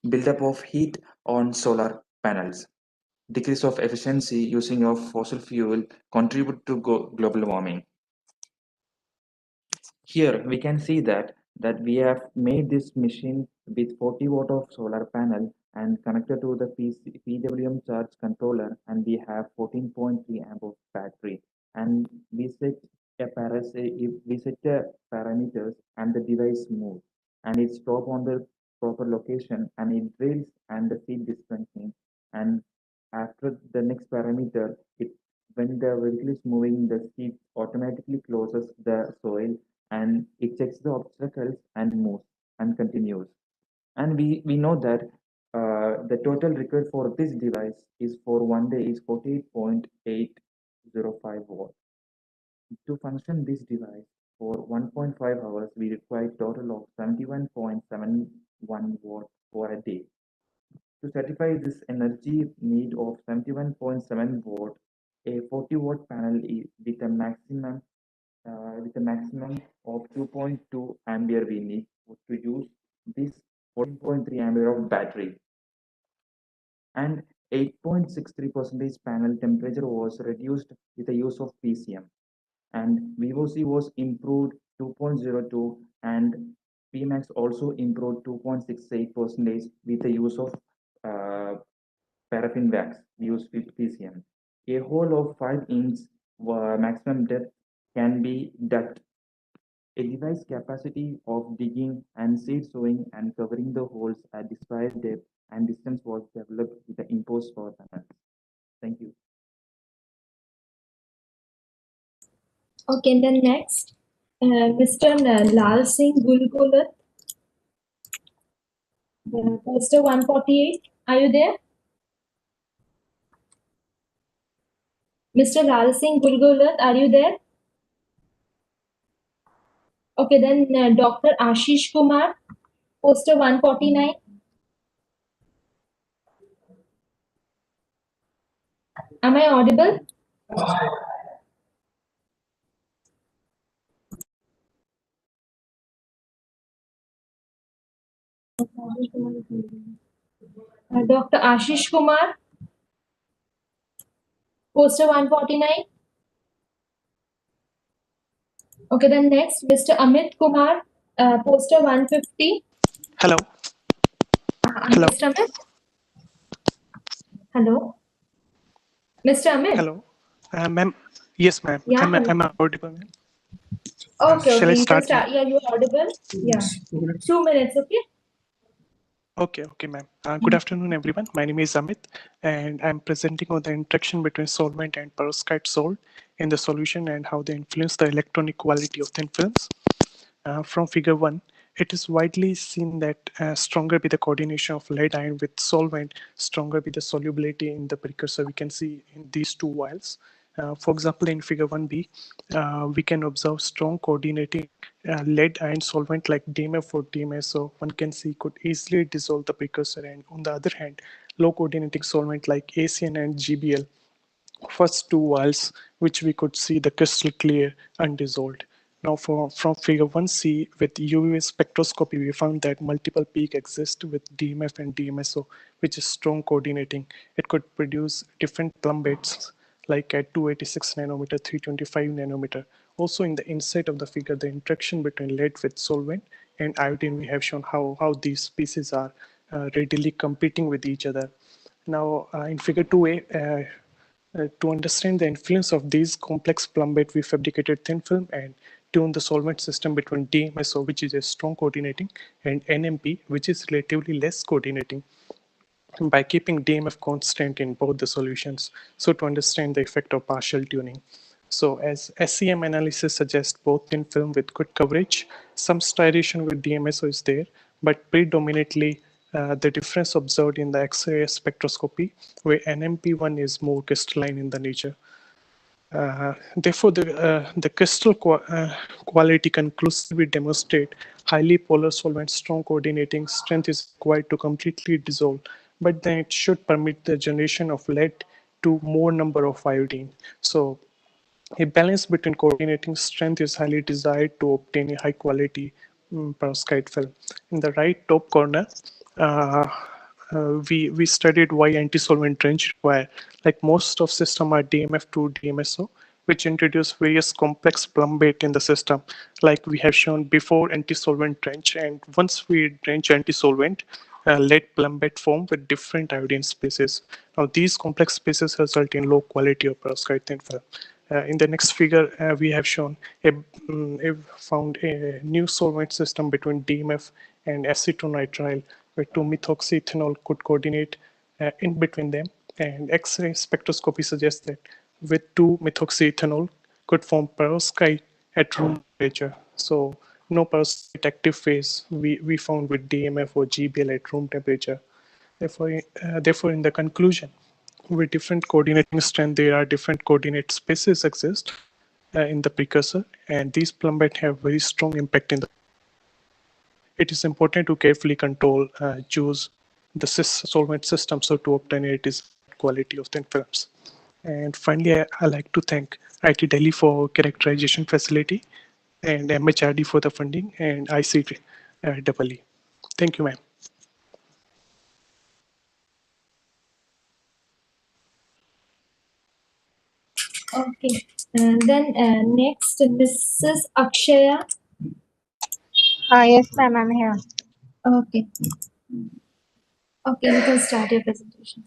Buildup of heat on solar panels. Decrease of efficiency using of fossil fuel contribute to global warming. Here we can see that we have made this machine with 40 watt of solar panel and connected to the PWM charge controller, and we have 14.3 amp of battery, and we set parameters and the device moves and it stop on the proper location and it drills and the seed dispensing, and after the next parameter when the vehicle is moving, the seed automatically closes the soil and it checks the obstacles and moves and continues. And we know that the total required for this device is for one day is 48.805 watt. To function this device for 1.5 hours, we require total of 71.71 watt for a day. To satisfy this energy need of 71.7 watt, a 40 watt panel with a maximum of 2.2 ampere we need to use this 14.3 ampere of battery, and 8.63% panel temperature was reduced with the use of PCM, and VOC was improved 2.02 and Pmax also improved 2.68% with the use of paraffin wax used with PCM. A hole of 5 inch maximum depth can be dug A device capacity of digging and seed sowing and covering the holes at desired depth and distance was developed with the imposed power panels. Thank you. Okay, then next, Mr. Lal Singh Gulgulat, poster 148. Are you there? Mr. Lal Singh Gulgulat, are you there? Okay, then Dr. Ashish Kumar, poster 149. Am I audible? Dr. Ashish Kumar, poster 149. Okay, then next, Mr. Amit Kumar, poster 150. Hello. Hello. Mr. Amit? Hello? Mr. Amit? Hello. Ma'am. Yes, ma'am. Yeah, I'm hello. audible, ma'am. Okay, Shall okay, I you can start, ma'am? start. Yeah, you're audible. Yeah. 2 minutes, okay? Okay, ma'am. Good afternoon, everyone. My name is Amit, and I'm presenting on the interaction between solvent and perovskite salt in the solution and how they influence the electronic quality of thin films. From figure 1, it is widely seen that stronger be the coordination of lead ion with solvent, stronger be the solubility in the precursor. We can see in these two vials. For example, in figure 1b, we can observe strong coordinating lead ion solvent like DMF or DMS. So one can see could easily dissolve the precursor. And on the other hand, low coordinating solvent like ACN and GBL, first two vials, which we could see the crystal clear undissolved. Now from figure 1c with UV spectroscopy, we found that multiple peak exist with DMF and DMSO, which is strong coordinating. It could produce different plumbates like at 286 nanometer, 325 nanometer. Also in the inside of the figure, the interaction between lead with solvent and iodine, we have shown how these species are readily competing with each other. Now in figure 2a, to understand the influence of these complex plumbate, we fabricated thin film and tuned the solvent system between DMSO, which is a strong coordinating, and NMP, which is relatively less coordinating, by keeping DMF constant in both the solutions. So to understand the effect of partial tuning. So as SEM analysis suggests both thin film with good coverage, some striation with DMSO is there, but predominantly the difference observed in the X-ray spectroscopy, where NMP1 is more crystalline in the nature. Therefore, the crystal quality conclusively demonstrate highly polar solvent strong coordinating strength is required to completely dissolve, but then it should permit the generation of lead to more number of iodine. So a balance between coordinating strength is highly desired to obtain a high quality perovskite film. In the right top corner, we studied why anti-solvent trench require, like most of system are DMF2 DMSO, which introduce various complex plumbate in the system, like we have shown before anti-solvent trench. And once we drench anti-solvent, lead plumbate form with different iodine species. Now these complex species result in low quality of perovskite thin film. In the next figure, we have shown found a new solvent system between DMF and acetonitrile, where 2-methoxyethanol could coordinate in between them. And X-ray spectroscopy suggests that with 2-methoxyethanol could form perovskite at room temperature. So no perovskite active phase we found with DMF or GBL at room temperature. Therefore, in the conclusion, with different coordinating strength, there are different coordinate spaces exist in the precursor, and these plumbate have very strong impact in the. It is important to carefully control, choose the solvent system so to obtain a desired quality of thin films. And finally, I like to thank IT Delhi for characterization facility and MHRD for the funding and IC EE. Thank you, ma'am. Okay. And then next, Mrs. Akshaya. Yes, ma'am, I'm here. Okay. Okay, you can start your presentation.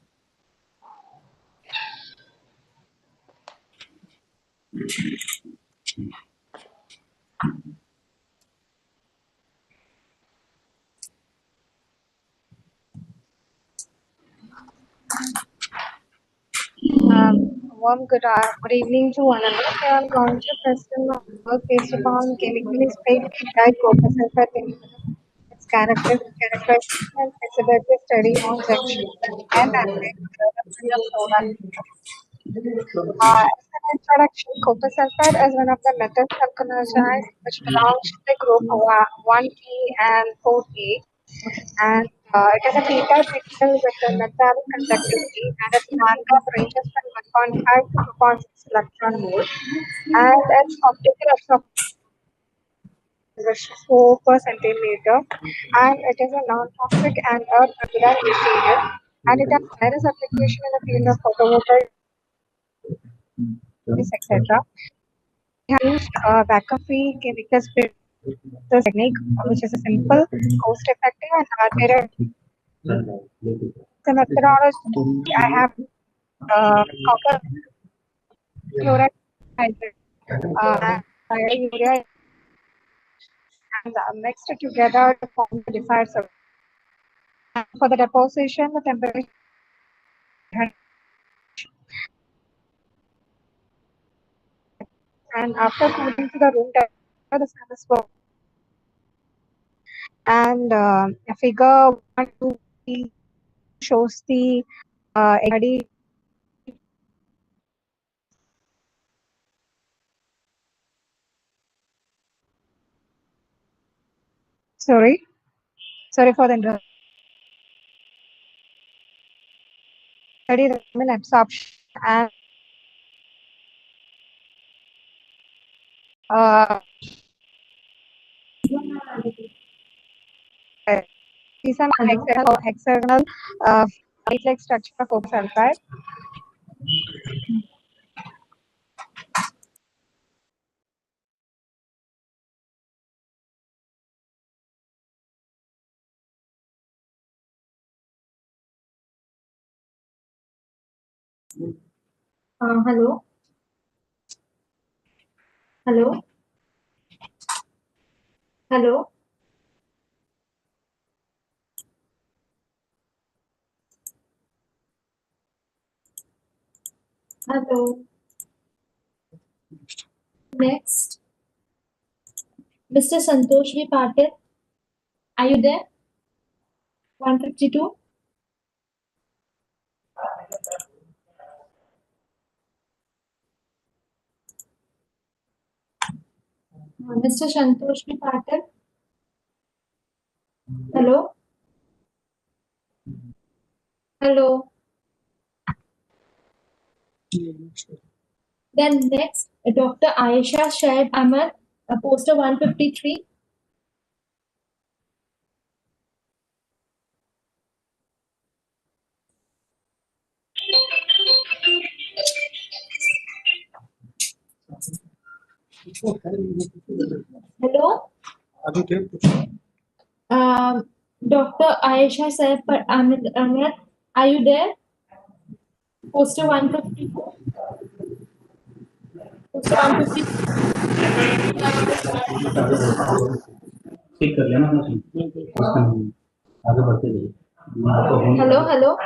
Good evening to one another. I am going to present my work based upon chemically sprayed dyed copper sulfate in its characterization and feasibility study on junction and development of solar. As an introduction, copper sulfate is one of the metal alkanoids which belongs to the group 1P and 4A, and it is a p-type metal with a metallic conductivity, and its band gap ranges from 1.5 to 2.6 electron volt, and its optical absorption is 4 per centimeter, and it is a non-toxic and earth regular material, and it has various application in the field of photovoltaic, etc. We have used vacuum-free chemical spray technique, which is a simple, cost-effective, and hard-weighted. The methodology I have copper chloride hydrate and urea and mixed together to form the desired solution. And for the deposition, the temperature and after cooling to the room temperature, the cell is formed. And figure 1 2 shows the body. Sorry for the interruption. Study the absorption and is an hexagonal like structure of copper sulfide. Hello. Hello. Hello. Hello. Next, Mr. Santosh V. Patil. Are you there? 152. Mr. Santosh V. Patil. Hello. Hello. Then next, Dr. Ayesha Shaib Ahmed, poster 153. Hello. Dr. Ayesha Shaib Ahmed, are you there? Poster 154. Poster 154. Hello, hello.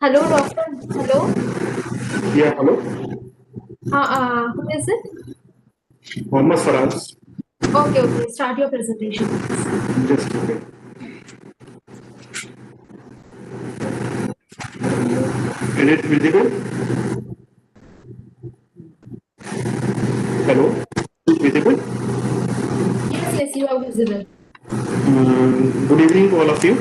Hello, doctor. Hello. Yeah, hello. Who is it? Mohammed Faraz. Okay, okay. Start your presentation. Just okay. Is it visible? Hello? Visible? Yes, yes, you are visible. Good evening to all of you.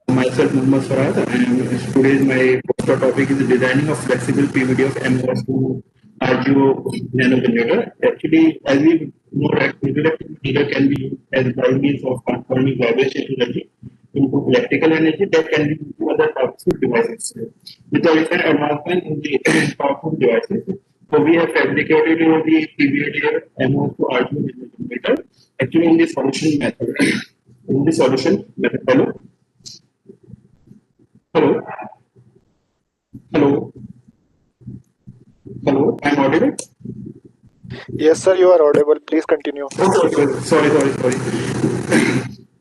Myself, Mohammed Faraz, and today's my poster topic is designing of flexible PVD of MOS2 RGO nanogenerator. Actually, as we know that photoelectric material can be used as by means of conforming vibration energy, into electrical energy that can be used to other powerful devices. With the recent advancement in the powerful devices, so we have fabricated the PVDF MO to Arduino generator actually in the solution method. In the solution method. Hello? Hello? Hello? Hello? I'm audible? Yes, sir, you are audible. Please continue. Okay, sorry.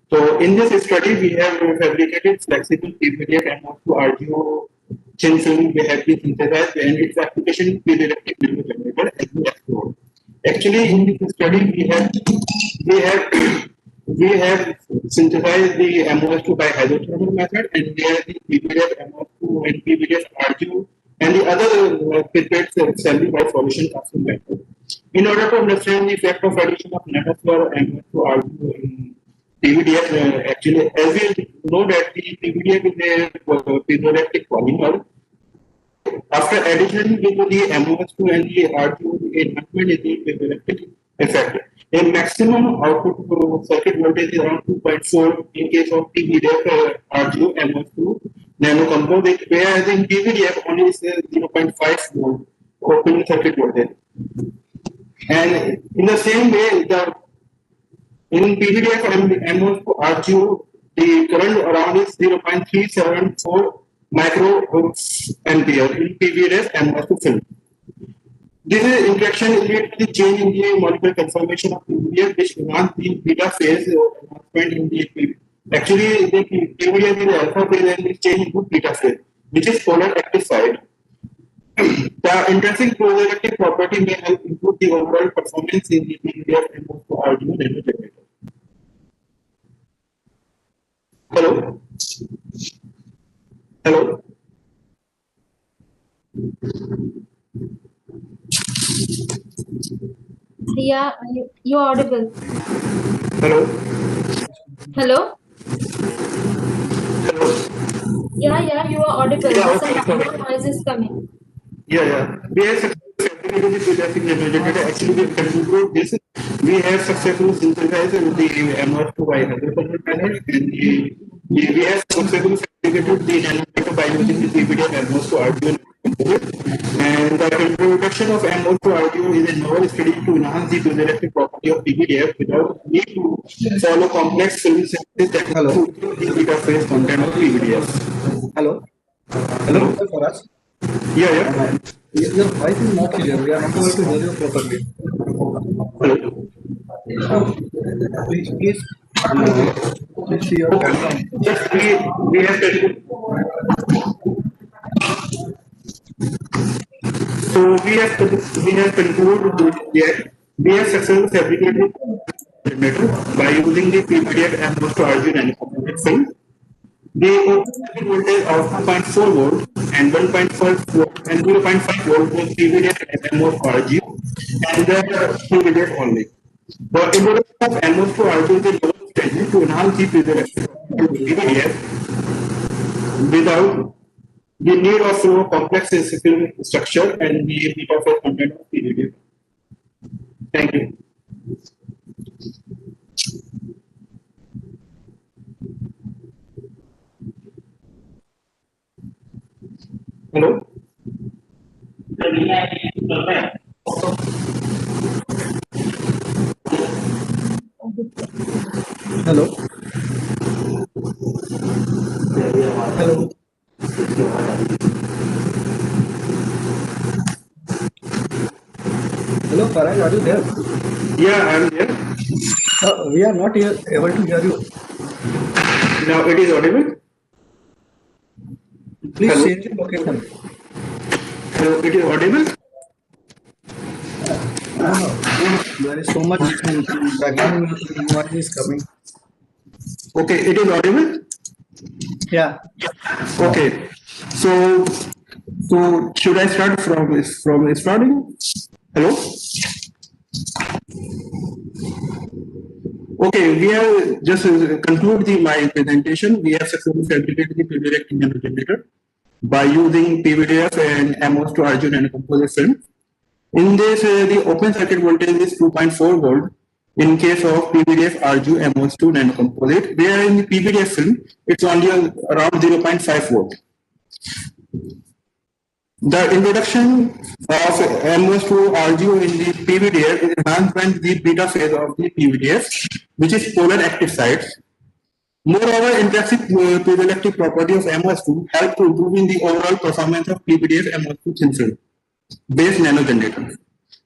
So in this study, we have fabricated flexible PVDF MO to Arduino chain film. We have been synthesized and its application in piezoelectric generator as we explored. Actually, in this study, we have synthesized the MOS2 by hydrothermal method, and where the PVDF MOS2 and PVDF Arduino and the other prepared assembly by solution casting method. In order to understand the effect of addition of nanoflow and to Arduino in PVDF, actually, as we know that the PVDF is a piezoelectric polymer. After addition with the MOS2 and the Arduino, the enhancement is the piezoelectric effect. A maximum output circuit voltage is around 2.4 in case of PVDF Arduino MOS2 nano composite, whereas in PVDF only is 0.5 volt open circuit voltage. And in the same way, in PVDF and MOS to Arduino, the current around is 0.374 microampere in PVDF and MOS to film. This interaction is lead to the change in the molecular conformation of PVDF, which enhance the beta phase enhancement in the PVDF. Actually, the PVDF is alpha phase and is changed into beta phase, which is polar active side. The intrinsic piezoelectric property may help improve the overall performance in the PVDF and Arduino nano generator. Hello? Hello? Yeah, you're audible. Hello? Hello? Yeah, you are audible. Yeah, Some background noise is coming. Yeah. We have successfully with the piezoelectric nano generator. Actually, we conclude this. We have successfully synthesized the MOS2 by hydrothermal method, and we have successfully fabricated the nanometer by using the PVDF MOS to Arduino. And the introduction of MOS to Arduino is a novel study to enhance the piezoelectric property of PVDF without need to follow complex film synthesis that improve the beta phase content of PVDF. Hello? Hello? For us? Yeah. Your voice is not clear. We are not able to hear you properly. Please see your background. Just we have to. So we have concluded that we have successfully fabricated generator by using the PVDF and most Arduino and component film. The open voltage of 2.4 volt and 1.5 volt and 0.5 volt was PVDF and MOS Arduino, and the PVDF only. The introduction of MOS to Arduino is a novel strategy to enhance the PVDF without the need of complex film structure and the beta phase content of PVDF. Thank you. Hello? Hello? Hello? Hello, Farhan, are you there? Yeah, I'm there. We are not able to hear you. Now it is audible? Please Hello? change the location. Hello, it is audible? No. There is so much background noise is coming. Okay, it is audible? Yeah. Okay. So should I start from starting? Hello? Okay, we have just conclude my presentation. We have successfully fabricated the piezoelectric nano generator by using PVDF and MOS to Arduino and composite film. In this, the open circuit voltage is 2.4 volt, in case of PVDF RGO MOS2 nanocomposite, where in the PVDF film, it's only around 0.5 volt. The introduction of MOS2 RGO in the PVDF enhancement the beta phase of the PVDF, which is polar active sites. Moreover, intrinsic piezoelectric property of MOS2 help to improve in the overall performance of PVDF MOS2 thin film based nanogenerators.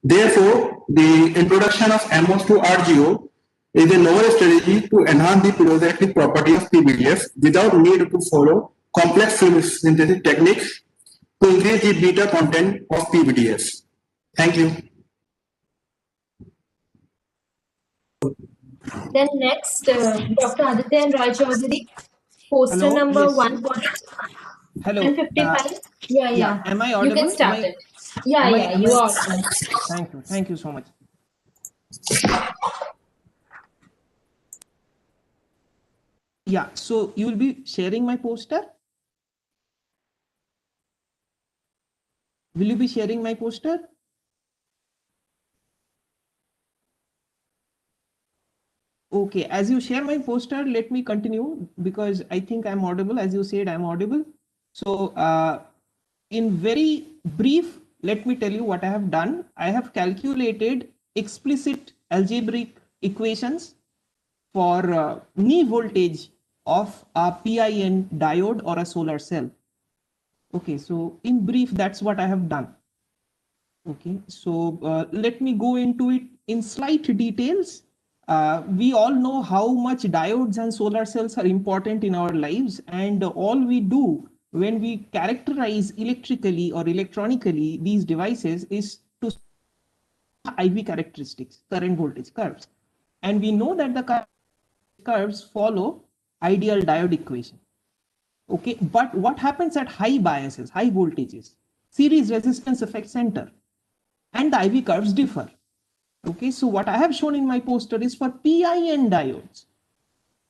Therefore, the introduction of MOS2 RGO is a novel strategy to enhance the piezoelectric property of PVDF without need to follow complex film synthesis techniques to increase the beta content of PVDF. Thank you. Then next, Dr. Aditya and Rai Chaudhary, poster Hello, number yes. 155. Yeah. Am I You audible? can start it. Yeah, Am you I- are. Thank you so much. Yeah, so you will be sharing my poster? Will you be sharing my poster? Okay, as you share my poster, let me continue because I think I'm audible. As you said, I'm audible. So in very brief, let me tell you what I have done. I have calculated explicit algebraic equations for knee voltage of a PIN diode or a solar cell. Okay, so in brief, that's what I have done. Okay, so let me go into it in slight details. We all know how much diodes and solar cells are important in our lives, and all we do when we characterize electrically or electronically these devices is to IV characteristics, current voltage curves. And we know that the current curves follow ideal diode equation. Okay, but what happens at high biases, high voltages? Series resistance effects enter and the IV curves differ. Okay, so what I have shown in my poster is for PIN diodes.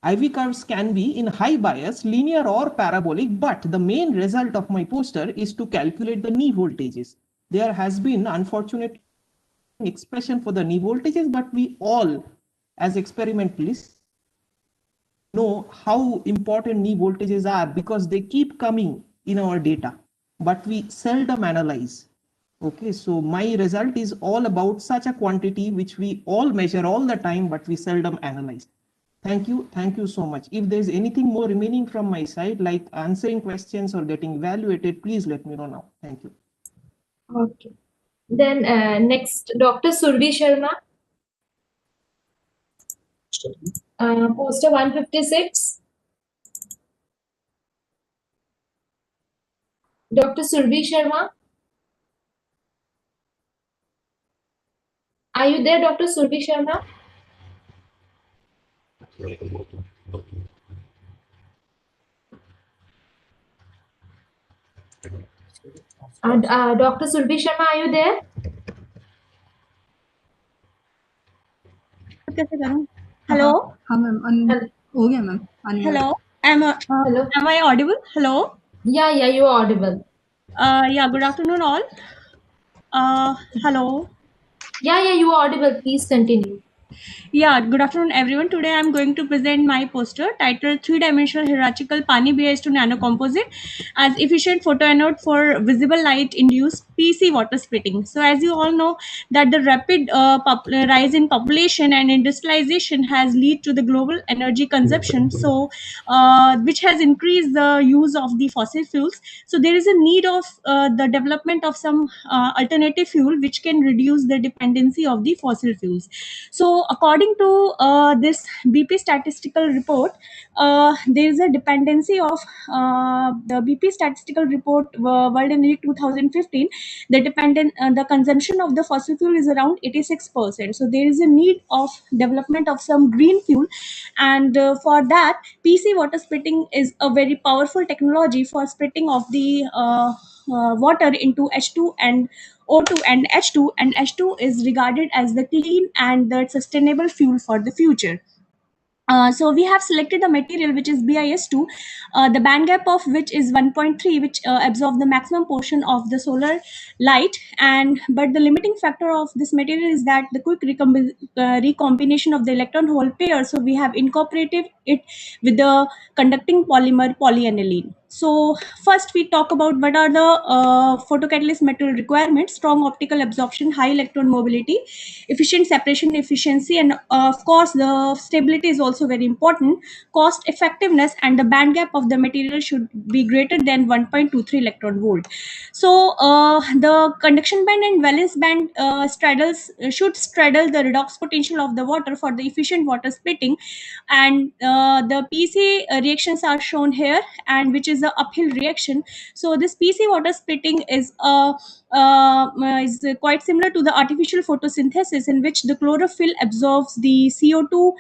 IV curves can be in high bias, linear or parabolic, but the main result of my poster is to calculate the knee voltages. There has been, unfortunately, expression for the knee voltages, but we all, as experimentalists, know how important knee voltages are because they keep coming in our data, but we seldom analyze. Okay, so my result is all about such a quantity which we all measure all the time, but we seldom analyze. Thank you so much. If there's anything more remaining from my side, like answering questions or getting evaluated, please let me know now. Thank you. Okay. Then next, Dr. Surbi Sharma, poster 156. Dr. Surbi Sharma, are you there, Dr. Surbi Sharma? Dr. Surbi Sharma, are you there? कैसे करूं? Hello. हाँ ma'am हो गया ma'am. Hello. Am I audible? Hello. Yeah, you are audible. Yeah. Good afternoon, all. Hello. Yeah, you are audible. Please continue. Yeah, good afternoon, everyone. Today I'm going to present my poster titled Three-Dimensional Hierarchical Pani BS2 Nanocomposite as Efficient Photoanode for Visible Light-Induced PC Water Splitting. So as you all know that the rapid rise in population and industrialization has led to the global energy consumption, so which has increased the use of the fossil fuels. So there is a need of the development of some alternative fuel which can reduce the dependency of the fossil fuels. So according to this BP statistical report, there is a dependency of the BP statistical report World Energy 2015. The consumption of the fossil fuel is around 86%. So there is a need of development of some green fuel, and for that, PC water splitting is a very powerful technology for splitting of the water into H2 and O2 and H2, and H2 is regarded as the clean and the sustainable fuel for the future. So we have selected the material which is BIS2, the band gap of which is 1.3, which absorbs the maximum portion of the solar light. But the limiting factor of this material is that the quick recombination of the electron hole pair. So we have incorporated it with the conducting polymer polyaniline. So first we talk about what are the photocatalyst material requirements: strong optical absorption, high electron mobility, efficient separation efficiency, and of course the stability is also very important, cost effectiveness, and the band gap of the material should be greater than 1.23 electron volt. So the conduction band and valence band should straddle the redox potential of the water for the efficient water splitting. And the PC reactions are shown here, and which is the uphill reaction. So this PC water splitting is quite similar to the artificial photosynthesis, in which the chlorophyll absorbs the CO2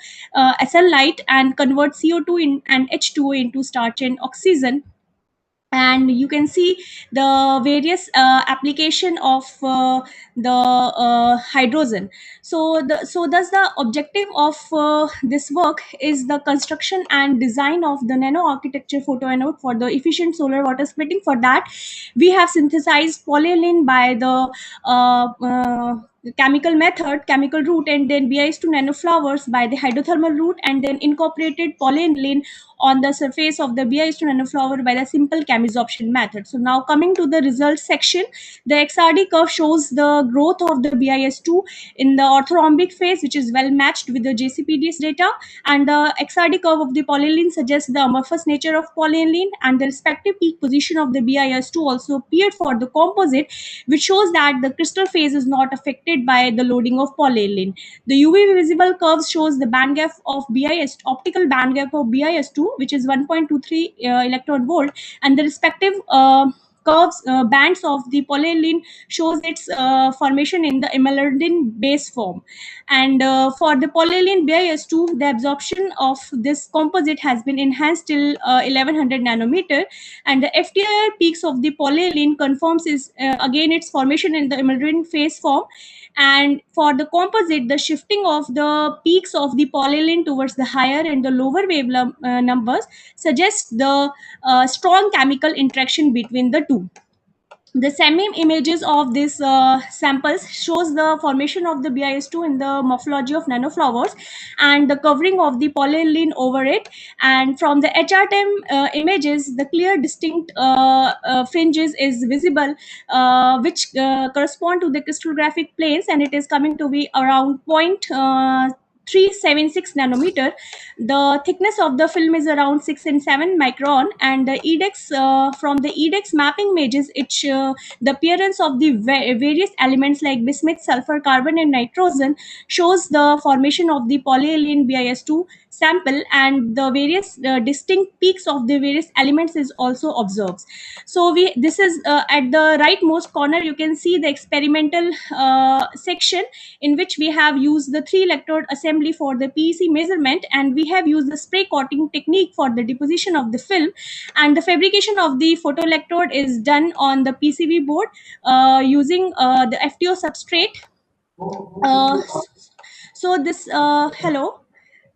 SL light and converts CO2 and H2O into starch and oxygen. And you can see the various application of the hydrogen. So thus the objective of this work is the construction and design of the nano architecture photoanode for the efficient solar water splitting. For that, we have synthesized polyaniline by the chemical method, chemical route, and then BIS2 nanoflowers by the hydrothermal route, and then incorporated polyaniline on the surface of the BIS2 nanoflower by the simple chemisorption method. So now coming to the results section, the XRD curve shows the growth of the BIS2 in the orthorhombic phase, which is well matched with the JCPDS data, and the XRD curve of the polyaniline suggests the amorphous nature of polyaniline, and the respective peak position of the BIS2 also appeared for the composite, which shows that the crystal phase is not affected by the loading of polyaniline. The UV visible curves shows the band gap of optical band gap of BIS2, which is 1.23 electron volt, and the respective curves bands of the polyaniline shows its formation in the emeraldine base form. And for the polyaniline BIS2, the absorption of this composite has been enhanced till 1100 nanometer, and the FTIR peaks of the polyaniline confirms is again its formation in the emeraldine phase form. And for the composite, the shifting of the peaks of the polyaniline towards the higher and the lower wavelength numbers suggests the strong chemical interaction between the two. The semi images of these samples shows the formation of the BIS2 in the morphology of nanoflowers and the covering of the polyaniline over it. And from the HRTM images, the clear distinct fringes is visible, which correspond to the crystallographic planes, and it is coming to be around 0.376 nanometer. The thickness of the film is around 6 and 7 micron, and the EDEX from the EDEX mapping images, it the appearance of the various elements like bismuth, sulfur, carbon, and nitrogen shows the formation of the polyaniline BIS2 sample, and the various distinct peaks of the various elements is also observed. So this is at the rightmost corner, you can see the experimental section, in which we have used the 3 electrode assembly for the PEC measurement, and we have used the spray coating technique for the deposition of the film, and the fabrication of the photoelectrode is done on the PCB board using the FTO substrate. So this hello,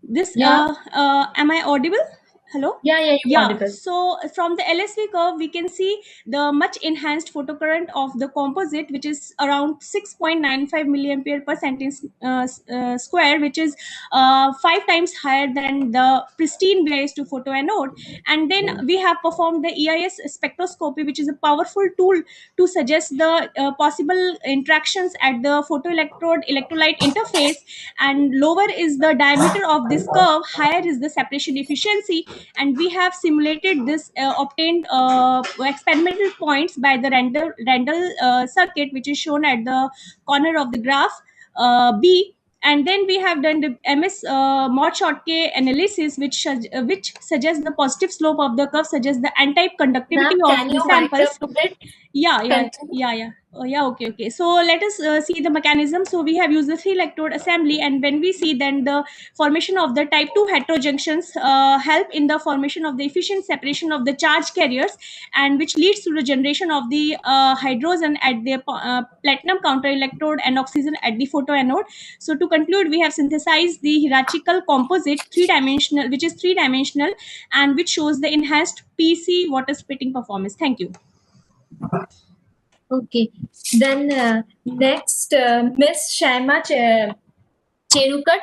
this am I audible? Hello? Yeah, you're audible. So from the LSV curve, we can see the much enhanced photocurrent of the composite, which is around 6.95 milliampere per sentence square, which is 5 times higher than the pristine BIS2 photoanode. And then we have performed the EIS spectroscopy, which is a powerful tool to suggest the possible interactions at the photoelectrode electrolyte interface. And lower is the diameter of this curve, higher is the separation efficiency, and we have simulated this obtained experimental points by the Randall circuit, which is shown at the corner of the graph B. And then we have done the MS Mott-Schottky analysis, which suggests the positive slope of the curve, suggests the n-type conductivity of Can the you wind samples. up a bit? Yeah. Yeah, okay. So let us see the mechanism. So we have used the 3-electrode assembly, and when we see then the formation of the type 2 heterojunctions help in the formation of the efficient separation of the charge carriers, and which leads to the generation of the hydrogen at the platinum counter electrode and oxygen at the photoanode. So to conclude, we have synthesized the hierarchical composite 3-dimensional, which is 3-dimensional, and which shows the enhanced PC water splitting performance. Thank you. Okay. Then next, Miss Shaima Cherukat.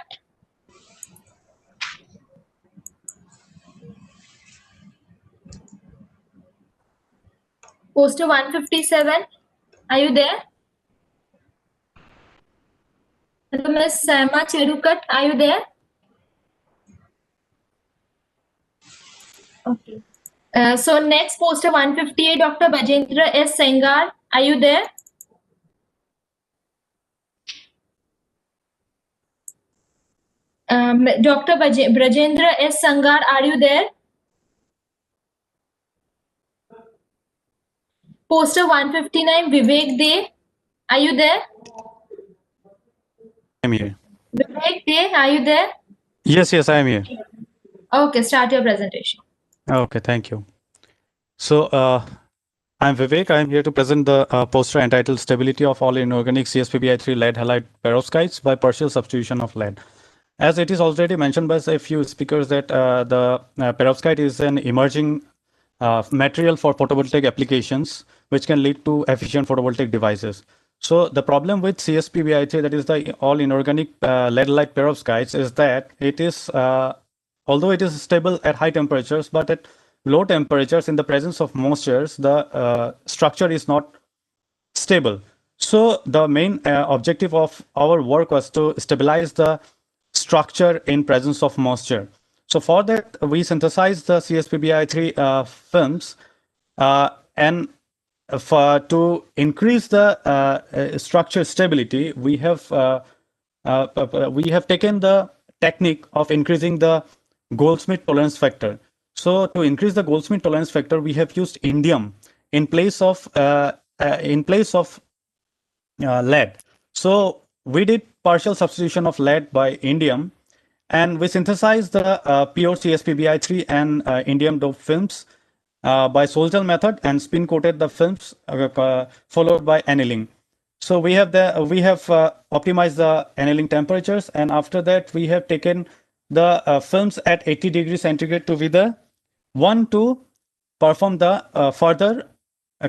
Poster 157. Are you there? Hello, Miss Shaima Cherukat. Are you there? Okay. So next, poster 158, Dr. Bajendra S. Sengar. Are you there? Dr. Brajendra S. Sangar, are you there? Poster 159, Vivek De. Are you there? I'm here. Vivek De, are you there? Yes, I am here. Okay, start your presentation. Okay, thank you. So, I'm Vivek. I'm here to present the poster entitled Stability of All Inorganic CSPBI3 Lead Halide Perovskites by Partial Substitution of Lead. As it is already mentioned by a few speakers that the perovskite is an emerging material for photovoltaic applications, which can lead to efficient photovoltaic devices. So the problem with CSPBI3, that is the all inorganic lead halide perovskites, is that it is, although it is stable at high temperatures, but at low temperatures in the presence of moistures, the structure is not stable. So the main objective of our work was to stabilize the structure in presence of moisture. So for that, we synthesized the CSPBI3 films, and to increase the structure stability, we have taken the technique of increasing the Goldsmith tolerance factor. So to increase the Goldsmith tolerance factor, we have used indium in place of lead. So we did partial substitution of lead by indium, and we synthesized the pure CSPBI3 and indium dope films by Sol-Gel method, and spin coated the films followed by annealing. So we have optimized the annealing temperatures, and after that we have taken the films at 80 degrees centigrade to be the one to perform the further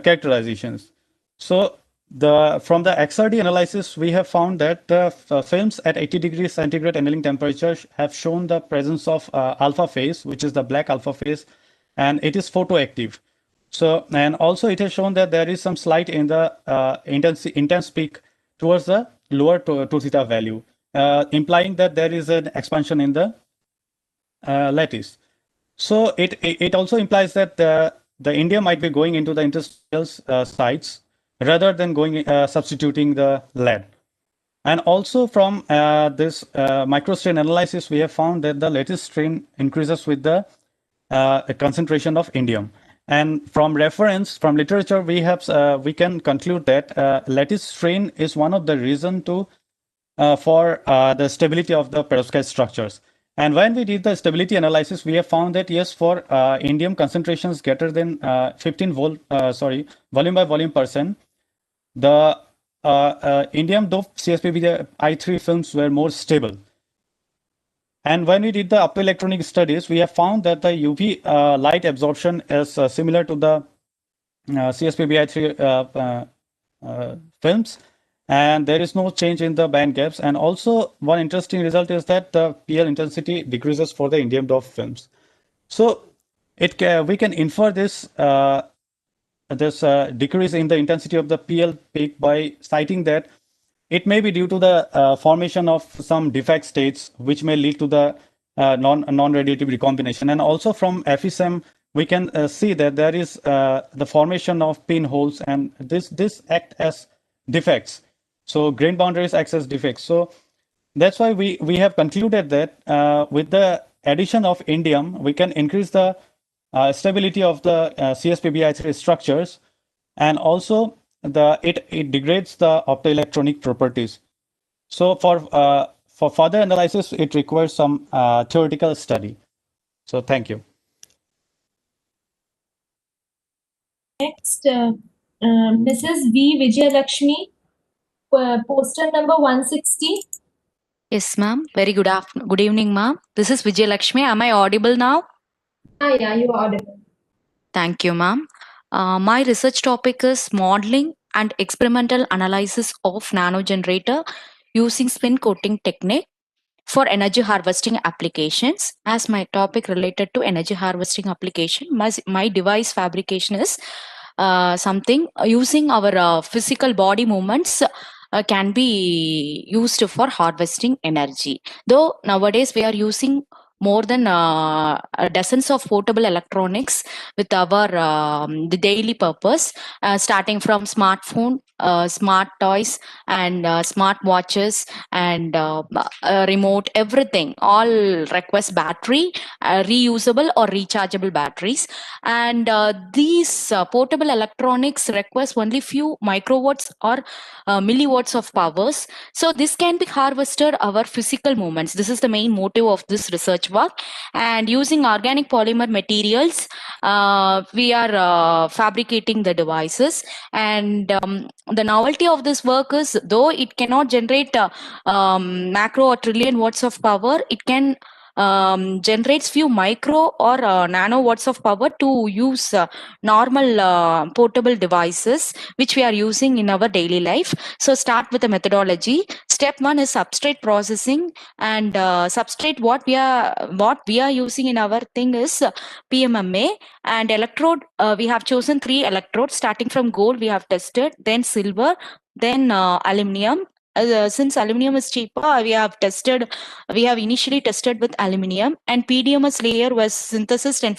characterizations. So from the XRD analysis, we have found that the films at 80 degrees centigrade annealing temperature have shown the presence of alpha phase, which is the black alpha phase, and it is photoactive. So, and also it has shown that there is some slight in the intense peak towards the lower 2 theta value, implying that there is an expansion in the lattice. So it also implies that the indium might be going into the interstitial sites rather than going substituting the lead. And also from this microstrain analysis, we have found that the lattice strain increases with the concentration of indium. And from reference, from literature, we can conclude that lattice strain is one of the reasons for the stability of the perovskite structures. And when we did the stability analysis, we have found that yes, for indium concentrations greater than 15 volume by volume %, the indium doped CSPBI3 films were more stable. And when we did the optoelectronic studies, we have found that the UV light absorption is similar to the CSPBI3 films, and there is no change in the band gaps. And also one interesting result is that the PL intensity decreases for the indium doped films. So we can infer this decrease in the intensity of the PL peak by citing that it may be due to the formation of some defect states, which may lead to the non-radiative recombination. And also from FSM, we can see that there is the formation of pinholes, and this act as defects. So grain boundaries act as defects. So that's why we have concluded that with the addition of indium, we can increase the stability of the CSPBI3 structures, and also it degrades the optoelectronic properties. So for further analysis, it requires some theoretical study. So thank you. Next, Mrs. V. Vijayalakshmi, poster number 160. Yes, ma'am. Very good afternoon. Good evening, ma'am. This is Vijay Lakshmi. Am I audible now? Yeah, you are audible. Thank you, ma'am. My research topic is modeling and experimental analysis of nanogenerator using spin coating technique for energy harvesting applications. As my topic related to energy harvesting application, my device fabrication is something using our physical body movements can be used for harvesting energy. Though nowadays we are using more than dozens of portable electronics with our the daily purpose, starting from smartphone, smart toys, and smart watches, and remote, everything all request battery, reusable or rechargeable batteries. And these portable electronics request only few microwatts or milliwatts of powers. So this can be harvested our physical movements. This is the main motive of this research work. And using organic polymer materials, we are fabricating the devices. And the novelty of this work is, though it cannot generate macro or trillion watts of power, it can generates few micro or nano watts of power to use normal portable devices which we are using in our daily life. So start with the methodology. Step 1 is substrate processing. And substrate what we are using in our thing is PMMA. And electrode, we have chosen 3 electrodes. Starting from gold we have tested, then silver, then aluminum. Since aluminum is cheaper, we have initially tested with aluminum, and PDMS layer was synthesized and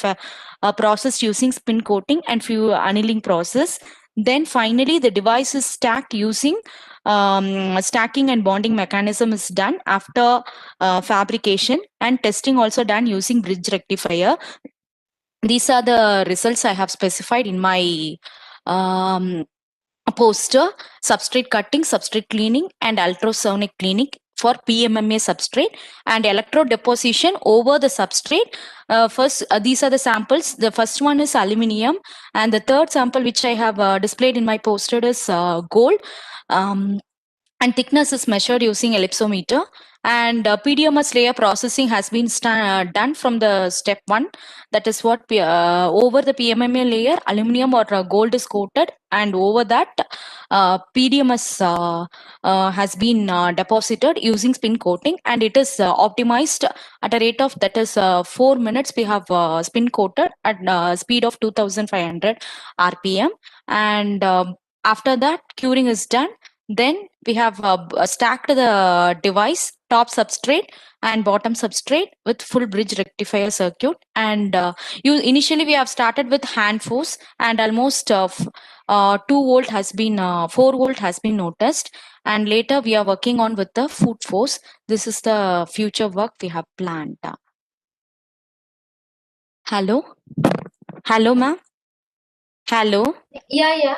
processed using spin coating and few annealing process. Then finally the device is stacked using stacking and bonding mechanism is done after fabrication, and testing also done using bridge rectifier. These are the results I have specified in my poster: substrate cutting, substrate cleaning, and ultrasonic cleaning for PMMA substrate, and electrode deposition over the substrate. First, these are the samples. The first one is aluminium, and the third sample which I have displayed in my poster is gold. And thickness is measured using ellipsometer. And PDMS layer processing has been done from the step 1. That is what over the PMMA layer aluminum or gold is coated, and over that PDMS has been deposited using spin coating, and it is optimized at a rate of, that is 4 minutes. We have spin coated at speed of 2500 RPM. And after that curing is done. Then we have stacked the device, top substrate and bottom substrate, with full bridge rectifier circuit. And initially we have started with hand force, and almost 2 volt has been 4 volt has been noticed. And later we are working on with the foot force. This is the future work we have planned. Hello, ma'am. Hello. Yeah.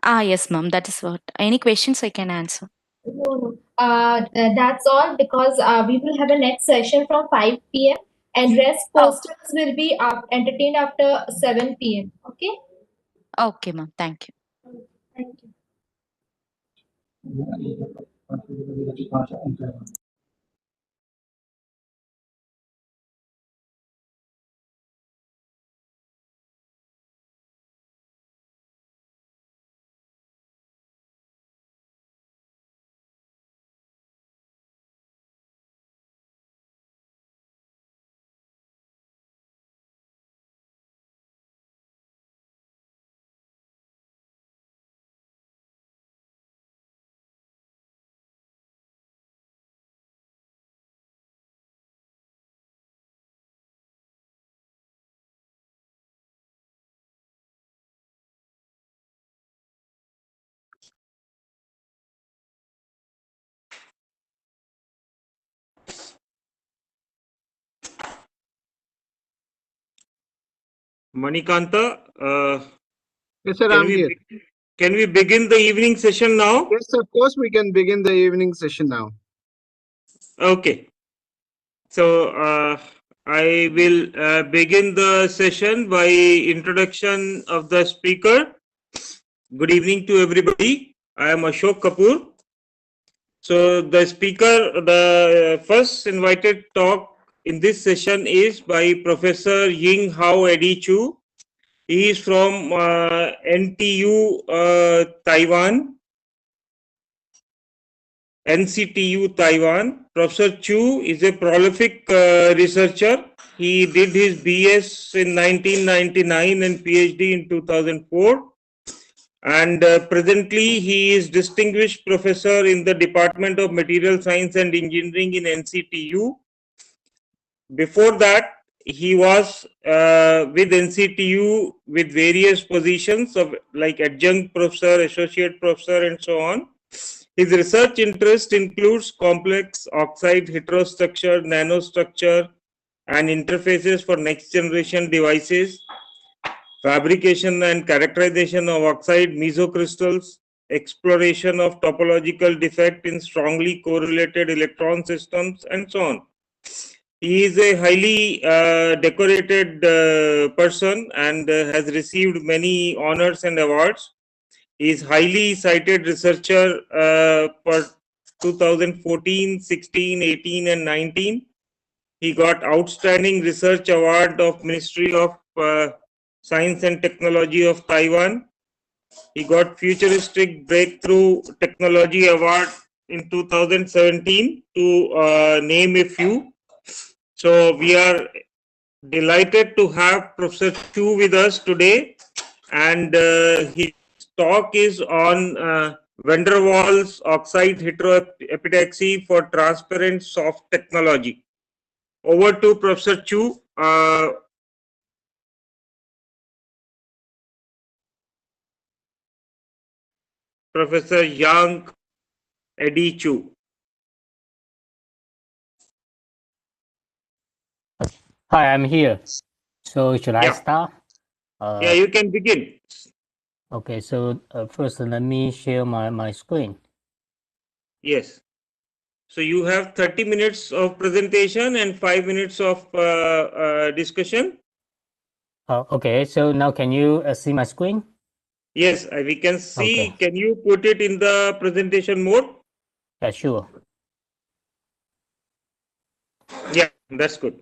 Yes, ma'am. That is what. Any questions I can answer? No. That's all, because we will have a next session from 5 p.m. and rest posters will be entertained after 7 p.m. Okay? Okay, ma'am. Thank you. Thank you. Manikanta, yes, sir, can I'm we here. begin? can we begin the evening session now? Yes, of course, we can begin the evening session now. Okay. So I will begin the session by introduction of the speaker. Good evening to everybody. I am Ashok Kapoor. So the speaker, the first invited talk in this session is by Professor Ying Hao Eddie Chu. He is from NTU Taiwan, NCTU Taiwan. Professor Chu is a prolific researcher. He did his BS in 1999 and PhD in 2004. And presently he is distinguished professor in the Department of Material Science and Engineering in NCTU. Before that, he was with NCTU with various positions of like adjunct professor, associate professor, and so on. His research interest includes complex oxide heterostructure, nanostructure, and interfaces for next generation devices, fabrication and characterization of oxide mesocrystals, exploration of topological defect in strongly correlated electron systems, and so on. He is a highly decorated person and has received many honors and awards. He is highly cited researcher for 2014, 16, 18, and 19. He got Outstanding Research Award of Ministry of Science and Technology of Taiwan. He got Futuristic Breakthrough Technology Award in 2017 to name a few. So we are delighted to have Professor Chu with us today, and his talk is on van der Waals oxide heteroepitaxy for transparent soft technology. Over to Professor Chu. Professor Yang Eddie Chu. Hi, I'm here. So should I start? Yeah, you can begin. Okay, so first let me share my screen. Yes. So you have 30 minutes of presentation and 5 minutes of discussion. Okay, so now can you see my screen? Yes, we can see. Okay. Can you put it in the presentation mode? Yeah, sure. Yeah, that's good.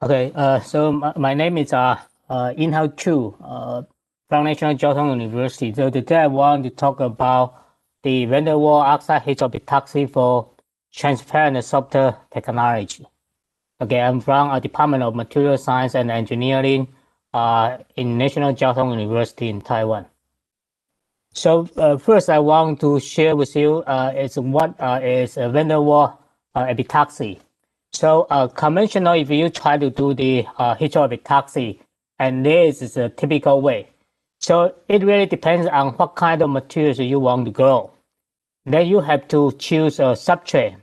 Okay, so my name is In-Hao Chu from National Jiao Tong University. So today I want to talk about the van der Waals oxide heteroepitaxy for transparent software technology. Okay, I'm from a Department of Material Science and Engineering in National Jiao Tong University in Taiwan. So first, I want to share with you is what is a van der Waals epitaxy. So conventional, if you try to do the heteroepitaxy, and this is a typical way. So it really depends on what kind of materials you want to grow. Then you have to choose a substrate.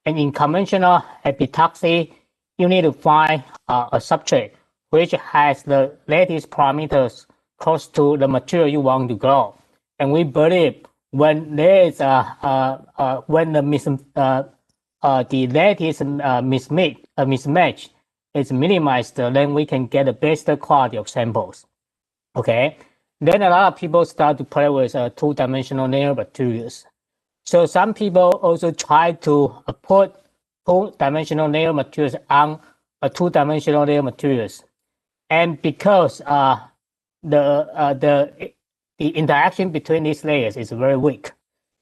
And in conventional epitaxy, you need to find a substrate which has the lattice parameters close to the material you want to grow. And we believe when there is when the lattice mismatch is minimized, then we can get the best quality of samples. Okay. Then a lot of people start to play with two-dimensional layer materials. So some people also try to put two-dimensional layer materials on a two-dimensional layer materials, and because the interaction between these layers is very weak,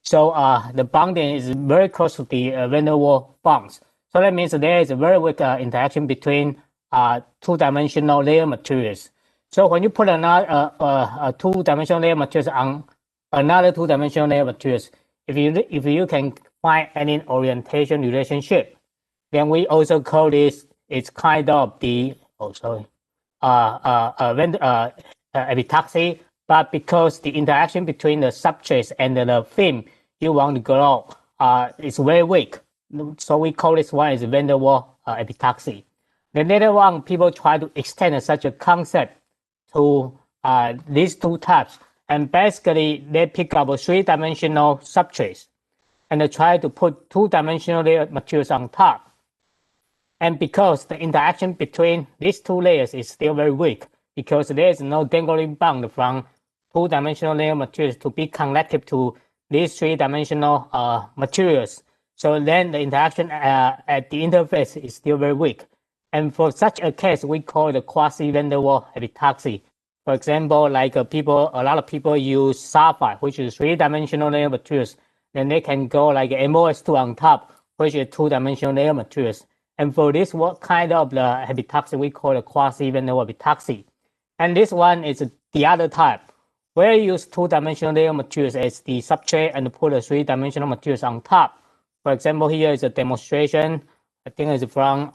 so the bonding is very close to the van der Waals bonds. So that means there is a very weak interaction between two-dimensional layer materials. So when you put another two-dimensional layer materials on another two-dimensional layer materials, if you can find any orientation relationship, then we also call this, it's kind of the epitaxy, but because the interaction between the substrates and the film you want to grow is very weak, so we call this one is van der Waals epitaxy. Then later on, people try to extend such a concept to these two types, And basically, they pick up a three-dimensional substrates and they try to put two-dimensional layer materials on top. And because the interaction between these two layers is still very weak, because there is no dangling bond from two-dimensional layer materials to be connected to these three-dimensional materials. So then the interaction at the interface is still very weak. And for such a case, we call it a quasi-van der Waals epitaxy. For example, like a lot of people use sapphire, which is three-dimensional layer materials. Then they can go like MOS2 on top, which is two-dimensional layer materials. And for this what kind of the epitaxy, we call it quasi-van der Waals epitaxy. And this one is the other type, where you use two-dimensional layer materials as the substrate and put the three-dimensional materials on top. For example, here is a demonstration. I think it's from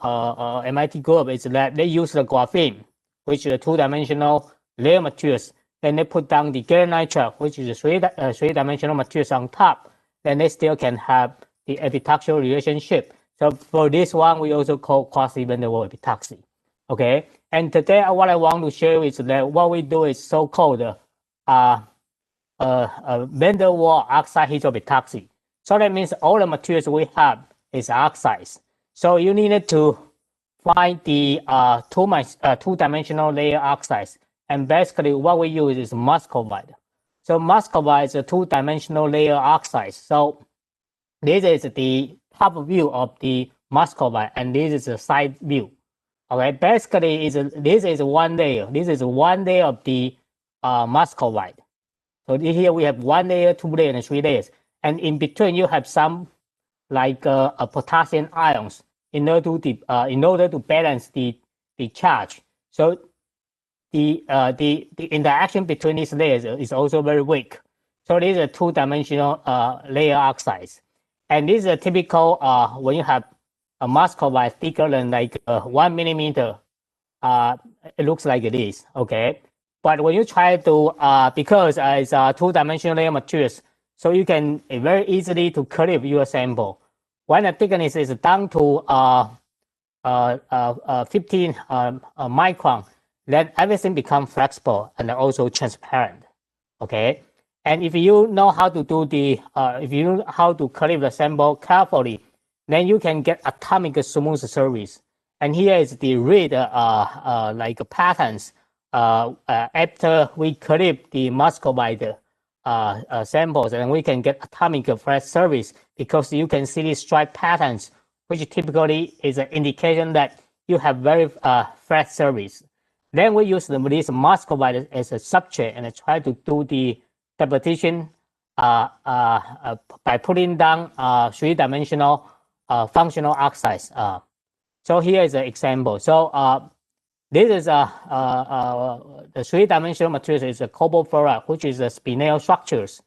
MIT group. It's that they use the graphene, which is a two-dimensional layer materials. Then they put down the gallium nitride, which is a three-dimensional materials on top. Then they still can have the epitaxial relationship. So for this one, we also call quasi-van der Waals epitaxy. Okay, and today what I want to show is that what we do is so-called van der Waals oxide heterobitaxy. So that means all the materials we have is oxides. So you needed to find the two-dimensional layer oxides. And basically what we use is muscovite. So muscovite is a two-dimensional layer oxide. So this is the top view of the muscovite, and this is the side view. Okay, basically this is one layer. This is one layer of the muscovite. So here we have one layer, two layers, and three layers. And in between you have some like potassium ions in order to balance the charge. So the interaction between these layers is also very weak. So these are two-dimensional layer oxides. And this is a typical when you have a muscovite thicker than like 1 millimeter, it looks like this, okay? But when you try to, because it's two-dimensional layer materials, so you can very easily to clip your sample. When the thickness is down to 15 micron, then everything becomes flexible and also transparent, okay? And if you know how to do the, if you know how to clip the sample carefully, then you can get atomic smooth surface. And here is the read like patterns after we clip the muscovite samples, and we can get atomic flat surface because you can see these stripe patterns, which typically is an indication that you have very flat surface. Then we use this muscovite as a substrate and try to do the deposition by putting down three-dimensional functional oxides. So here is an example. So this is the three-dimensional material is a cobalt fluoride, which is a spinel structures.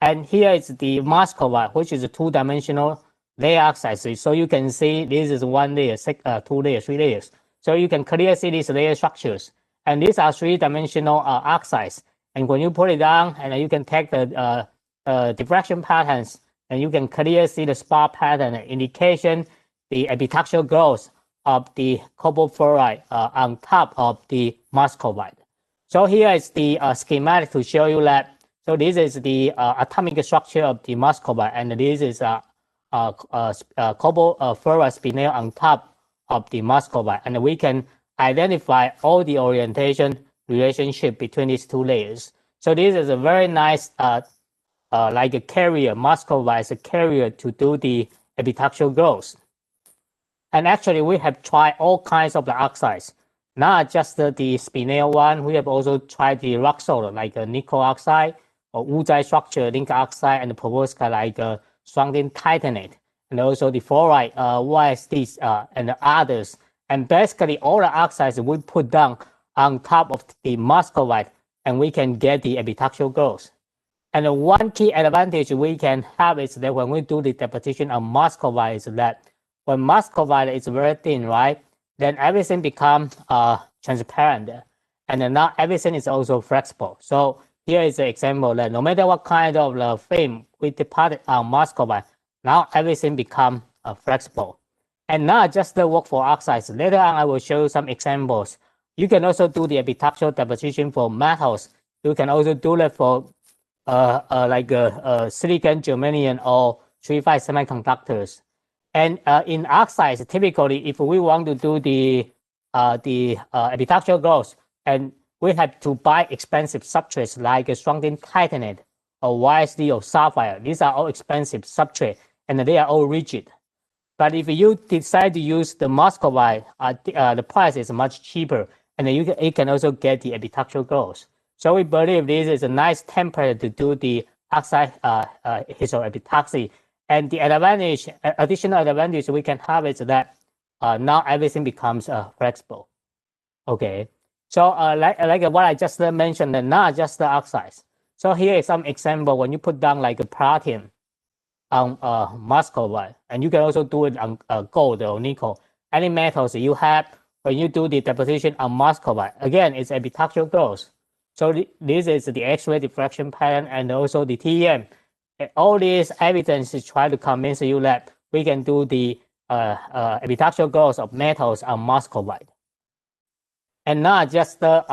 And here is the muscovite, which is a two-dimensional layer oxides. So you can see this is one layer, two layers, three layers. So you can clearly see these layer structures. And these are three-dimensional oxides. And when you put it down, and you can take the diffraction patterns, and you can clearly see the spot pattern indication the epitaxial growth of the cobalt fluoride on top of the muscovite. So here is the schematic to show you that. So this is the atomic structure of the muscovite, and this is cobalt fluoride spinel on top of the muscovite, and we can identify all the orientation relationship between these two layers. So this is a very nice like a carrier, muscovite is a carrier to do the epitaxial growth. And actually we have tried all kinds of the oxides, not just the spinel one. We have also tried the rock salt like nickel oxide or Wuzai structure link oxide and perovskite like strontium titanate, and also the fluoride YSDs and the others. And basically all the oxides we put down on top of the muscovite, and we can get the epitaxial growth. And one key advantage we can have is that when we do the deposition of muscovite is that when muscovite is very thin, right, then everything becomes transparent, and now everything is also flexible. So here is an example that no matter what kind of film we deposit on muscovite, now everything becomes flexible. And not just the work for oxides. Later on, I will show you some examples. You can also do the epitaxial deposition for metals You can also do that for like silicon, germanium, or 3-5 semiconductors. And in oxides, typically, if we want to do the epitaxial growth, and we have to buy expensive substrates like strontium titanate or YSD or sapphire. These are all expensive substrates, and they are all rigid. But if you decide to use the muscovite, the price is much cheaper, and you can also get the epitaxial growth. So we believe this is a nice template to do the oxide histoepitaxy. And the advantage, additional advantage we can have is that now everything becomes flexible. Okay, so like what I just mentioned, not just the oxides. So here is some example when you put down like a platinum on muscovite, and you can also do it on gold or nickel. Any metals you have, when you do the deposition on muscovite, again, it's epitaxial growth. So this is the X-ray diffraction pattern and also the TEM. All these evidence is trying to convince you that we can do the epitaxial growth of metals on muscovite. And not just the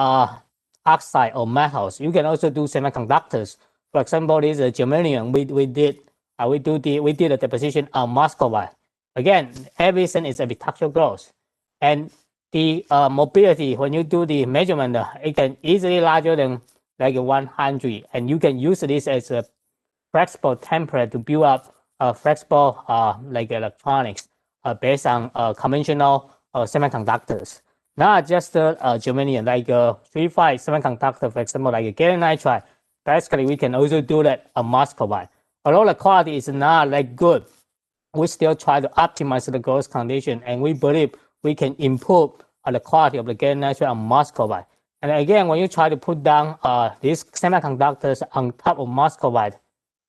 oxide or metals. You can also do semiconductors. For example, this is germanium. We did a deposition on muscovite. Again, everything is epitaxial growth. And the mobility, when you do the measurement, it can easily larger than like 100, and you can use this as a flexible template to build up flexible like electronics based on conventional semiconductors. Not just germanium, like 3-5 semiconductor, for example, like gallium nitride. Basically, we can also do that on muscovite. Although the quality is not like good, we still try to optimize the growth condition, and we believe we can improve the quality of the gallium nitride on muscovite. And again, when you try to put down these semiconductors on top of muscovite,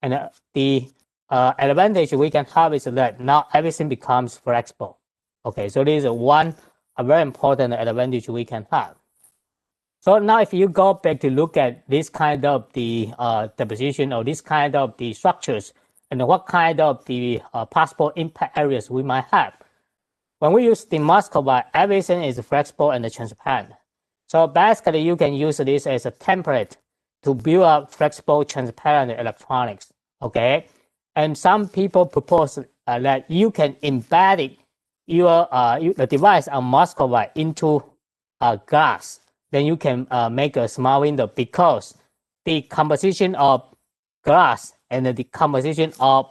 and the advantage we can have is that now everything becomes flexible. Okay, so this is one a very important advantage we can have. So now if you go back to look at this kind of the deposition or this kind of the structures and what kind of the possible impact areas we might have. When we use the muscovite, everything is flexible and transparent. So basically you can use this as a template to build up flexible transparent electronics. Okay, and some people propose that you can embed it, the device on muscovite into glass. Then you can make a small window because the composition of glass and the composition of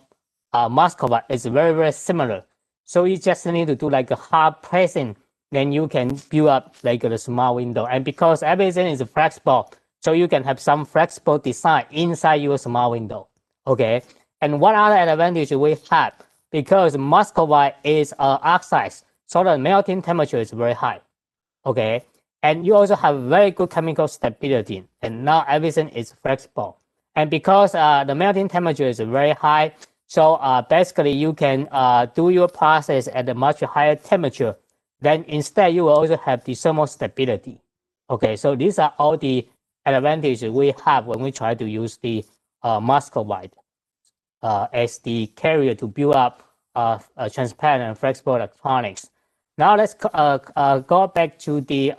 muscovite is very, very similar. So you just need to do like a hard pressing, then you can build up like a small window. And because everything is flexible, so you can have some flexible design inside your small window. Okay, and what other advantage we have? Because muscovite is oxide, so the melting temperature is very high. Okay, and you also have very good chemical stability, and now everything is flexible. And because the melting temperature is very high, so basically you can do your process at a much higher temperature. Then instead you will also have the thermal stability. Okay, so these are all the advantages we have when we try to use the muscovite as the carrier to build up transparent and flexible electronics. Now let's go back to the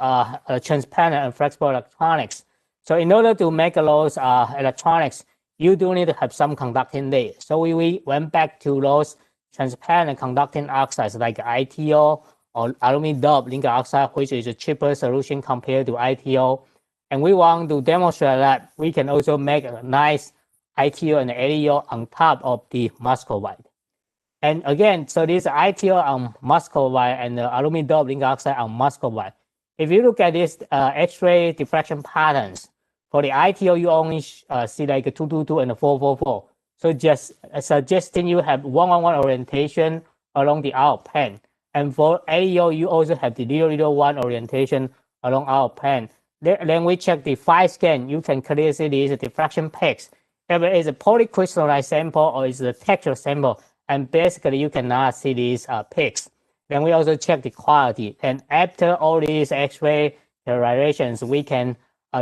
transparent and flexible electronics. So in order to make those electronics, you do need to have some conducting layer. So we went back to those transparent and conducting oxides like ITO or aluminum doped zinc oxide, which is a cheaper solution compared to ITO. And we want to demonstrate that we can also make a nice ITO and ADO on top of the muscovite. And again, so this ITO on muscovite and the aluminum doped zinc oxide on muscovite. If you look at this X-ray diffraction patterns, for the ITO, you only see like a 222 and a 444. So just suggesting you have 111 orientation along the out plane. And for ADO, you also have the 001 orientation along out plane. Then we check the 5 scan. You can clearly see these diffraction peaks. If it is a polycrystallized sample or is a texture sample, and basically you cannot see these peaks. Then we also check the quality. And after all these X-ray radiations, we can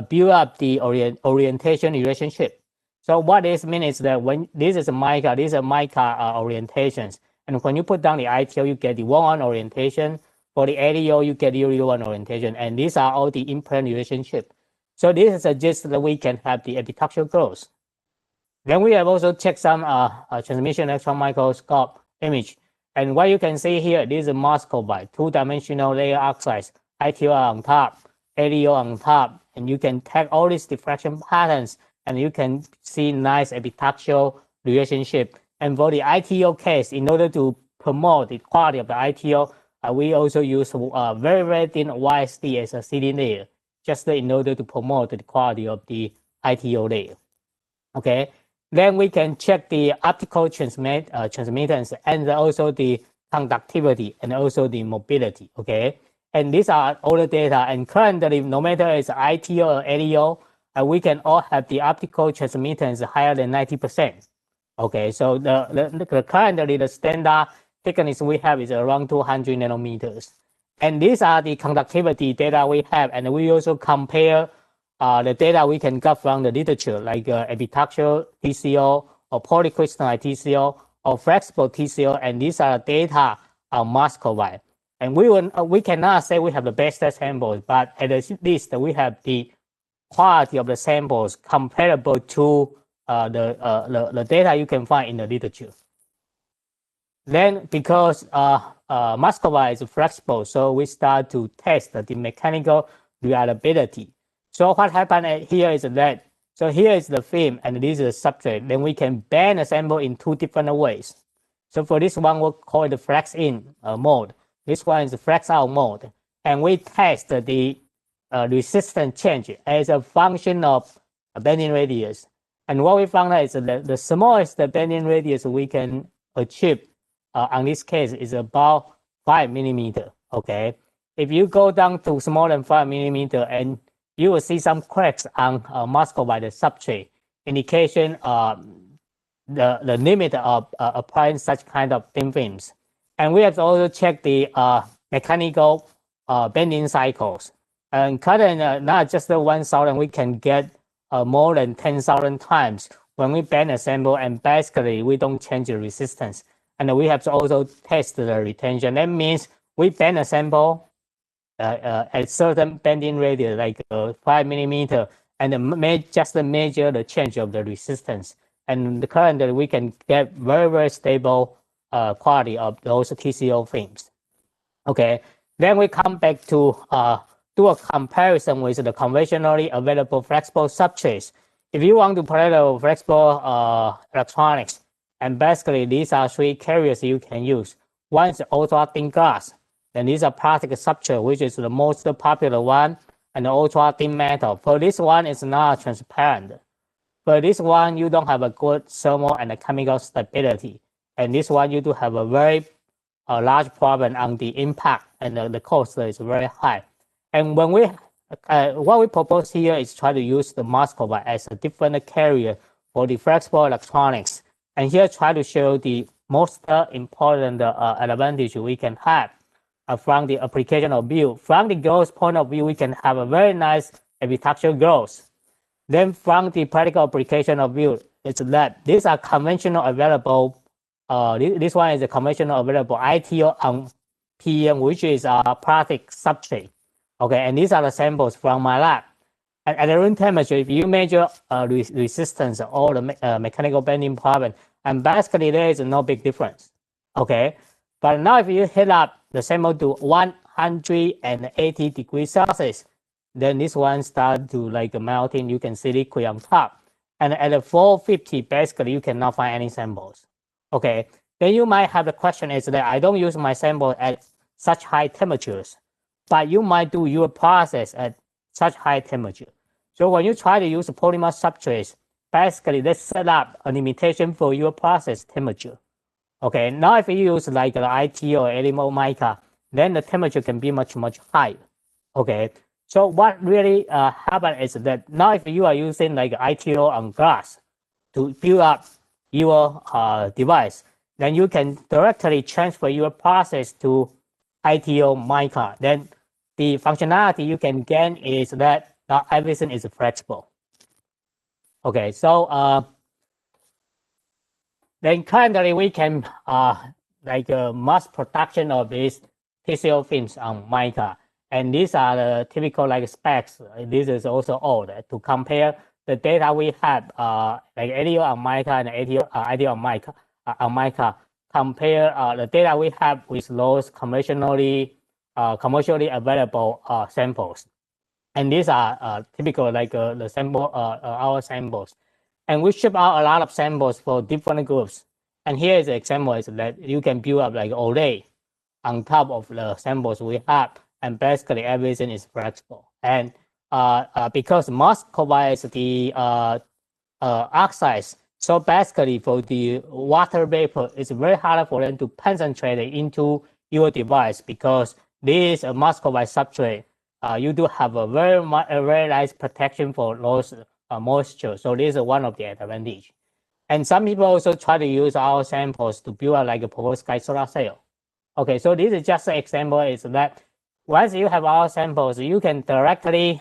build up the orientation relationship. So what this means is that when this is a mica, these are mica orientations. And when you put down the ITO, you get the 1-1 orientation. For the ADO, you get the 001 orientation. And these are all the in-plane relationship. So this suggests that we can have the epitaxial growth. Then we have also checked some transmission electron microscope image. And what you can see here, this is a Muscovite, two-dimensional layer oxides, ITO on top, ADO on top, and you can take all these diffraction patterns, and you can see nice epitaxial relationship. And for the ITO case, in order to promote the quality of the ITO, we also use very, very thin YSD as a seeding layer, just in order to promote the quality of the ITO layer. Okay, then we can check the optical transmittance and also the conductivity and also the mobility. Okay, and these are all the data. And currently, no matter it's ITO or LEO, we can all have the optical transmittance higher than 90%. Okay, so currently the standard thickness we have is around 200 nanometers. And these are the conductivity data we have, and we also compare the data we can get from the literature, like epitaxial TCO or polycrystalline TCO or flexible TCO, and these are data on Muscovite. And we cannot say we have the best samples, but at least we have the quality of the samples comparable to the data you can find in the literature. Then, because Muscovite is flexible, so we start to test the mechanical reliability. So what happened here is that, so here is the film and this is the substrate. Then we can bend a sample in two different ways. So for this one, we'll call it the flex in mode. This one is the flex out mode. And we test the resistance change as a function of bending radius. And what we found is that the smallest bending radius we can achieve on this case is about 5 millimeter. Okay. If you go down to smaller than 5 millimeter, and you will see some cracks on Muscovite substrate, indication the limit of applying such kind of thin films. And we have to also check the mechanical bending cycles. And currently, not just the 1,000, we can get more than 10,000 times when we bend a sample, and basically we don't change the resistance. And we have to also test the retention. That means we bend a sample at certain bending radius, like 5 millimeter, and just measure the change of the resistance. And currently, we can get very, very stable quality of those TCO films. Okay, then we come back to do a comparison with the conventionally available flexible substrates. If you want to play the flexible electronics, and basically these are three carriers you can use. One is ultra thin glass, and these are plastic substrate, which is the most popular one, and the ultra thin metal. For this one, it's not transparent. For this one, you don't have a good thermal and chemical stability. And this one, you do have a very large problem on the impact, and the cost is very high. And when we, what we propose here is try to use the Muscovite as a different carrier for the flexible electronics. And here try to show the most important advantage we can have from the application of view. From the growth point of view, we can have a very nice epitaxial growth. Then from the practical application of view, it's that these are conventional available. This one is a conventional available ITO on PM, which is a plastic substrate. Okay, and these are the samples from my lab. And at the room temperature, if you measure resistance or the mechanical bending problem, and basically there is no big difference. Okay, but now if you heat up the sample to 180 degrees Celsius, then this one starts to like melting. You can see liquid on top. And at 450, basically you cannot find any samples. Okay, then you might have the question is that I don't use my sample at such high temperatures, but you might do your process at such high temperature. So when you try to use polymer substrates, basically they set up a limitation for your process temperature. Okay, now if you use like the IT or animal mica, then the temperature can be much, much higher. Okay, so what really happens is that now if you are using like ITO on glass to build up your device, then you can directly transfer your process to ITO mica. Then the functionality you can gain is that not everything is flexible. Okay, so then currently we can mass production of these TCO films on mica. And these are the typical like specs. This is also old to compare the data we have, like ADO on mica and IDO on mica, compare the data we have with those commercially available samples. And these are typical like the sample, our samples. And we ship out a lot of samples for different groups. And here is an example is that you can build up like array on top of the samples we have, and basically everything is flexible. And because Musk provides the oxides, so basically for the water vapor, it's very hard for them to concentrate it into your device because this muscovite substrate, you do have a very nice protection for those moisture. So this is one of the advantage. And some people also try to use our samples to build like a perovskite solar cell. Okay, so this is just an example. Is that once you have our samples, you can directly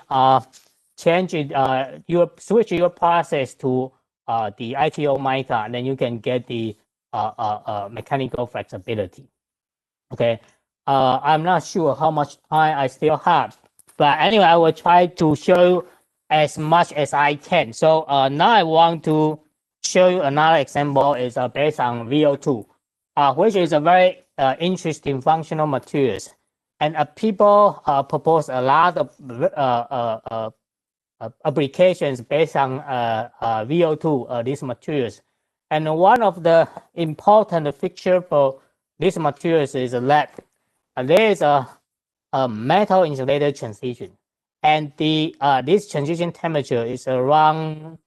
change it, switch your process to the ITO mica, and then you can get the mechanical flexibility. Okay, I'm not sure how much time I still have, but anyway, I will try to show you as much as I can. So now I want to show you another example. Is based on VO2, which is a very interesting functional materials. And people propose a lot of applications based on VO2, these materials. And one of the important feature for these materials is that there is a metal insulator transition. And this transition temperature is around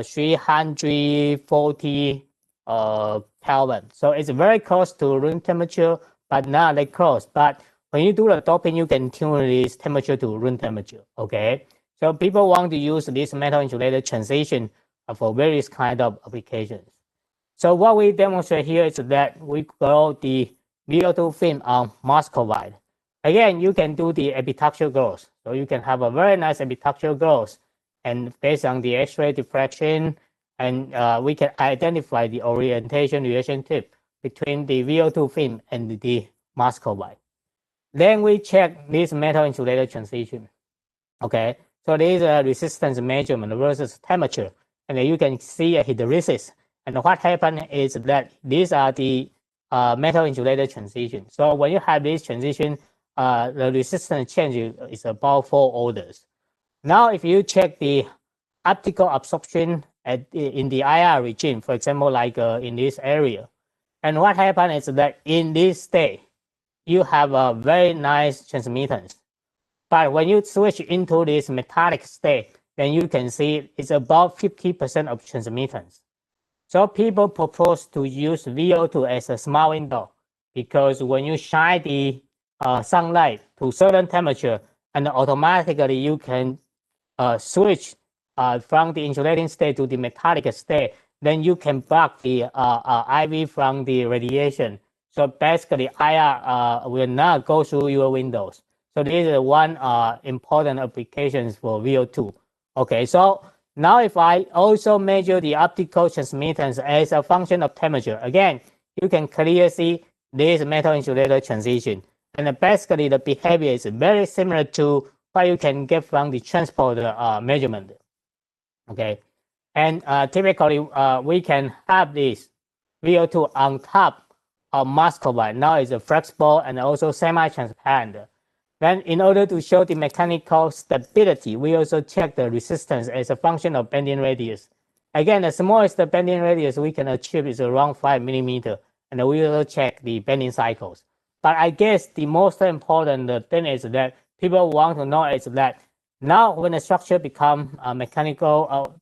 340 Kelvin. So it's very close to room temperature, but not that close. But when you do the doping, you can tune this temperature to room temperature. Okay. So people want to use this metal insulator transition for various kind of applications. So what we demonstrate here is that we grow the VO2 film on muscovite. Again, you can do the epitaxial growth. So you can have a very nice epitaxial growth, and based on the X-ray diffraction, and we can identify the orientation relationship between the VO2 film and the muscovite. Then we check this metal insulator transition. Okay, so this is a resistance measurement versus temperature, and then you can see a hysteresis. And what happened is that these are the metal insulator transition. So when you have this transition, the resistance change is about 4 orders. Now, if you check the optical absorption in the IR regime, for example, like in this area, and what happened is that in this state, you have a very nice transmittance. But when you switch into this metallic state, then you can see it's about 50% of transmittance. So people propose to use VO2 as a smart window, because when you shine the sunlight to certain temperature, and automatically you can switch from the insulating state to the metallic state, then you can block the IV from the radiation. So basically, IR will not go through your windows. So this is one important application for VO2. Okay, so now if I also measure the optical transmittance as a function of temperature, again, you can clearly see this metal insulator transition. And basically, the behavior is very similar to what you can get from the transport measurement. Okay, and typically, we can have this VO2 on top of muscovite. Now it's flexible and also semi-transparent. Then in order to show the mechanical stability, we also check the resistance as a function of bending radius. Again, the smallest bending radius we can achieve is around 5 millimeter, and we also check the bending cycles. But I guess the most important thing is that people want to know is that now when the structure become mechanical,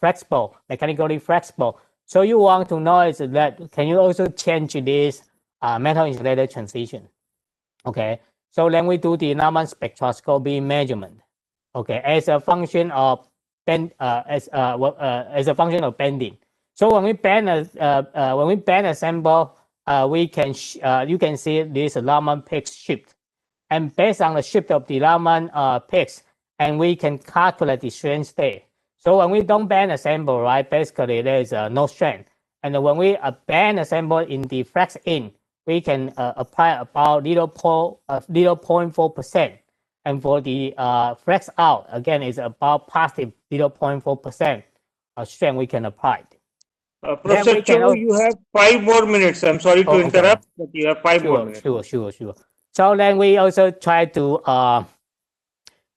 flexible, mechanically flexible, so you want to know is that can you also change this metal insulator transition? Okay, so then we do the Raman spectroscopy measurement. Okay, as a function of as a function of bending. So when we bend a sample, we can you can see this Raman peaks shift, and based on the shift of the Raman peaks, and we can calculate the strain state. So when we don't bend a sample, right, basically there is no strain. And when we bend a sample in the flex in, we can apply about 0.4%. And for the flex out, again, is about positive 0.4% strength we can apply. Professor Cho, you have 5 more minutes. I'm sorry to interrupt, but you have 5 more minutes. Sure. So then we also try to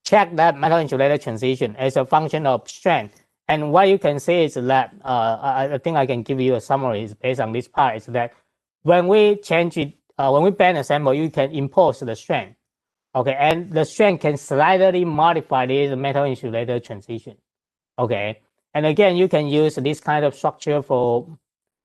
check that metal insulator transition as a function of strength. And what you can see is that, I think I can give you a summary based on this part, is that when we change it, when we bend assemble, you can impose the strength. Okay, and the strength can slightly modify this metal insulator transition. Okay, and again, you can use this kind of structure for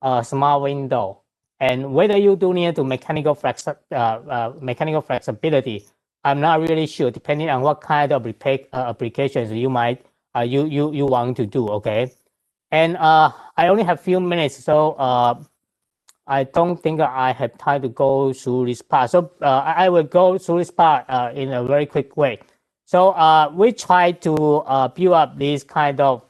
a small window. And whether you do need to mechanical flexibility, I'm not really sure, depending on what kind of applications you might you want to do. Okay, and I only have few minutes, so I don't think I have time to go through this part. So I will go through this part in a very quick way. So we try to build up this kind of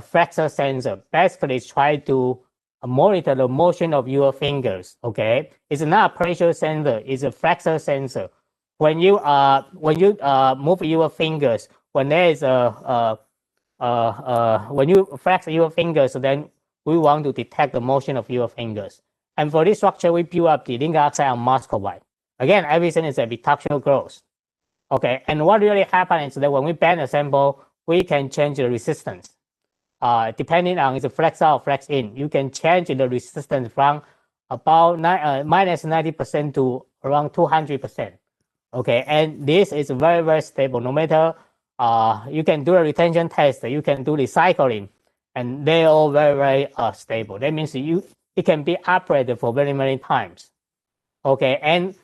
flexor sensor. Basically, try to monitor the motion of your fingers. Okay, it's not a pressure sensor; it's a flexor sensor. When you move your fingers, when there is when you flex your fingers, then we want to detect the motion of your fingers. And for this structure, we build up the zinc oxide and muscovite. Again, everything is a bituxinal growth. Okay, and what really happens is that when we bend assemble, we can change the resistance. Depending on the flex out or flex in, you can change the resistance from about minus 90% to around 200%. Okay, and this is very, very stable. No matter you can do a retention test, you can do recycling, and they're all very, very stable. That means it can be operated for very many times. Okay, and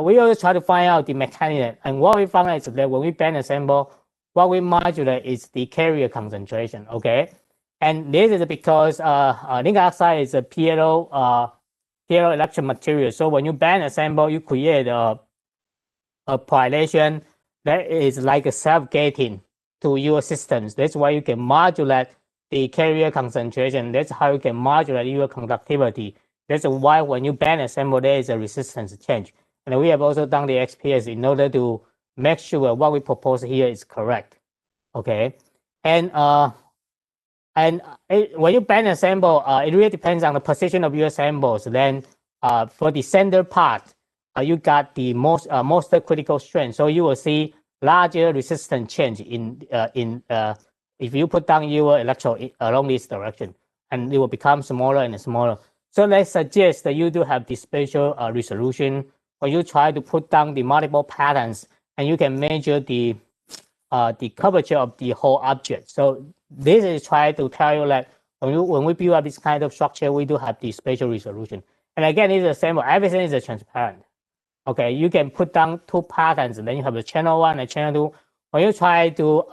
we always try to find out the mechanism. And what we found is that when we bend assemble, what we modulate is the carrier concentration. Okay, and this is because zinc oxide is a piezoelectric material. So when you bend assemble, you create a population that is like a self-gating to your systems. That's why you can modulate the carrier concentration. That's how you can modulate your conductivity. That's why when you bend assemble, there is a resistance change. And we have also done the XPS in order to make sure what we propose here is correct. Okay, and when you bend assemble, it really depends on the position of your assembles. Then for the center part, you got the most critical strength. So you will see larger resistance change if you put down your electrode along this direction, and it will become smaller and smaller. So let's suggest that you do have the spatial resolution, or you try to put down the multiple patterns, and you can measure the curvature of the whole object. So this is try to tell you that when we build up this kind of structure, we do have the spatial resolution. And again, it's the same. Everything is transparent. Okay, you can put down 2 patterns, and then you have the channel 1 and channel 2. When you try to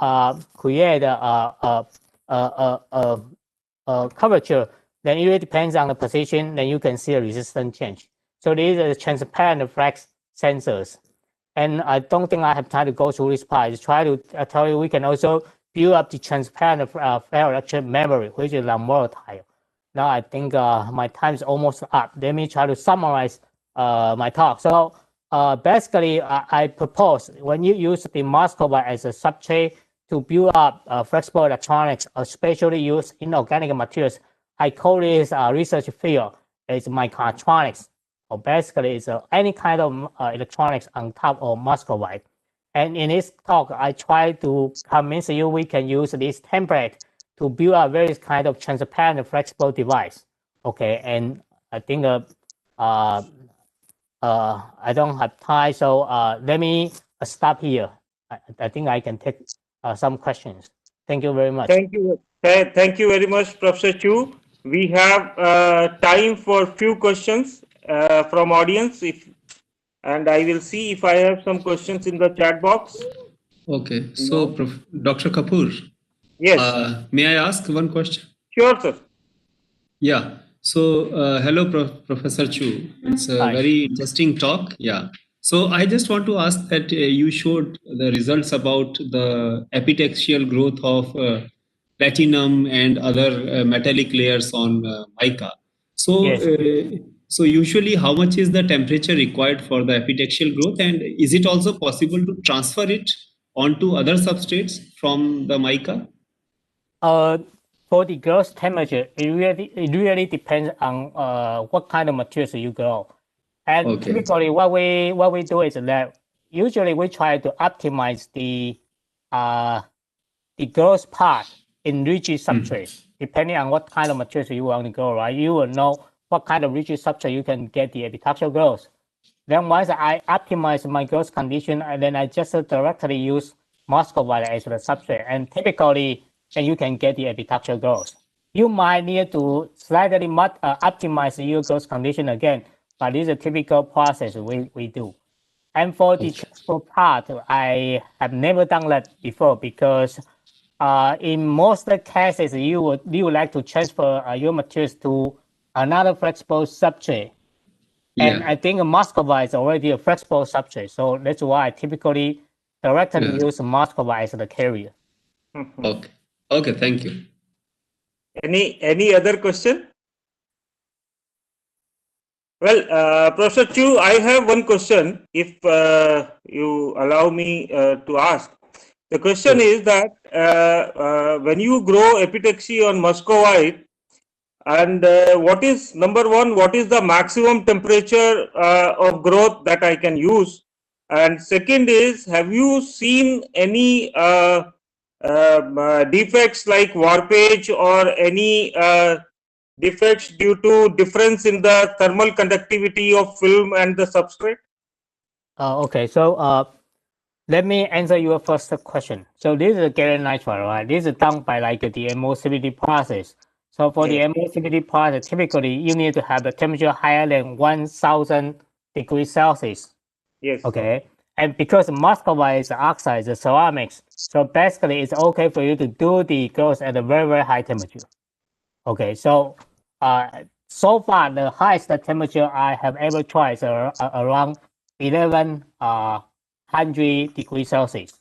create a curvature, then it really depends on the position. Then you can see a resistance change. So these are the transparent flex sensors. And I don't think I have time to go through this part. I just try to tell you we can also build up the transparent ferroelectric memory, which is non-volatile. Now I think my time is almost up. Let me try to summarize my talk. So basically, I propose when you use the muscovite as a substrate to build up flexible electronics, especially used in organic materials, I call this research field is microelectronics. Or basically, it's any kind of electronics on top of muscovite. And in this talk, I try to convince you we can use this template to build a various kind of transparent flexible device. Okay, and I think I don't have time, so let me stop here. I think I can take some questions. Thank you very much. Thank you very much, Professor Chu. We have time for few questions from audience, and I will see if I have some questions in the chat box. Okay, so Dr. Kapoor. Yes. May I ask one question? Sure, sir. Yeah. So hello, Professor Chu. It's a very interesting talk. Yeah. So I just want to ask that you showed the results about the epitaxial growth of platinum and other metallic layers on mica. So, Yes. So usually how much is the temperature required for the epitaxial growth, and is it also possible to transfer it onto other substrates from the mica? For the growth temperature, it really depends on what kind of materials you grow. And typically, what we do is that usually we try to optimize the growth part in rigid substrates. Depending on what kind of materials you want to grow, right? You will know what kind of rigid substrate you can get the epitaxial growth. Then once I optimize my growth condition, and then I just directly use muscovite as the substrate, and typically then you can get the epitaxial growth. You might need to slightly optimize your growth condition again, but this is a typical process we do. And for the transport part, I have never done that before because in most cases, you would like to transfer your materials to another flexible substrate. And I think muscovite is already a flexible substrate. So that's why I typically directly use muscovite as the carrier. Okay. Okay, thank you. Any other question? Well, Professor Chu, I have one question, if you allow me to ask. The question is that when you grow epitaxy on muscovite, and what is, number one, what is the maximum temperature of growth that I can use? And second is, have you seen any defects like warpage or any defects due to difference in the thermal conductivity of film and the substrate? Okay, so let me answer your first question. So this is a gallium nitride, right? This is done by like the emulsivity process. So for the emulsivity process, typically you need to have a temperature higher than 1000 degrees Celsius. Yes. Okay. And because muscovite is oxide, the ceramics, so basically it's okay for you to do the growth at a very, very high temperature. Okay. So so far the highest temperature I have ever tried is around 1100 degrees Celsius.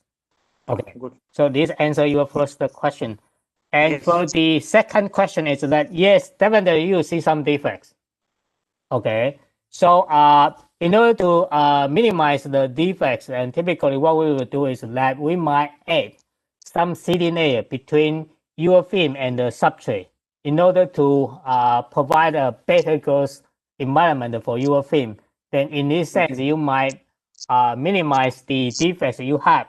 Okay. Good. So this answer your first question. And for the second question is that yes, definitely you see some defects. Okay. So in order to minimize the defects, and typically what we will do is that we might add some sealing layer between your film and the substrate in order to provide a better growth environment for your film. Then in this sense, you might minimize the defects you have.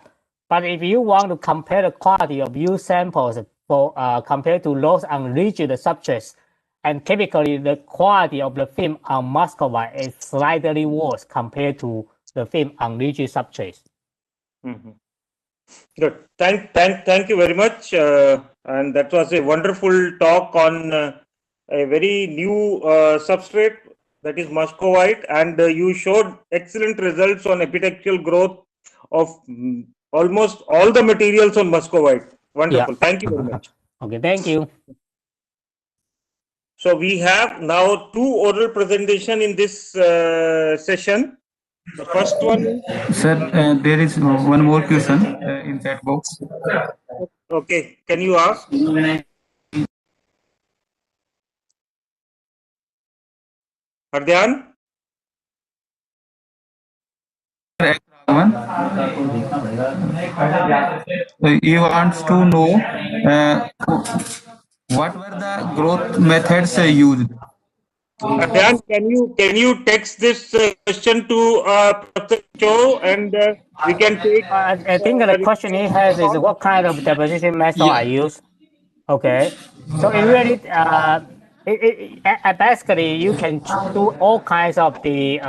But if you want to compare the quality of your samples for compared to those on rigid substrates, and typically the quality of the film on muscovite is slightly worse compared to the film on rigid substrates. Good. Thank you very much. And that was a wonderful talk on a very new substrate, that is muscovite, and you showed excellent results on epitaxial growth of almost all the materials on muscovite. Wonderful. Yeah. Thank you very much. Okay, thank you. So we have now two oral presentation in this session. The first one is... Sir, there is one more question in chat box. Okay, can you ask? Hardyan? He wants to know what were the growth methods used. Hardyan, can you text this question to Professor Cho, and we can take... I think the question he has is what kind of deposition method I use. Okay, so it really basically you can do all kinds of the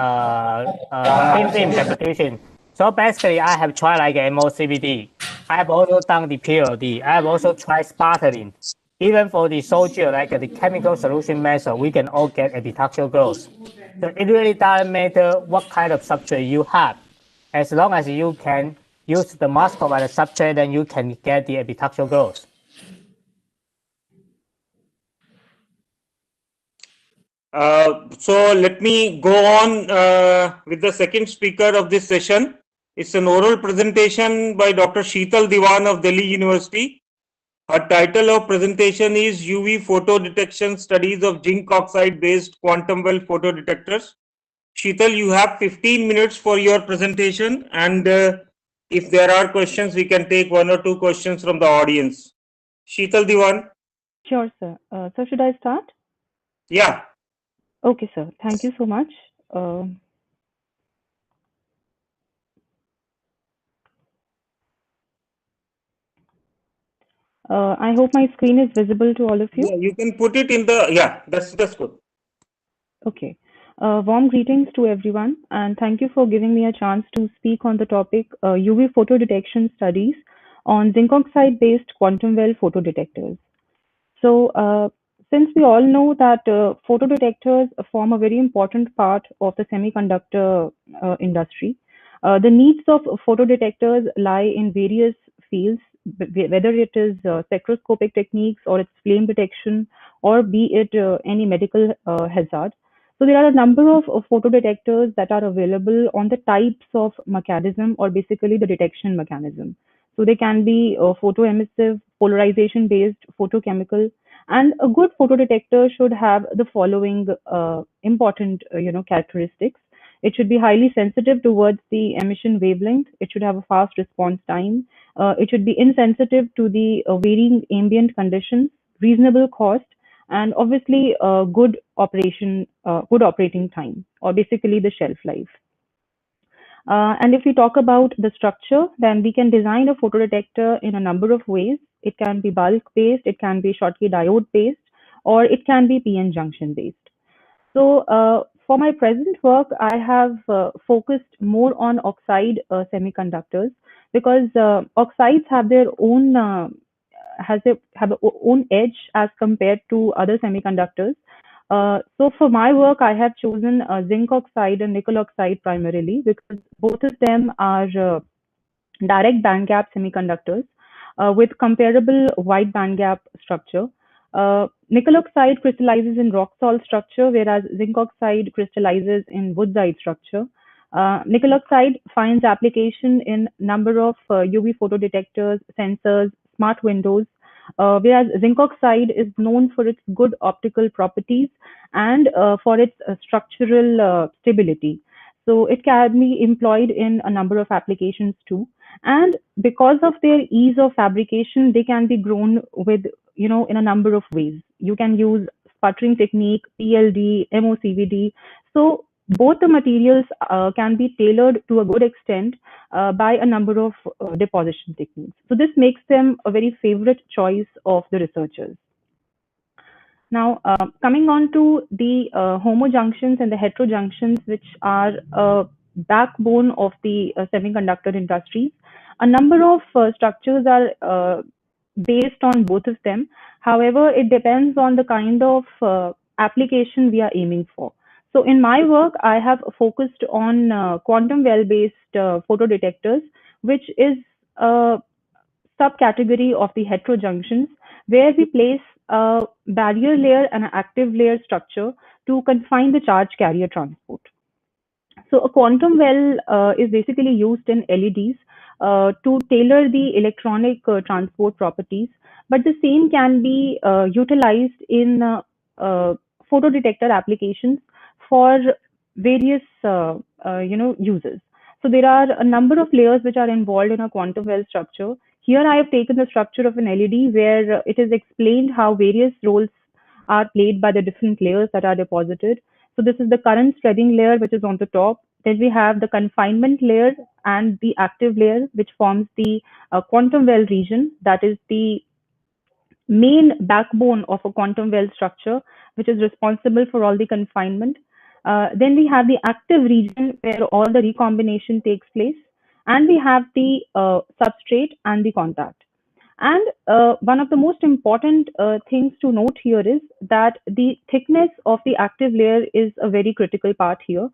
thin film deposition. So basically, I have tried like MOCVD. I have also done the PLD. I have also tried sparkling. Even for the soldier, like the chemical solution method, we can all get epitaxial growth. So it really doesn't matter what kind of substrate you have. As long as you can use the muscovite substrate, then you can get the epitaxial growth. So let me go on with the second speaker of this session. It's an oral presentation by Dr. Sheetal Diwan of Delhi University. Our title of presentation is UV photo detection studies of zinc oxide based quantum well photodetectors. Sheetal, you have 15 minutes for your presentation, and if there are questions, we can take 1 or 2 questions from the audience. Sheetal Diwan. Sure, sir. So should I start? Yeah. Okay, sir. Thank you so much. I hope my screen is visible to all of you. Yeah, you can put it in the, yeah, that's good. Okay. Warm greetings to everyone, and thank you for giving me a chance to speak on the topic UV photo detection studies on zinc oxide-based quantum well photodetectors. So, since we all know that photodetectors form a very important part of the semiconductor industry, the needs of photodetectors lie in various fields, whether it is spectroscopic techniques or its flame detection, or be it any medical hazard. So there are a number of photodetectors that are available on the types of mechanism, or basically the detection mechanism. So they can be photoemissive, polarization based, photochemical, and a good photodetector should have the following important characteristics. It should be highly sensitive towards the emission wavelength. It should have a fast response time. It should be insensitive to the varying ambient conditions, reasonable cost, and obviously good operating time, or basically the shelf life. And if we talk about the structure, then we can design a photodetector in a number of ways. It can be bulk based, it can be Schottky diode based, or it can be PN junction based. So for my present work, I have focused more on oxide semiconductors, because oxides have their own have a own edge as compared to other semiconductors. So for my work, I have chosen zinc oxide and nickel oxide primarily, because both of them are direct bandgap semiconductors with comparable wide bandgap structure. Nickel oxide crystallizes in rock salt structure, whereas zinc oxide crystallizes in woodside structure. Nickel oxide finds application in number of UV photodetectors, sensors, smart windows, whereas zinc oxide is known for its good optical properties and for its structural stability. So it can be employed in a number of applications too. And because of their ease of fabrication, they can be grown with, in a number of ways. You can use sputtering technique, PLD, MOCVD. So both the materials can be tailored to a good extent by a number of deposition techniques. So this makes them a very favorite choice of the researchers. Now, coming on to the homojunctions and the heterojunctions, which are a backbone of the semiconductor industries, a number of structures are based on both of them. However, it depends on the kind of application we are aiming for. So in my work, I have focused on quantum well-based photodetectors, which is a subcategory of the heterojunctions, where we place a barrier layer and an active layer structure to confine the charge carrier transport. So a quantum well is basically used in LEDs to tailor the electronic transport properties, but the same can be utilized in photodetector applications for various uses. So there are a number of layers which are involved in a quantum well structure. Here I have taken the structure of an LED where it is explained how various roles are played by the different layers that are deposited. So this is the current spreading layer, which is on the top. Then we have the confinement layer and the active layer, which forms the quantum well region. That is the main backbone of a quantum well structure, which is responsible for all the confinement. Then we have the active region where all the recombination takes place. And we have the substrate and the contact. And one of the most important things to note here is that the thickness of the active layer is a very critical part here.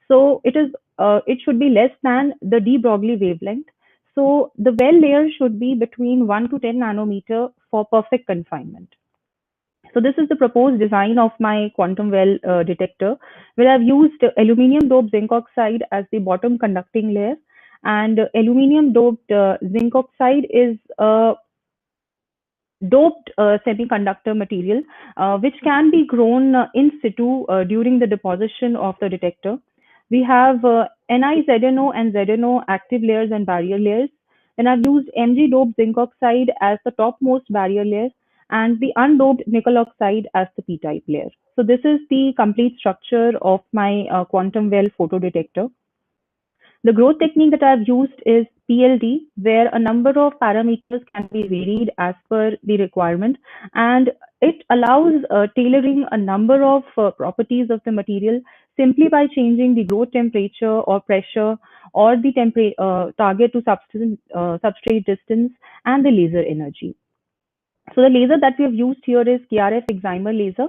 So it should be less than the de Broglie wavelength. So the well layer should be between 1 to 10 nanometer for perfect confinement. So this is the proposed design of my quantum well detector, where I've used aluminum doped zinc oxide as the bottom conducting layer, and aluminum doped zinc oxide is a doped semiconductor material, which can be grown in situ during the deposition of the detector. We have Ni-ZNO and ZNO active layers and barrier layers. Then I've used Mg-doped zinc oxide as the topmost barrier layer and the undoped nickel oxide as the p-type layer. So this is the complete structure of my quantum well photodetector. The growth technique that I've used is PLD, where a number of parameters can be varied as per the requirement, and it allows tailoring a number of properties of the material simply by changing the growth temperature or pressure or the target to substrate distance and the laser energy. So the laser that we have used here is KrF excimer laser,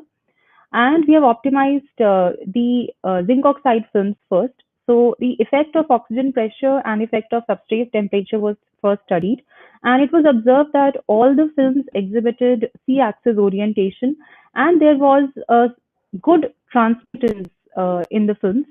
and we have optimized the zinc oxide films first. So the effect of oxygen pressure and effect of substrate temperature was first studied, and it was observed that all the films exhibited C-axis orientation, and there was a good transmittance in the films.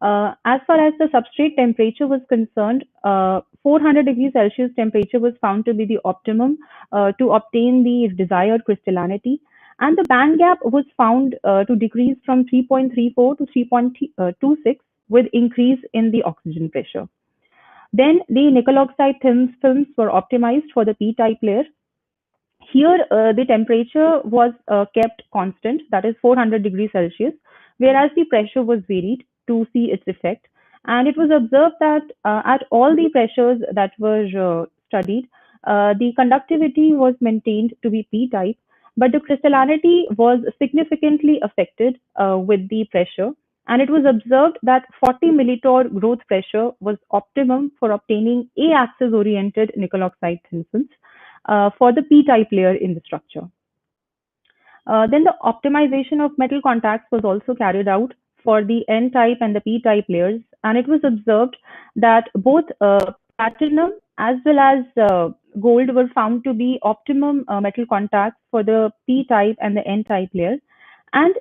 As far as the substrate temperature was concerned, 400 degrees Celsius temperature was found to be the optimum to obtain the desired crystallinity, and the band gap was found to decrease from 3.34 to 3.26 with increase in the oxygen pressure. Then the nickel oxide films were optimized for the p-type layer. Here, the temperature was kept constant, that is 400 degrees Celsius, whereas the pressure was varied to see its effect. And it was observed that at all the pressures that were studied, the conductivity was maintained to be p-type, but the crystallinity was significantly affected with the pressure. And it was observed that 40 millitorr growth pressure was optimum for obtaining A-axis oriented nickel oxide thin films for the p-type layer in the structure. Then the optimization of metal contacts was also carried out for the n-type and the p-type layers, and it was observed that both platinum as well as gold were found to be optimum metal contacts for the p-type and the n-type layer. And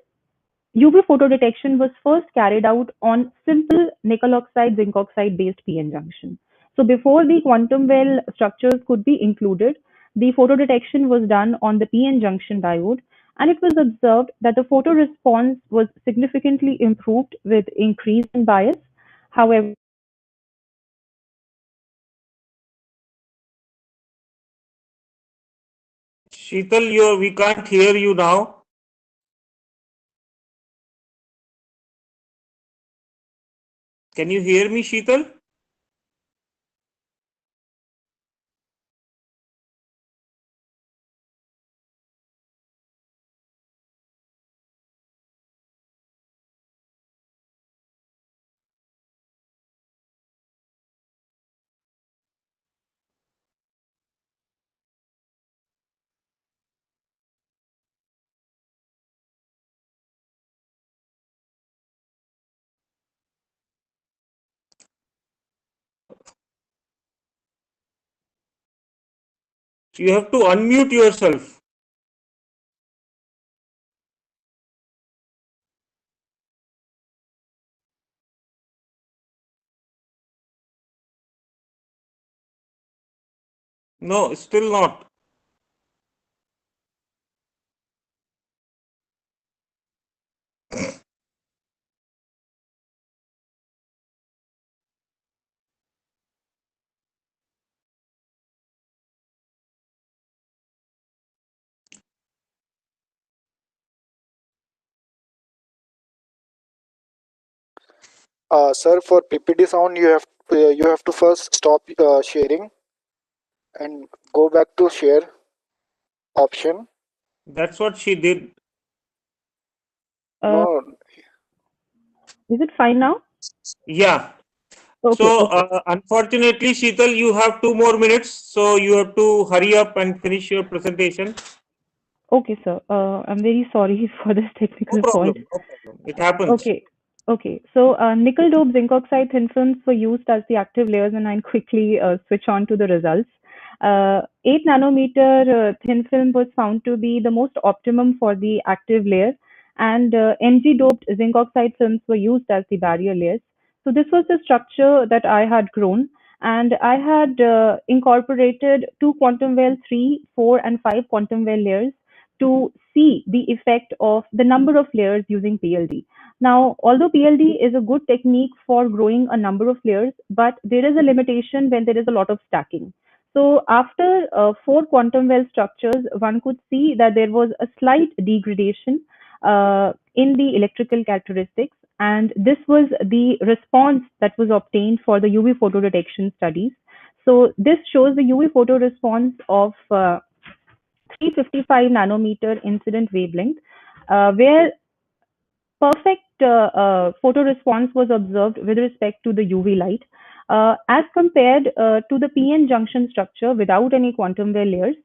UV photodetection was first carried out on simple nickel oxide zinc oxide based PN junction. So before the quantum well structures could be included, the photodetection was done on the PN junction diode, and it was observed that the photo response was significantly improved with increase in bias. However, Sheetal, we can't hear you now. Can you hear me, Sheetal? You have to unmute yourself. No, still not. Sir, for PPT sound, you have to first stop sharing and go back to share option. That's what she did. No. Is it fine now? Yeah. Okay, So okay. unfortunately, Sheetal, you have 2 more minutes, so you have to hurry up and finish your presentation. Okay, sir. I'm very sorry for this technical fault. No problem. It happens. Okay. Okay. So nickel dope zinc oxide thin films were used as the active layers, and I'll quickly switch on to the results. 8 nanometer thin film was found to be the most optimum for the active layer, and Mg doped zinc oxide films were used as the barrier layers. So this was the structure that I had grown, And I had incorporated 2 quantum well, 3, 4, and 5 quantum well layers to see the effect of the number of layers using PLD. Now, although PLD is a good technique for growing a number of layers, but there is a limitation when there is a lot of stacking. So after 4 quantum well structures, one could see that there was a slight degradation in the electrical characteristics, and this was the response that was obtained for the UV photo detection studies. So this shows the UV photo response of 355 nanometer incident wavelength, where perfect photo response was observed with respect to the UV light. As compared to the PN junction structure without any quantum well layers,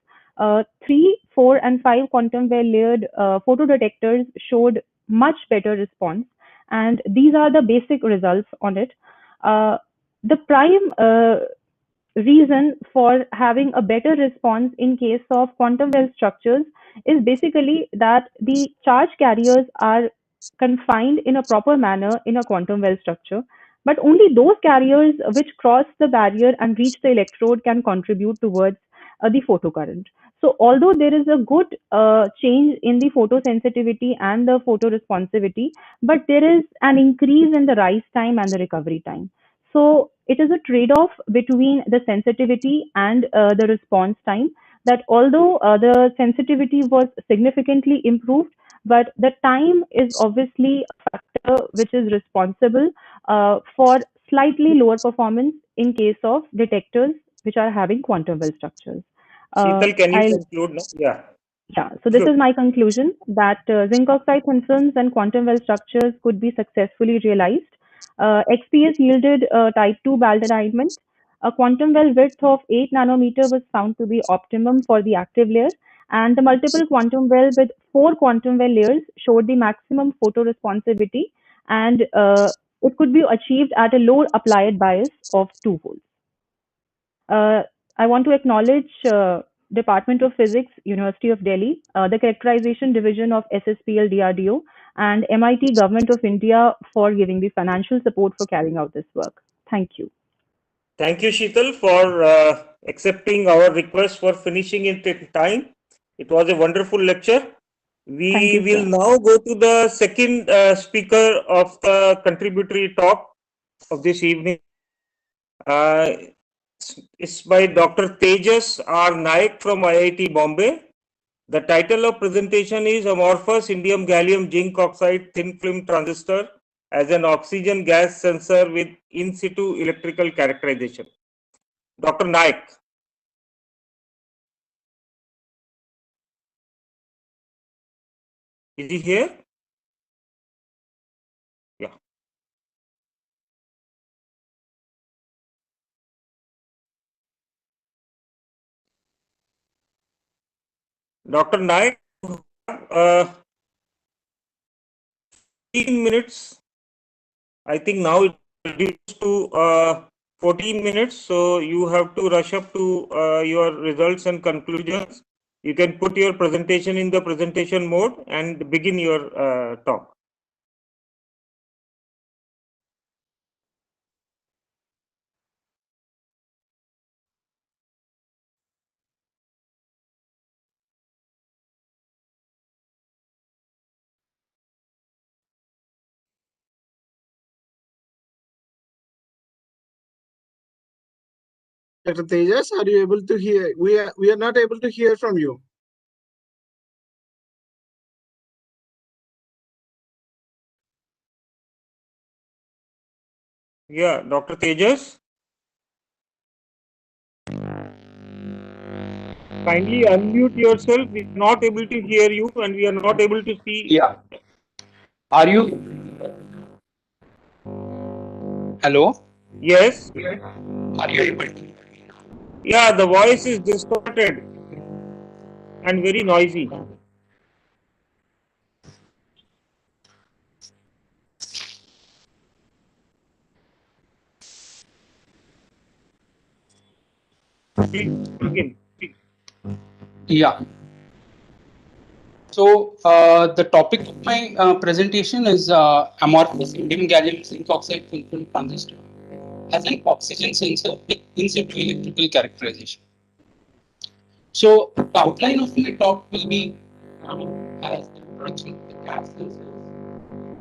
3, 4, and 5 quantum well layered photodetectors showed much better response, and these are the basic results on it. The prime reason for having a better response in case of quantum well structures is basically that the charge carriers are confined in a proper manner in a quantum well structure, but only those carriers which cross the barrier and reach the electrode can contribute towards the photocurrent. So although there is a good change in the photosensitivity and the photoresponsivity, but there is an increase in the rise time and the recovery time. So it is a trade-off between the sensitivity and the response time, that although the sensitivity was significantly improved, but the time is obviously a factor which is responsible for slightly lower performance in case of detectors which are having quantum well structures. Sheetal, can you I'll conclude now? Yeah. yeah, so this is my conclusion, that zinc oxide thin films and quantum well structures could be successfully realized. XPS yielded type 2 band alignment. A quantum well width of 8 nanometer was found to be optimum for the active layer, and the multiple quantum well with 4 quantum well layers showed the maximum photoresponsivity, and it could be achieved at a low applied bias of 2 volts. I want to acknowledge Department of Physics, University of Delhi, the Characterization Division of SSPL DRDO, and MIT Government of India for giving the financial support for carrying out this work. Thank you. Thank you, Sheetal, for accepting our request for finishing in time. It was a wonderful lecture. We will now go to the second speaker of the contributory talk of this evening. It's by Dr. Tejas R. Naik from IIT Bombay. The title of presentation is Amorphous Indium Gallium Zinc Oxide Thin Film Transistor as an Oxygen Gas Sensor with In Situ Electrical Characterization. Dr. Naik. Is he here? Yeah. Dr. Naik, 15 minutes. I think now it reduced to 14 minutes. So you have to rush up to your results and conclusions. You can put your presentation in the presentation mode and begin your talk. Dr. Tejas, are you able to hear? We are not able to hear from you. Yeah, Dr. Tejas. Kindly unmute yourself. We are not able to hear you and we are not able to see. Yeah. Are you? Hello? Yes. Are you able to? Yeah, the voice is distorted and very noisy. Please begin. Yeah. So the topic of my presentation is amorphous indium gallium zinc oxide thin film transistor. as an oxygen sensor with in situ electrical characterization. So the outline of my talk will be as the production of the gas sensors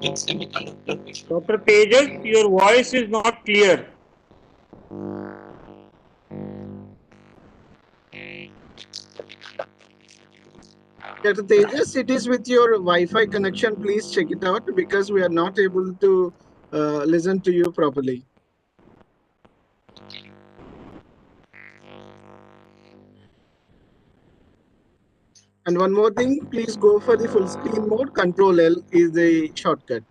with semiconductor vision. Dr. Tejas, your voice is not clear. Dr. Tejas, it is with your Wi-Fi connection. Please check it out because we are not able to listen to you properly. And one more thing, please go for the full screen mode. Control L is the shortcut.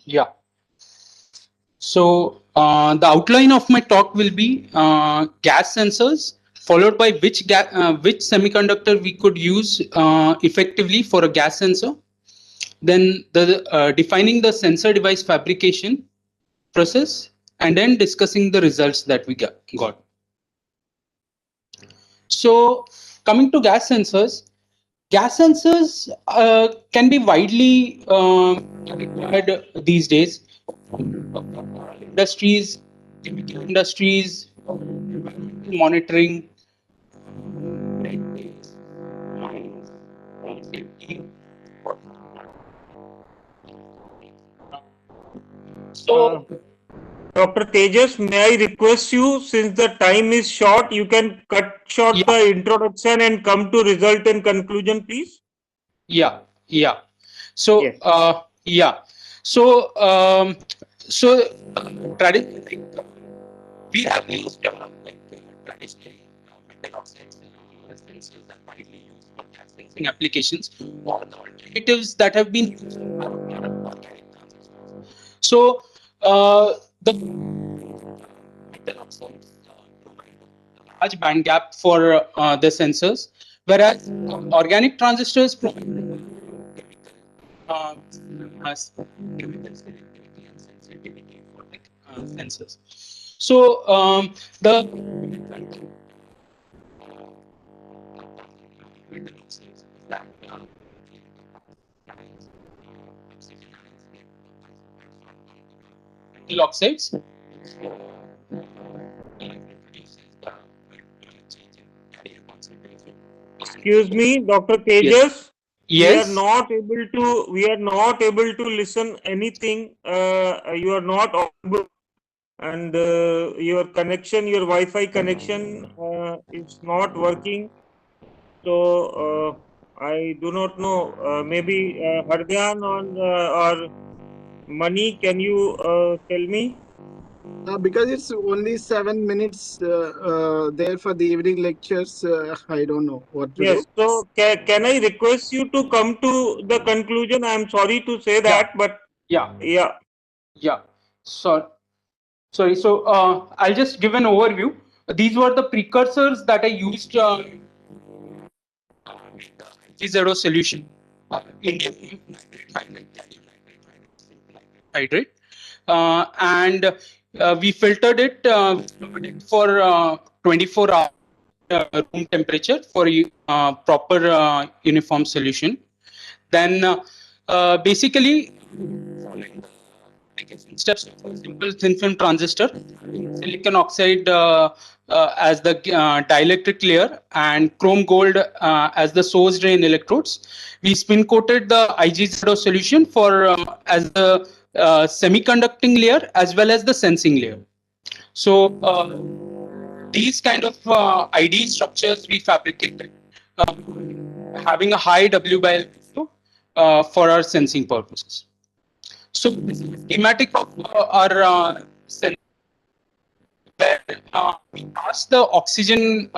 Yeah. So the outline of my talk will be gas sensors, followed by which semiconductor we could use effectively for a gas sensor. Then the defining the sensor device fabrication process, and then discussing the results that we got. So coming to gas sensors can be widely required these days. Industries, chemical industries, monitoring, So, Dr. Tejas, may I request you, since the time is short, you can cut short the introduction and come to result and conclusion, please? Yeah. So, traditionally, we have used traditionally metal oxides sensors that widely used for gas sensing applications, or the alternatives that have been used for organic transistors. So, the metal oxides provide a large band gap for the sensors, whereas organic transistors provide chemical selectivity and sensitivity for sensors. So the oxides. Excuse me, Dr. Tejas. Yes. We are not able to listen anything. You are not audible, and your connection, your Wi-Fi connection, is not working. So I do not know. Maybe Hardyan or Mani, can you tell me? Because it's only 7 minutes there for the evening lectures, I don't know what to Yes. do. So can I request you to come to the conclusion? I'm sorry to say that, but yeah. Sorry. So I'll just give an overview. These were the precursors that I used zero solution. Indium hydrate, and we filtered it for 24 hours room temperature for proper uniform solution. Then basically steps of a simple thin film transistor, silicon oxide as the dielectric layer, and chrome gold as the source drain electrodes. We spin coated the Ig0 solution for as the semiconducting layer as well as the sensing layer. So these kind of ID structures we fabricated, having a high W by L ratio for our sensing purposes. So this is the schematic of our sensor, where we pass the oxygen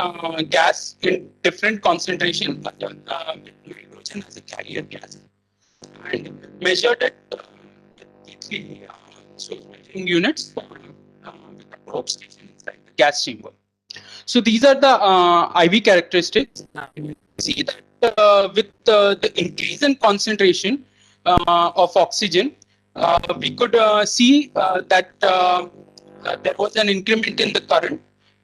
gas in different concentration with nitrogen as a carrier gas, and measured it with three source measuring units with a probe station inside the gas chamber. So these are the IV characteristics. You see that with the increase in concentration of oxygen, we could see that there was an increment in the current,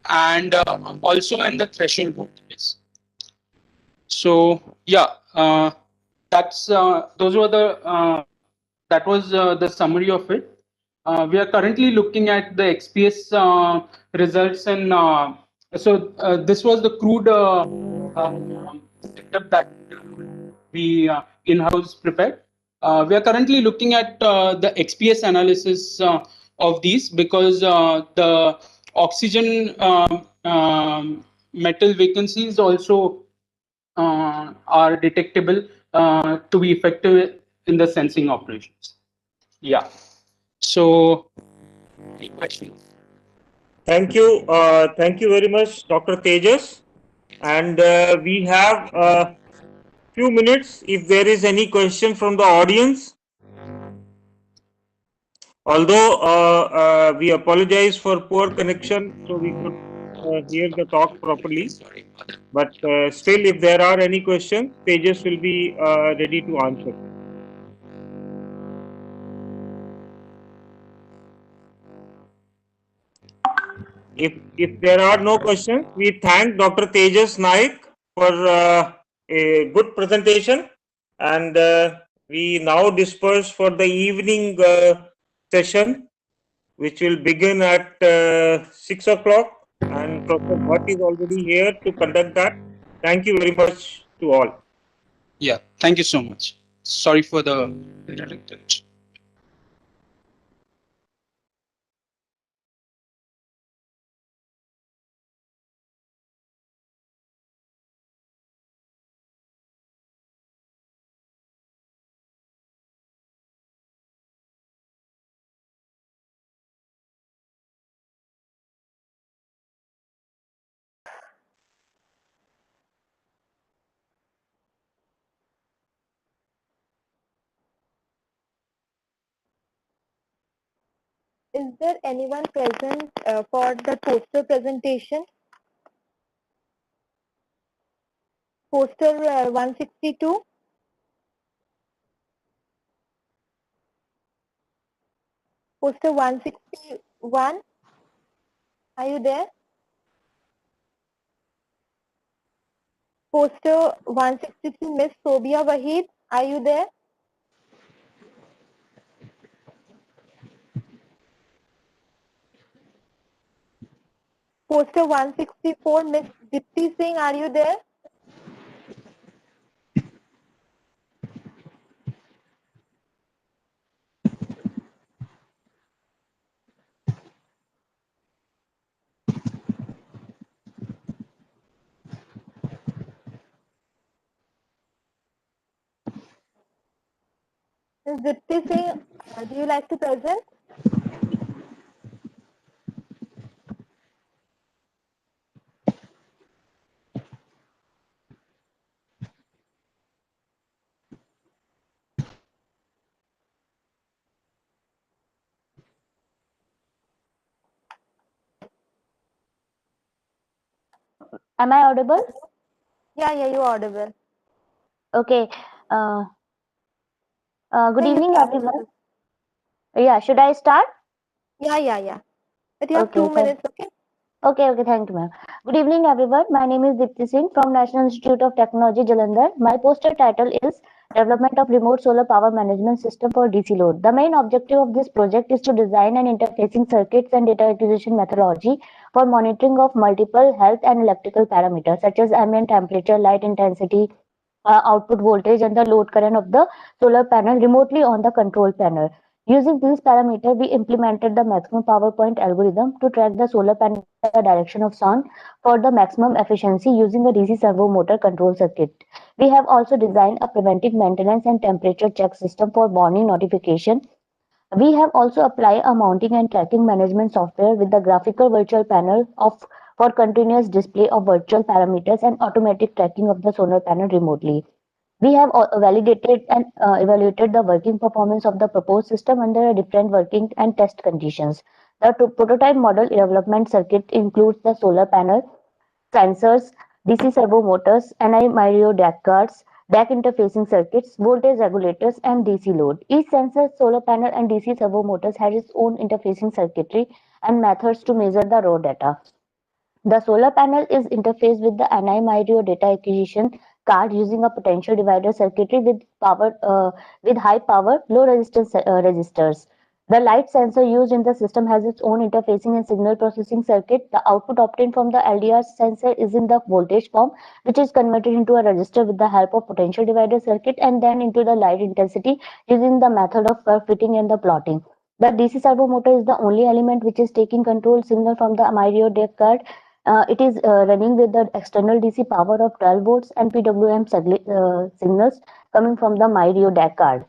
and also in the threshold voltages. So yeah, that's those were the that was the summary of it. We are currently looking at the XPS results, and this was the crude setup that we in-house prepared. We are currently looking at the XPS analysis of these, because the oxygen metal vacancies also are detectable to be effective in the sensing operations. Yeah. So, any questions? Thank you. Thank you very much, Dr. Tejas. And we have a few minutes if there is any question from the audience. Although we apologize for poor connection, so we could hear the talk properly. But still, if there are any questions, Tejas will be ready to answer. If there are no questions, we thank Dr. Tejas Naik for a good presentation, and we now disperse for the evening session, which will begin at 6 o'clock, and Professor Bhatt is already here to conduct that. Thank you very much to all. Yeah, thank you so much. Sorry for the interruption. Is there anyone present for the poster presentation? Poster 162? Poster 161? Are you there? Poster 163, Miss Sobia Wahid, are you there? Poster 164, Miss Dipti Singh, are you there? Miss Dipti Singh, do you like to present? Am I audible? Yeah, you're audible. Okay. Good No, you evening, are everyone. Yeah, should I start? Yeah. But you have Okay, 2 minutes, okay? Okay, thank you, ma'am. Good evening, everyone. My name is Dipti Singh from National Institute of Technology, Jalandhar. My poster title is Development of Remote Solar Power Management System for DC Load. The main objective of this project is to design an interfacing circuits and data acquisition methodology for monitoring of multiple health and electrical parameters such as ambient temperature, light intensity, output voltage, and the load current of the solar panel remotely on the control panel. Using these parameters, we implemented the maximum power point algorithm to track the solar panel in the direction of sun for the maximum efficiency using a DC servo motor control circuit. We have also designed a preventive maintenance and temperature check system for warning notification. We have also applied a mounting and tracking management software with the graphical virtual panel for continuous display of virtual parameters and automatic tracking of the solar panel remotely. We have validated and evaluated the working performance of the proposed system under different working and test conditions. The prototype model development circuit includes the solar panel, sensors, DC servo motors, NI-Mario DAC cards, DAC interfacing circuits, voltage regulators, and DC load. Each sensor, solar panel, and DC servo motors has its own interfacing circuitry and methods to measure the raw data. The solar panel is interfaced with the NI-MyRio data acquisition card using a potential divider circuitry with high power, low resistance resistors. The light sensor used in the system has its own interfacing and signal processing circuit. The output obtained from the LDR sensor is in the voltage form, which is converted into a resistor with the help of potential divider circuit and then into the light intensity using the method of curve fitting and the plotting. The DC servo motor is the only element which is taking control signal from the MyRio deck card. It is running with the external DC power of 12 volts and PWM signals coming from the MyRio DAC card.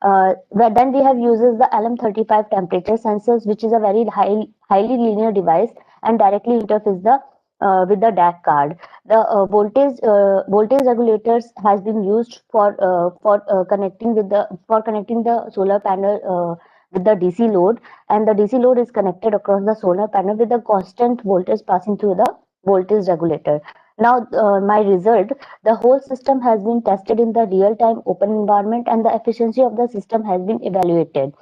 Then we have uses the LM35 temperature sensors, which is a very highly linear device and directly interfaces with the DAC card. The voltage regulators has been used for connecting the solar panel with the DC load, and the DC load is connected across the solar panel with a constant voltage passing through the voltage regulator. Now, my result, the whole system has been tested in the real-time open environment and the efficiency of the system has been evaluated.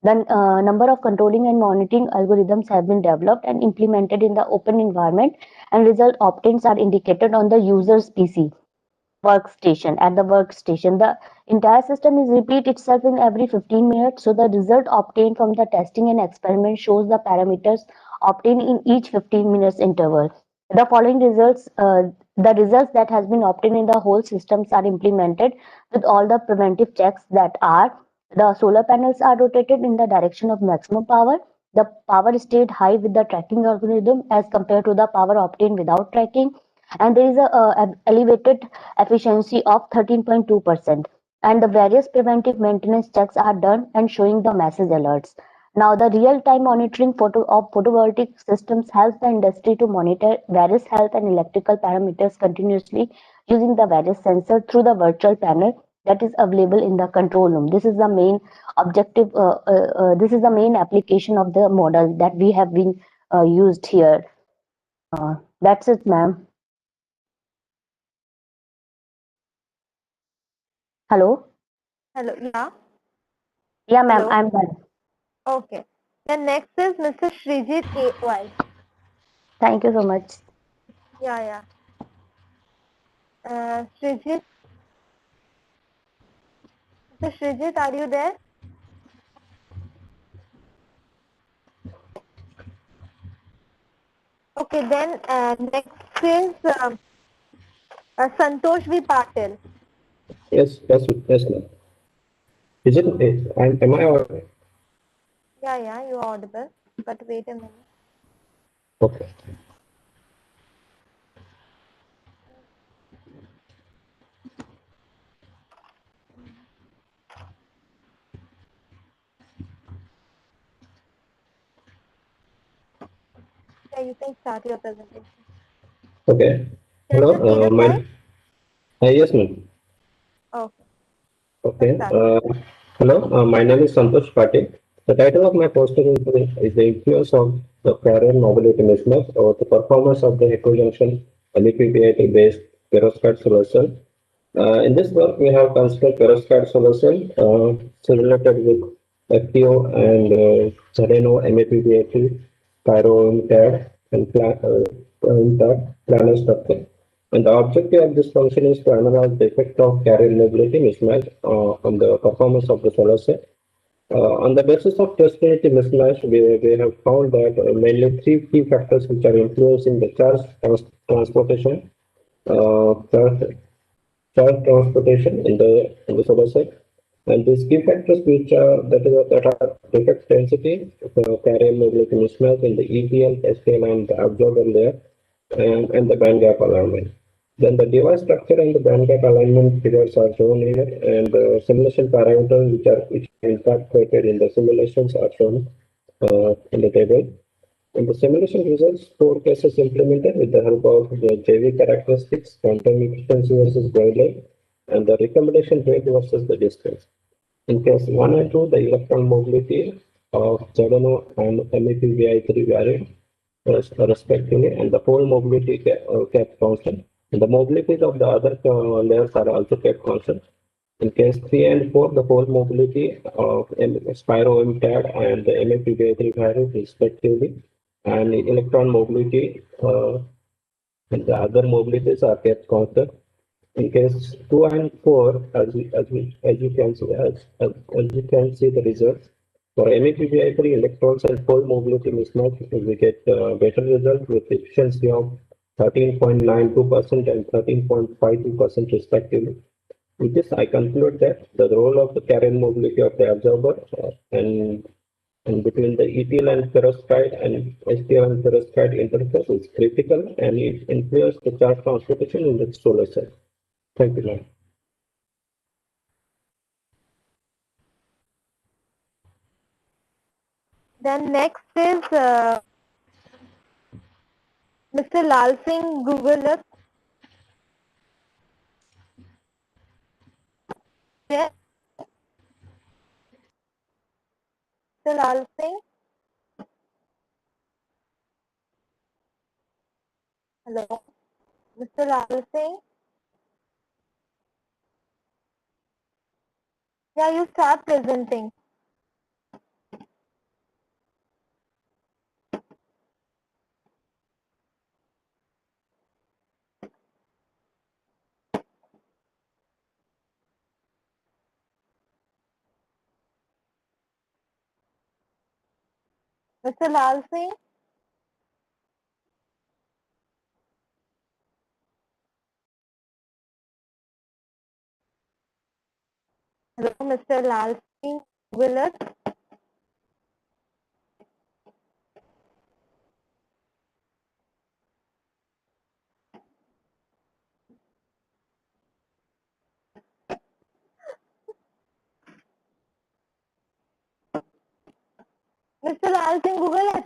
The number of controlling and monitoring algorithms have been developed and implemented in the open environment, and result obtained are indicated on the user's PC workstation. At the workstation, the entire system is repeat itself in every 15 minutes, so the result obtained from the testing and experiment shows the parameters obtained in each 15 minutes interval. The following results, the results that has been obtained in the whole systems are implemented with all the preventive checks that are: the solar panels are rotated in the direction of maximum power. The power stayed high with the tracking algorithm as compared to the power obtained without tracking, and there is a elevated efficiency of 13.2%, and the various preventive maintenance checks are done and showing the message alerts. Now, the real-time monitoring of photovoltaic systems helps the industry to monitor various health and electrical parameters continuously using the various sensors through the virtual panel that is available in the control room. This is the main objective. This is the main application of the model that we have been used here. That's it, ma'am. Hello? Hello. Yeah. Yeah, ma'am, Hello. I'm done. Okay. Then next is Mr. Srijit AY. Thank you so much. Yeah. Srijit. Mr. Srijit, are you there? Okay, then next is Santosh V. Patil. Yes, ma'am. Is it? Am I audible? Yeah, you're audible. But wait a minute. Okay. Yeah, you can start your presentation. Okay. Can Hello. you see the slide? Yes, ma'am. Okay. Okay. Hello. My name is Santosh Patil. The title of my poster is the influence of the carrier mobility mismatch or the performance of the heterojunction LEPBIT based perovskite solution. In this work, we have considered perovskite solution simulated with FTO and Sereno MAPBIT, Pyro TAD, and planar structure. And the objective of this function is to analyze the effect of carrier mobility mismatch on the performance of the solar cell. On the basis of test unity mismatch, we have found that mainly three key factors which are influencing the transportation, charge transportation in the solar cell. And these key factors which are that are defect density, carrier mobility mismatch in the EPL, SPL, and the absorber layer, and the band gap alignment. Then the device structure and the band gap alignment figures are shown here, and the simulation parameters which are incorporated in the simulations are shown in the table. In the simulation results, 4 cases implemented with the help of the JV characteristics, quantum efficiency versus guideline, and the recommendation rate versus the distance. In case 1 and 2, the electron mobility of ZNO and MEPVI3 varied respectively, and the pole mobility kept constant. And the mobilities of the other layers are also kept constant. In case 3 and 4, the pole mobility of Spiro MTAD and the MEPVI3 varied respectively. and electron mobility and the other mobilities are kept constant. In case 2 and 4, as you can see, as you can see the results. For MEPBI3 electrons and pole mobility mismatch, we get better result with efficiency of 13.92% and 13.52% respectively. With this, I conclude that the role of the carrier mobility of the absorber and between the ETL and perovskite and STL and perovskite interface is critical, and it influences the charge transportation in the solar cell. Thank you, ma'am. Then next is Mr. Lal Singh Google. Yes. Mr. Lal Singh. Hello. Mr. Lal Singh. Yeah, you start presenting. Mr. Lal Singh. Hello, Mr. Lal Singh Willard. Mr. Lal Singh Google it.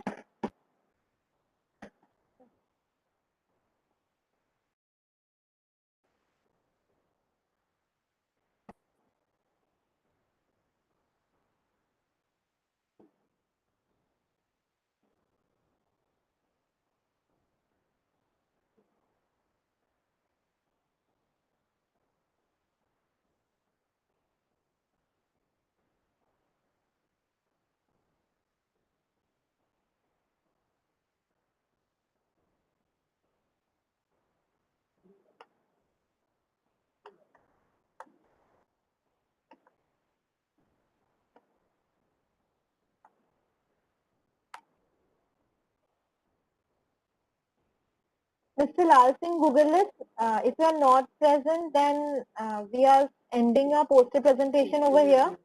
Mr. Lal Singh Google it. If you are not present, then we are ending our poster presentation over here.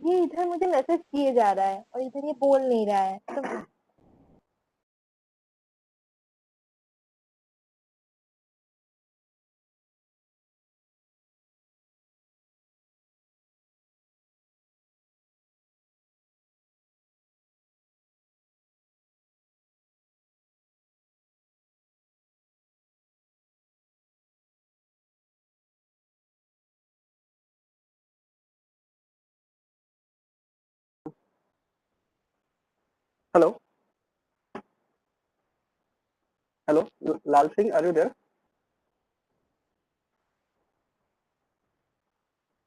ये इधर मुझे message किए जा रहा है और इधर ये बोल नहीं रहा है तो Hello. Hello, Lal Singh, are you there?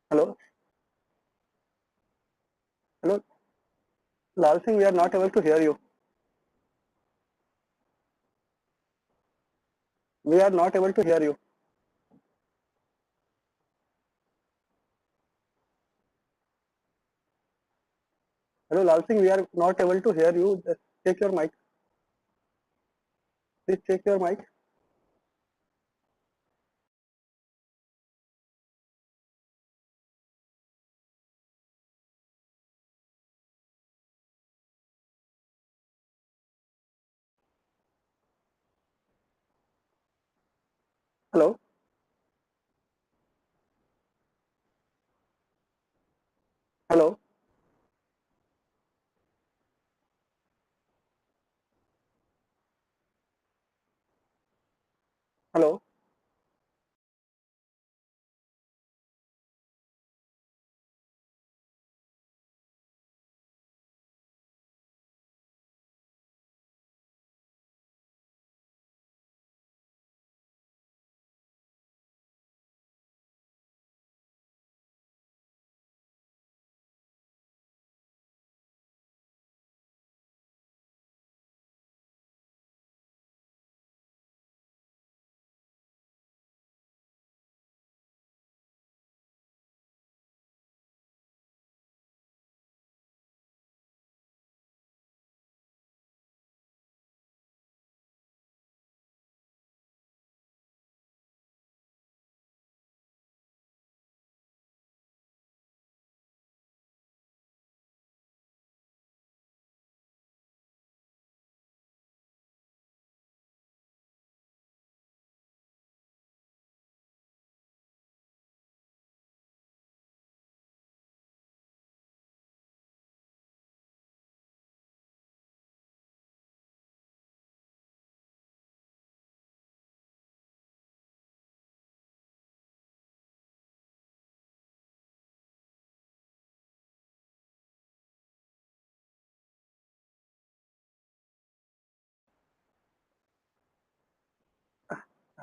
Hello. Hello. Lal Singh, we are not able to hear you. We are not able to hear you. Hello, Lal Singh, we are not able to hear you. Just check your mic. Please check your mic. Hello. Hello. Hello.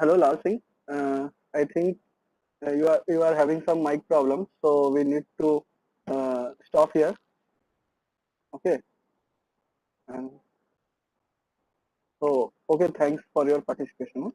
Hello, Lal Singh. I think you are having some mic problems, so we need to stop here. Okay. And so okay, thanks for your participation.